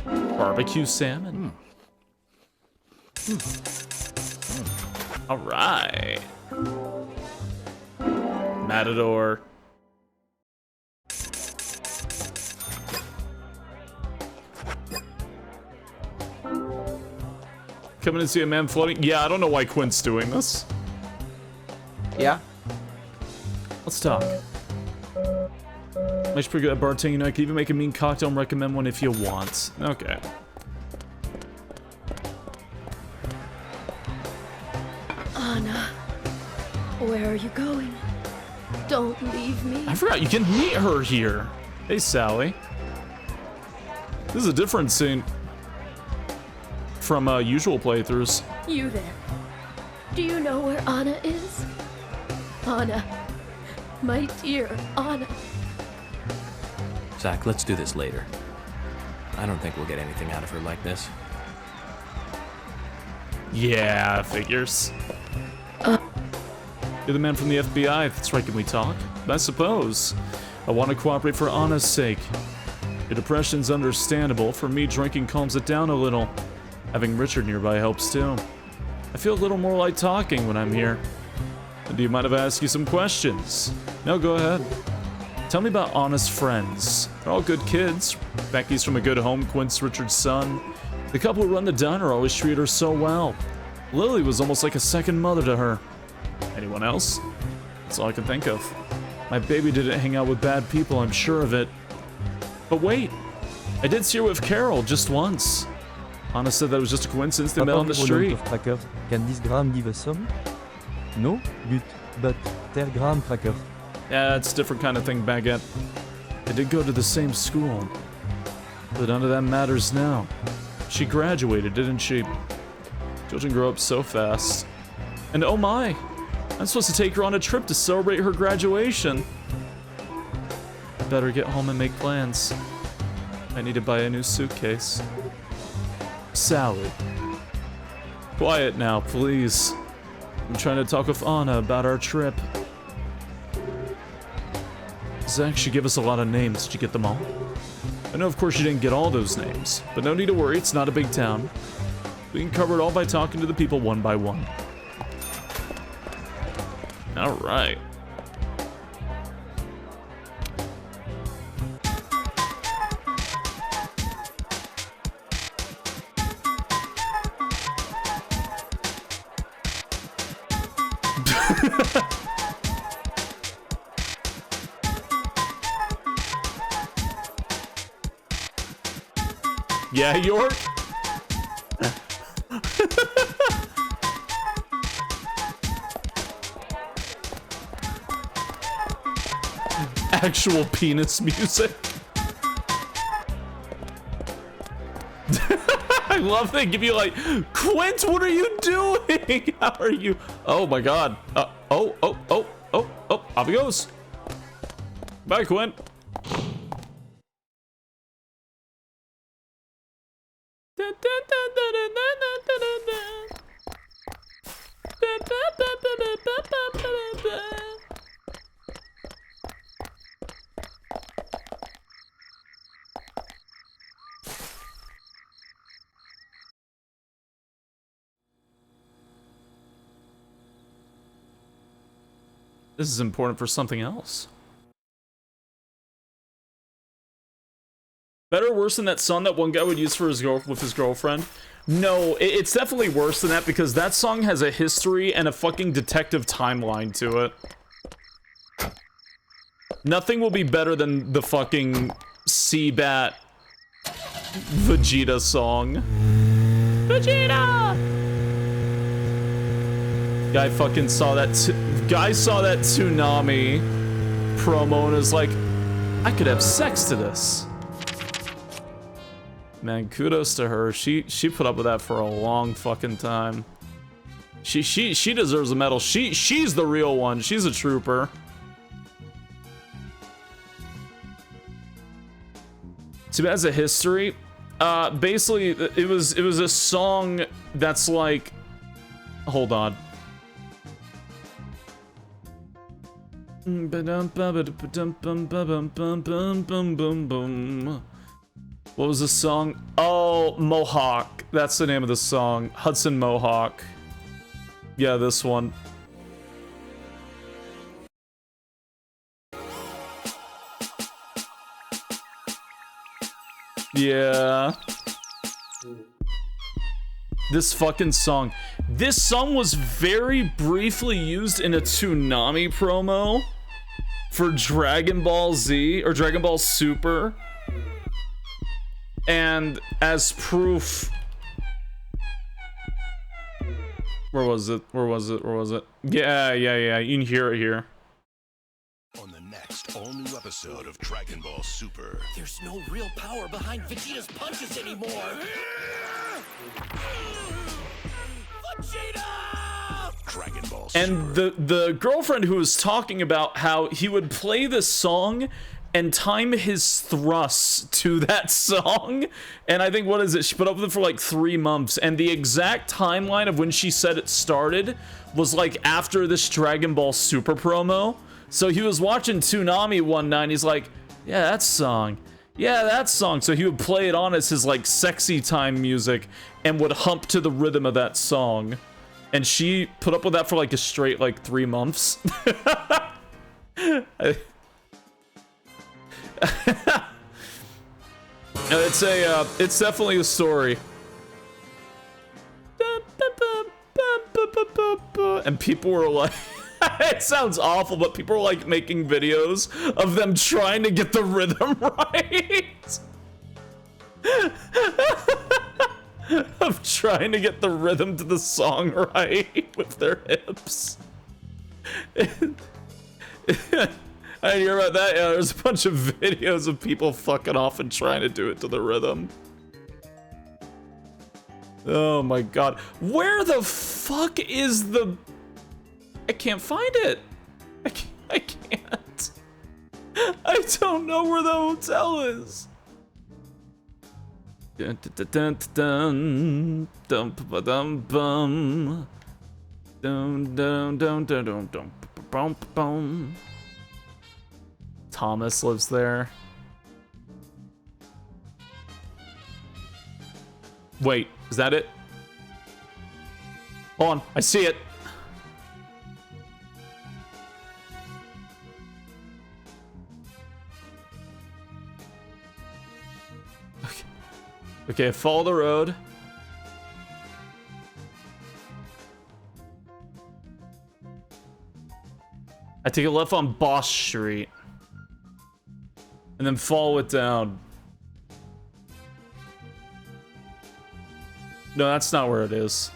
Barbecue salmon. All right. Matador. Coming to see a man floating? Yeah, I don't know why Quint's doing this. Yeah? Let's talk. Nice, pretty good at bartending. You know, I can even make a mean cocktail and recommend one if you want. Okay. Anna, where are you going? Don't leave me. I forgot you can meet her here. Hey, Sally. This is a different scene from usual playthroughs. You there. Do you know where Anna is? Anna. My dear Anna. Zach, let's do this later. I don't think we'll get anything out of her like this. Yeah, figures. You're the man from the FBI. That's right, can we talk? I suppose. I want to cooperate for Anna's sake. Your depression's understandable. For me, drinking calms it down a little. Having Richard nearby helps too. I feel a little more like talking when I'm here. Do you mind if I ask you some questions? No, go ahead. Tell me about Anna's friends. They're all good kids. Becky's from a good home, Quint's Richard's son. The couple who run the diner always treat her so well. Lily was almost like a second mother to her. Anyone else? That's all I can think of. My baby didn't hang out with bad people, I'm sure of it. But wait, I did see her with Carol just once. Anna said that it was just a coincidence they met on the street. Can this gram give us some? No, good, but ter gram cracker. Yeah, it's a different kind of thing, Baguette. They did go to the same school. But none of that matters now. She graduated, didn't she? Children grow up so fast. And oh my! I'm supposed to take her on a trip to celebrate her graduation. I better get home and make plans. I need to buy a new suitcase. Sally. Quiet now, please. I'm trying to talk with Anna about our trip. Zach should give us a lot of names. Did you get them all? I know, of course, you didn't get all those names, but no need to worry, it's not a big town. We can cover it all by talking to the people one by one. Alright. Yeah, York? Actual penis music. I love they give you like, Quint, what are you doing? How are you? Oh my god. Oh, off he goes. Bye, Quint. This is important for something else. Better or worse than that song that one guy would use for his with his girlfriend? No, it's definitely worse than that because that song has a history and a fucking detective timeline to it. Nothing will be better than the fucking Seabat Vegeta song. Vegeta! Guy fucking saw that tsunami promo and was like, I could have sex to this. Man, kudos to her. She put up with that for a long fucking time. She deserves a medal. She's the real one. She's a trooper. So as a history, basically it was a song that's like, hold on. What was the song? Oh, Mohawk. That's the name of the song. Hudson Mohawk. Yeah, this one. Yeah. This fucking song. This song was very briefly used in a Tsunami promo for Dragon Ball Z or Dragon Ball Super. And as proof... Where was it? Yeah, you can hear it here. On the next all-new episode of Dragon Ball Super. There's no real power behind Vegeta's punches anymore. Vegeta! Dragon Ball Super. And the girlfriend who was talking about how he would play this song and time his thrusts to that song. And I think, what is it? She put up with it for like 3 months. And the exact timeline of when she said it started was like after this Dragon Ball Super promo. So he was watching Toonami one night and he's like, yeah, that song. Yeah, that song. So he would play it on as his like sexy time music and would hump to the rhythm of that song. And she put up with that for like a straight like 3 months. It's definitely a story. And people were like, it sounds awful, but people were like making videos of them trying to get the rhythm right. Of trying to get the rhythm to the song right with their hips. I didn't hear about that. Yeah, there's a bunch of videos of people fucking off and trying to do it to the rhythm. Oh my god. Where the fuck is the... I can't find it. I can't. I don't know where the hotel is. Dun dun dun dun dun dun dun bum. Dun dun dun dun dun dun bum bum. Thomas lives there. Wait, is that it? Hold on, I see it. Okay, follow the road. I take a left on Boss Street. And then follow it down. No, that's not where it is.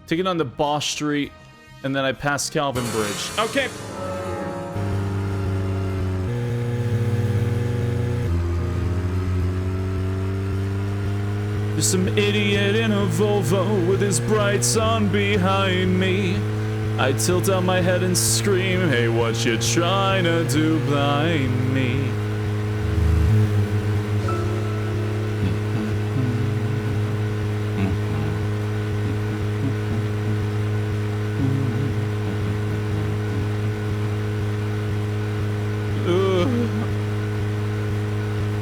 Take it on the Boss Street, and then I pass Calvin Bridge. Okay. There's some idiot in a Volvo with his brights on behind me. I tilt out my head and scream, hey, what you trying to do, blind me?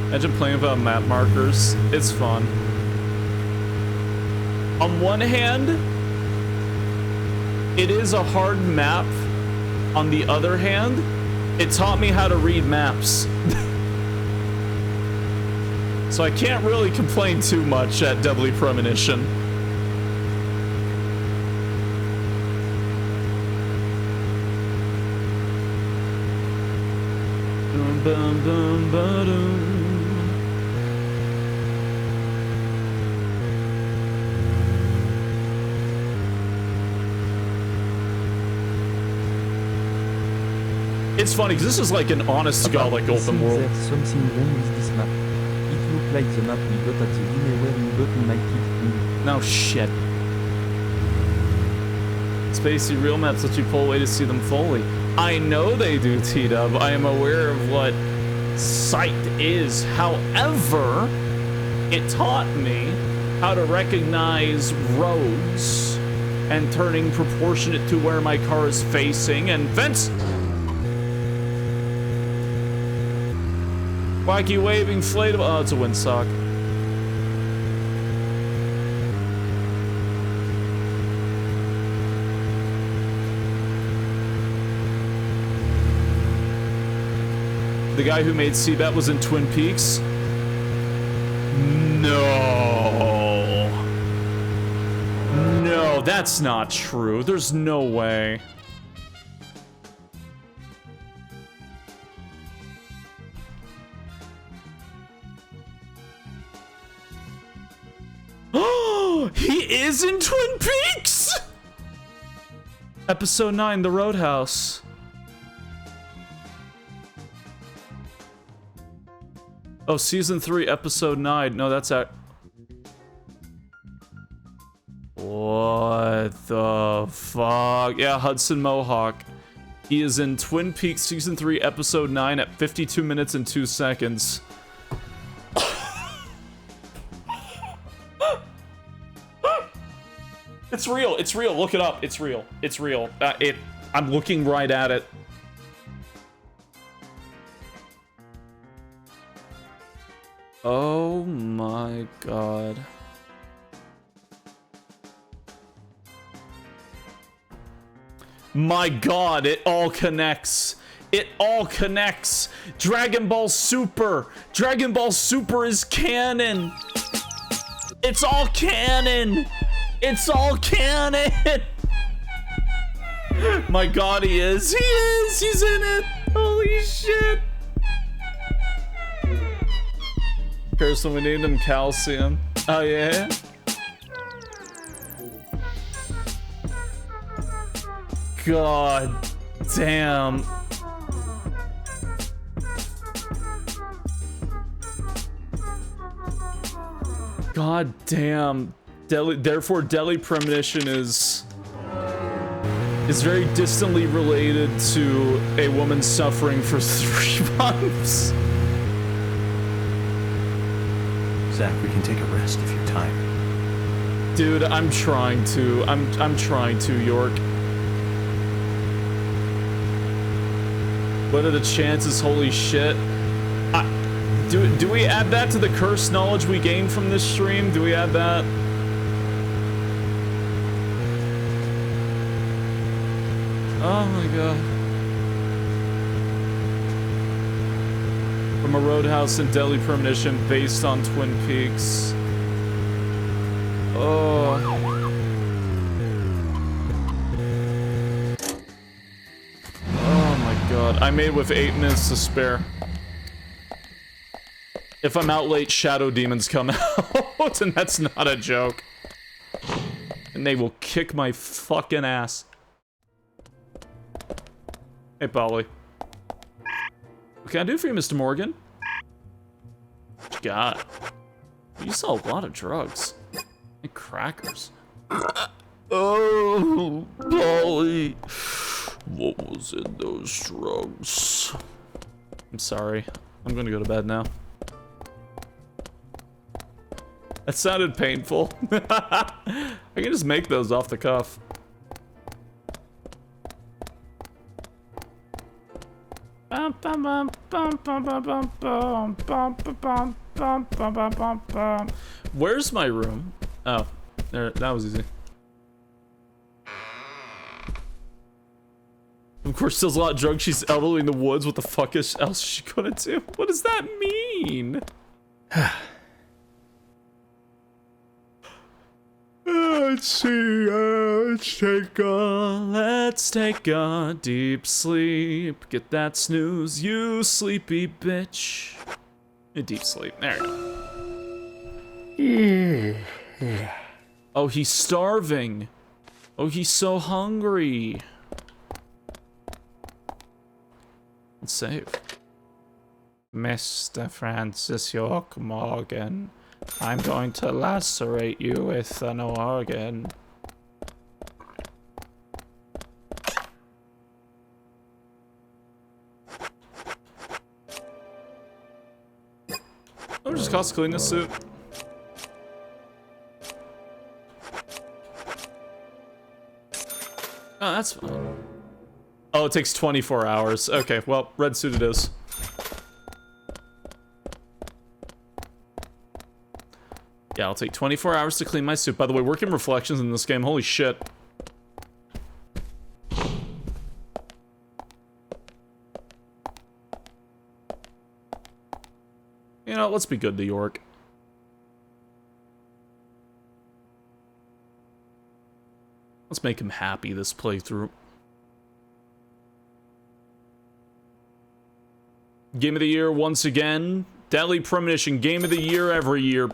Imagine playing without map markers. It's fun. On one hand, it is a hard map. On the other hand, it taught me how to read maps. So I can't really complain too much at Deadly Premonition. Bum, bum, ba-dum. It's funny because this is like an honest to God like open world. There's something wrong with this map. It looks like the map we got at the dinner where we got in my kit. No shit. Spacey, real maps let you pull away to see them fully. I know they do, T-Dub. I am aware of what sight is. However, it taught me how to recognize roads and turning proportionate to where my car is facing and fence. Wacky waving inflatable. Oh, it's a windsock. The guy who made Seabat was in Twin Peaks? No. No, that's not true. There's no way. Oh, he is in Twin Peaks! Episode 9, The Roadhouse. Oh, season 3, episode 9. No, that's at... What the fuck? Yeah, Hudson Mohawk. He is in Twin Peaks season 3, episode 9 at 52 minutes and 2 seconds. It's real. It's real. Look it up. It's real. It's real. I'm looking right at it. Oh my god. My god, it all connects. It all connects. Dragon Ball Super. Dragon Ball Super is canon. It's all canon. It's all canon. My god, he is. He is. He's in it. Holy shit. Person, we named him Calcium. Oh, yeah? God damn. God damn. Therefore, Deadly Premonition is very distantly related to a woman suffering for 3 months. Zach, we can take a rest if you're tired. Dude, I'm trying to. I'm trying to, York. What are the chances? Holy shit. Do we add that to the cursed knowledge we gained from this stream? Do we add that? Oh my god. From a roadhouse in Deadly Premonition based on Twin Peaks. Oh. Oh my god. I made with 8 minutes to spare. If I'm out late, shadow demons come out, and that's not a joke. And they will kick my fucking ass. Hey, Polly. What can I do for you, Mr. Morgan? What you got? You sell a lot of drugs. And crackers. Oh, Polly. What was in those drugs? I'm sorry. I'm gonna go to bed now. That sounded painful. I can just make those off the cuff. Where's my room? Oh, there. That was easy. Of course, sells a lot of drugs. She's elderly in the woods. What the fuck else is she gonna do? What does that mean? Let's see. Let's take a deep sleep. Get that snooze, you sleepy bitch. A deep sleep. There you go. Oh, he's starving. Oh, he's so hungry. Let's save. Mr. Francis York Morgan, I'm going to lacerate you with an organ. How much does it cost to clean this suit? Oh, that's fine. Oh, it takes 24 hours. Okay, well, red suit it is. Yeah, I'll take 24 hours to clean my suit. By the way, working reflections in this game, holy shit. You know, let's be good to York. Let's make him happy this playthrough. Game of the year once again. Deadly Premonition, game of the year every year.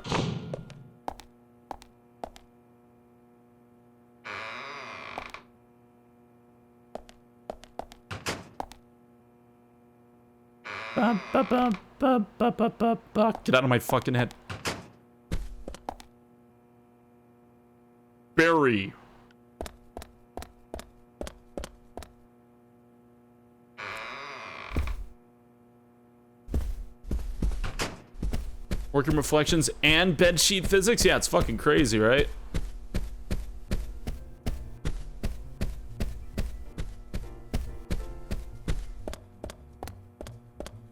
Get out of my fucking head. Barry. Working reflections and bedsheet physics? Yeah, it's fucking crazy, right?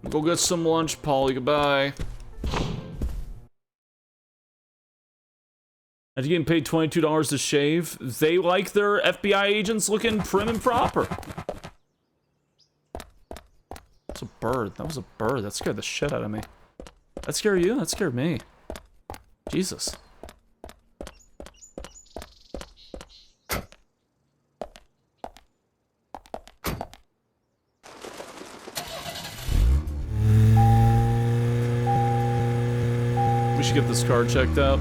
Go get some lunch, Polly. Goodbye. Are you getting paid $22 to shave? They like their FBI agents looking prim and proper. That's a bird. That was a bird. That scared the shit out of me. That scared you? That scared me. Jesus. We should get this car checked out.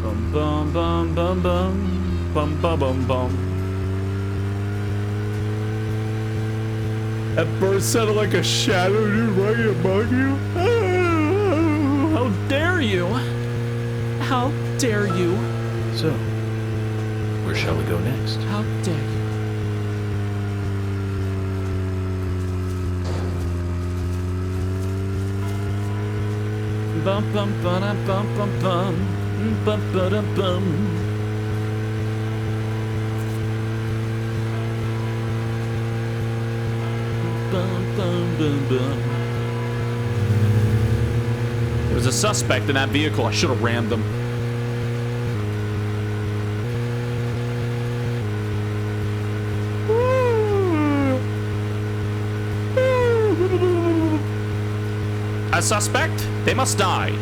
Bum bum bum bum bum. Bum bum bum bum. That bird sounded like a shadow dude right among you. Oh, how dare you? How dare you? So, where shall we go next? How dare you? Bum bum bum bum bum bum bum bum bum. There was a suspect in that vehicle. I should have rammed them. A suspect? They must die.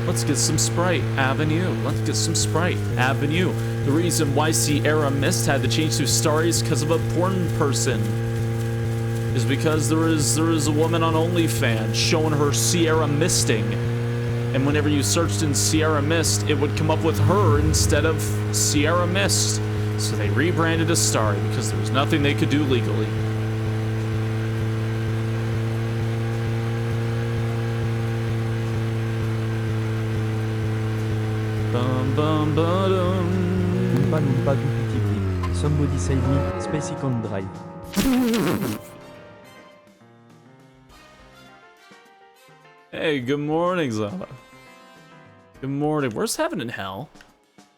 Let's get some Sprite Avenue. Let's get some Sprite Avenue. The reason why Sierra Mist had to change to Starry is because of a porn person. is because there is a woman on OnlyFans showing her Sierra misting, and whenever you searched in Sierra Mist, it would come up with her instead of Sierra Mist. So they rebranded as Starry because there was nothing they could do legally. Bum bum ba-dum. Oompa loompa doopity. Somebody save me, Spacey can't drive. Hey, good morning, Zala. Good morning. Where's heaven and hell?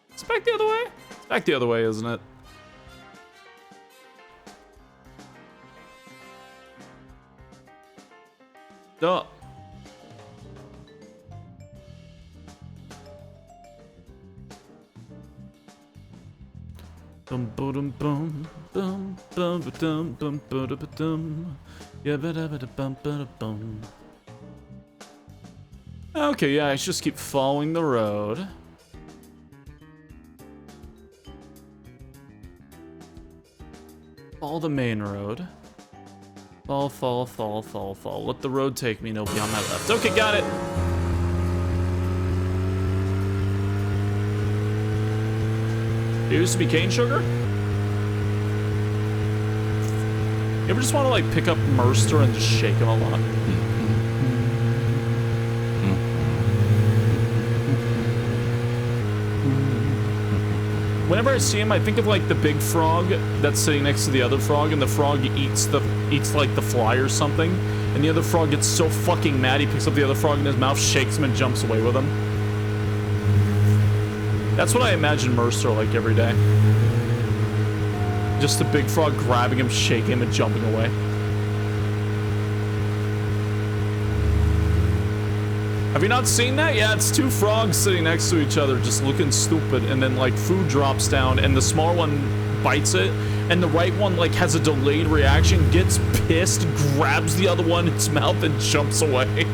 It's back the other way? It's back the other way, isn't it? Duh. Bum bum bum bum bum bum bum bum bum. Yeah, bum bum bum. Okay, yeah, I just keep following the road. Follow the main road. Fall. Let the road take me, and it'll be on my left. Okay, got it. It used to be cane sugar? You ever just want to, like, pick up Mercer and just shake him a lot? Whenever I see him, I think of like the big frog that's sitting next to the other frog, and the frog eats like the fly or something, and the other frog gets so fucking mad he picks up the other frog in his mouth, shakes him, and jumps away with him. That's what I imagine Mercer like every day. Just a big frog grabbing him, shaking him, and jumping away. Have you not seen that? Yeah, it's two frogs sitting next to each other just looking stupid, and then like food drops down and the small one bites it, and the right one like has a delayed reaction, gets pissed, grabs the other one in its mouth and jumps away.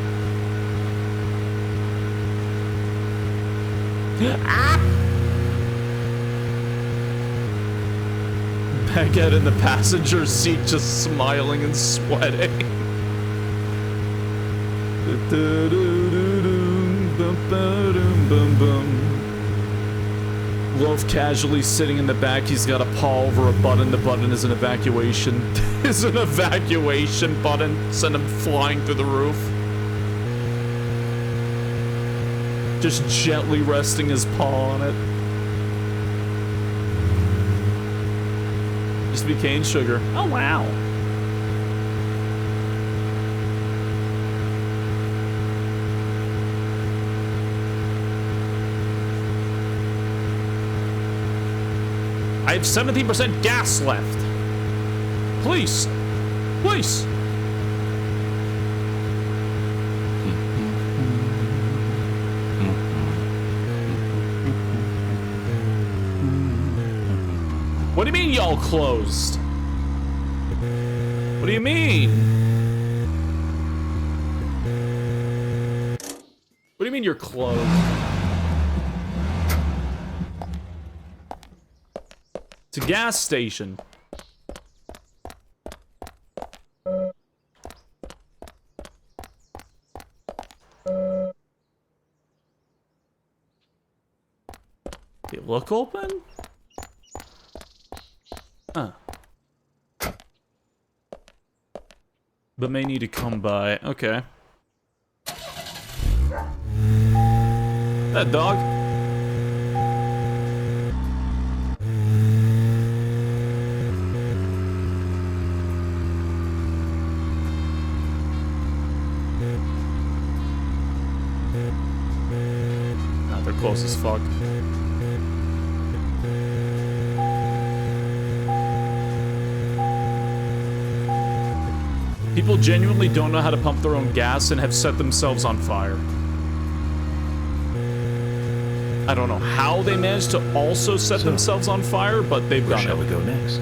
Ah! Baguette in the passenger seat just smiling and sweating. Loaf casually sitting in the back. He's got a paw over a button. The button is an evacuation. Is an evacuation button. Send him flying through the roof. Just gently resting his paw on it. Just be cane sugar. Oh wow. I have 17% gas left. Please. Please. What do you mean y'all closed? What do you mean? What do you mean you're closed? It's a gas station. They look open? Huh. But may need to come by. Okay. That dog. Ah, they're close as fuck. People genuinely don't know how to pump their own gas and have set themselves on fire. I don't know how they managed to also set themselves on fire, but they've done it. Where shall we go next?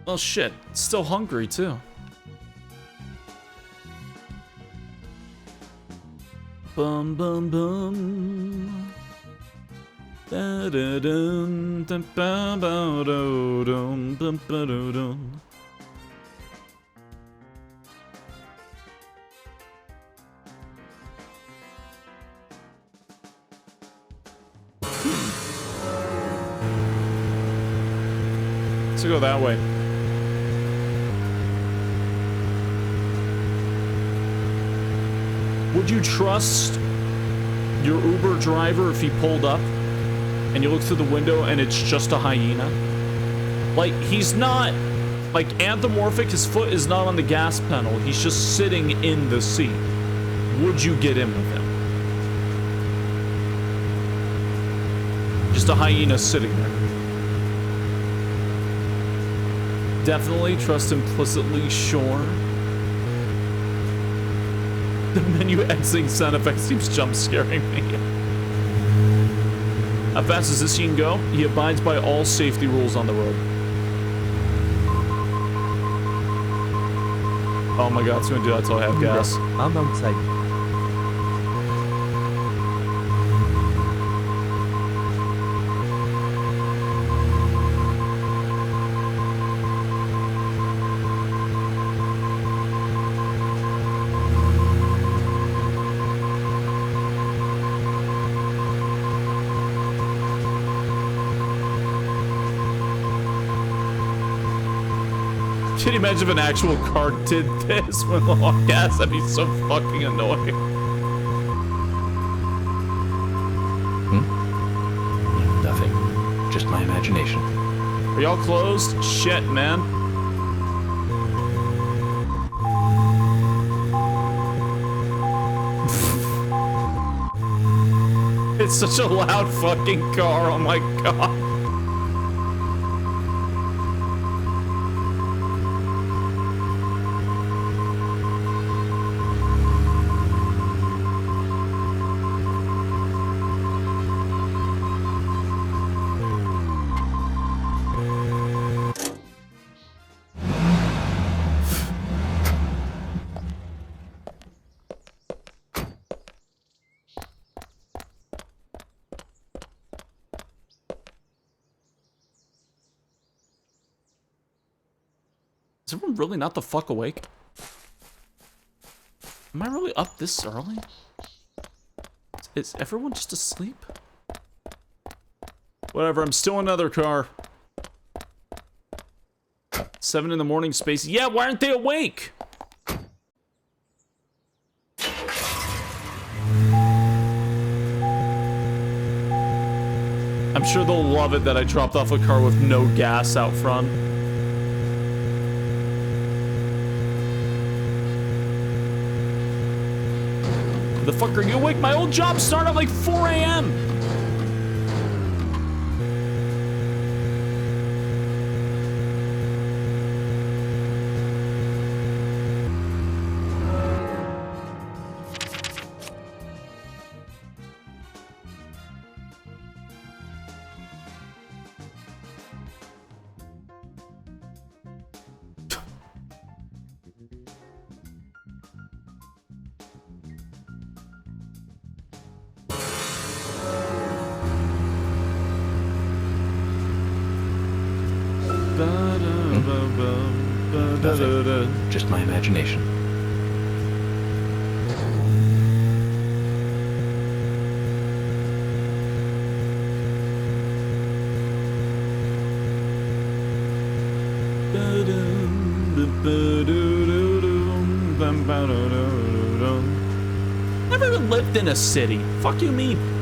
Well, shit. Still hungry, too. Bum bum bum. Da da dum da ba ba do dum bum ba do dum. Let's go that way. Would you trust your Uber driver if he pulled up and you look through the window and it's just a hyena? Like, he's not, like, anthropomorphic, his foot is not on the gas pedal, he's just sitting in the seat. Would you get in with him? Just a hyena sitting there. Definitely, trust implicitly, sure. The menu exiting sound effect seems jump scaring me. How fast does this scene go? He abides by all safety rules on the road. Oh my god, it's gonna do that till I have gas. I'm outside. Can you imagine if an actual car did this with low on gas? That'd be so fucking annoying. Nothing. Just my imagination. Are y'all closed? Shit, man. It's such a loud fucking car, oh my god. Is everyone really not the fuck awake? Am I really up this early? Is everyone just asleep? Whatever, I'm still in another car. 7 in the morning, space. Yeah, why aren't they awake? I'm sure they'll love it that I dropped off a car with no gas out front. The fuck are you awake? My old job started at like 4 a.m. Nothing. Just my imagination. Never even lived in a city. Fuck you mean?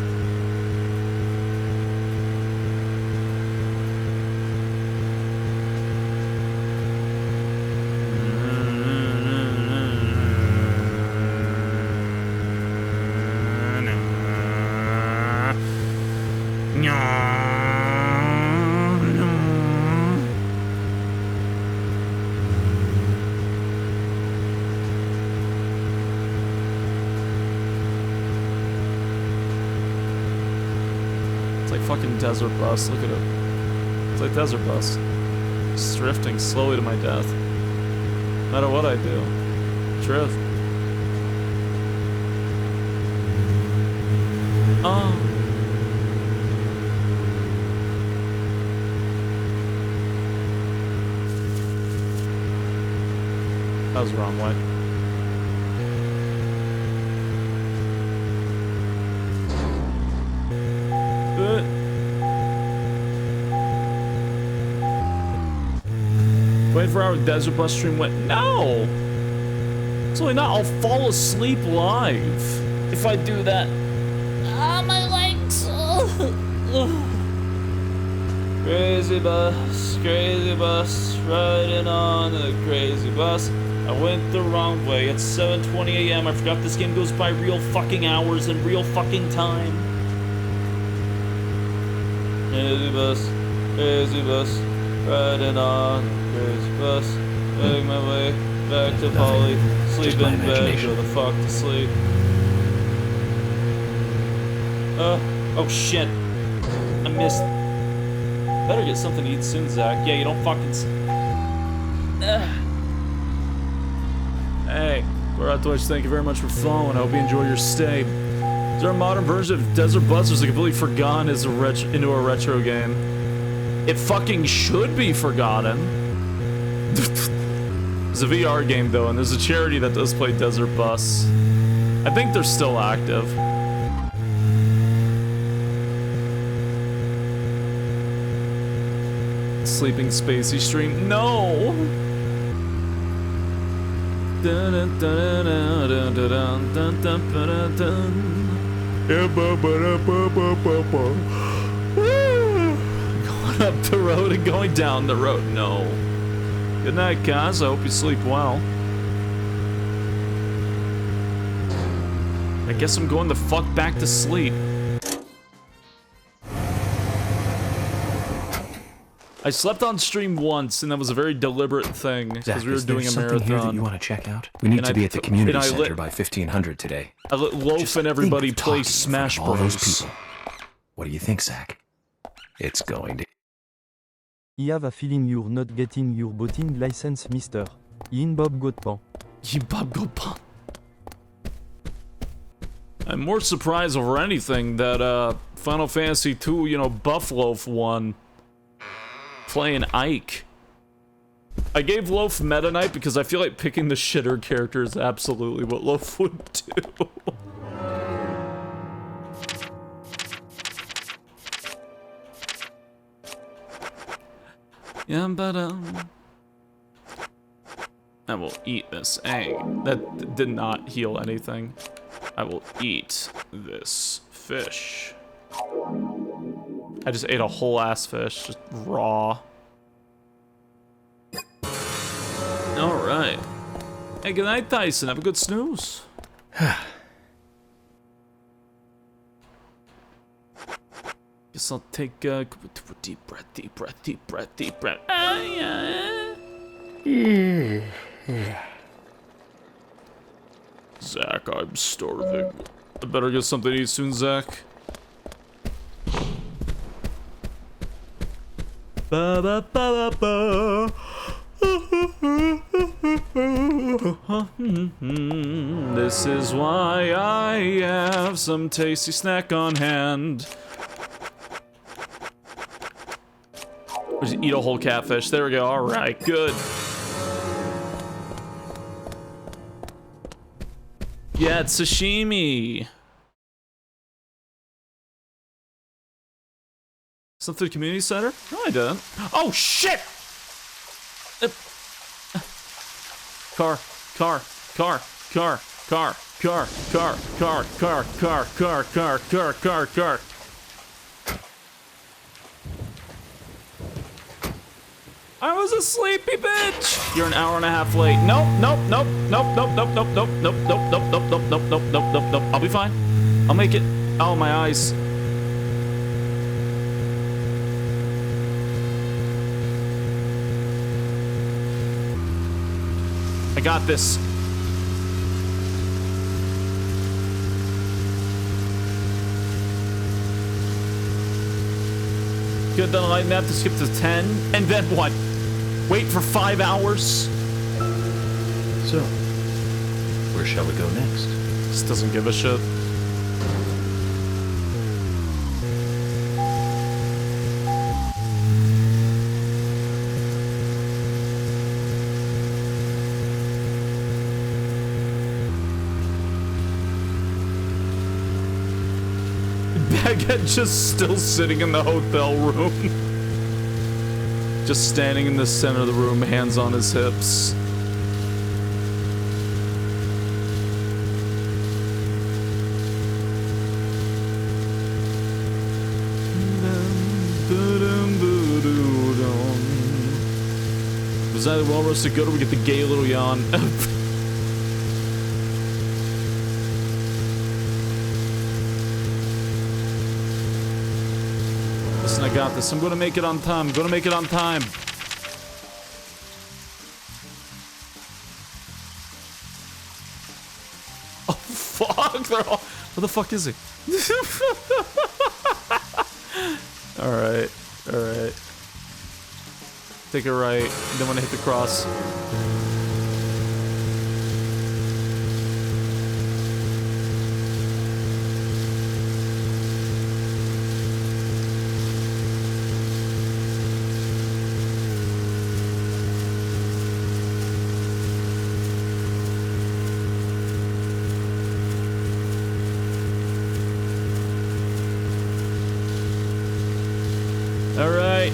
Fucking desert bus, look at it. It's like desert bus. Just drifting slowly to my death. No matter what I do. Drift. That was the wrong way. Wait for our desert bus stream went. No! It's only not. I'll fall asleep live if I do that. Ah, my legs. Crazy bus, riding on the crazy bus. I went the wrong way. It's 7:20 a.m. I forgot this game goes by real fucking hours and real fucking time. Crazy bus, riding on the crazy bus. Make my way back to Polly. Sleep in bed, go the fuck to sleep. Oh shit. I missed. Better get something to eat soon, Zach. Yeah, you don't fucking. Hey, we're at Twitch. Thank you very much for following. I hope you enjoy your stay. Is there a modern version of Desert Bus, or is it completely forgotten as into a retro game? It fucking should be forgotten. It's a VR game though, and there's a charity that does play Desert Bus. I think they're still active. Sleeping Spacey stream. No! Going up the road and going down the road. No. Good night, guys. I hope you sleep well. I guess I'm going the fuck back to sleep. I slept on stream once, and that was a very deliberate thing because we were doing a marathon. Here that you want to check out? We need to be at the community center by 1500 today. I let Loaf and everybody play Smash Bros. All those people. What do you think, Zach? It's going to. I have a feeling you're not getting your boating license, mister. Yin Bob Godpan. Yin Bob Godpan. I'm more surprised over anything that Final Fantasy II, you know, Buff Loaf won. Playing Ike. I gave Loaf Meta Knight because I feel like picking the shitter character is absolutely what Loaf would do. Yeah, but I will eat this egg. That did not heal anything. I will eat this fish. I just ate a whole ass fish, just raw. Alright. Hey, good night, Tyson. Have a good snooze. Guess I'll take a deep breath, deep breath, deep breath, deep breath. Zach, I'm starving. I better get something to eat soon, Zach. Ba ba ba ba ba. This is why I have some tasty snack on hand. Just eat a whole catfish. There we go. All right, good. Yeah, it's sashimi. Something to the community center? No, I didn't. Oh shit! Car. I was a sleepy bitch. You're an hour and a half late. Nope. I'll be fine. I'll make it. Oh, my eyes. I got this. Good, then I have to skip to 10, and then what? Wait for 5 hours? So, where shall we go next? Just doesn't give a shit. Again, just still sitting in the hotel room. Just standing in the center of the room, hands on his hips. It was either well roasted good or we get the gay little yawn. Listen, I got this. I'm gonna make it on time. I'm gonna make it on time. Oh, fuck. They're all... Where the fuck is he? Alright. Alright. Take it right. Then when I hit the cross. Alright.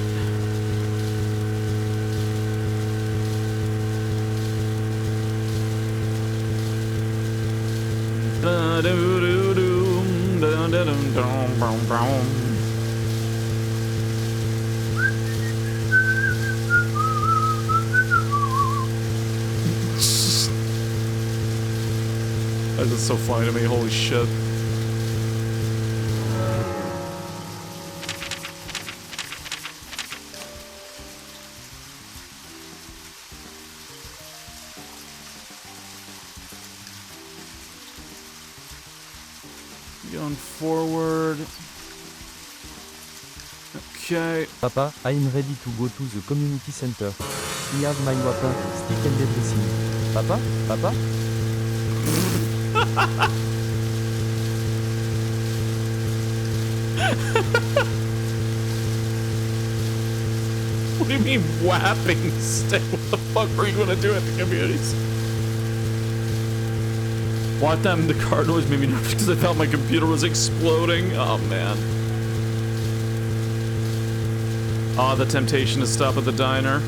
That's so funny to me, holy shit. Going forward. Okay. Papa, I'm ready to go to the community center. I have my weapon, stick and everything. Papa? Papa? What do you mean whapping stick? What the fuck were you gonna do at the communities? What time the car noise made me nervous because I thought my computer was exploding. Oh man. Ah, the temptation to stop at the diner.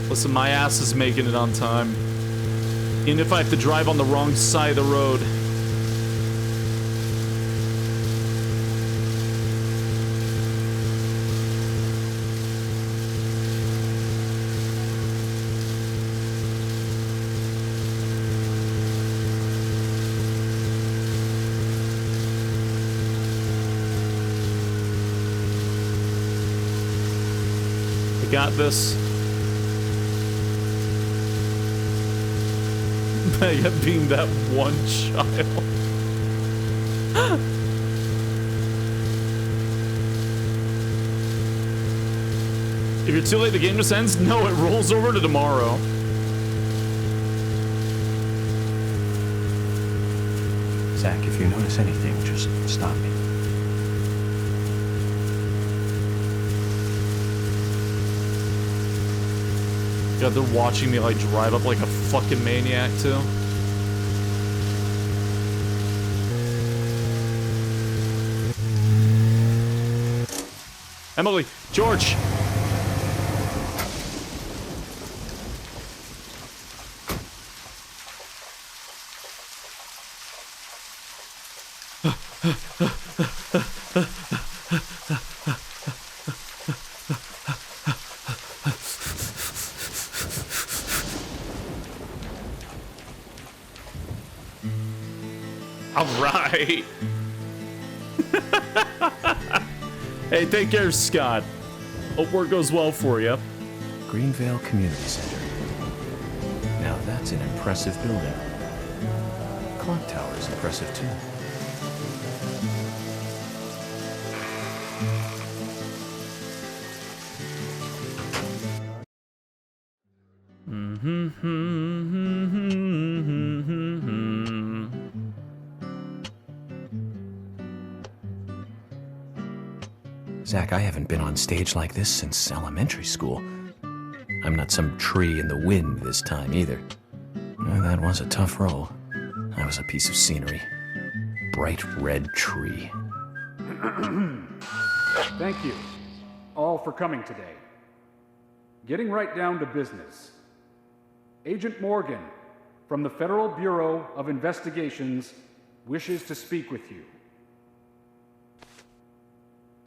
Listen, my ass is making it on time. Even if I have to drive on the wrong side of the road. I got this. Being that one child. If you're too late, the game just ends? No, it rolls over to tomorrow. Zach, if you notice anything, just stop me. God, they're watching me like drive up like a fucking maniac too. Emily, George. Alright. Hey, take care, Scott. Hope work goes well for you. Greenvale Community Center. Now that's an impressive building. Clock tower is impressive too. Zach, I haven't been on stage like this since elementary school. I'm not some tree in the wind this time either. That was a tough role. I was a piece of scenery. Bright red tree. Thank you, all for coming today. Getting right down to business. Agent Morgan, from the Federal Bureau of Investigations, wishes to speak with you.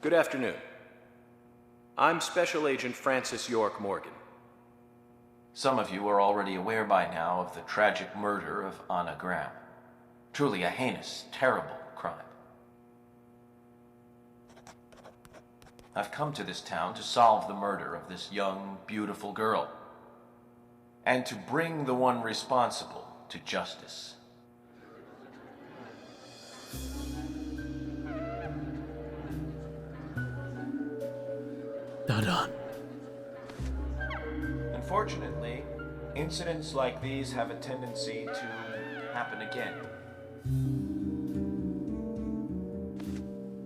Good afternoon. I'm Special Agent Francis York Morgan. Some of you are already aware by now of the tragic murder of Anna Graham. Truly a heinous, terrible crime. I've come to this town to solve the murder of this young, beautiful girl, and to bring the one responsible to justice. Dun-dun. Unfortunately, incidents like these have a tendency to happen again.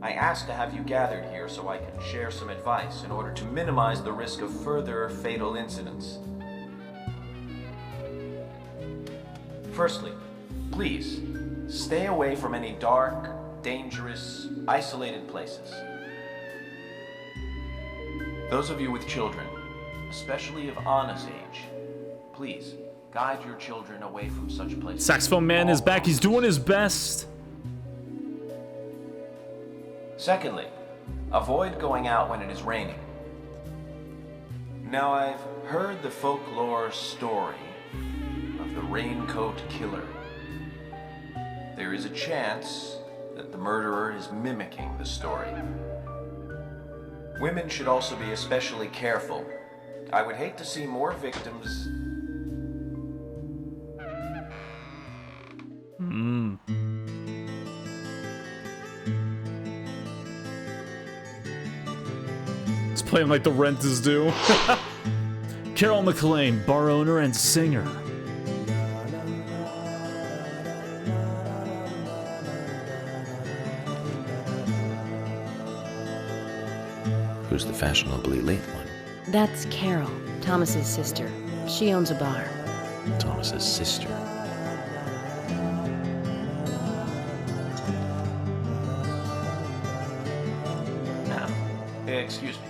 I asked to have you gathered here so I can share some advice in order to minimize the risk of further fatal incidents. Firstly, please, stay away from any dark, dangerous, isolated places. Those of you with children, especially of Anna's age, please, guide your children away from such places. Saxophone man is back. He's doing his best. Secondly, avoid going out when it is raining. Now, I've heard the folklore story of the raincoat killer. There is a chance that the murderer is mimicking the story. Women should also be especially careful. I would hate to see more victims. It's playing like the rent is due. Carol McLean, bar owner and singer. Who's the fashionably late one? That's Carol, Thomas's sister. She owns a bar. Thomas's sister. Now, excuse me.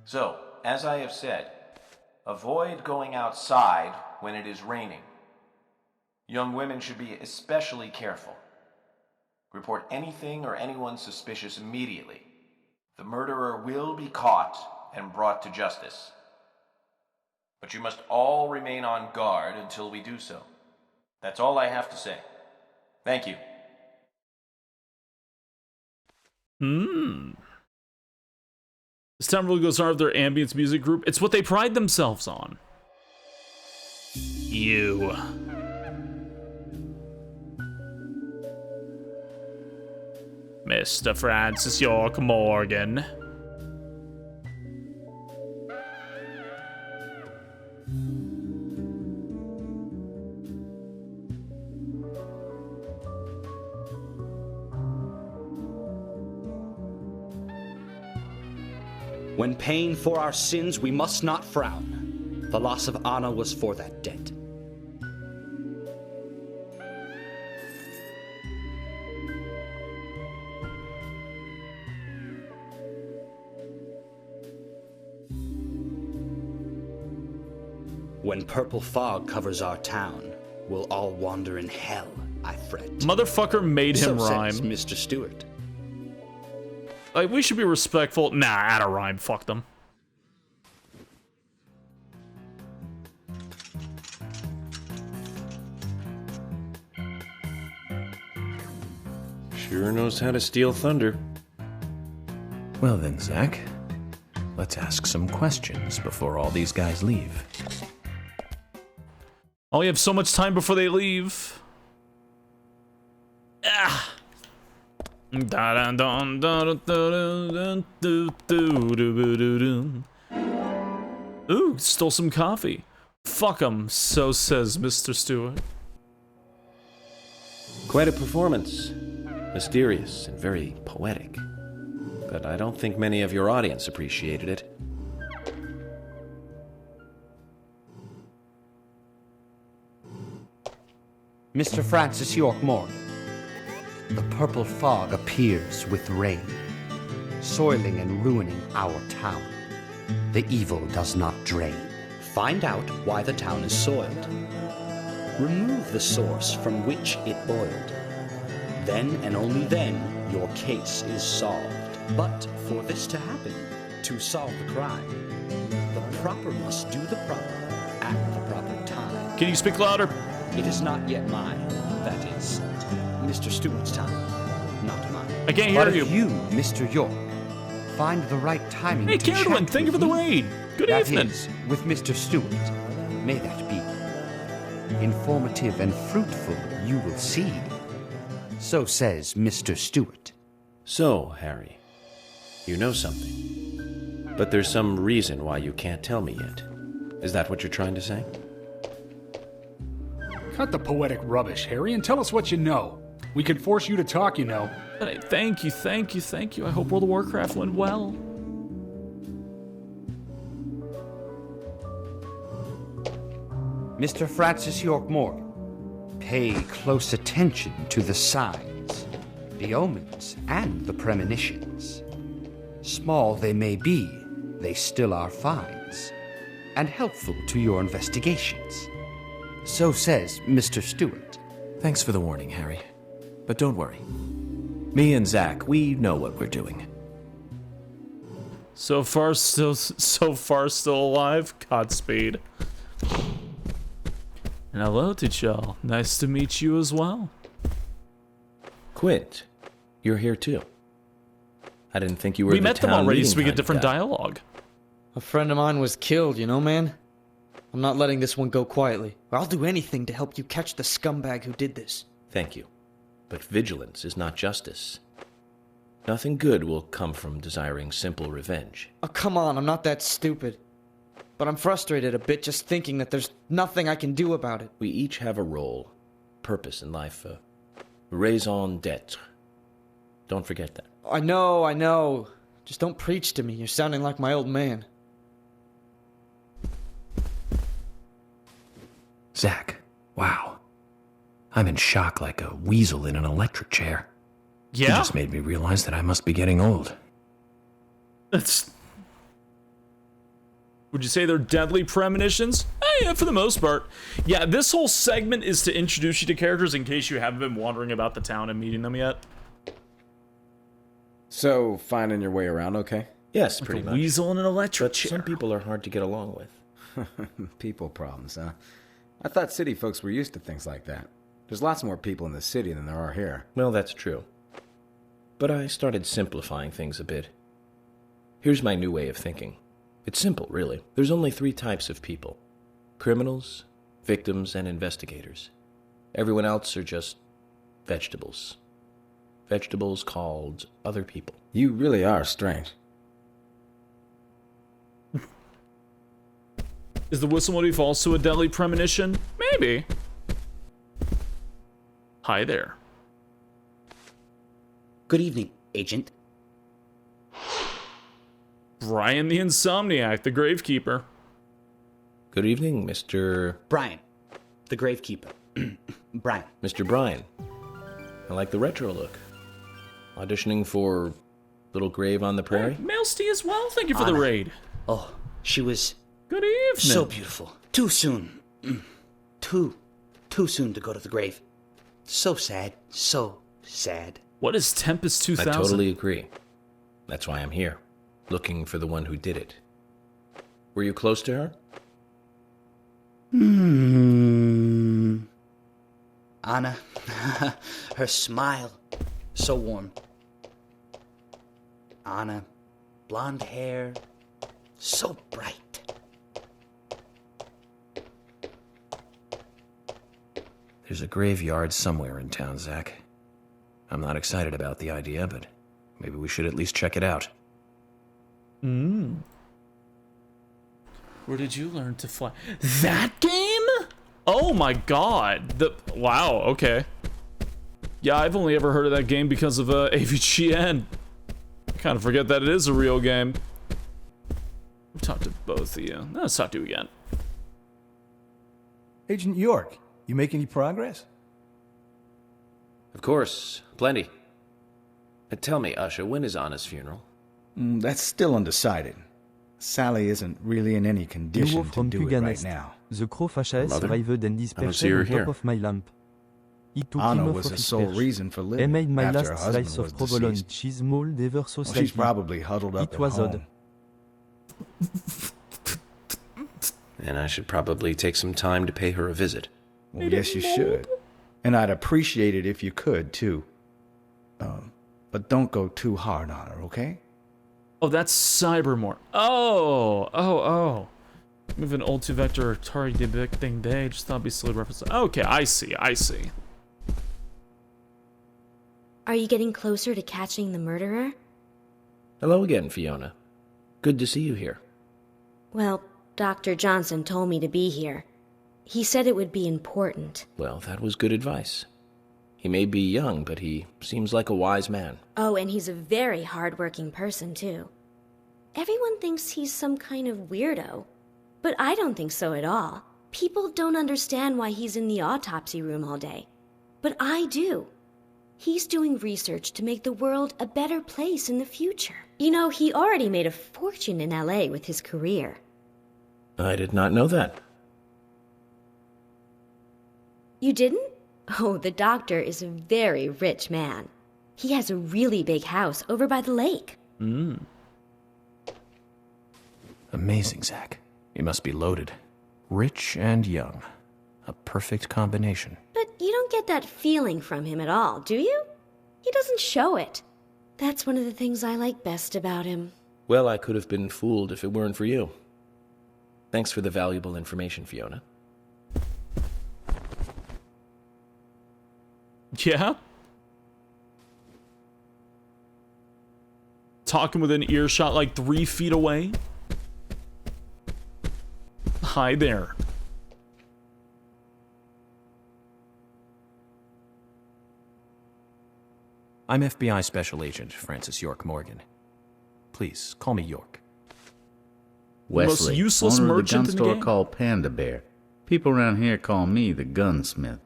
So, as I have said, avoid going outside when it is raining. Young women should be especially careful. Report anything or anyone suspicious immediately. The murderer will be caught and brought to justice. But you must all remain on guard until we do so. That's all I have to say. Thank you. This town really goes hard with their ambience music group. It's what they pride themselves on. You. Mr. Francis York Morgan. When paying for our sins, we must not frown. The loss of Anna was for that debt. When purple fog covers our town, we'll all wander in hell, I fret. Motherfucker made him rhyme. Says Mr. Stewart. Like, we should be respectful. Nah, add a rhyme. Fuck them. Sure knows how to steal thunder. Well then, Zach, let's ask some questions before all these guys leave. Oh, we have so much time before they leave. Ah. Ooh, stole some coffee. Fuck 'em, so says Mr. Stewart. Quite a performance. Mysterious and very poetic. But I don't think many of your audience appreciated it. Mr. Francis York Morgan, the purple fog appears with rain, soiling and ruining our town. The evil does not drain. Find out why the town is soiled. Remove the source from which it boiled. Then and only then your case is solved. But for this to happen, to solve the crime, the proper must do the proper at the proper time. Can you speak louder? It is not yet mine. That is Mr. Stewart's time, not mine. I can't hear But you. if you, Mr. York, find the right timing Hey, to Carolyn, chat thank you for with the me, raid. Good that evening. is, with Mr. Stewart, may that be informative and fruitful, you will see. So says Mr. Stewart. So, Harry, you know something. But there's some reason why you can't tell me yet. Is that what you're trying to say? Cut the poetic rubbish, Harry, and tell us what you know. We could force you to talk, you know. Hey, thank you, thank you, thank you. I hope World of Warcraft went well. Mr. Francis York Morgan, pay close attention to the signs, the omens, and the premonitions. Small they may be, they still are finds, and helpful to your investigations. So says Mr. Stewart. Thanks for the warning, Harry. But don't worry. Me and Zach, we know what we're doing. So far still alive. Godspeed. And hello to y'all. Nice to meet you as well. Quint, you're here too. I didn't think you were. We met them town already, meeting so we get kind of different guy. dialogue. A friend of mine was killed, you know, man? I'm not letting this one go quietly. I'll do anything to help you catch the scumbag who did this. Thank you. But vigilance is not justice. Nothing good will come from desiring simple revenge. Oh, come on, I'm not that stupid. But I'm frustrated a bit just thinking that there's nothing I can do about it. We each have a role, purpose in life, raison d'etre. Don't forget that. I know. Just don't preach to me. You're sounding like my old man. Zach, wow. I'm in shock like a weasel in an electric chair. Yeah? You just made me realize that I must be getting old. That's... Would you say they're deadly premonitions? Yeah, for the most part. Yeah, this whole segment is to introduce you to characters in case you haven't been wandering about the town and meeting them yet. So, finding your way around okay? Yes, Like pretty a much. weasel in an electric But chair. some people are hard to get along with. People problems, huh? I thought city folks were used to things like that. There's lots more people in the city than there are here. Well, that's true. But I started simplifying things a bit. Here's my new way of thinking. It's simple, really. There's only 3 types of people. Criminals, victims, and investigators. Everyone else are just vegetables. Vegetables called other people. You really are strange. Is the whistle motif also a deadly premonition? Maybe. Hi there. Good evening, Agent. Brian the Insomniac, the Gravekeeper. Good evening, Mr. Brian, the Gravekeeper. Brian. Mr. Brian. I like the retro look. Auditioning for Little Grave on the Prairie? Mailsty as well, thank you for the Anna. raid. Oh, she was Good evening. so beautiful. Too soon. Too soon to go to the grave. So sad. So sad. What is Tempest 2000? I totally agree. That's why I'm here, looking for the one who did it. Were you close to her? Anna, her smile, so warm. Anna, blonde hair, so bright. There's a graveyard somewhere in town, Zach. I'm not excited about the idea, but maybe we should at least check it out. Where did you learn to fly? That game? Oh my god. Wow, okay. Yeah, I've only ever heard of that game because of AVGN. Kind of forget that it is a real game. We've talked to both of you. Let's talk to you again. Agent York, you make any progress? Of course, plenty. Tell me, Usha, when is Anna's funeral? That's still undecided. Sally isn't really in any condition to do it right now. The crow fascia survived and dispersed her on here. top of my lamp. He took Anna him off was of the his sole perch. reason for living He made my after her last husband slice was of provolone deceased. cheese mold ever so Well, slightly. she's probably huddled up It at was home. odd. And I should probably take some time to pay her a visit. Well, yes, you should. And I'd appreciate it if you could, too. But don't go too hard on her, okay? Oh, that's Cybermore. Oh. Move an old 2-vector Atari depicting day. Just thought it'd be silly reference. Okay, I see. Are you getting closer to catching the murderer? Hello again, Fiona. Good to see you here. Well, Dr. Johnson told me to be here. He said it would be important. Well, that was good advice. He may be young, but he seems like a wise man. Oh, and he's a very hard-working person, too. Everyone thinks he's some kind of weirdo, but I don't think so at all. People don't understand why he's in the autopsy room all day, but I do. He's doing research to make the world a better place in the future. You know, he already made a fortune in LA with his career. I did not know that. You didn't? Oh, the doctor is a very rich man. He has a really big house over by the lake. Amazing, Zach. He must be loaded. Rich and young. A perfect combination. But you don't get that feeling from him at all, do you? He doesn't show it. That's one of the things I like best about him. Well, I could have been fooled if it weren't for you. Thanks for the valuable information, Fiona. Yeah? Talking with an earshot like 3 feet away? Hi there. I'm FBI Special Agent Francis York Morgan. Please, call me York. Wesley, Most useless owner of the merchant gun in the store game? called Panda Bear. People around here call me the gunsmith.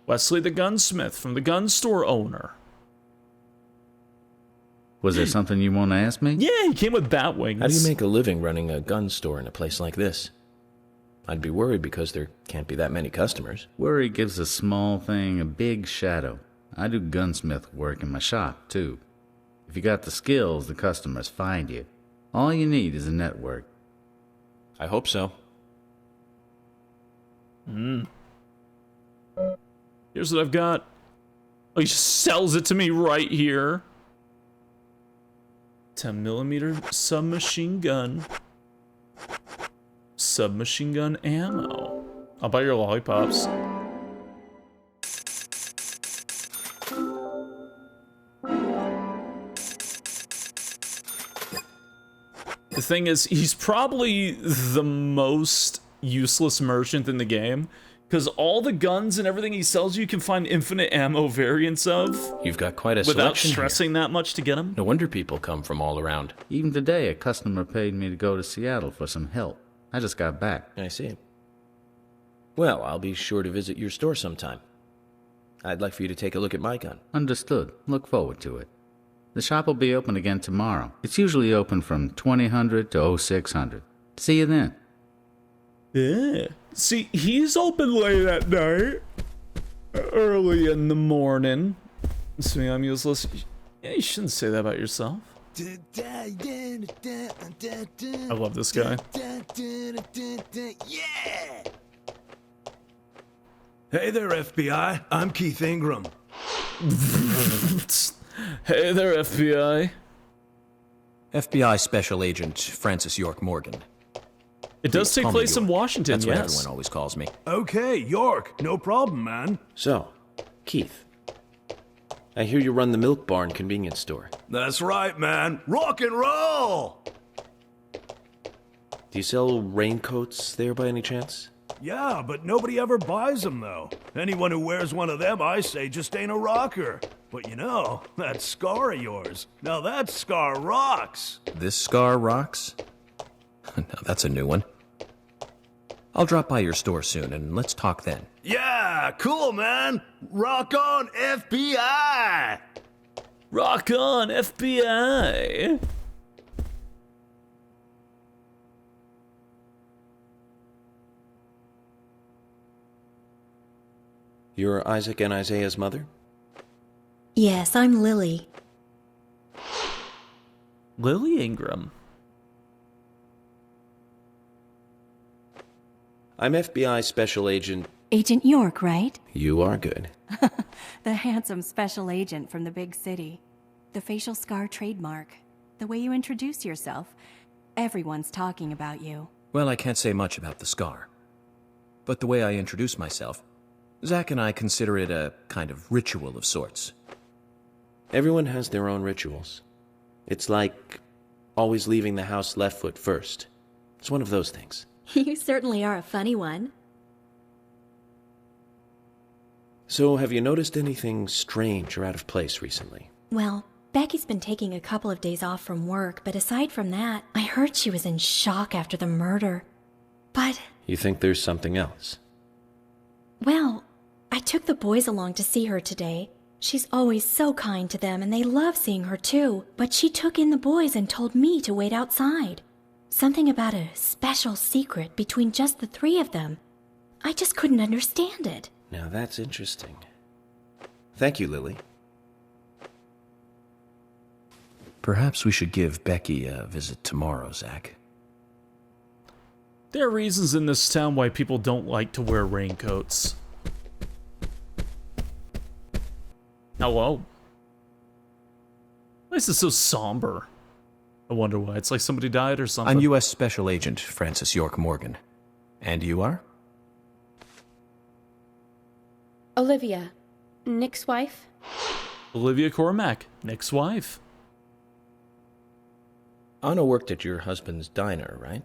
Wesley the gunsmith from the gun store owner. Was there something you want to ask me? Yeah, he came with bat wings. How do you make a living running a gun store in a place like this? I'd be worried because there can't be that many customers. Worry gives a small thing a big shadow. I do gunsmith work in my shop, too. If you got the skills, the customers find you. All you need is a network. I hope so. Here's what I've got. Oh, he just sells it to me right here. 10mm submachine gun. Submachine gun ammo. I'll buy your lollipops. The thing is, he's probably the most useless merchant in the game, because all the guns and everything he sells you can find infinite ammo variants of. You've got quite a without selection stressing that much to get them. No wonder people come from all around. Even today, a customer paid me to go to Seattle for some help. I just got back. I see. Well, I'll be sure to visit your store sometime. I'd like for you to take a look at my gun. Understood. Look forward to it. The shop will be open again tomorrow. It's usually open from 2000 to 0600. See you then. Yeah. See, he's open late at night. Early in the morning. See, I'm useless. Yeah, you shouldn't say that about yourself. I love this guy. Yeah! Hey there, FBI. I'm Keith Ingram. Hey there, FBI. FBI Special Agent Francis York Morgan. It does Please take call me place in York. Washington, That's what yes. everyone always calls me. Okay, York. No problem, man. So, Keith, I hear you run the Milk Barn convenience store. That's right, man. Rock and roll! Do you sell raincoats there by any chance? Yeah, but nobody ever buys them, though. Anyone who wears one of them, I say, just ain't a rocker. But you know, that scar of yours, now that scar rocks. This scar rocks? Now that's a new one. I'll drop by your store soon, and let's talk then. Yeah, cool, man. Rock on, FBI! Rock on, FBI! You're Isaac and Isaiah's mother? Yes, I'm Lily. Lily Ingram. I'm FBI Special Agent... Agent York, right? You are good. The handsome special agent from the big city. The facial scar trademark. The way you introduce yourself. Everyone's talking about you. Well, I can't say much about the scar. But the way I introduce myself, Zach and I consider it a kind of ritual of sorts. Everyone has their own rituals. It's like always leaving the house left foot first. It's one of those things. You certainly are a funny one. So, have you noticed anything strange or out of place recently? Well, Becky's been taking a couple of days off from work, but aside from that, I heard she was in shock after the murder. But... You think there's something else? Well, I took the boys along to see her today. She's always so kind to them, and they love seeing her too. But she took in the boys and told me to wait outside. Something about a special secret between just the three of them. I just couldn't understand it. Now that's interesting. Thank you, Lily. Perhaps we should give Becky a visit tomorrow, Zach. There are reasons in this town why people don't like to wear raincoats. Hello. Why is this so somber? I wonder why. It's like somebody died or something. I'm U.S. Special Agent Francis York Morgan. And you are? Olivia, Nick's wife. Olivia Cormack, Nick's wife. Anna worked at your husband's diner, right?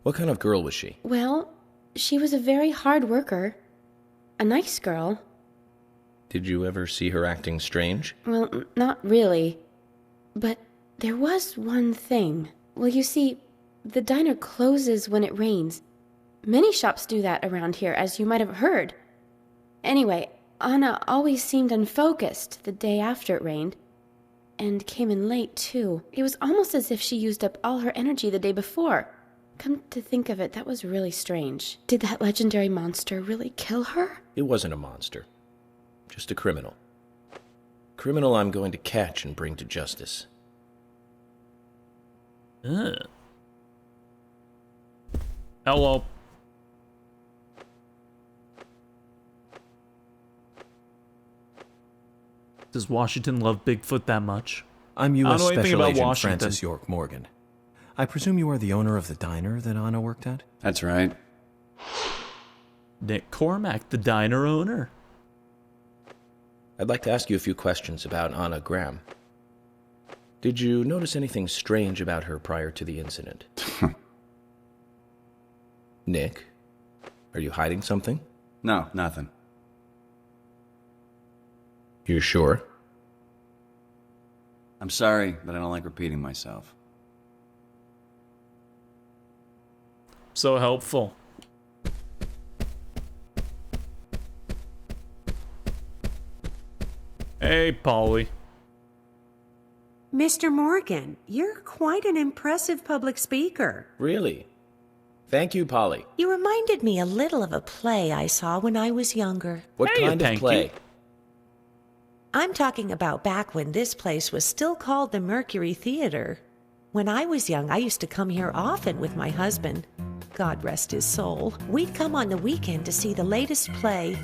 What kind of girl was she? Well, she was a very hard worker. A nice girl. Did you ever see her acting strange? Well, not really. But there was one thing. Well, you see, the diner closes when it rains. Many shops do that around here, as you might have heard. Anyway, Anna always seemed unfocused the day after it rained. And came in late, too. It was almost as if she used up all her energy the day before. Come to think of it, that was really strange. Did that legendary monster really kill her? It wasn't a monster. Just a criminal. Criminal I'm going to catch and bring to justice. Hello. Does Washington love Bigfoot that much? I'm U.S. I don't know anything Special about Agent Washington. Francis York Morgan. I presume you are the owner of the diner that Anna worked at? That's right. Nick Cormack, the diner owner. I'd like to ask you a few questions about Anna Graham. Did you notice anything strange about her prior to the incident? Nick, are you hiding something? No, nothing. You're sure? I'm sorry, but I don't like repeating myself. So helpful. Hey, Polly. Mr. Morgan, you're quite an impressive public speaker. Really? Thank you, Polly. You reminded me a little of a play I saw when I was younger. What kind of play? I'm talking about back when this place was still called the Mercury Theater. When I was young, I used to come here often with my husband. God rest his soul. We'd come on the weekend to see the latest play.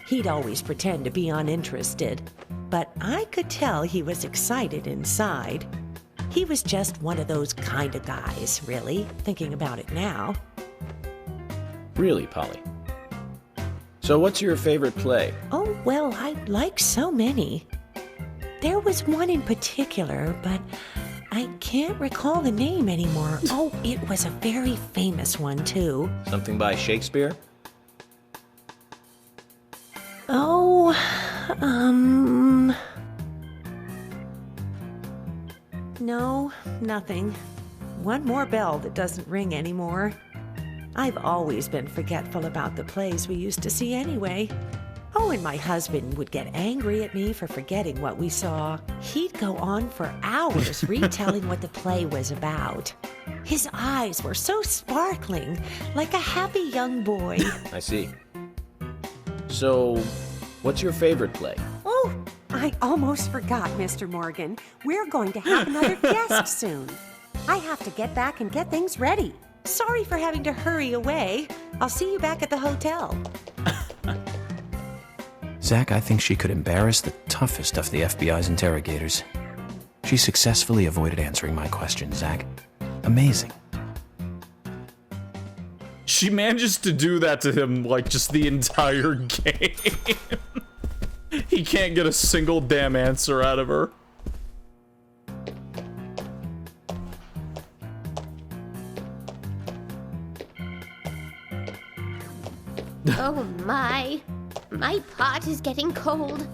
He'd always pretend to be uninterested, but I could tell he was excited inside. He was just one of those kind of guys, really, thinking about it now. Really, Polly? So what's your favorite play? Oh, well, I like so many. There was one in particular, but I can't recall the name anymore. Oh, it was a very famous one, too. Something by Shakespeare? Oh, no, nothing. One more bell that doesn't ring anymore. I've always been forgetful about the plays we used to see anyway. Oh, and my husband would get angry at me for forgetting what we saw. He'd go on for hours retelling what the play was about. His eyes were so sparkling, like a happy young boy. I see. So, what's your favorite play? Oh, I almost forgot, Mr. Morgan. We're going to have another guest soon. I have to get back and get things ready. Sorry for having to hurry away. I'll see you back at the hotel. Zach, I think she could embarrass the toughest of the FBI's interrogators. She successfully avoided answering my question, Zach. Amazing. She manages to do that to him, like, just the entire game. He can't get a single damn answer out of her. Oh my pot is getting cold.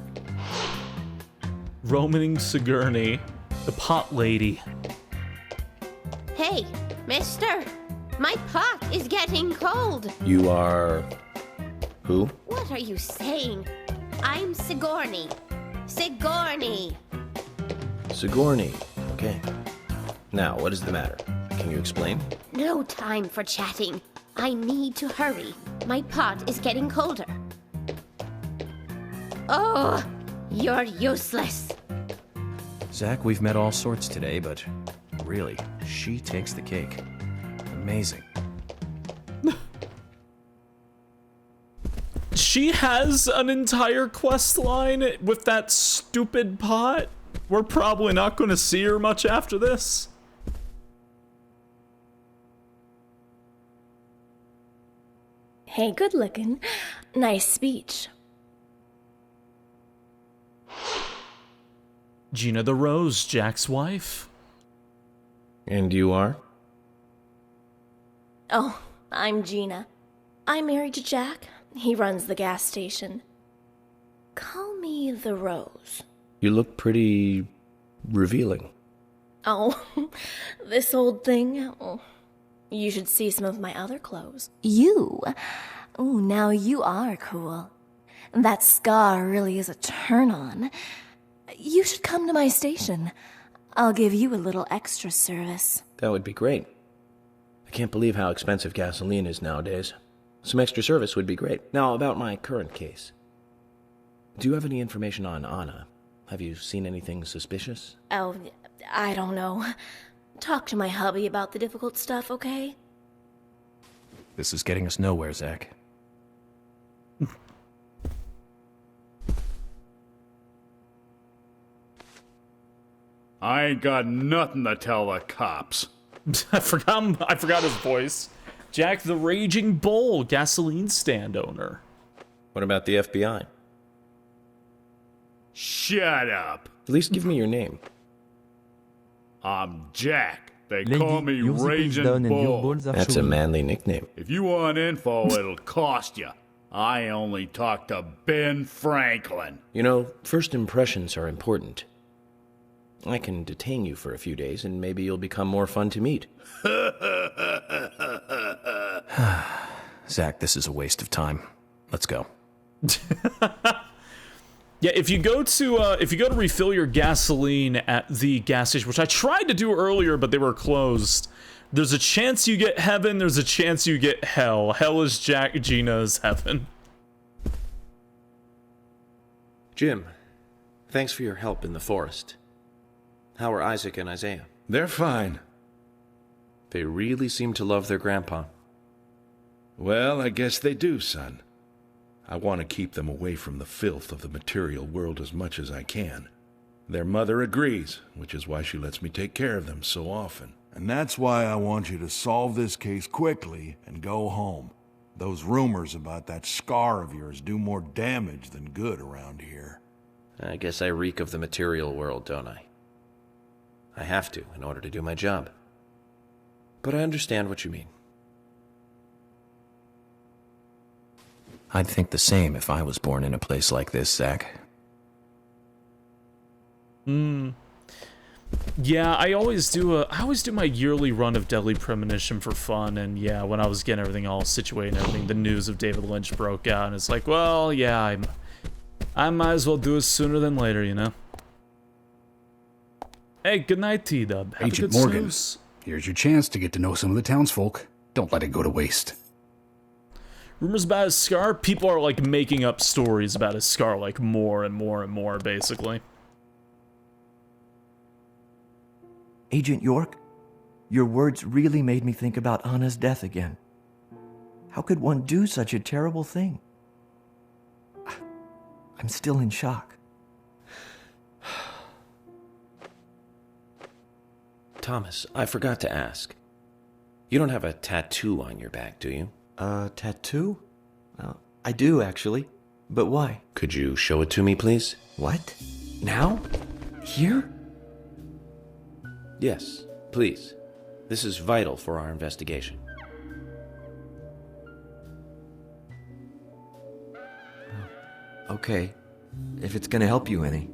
Romaning Sigourney, the pot lady. Hey, mister, my pot is getting cold. You are... who? What are you saying? I'm Sigourney. Sigourney. Sigourney. Okay. Now, what is the matter? Can you explain? No time for chatting. I need to hurry. My pot is getting colder. Oh, you're useless. Zach, we've met all sorts today, but really, she takes the cake. Amazing. She has an entire quest line with that stupid pot. We're probably not going to see her much after this. Hey, good looking. Nice speech. Gina the Rose, Jack's wife. And you are? Oh, I'm Gina. I'm married to Jack. He runs the gas station. Call me the Rose. You look pretty... revealing. Oh, this old thing. Oh, you should see some of my other clothes. You? Oh, now you are cool. That scar really is a turn-on. You should come to my station. I'll give you a little extra service. That would be great. I can't believe how expensive gasoline is nowadays. Some extra service would be great. Now, about my current case. Do you have any information on Anna? Have you seen anything suspicious? Oh, I don't know. Talk to my hubby about the difficult stuff, okay? This is getting us nowhere, Zach. I ain't got nothing to tell the cops. I forgot his voice. Jack the Raging Bull, gasoline stand owner. What about the FBI? Shut up. At least give me your name. I'm Jack. They Lady, call me your zip is Raging done and your Bull. balls are That's a showing. manly nickname. If you want info, it'll cost you. I only talk to Ben Franklin. You know, first impressions are important. I can detain you for a few days, and maybe you'll become more fun to meet. Zach, this is a waste of time. Let's go. Yeah, if you go to refill your gasoline at the gas station, which I tried to do earlier, but they were closed, there's a chance you get heaven, there's a chance you get hell. Hell is Jack, Gina is heaven. Jim, thanks for your help in the forest. How are Isaac and Isaiah? They're fine. They really seem to love their grandpa. Well, I guess they do, son. I want to keep them away from the filth of the material world as much as I can. Their mother agrees, which is why she lets me take care of them so often. And that's why I want you to solve this case quickly and go home. Those rumors about that scar of yours do more damage than good around here. I guess I reek of the material world, don't I? I have to, in order to do my job. But I understand what you mean. I'd think the same if I was born in a place like this, Zach. Yeah, I always do my yearly run of Deadly Premonition for fun, and yeah, when I was getting everything all situated and everything, the news of David Lynch broke out, and it's like, well, yeah, I might as well do it sooner than later, you know? Hey, good night, T-Dub. Have Agent a good Morgan, snooze. here's your chance to get to know some of the townsfolk. Don't let it go to waste. Rumors about his scar? People are, like, making up stories about his scar, like, more and more and more, basically. Agent York, your words really made me think about Anna's death again. How could one do such a terrible thing? I'm still in shock. Thomas, I forgot to ask. You don't have a tattoo on your back, do you? Tattoo? I do, actually. But why? Could you show it to me, please? What? Now? Here? Yes, please. This is vital for our investigation. Okay, if it's gonna help you any.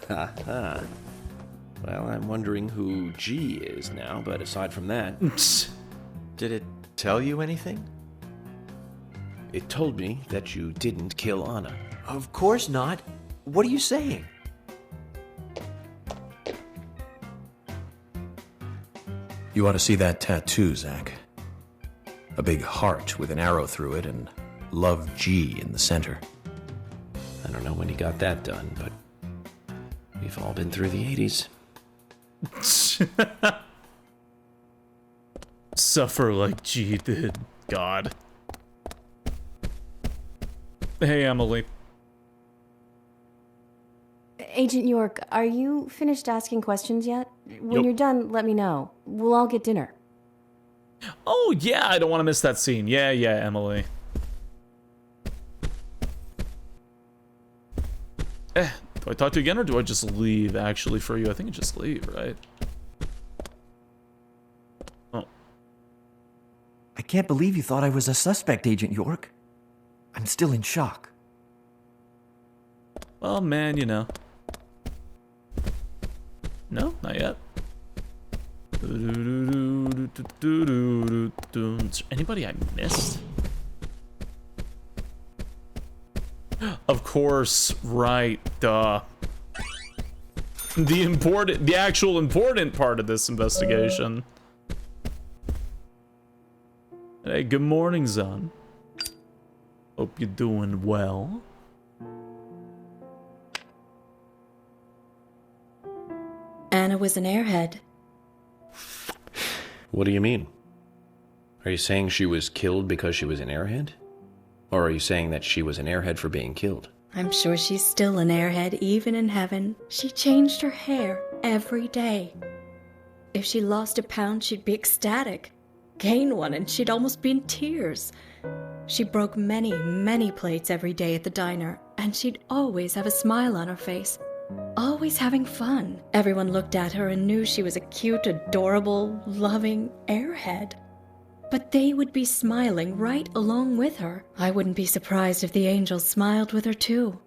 Well, I'm wondering who G is now, but aside from that... Did it tell you anything? It told me that you didn't kill Anna. Of course not. What are you saying? You ought to see that tattoo, Zach. A big heart with an arrow through it and Love G in the center. I don't know when he got that done, but we've all been through the 80s. Suffer like G did. God. Hey, Emily. Agent York, are you finished asking questions yet? When Yep. you're done, let me know. We'll all get dinner. Oh, yeah, I don't want to miss that scene. Yeah, Emily. Do I talk to you again, or do I just leave, actually, for you? I think I just leave, right? Oh. I can't believe you thought I was a suspect, Agent York. I'm still in shock. Well, man, you know. No, not yet. Is there anybody I missed? Of course, right, duh. The actual important part of this investigation. Hey, good morning, Zon. Hope you're doing well. Anna was an airhead. What do you mean? Are you saying she was killed because she was an airhead? Or are you saying that she was an airhead for being killed? I'm sure she's still an airhead even in heaven. She changed her hair every day. If she lost a pound, she'd be ecstatic. Gain one, and she'd almost be in tears. She broke many, many plates every day at the diner, and she'd always have a smile on her face. Always having fun. Everyone looked at her and knew she was a cute, adorable, loving airhead. But they would be smiling right along with her. I wouldn't be surprised if the angels smiled with her too.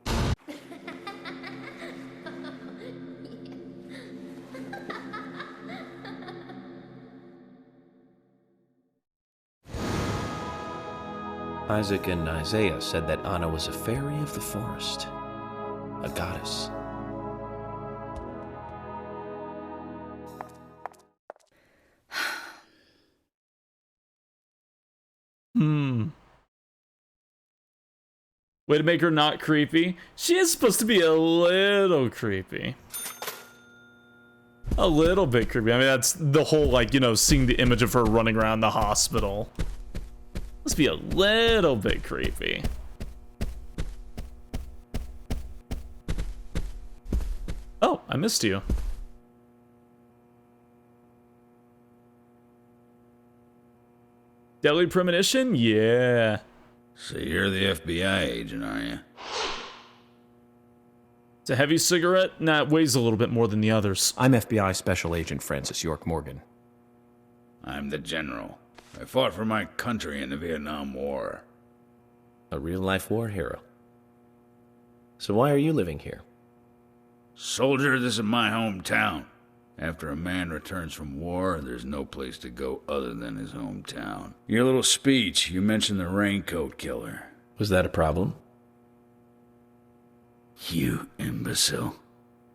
Isaac and Isaiah said that Anna was a fairy of the forest, a goddess. Way to make her not creepy. She is supposed to be a little creepy. A little bit creepy. I mean, that's the whole, like, you know, seeing the image of her running around the hospital. Must be a little bit creepy. Oh, I missed you. Deadly Premonition? Yeah. So you're the FBI agent, are you? It's a heavy cigarette? Nah, it weighs a little bit more than the others. I'm FBI Special Agent Francis York Morgan. I'm the general. I fought for my country in the Vietnam War. A real-life war hero. So why are you living here? Soldier, this is my hometown. After a man returns from war, there's no place to go other than his hometown. Your little speech, you mentioned the raincoat killer. Was that a problem? You imbecile.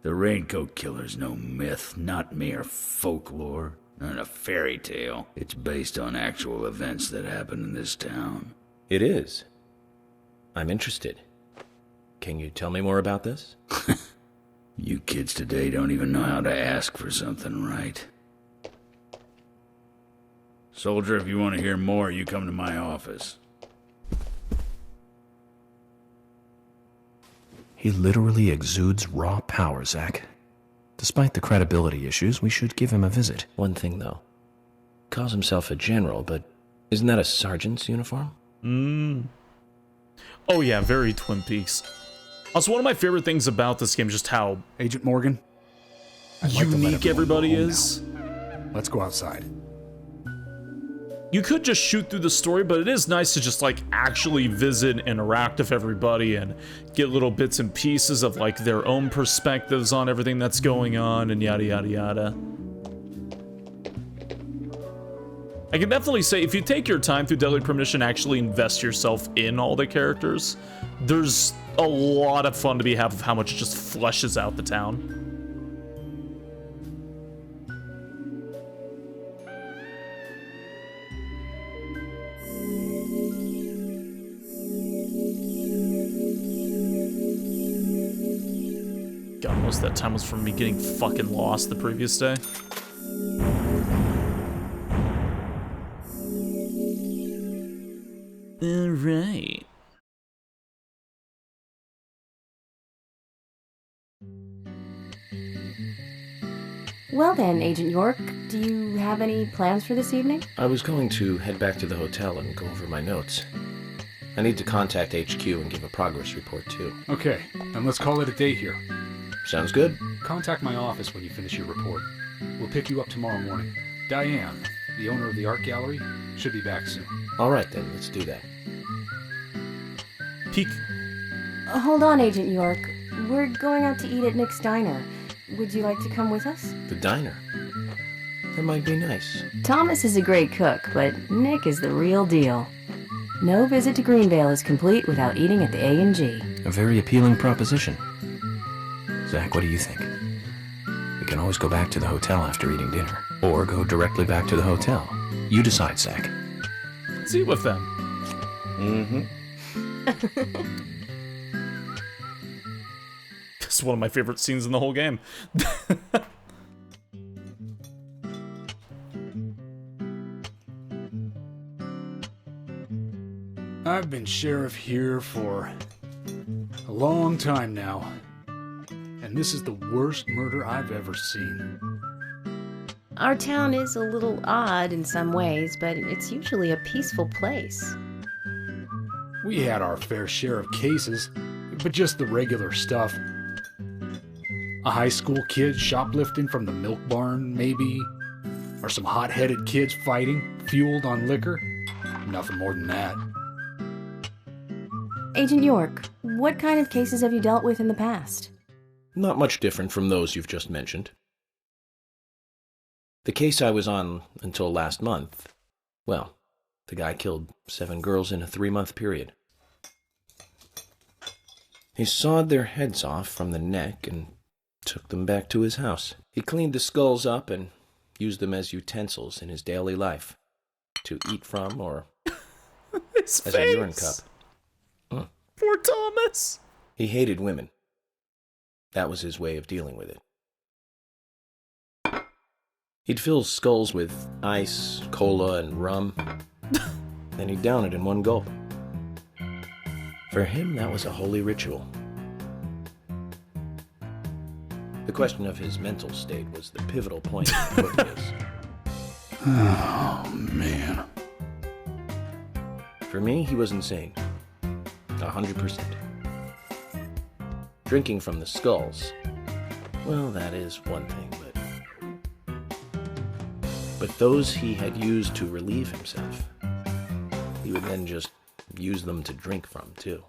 The raincoat killer's no myth, not mere folklore, not a fairy tale. It's based on actual events that happened in this town. It is. I'm interested. Can you tell me more about this? You kids today don't even know how to ask for something right. Soldier, if you want to hear more, you come to my office. He literally exudes raw power, Zach. Despite the credibility issues, we should give him a visit. One thing, though. Calls himself a general, but isn't that a sergeant's uniform? Oh yeah, very Twin Peaks. Also, one of my favorite things about this game is just how Agent Morgan, unique everybody is. Let's go outside. You could just shoot through the story, but it is nice to just like actually visit and interact with everybody and get little bits and pieces of like their own perspectives on everything that's going on and yada yada yada. I can definitely say if you take your time through Deadly Premonition, actually invest yourself in all the characters, there's a lot of fun to be had with how much it just fleshes out the town. God, most of that time was from me getting fucking lost the previous day. All right. Well then, Agent York, do you have any plans for this evening? I was going to head back to the hotel and go over my notes. I need to contact HQ and give a progress report, too. Okay, and let's call it a day here. Sounds good. Contact my office when you finish your report. We'll pick you up tomorrow morning. Diane, the owner of the art gallery, should be back soon. All right, then. Let's do that. Peek. Hold on, Agent York. We're going out to eat at Nick's Diner. Would you like to come with us? The diner? That might be nice. Thomas is a great cook, but Nick is the real deal. No visit to Greenvale is complete without eating at the A&G. A very appealing proposition. Zach, what do you think? We can always go back to the hotel after eating dinner, or go directly back to the hotel. You decide, Zach. Let's eat with them. Mm-hmm. It's one of my favorite scenes in the whole game. I've been sheriff here for a long time now, and this is the worst murder I've ever seen. Our town is a little odd in some ways, but it's usually a peaceful place. We had our fair share of cases, but just the regular stuff. A high school kid shoplifting from the milk barn, maybe? Or some hot-headed kids fighting, fueled on liquor? Nothing more than that. Agent York, what kind of cases have you dealt with in the past? Not much different from those you've just mentioned. The case I was on until last month, well, the guy killed 7 girls in a 3-month period. He sawed their heads off from the neck and took them back to his house. He cleaned the skulls up and used them as utensils in his daily life, to eat from or His as face. a urine cup. Poor Thomas. He hated women. That was his way of dealing with it. He'd fill skulls with ice, cola, and rum, then he'd down it in one gulp. For him, that was a holy ritual. The question of his mental state was the pivotal point of the court case. Oh, man. For me, he was insane. 100%. Drinking from the skulls, well, that is one thing, but but those he had used to relieve himself. He would then just use them to drink from, too.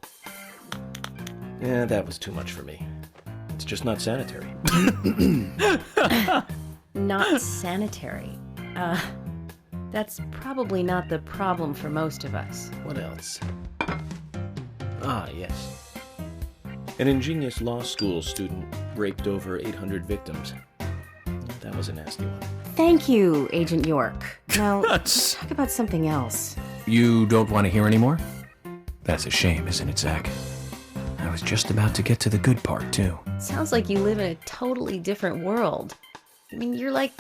Yeah, that was too much for me. It's just not sanitary. Not sanitary. That's probably not the problem for most of us. What else? Ah, yes. An ingenious law school student raped over 800 victims. That was a nasty one. Thank you, Agent York. Now, let's talk about something else. You don't want to hear anymore? That's a shame, isn't it, Zach? I was just about to get to the good part, too. Sounds like you live in a totally different world. I mean, you're like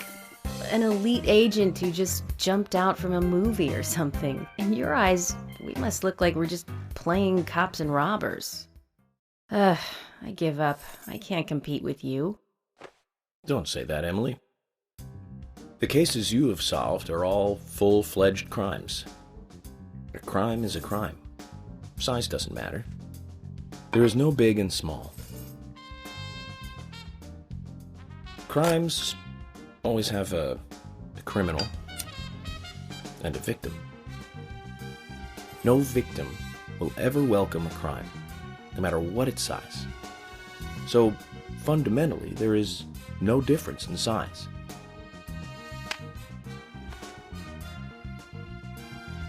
an elite agent who just jumped out from a movie or something. In your eyes, we must look like we're just playing cops and robbers. I give up. I can't compete with you. Don't say that, Emily. The cases you have solved are all full-fledged crimes. A crime is a crime. Size doesn't matter. There is no big and small. Crimes always have a criminal and a victim. No victim will ever welcome a crime, no matter what its size. So, fundamentally, there is no difference in size.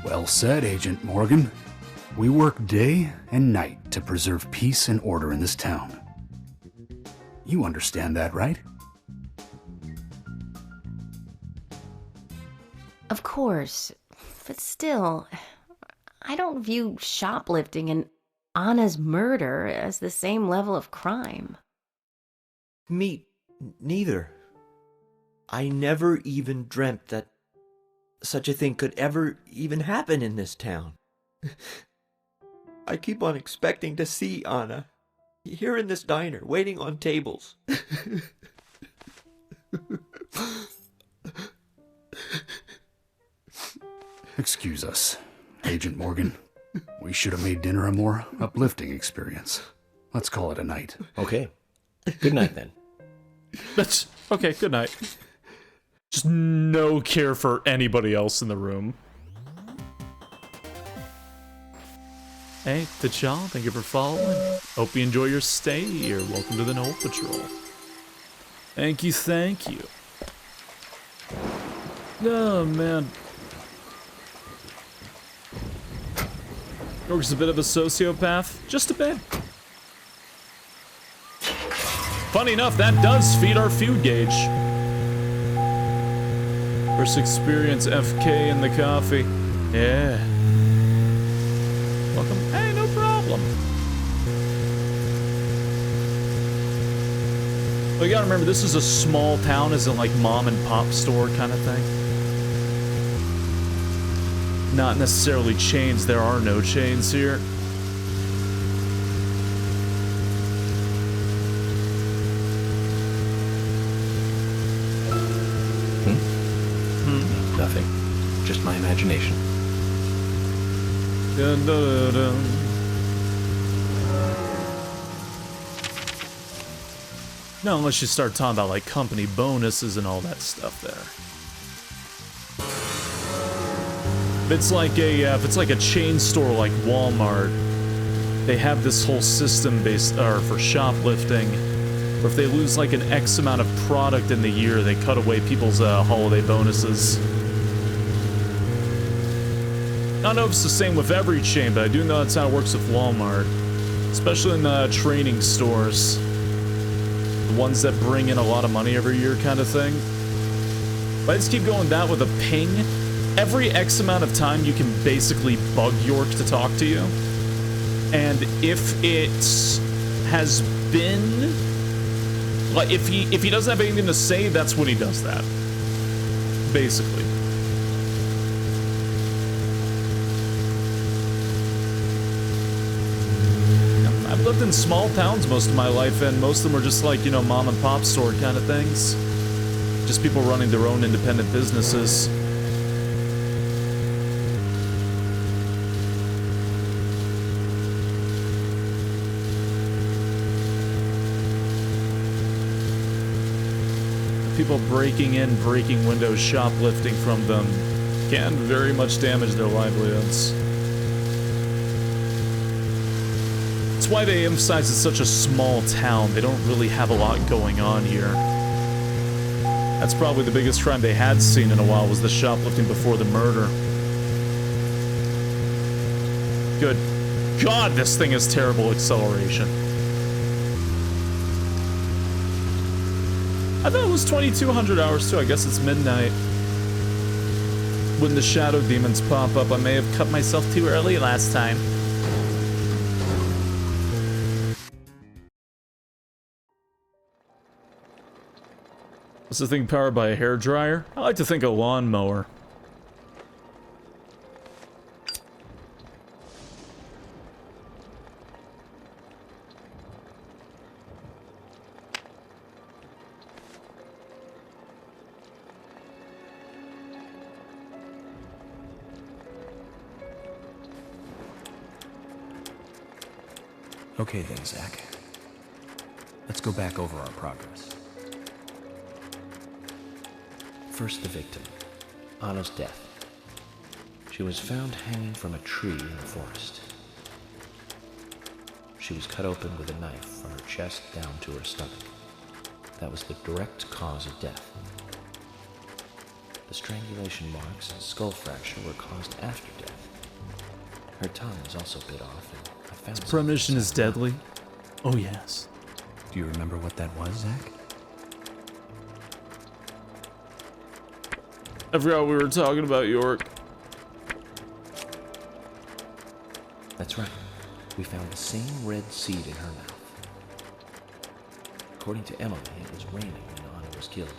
Well said, Agent Morgan. We work day and night to preserve peace and order in this town. You understand that, right? Of course, but still, I don't view shoplifting and Anna's murder as the same level of crime. Me neither. I never even dreamt that such a thing could ever even happen in this town. I keep on expecting to see Anna here in this diner, waiting on tables. Excuse us, Agent Morgan. We should have made dinner a more uplifting experience. Let's call it a night. Okay. Good night, then. That's okay, good night. Just no care for anybody else in the room. Hey, T'Challa, thank you for following. Hope you enjoy your stay here. Welcome to the Knoll Patrol. Thank you, thank you. Oh, man. York's a bit of a sociopath. Just a bit. Funny enough, that does feed our food gauge. First experience FK in the coffee. Yeah. Welcome. Hey, no problem. Well, you gotta remember, this is a small town, as in like mom and pop store kind of thing. Not necessarily chains. There are no chains here. Nothing. Just my imagination. Dun, dun, dun. No, unless you start talking about like company bonuses and all that stuff there. If it's like a chain store like Walmart, they have this whole system based for shoplifting. Or if they lose like an X amount of product in the year, they cut away people's holiday bonuses. I don't know if it's the same with every chain, but I do know that's how it works with Walmart. Especially in the training stores. The ones that bring in a lot of money every year kind of thing. But I just keep going that with a ping. Every X amount of time you can basically bug York to talk to you. And if it has been... like, if he doesn't have anything to say, that's when he does that. Basically. I've lived in small towns most of my life, and most of them were just like, you know, mom and pop store kind of things. Just people running their own independent businesses. people breaking in, breaking windows, shoplifting from them can very much damage their livelihoods. That's why they emphasize it's such a small town. They don't really have a lot going on here. That's probably the biggest crime they had seen in a while, was the shoplifting before the murder. Good God, this thing has terrible acceleration. I thought it was 2200 hours too. I guess it's midnight. When the shadow demons pop up, I may have cut myself too early last time. What's the thing powered by a hairdryer? I like to think a lawnmower. Okay then, Zach. Let's go back over our progress. First, the victim, Anna's death. She was found hanging from a tree in the forest. She was cut open with a knife from her chest down to her stomach. That was the direct cause of death. The strangulation marks and skull fracture were caused after death. Her tongue was also bit off, and I found This premonition is deadly. Oh yes. Do you remember what that was, Zach? I forgot we were talking about York. That's right. We found the same red seed in her mouth. According to Emily, it was raining when Anna was killed,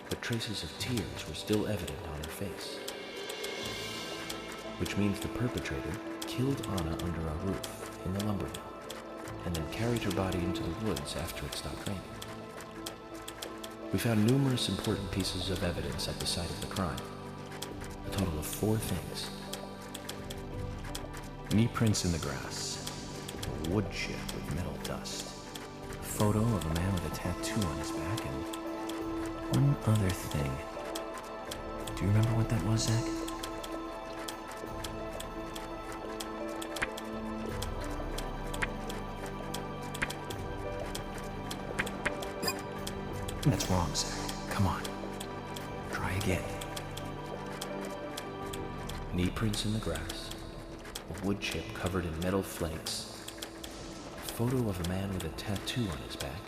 but traces of tears were still evident on her face. Which means the perpetrator killed Anna under a roof in the lumber mill, and then carried her body into the woods after it stopped raining. We found numerous important pieces of evidence at the site of the crime. A total of 4 things. Knee prints in the grass, a wood chip with metal dust, a photo of a man with a tattoo on his back, and one other thing. Do you remember what that was, Zach? That's wrong, Zach. Come on. Try again. Knee prints in the grass, a wood chip covered in metal flakes, a photo of a man with a tattoo on his back,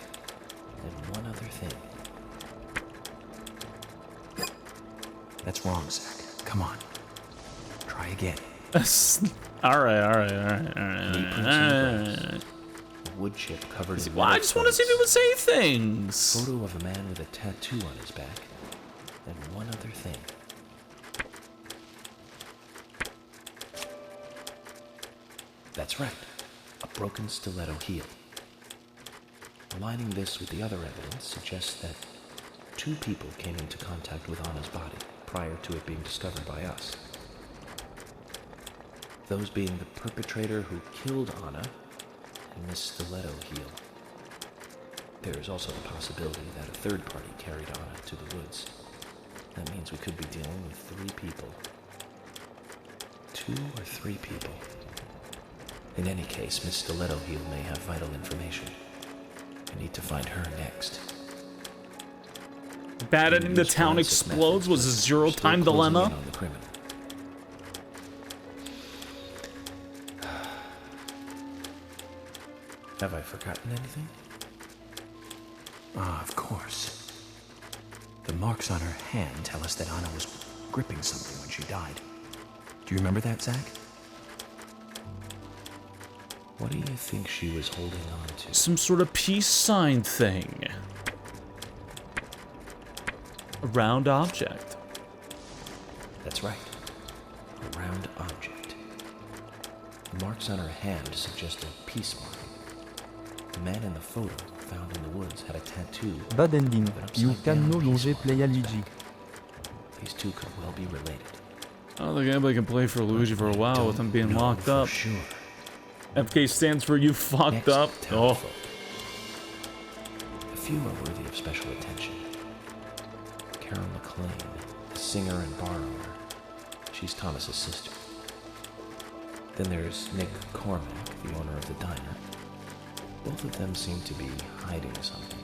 and one other thing. That's wrong, Zach. Come on. Try again. Alright. Knee prints in the grass, a wood chip covered in metal I just want to see people say things. Photo of a man with a tattoo on his back, and one other thing. That's right, a broken stiletto heel. Aligning this with the other evidence suggests that 2 people came into contact with Anna's body prior to it being discovered by us. Those being the perpetrator who killed Anna and this stiletto heel. There is also the possibility that a third party carried Anna to the woods. That means we could be dealing with 3 people. 2 or 3 people. In any case, Miss Stiletto Heel may have vital information. We need to find her next. Bad ending the town explodes was a zero-time dilemma. On the criminal. Have I forgotten anything? Ah, of course. The marks on her hand tell us that Anna was gripping something when she died. Do you remember that, Zach? What do you think she was holding on to? Some sort of peace sign thing. A round object. That's right. A round object. The marks on her hand suggest a peace mark. The man in the photo found in the woods had a tattoo. Bad ending. of an You upside down can no peace longer mark play a on his Luigi. back. These 2 could well be related. I don't think anybody can play for Luigi for a while with him being locked up. Sure. FK stands for you fucked Next, up. Oh. A few are worthy of special attention. singer and bar owner. She's Thomas's sister. Then there's Nick Cormack, the owner of the diner. Both of them seem to be hiding something.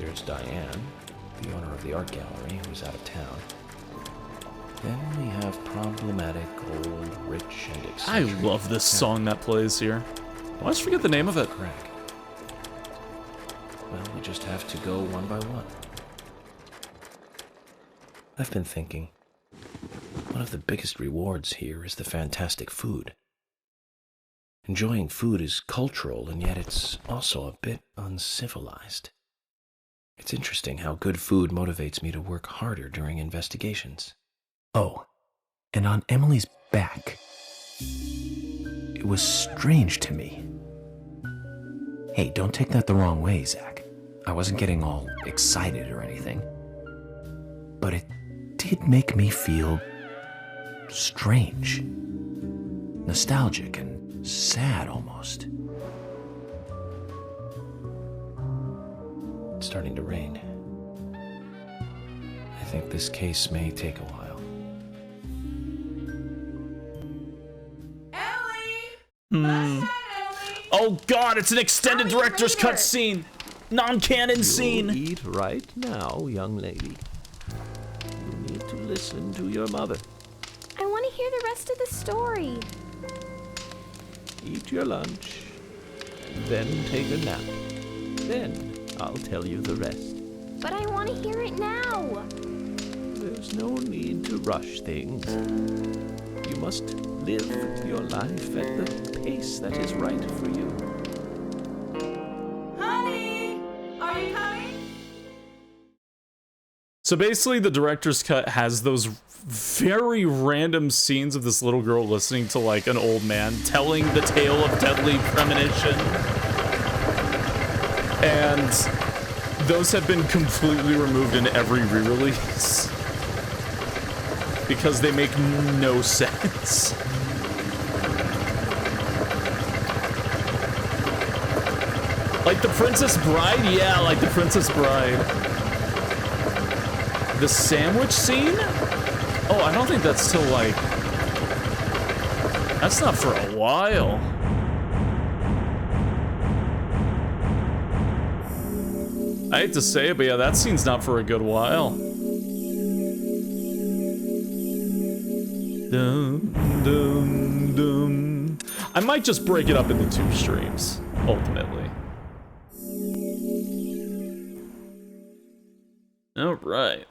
There's Diane, the owner of the art gallery, who's out of town. Then we have problematic, old, rich, and I eccentric... love this song that plays here. I always forget the name of it. Craig. Well, we just have to go one by one. I've been thinking, one of the biggest rewards here is the fantastic food. Enjoying food is cultural, and yet it's also a bit uncivilized. It's interesting how good food motivates me to work harder during investigations. Oh, and on Emily's back, it was strange to me. Hey, don't take that the wrong way, Zach. I wasn't getting all excited or anything. But it did make me feel strange. Nostalgic and sad almost. It's starting to rain. I think this case may take a while. Oh god, it's an extended director's cut scene! Non-canon scene! You'll eat right now, young lady. You need to listen to your mother. I want to hear the rest of the story. Eat your lunch, and then take a nap. Then I'll tell you the rest. But I want to hear it now. There's no need to rush things. You must live your life at the pace that is right for you. Honey, are you coming? So basically, the director's cut has those very random scenes of this little girl listening to, like, an old man telling the tale of deadly premonition. And those have been completely removed in every re-release. Because they make no sense. Like the Princess Bride? Yeah, like the Princess Bride. The sandwich scene? Oh, I don't think that's till like... That's not for a while. I hate to say it, but yeah, that scene's not for a good while. Dum, dum, dum. I might just break it up into 2 streams, ultimately. Alright.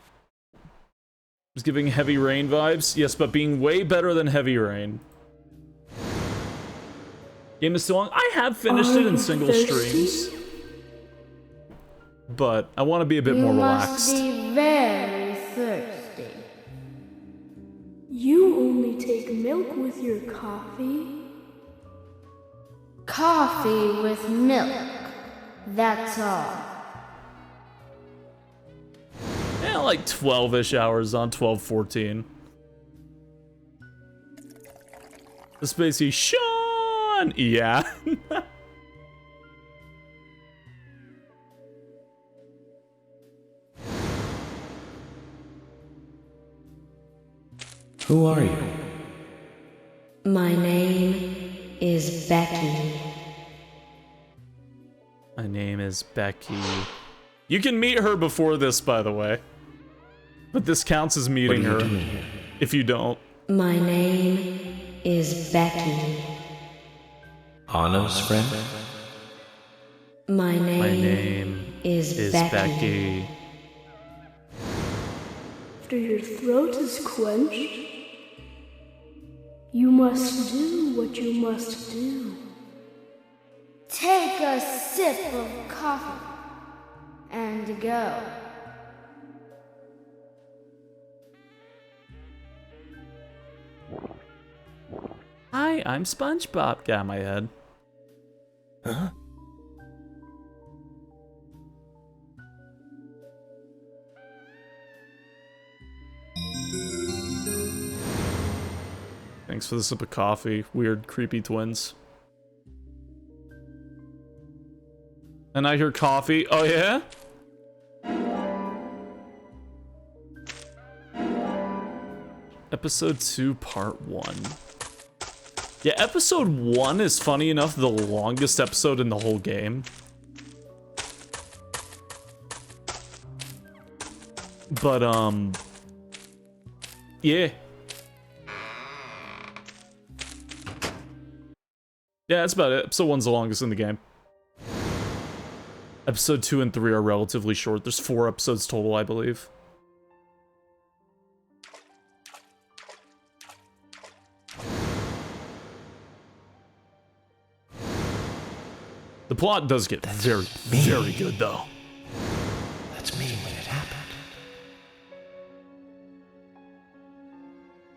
It's giving Heavy Rain vibes. Yes, but being way better than Heavy Rain. Game is still long. I have finished it in single streams. But I want to be a bit more relaxed. You must be very thirsty. You only take milk with your coffee? Coffee with milk. That's all. Yeah, like 12-ish hours on 12-14. The Spacey Sean! Yeah. Who are you? My name is Becky. My name is Becky. You can meet her before this, by the way. But this counts as meeting her. If you don't. My name is Becky. Anna's friend? My name is Becky. After your throat is quenched, you must do what you must do. Take a sip of coffee and go. Hi, I'm SpongeBob. Got my head. Huh? Thanks for the sip of coffee, weird, creepy twins. And I hear coffee. Oh, yeah? Episode 2, Part 1. Yeah, Episode 1 is funny enough the longest episode in the whole game. But, yeah. Yeah, that's about it. Episode 1's the longest in the game. Episode 2 and 3 are relatively short. There's 4 episodes total, I believe. The plot does get very good, though. That's me when it happened.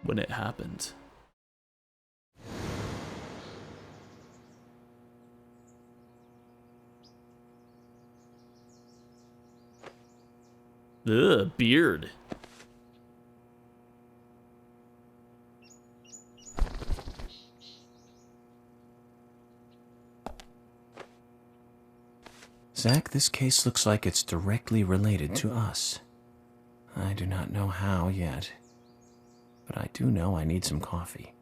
When it happened. Ugh, beard. Zach, this case looks like it's directly related to us. I do not know how yet, but I do know I need some coffee.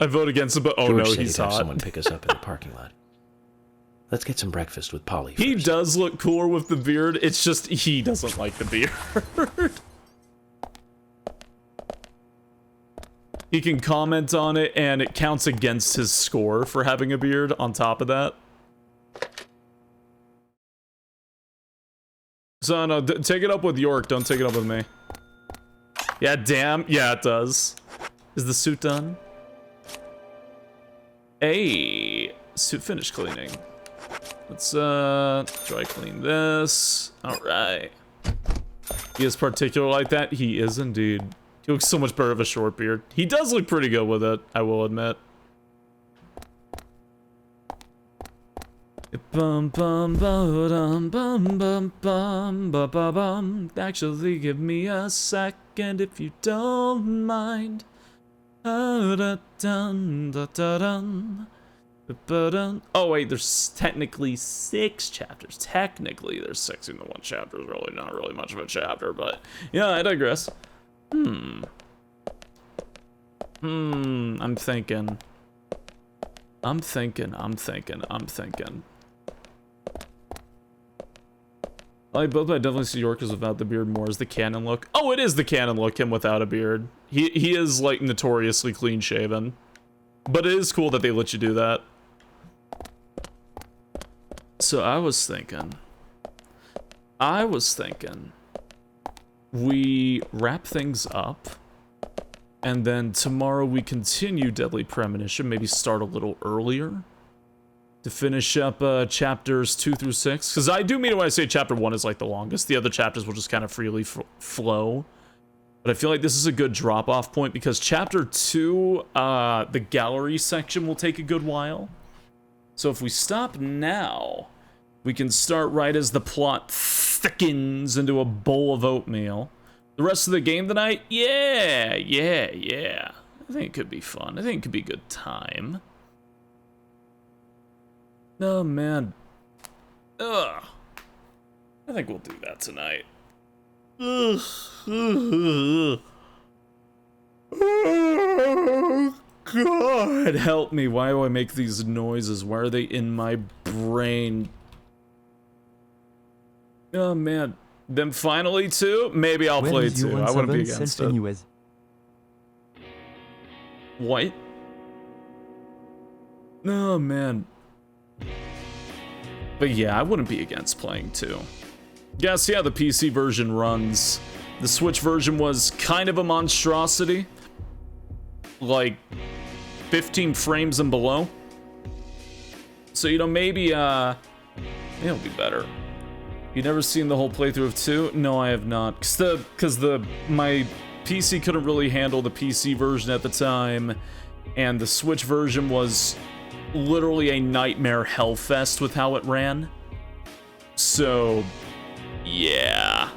I vote against it, but oh George no, said he's he'd have hot. someone pick us up in the parking lot. Let's get some breakfast with Polly. He does look cooler with the beard. It's just he doesn't like the beard. He can comment on it, and it counts against his score for having a beard on top of that. So, no, take it up with York. Don't take it up with me. Yeah, damn. Yeah, it does. Is the suit done? Hey, suit finish cleaning. Let's, dry clean this. Alright. He is particular like that? He is indeed. He looks so much better with a short beard. He does look pretty good with it, I will admit. Bum bum bum bum bum bum bum bum. Actually, give me a second if you don't mind. Oh wait, there's technically 6 chapters. Technically, there's 6 in the one chapter. It's really not really much of a chapter, but yeah, I digress. I'm thinking. I definitely see York as without the beard more as the canon look. Oh, it is the canon look, him without a beard. He is, like, notoriously clean-shaven. But it is cool that they let you do that. So I was thinking, we wrap things up, and then tomorrow we continue Deadly Premonition, maybe start a little earlier, to finish up chapters 2 through 6, because I do mean it when I say chapter 1 is like the longest. The other chapters will just kind of freely flow, but I feel like this is a good drop-off point, because chapter 2, the gallery section will take a good while. So if we stop now, we can start right as the plot thickens into a bowl of oatmeal. The rest of the game tonight? Yeah. I think it could be fun. I think it could be a good time. Oh, man. Ugh. I think we'll do that tonight. Ugh. Oh, God. Help me. Why do I make these noises? Why are they in my brain? Oh, man. Then finally, 2? Maybe I'll play 2. I wouldn't be against it. Anyways. What? Oh, man. But yeah, I wouldn't be against playing 2. Yeah, see how the PC version runs. The Switch version was kind of a monstrosity. Like, 15 frames and below. So, you know, maybe, it'll be better. You never seen the whole playthrough of 2? No, I have not. Because my PC couldn't really handle the PC version at the time, and the Switch version was literally a nightmare hellfest with how it ran. So, yeah.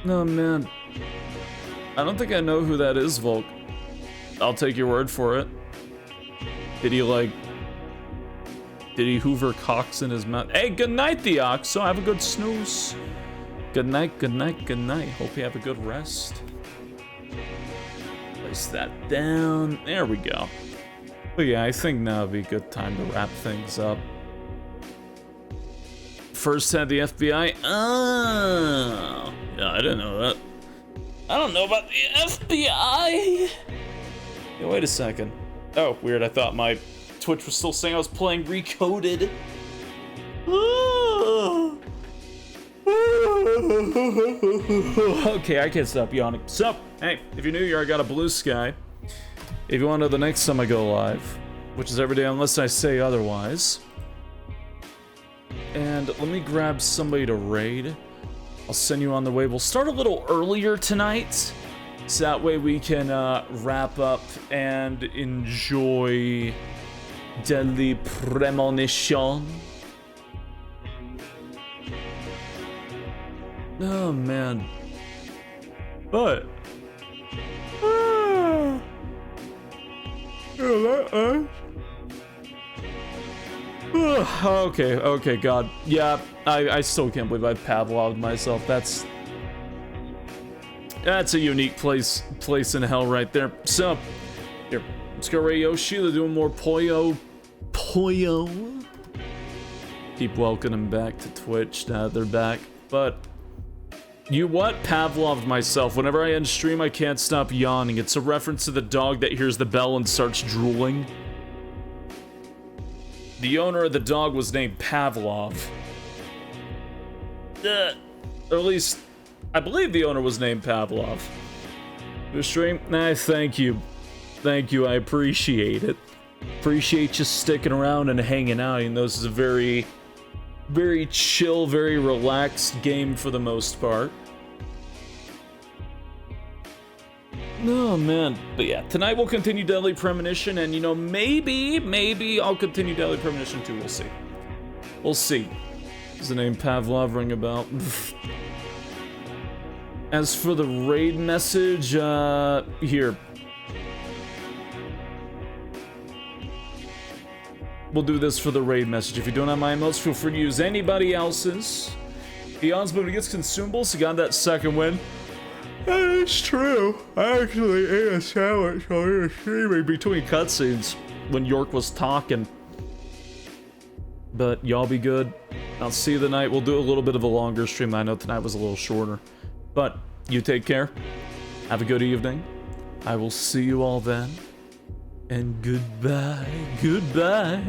Oh, man. I don't think I know who that is, Volk. I'll take your word for it. Did he hoover cocks in his mouth? Hey, good night, the ox. So have a good snooze. Good night, good night, good night. Hope you have a good rest. Place that down. There we go. But yeah, I think now would be a good time to wrap things up. First had the FBI. Oh, yeah, I didn't know that. I don't know about the FBI. Yeah, wait a second. Oh, weird. I thought my Twitch was still saying I was playing Recoded. Okay, I can't stop yawning. So, hey, if you're new here, I got a Bluesky. If you want to know the next time I go live, which is every day unless I say otherwise. And let me grab somebody to raid. I'll send you on the way. We'll start a little earlier tonight, so that way we can wrap up and enjoy Deadly Premonition. Oh man. But okay, God. Yeah, I still can't believe I Pavloved myself. That's a unique place in hell right there. So, here, let's go Radio Sheila doing more Poyo. Keep welcoming them back to Twitch now that they're back. But, you what? Pavloved myself. Whenever I end stream, I can't stop yawning. It's a reference to the dog that hears the bell and starts drooling. The owner of the dog was named Pavlov. Or at least, I believe the owner was named Pavlov. Your stream? Nah, thank you. Thank you, I appreciate it. Appreciate you sticking around and hanging out. You know, this is a very, very chill, very relaxed game for the most part. Oh man, but yeah, tonight we'll continue Deadly Premonition, and you know, maybe I'll continue Deadly Premonition too, we'll see. We'll see. Does the name Pavlov ring a bell? As for the raid message, here. We'll do this for the raid message. If you don't have my emotes, feel free to use anybody else's. The odds, but when it gets consumables, you got that second win. That is true. I actually ate a sandwich while we were streaming between cutscenes when York was talking. But y'all be good. I'll see you tonight. We'll do a little bit of a longer stream. I know tonight was a little shorter. But you take care. Have a good evening. I will see you all then. And goodbye. Goodbye.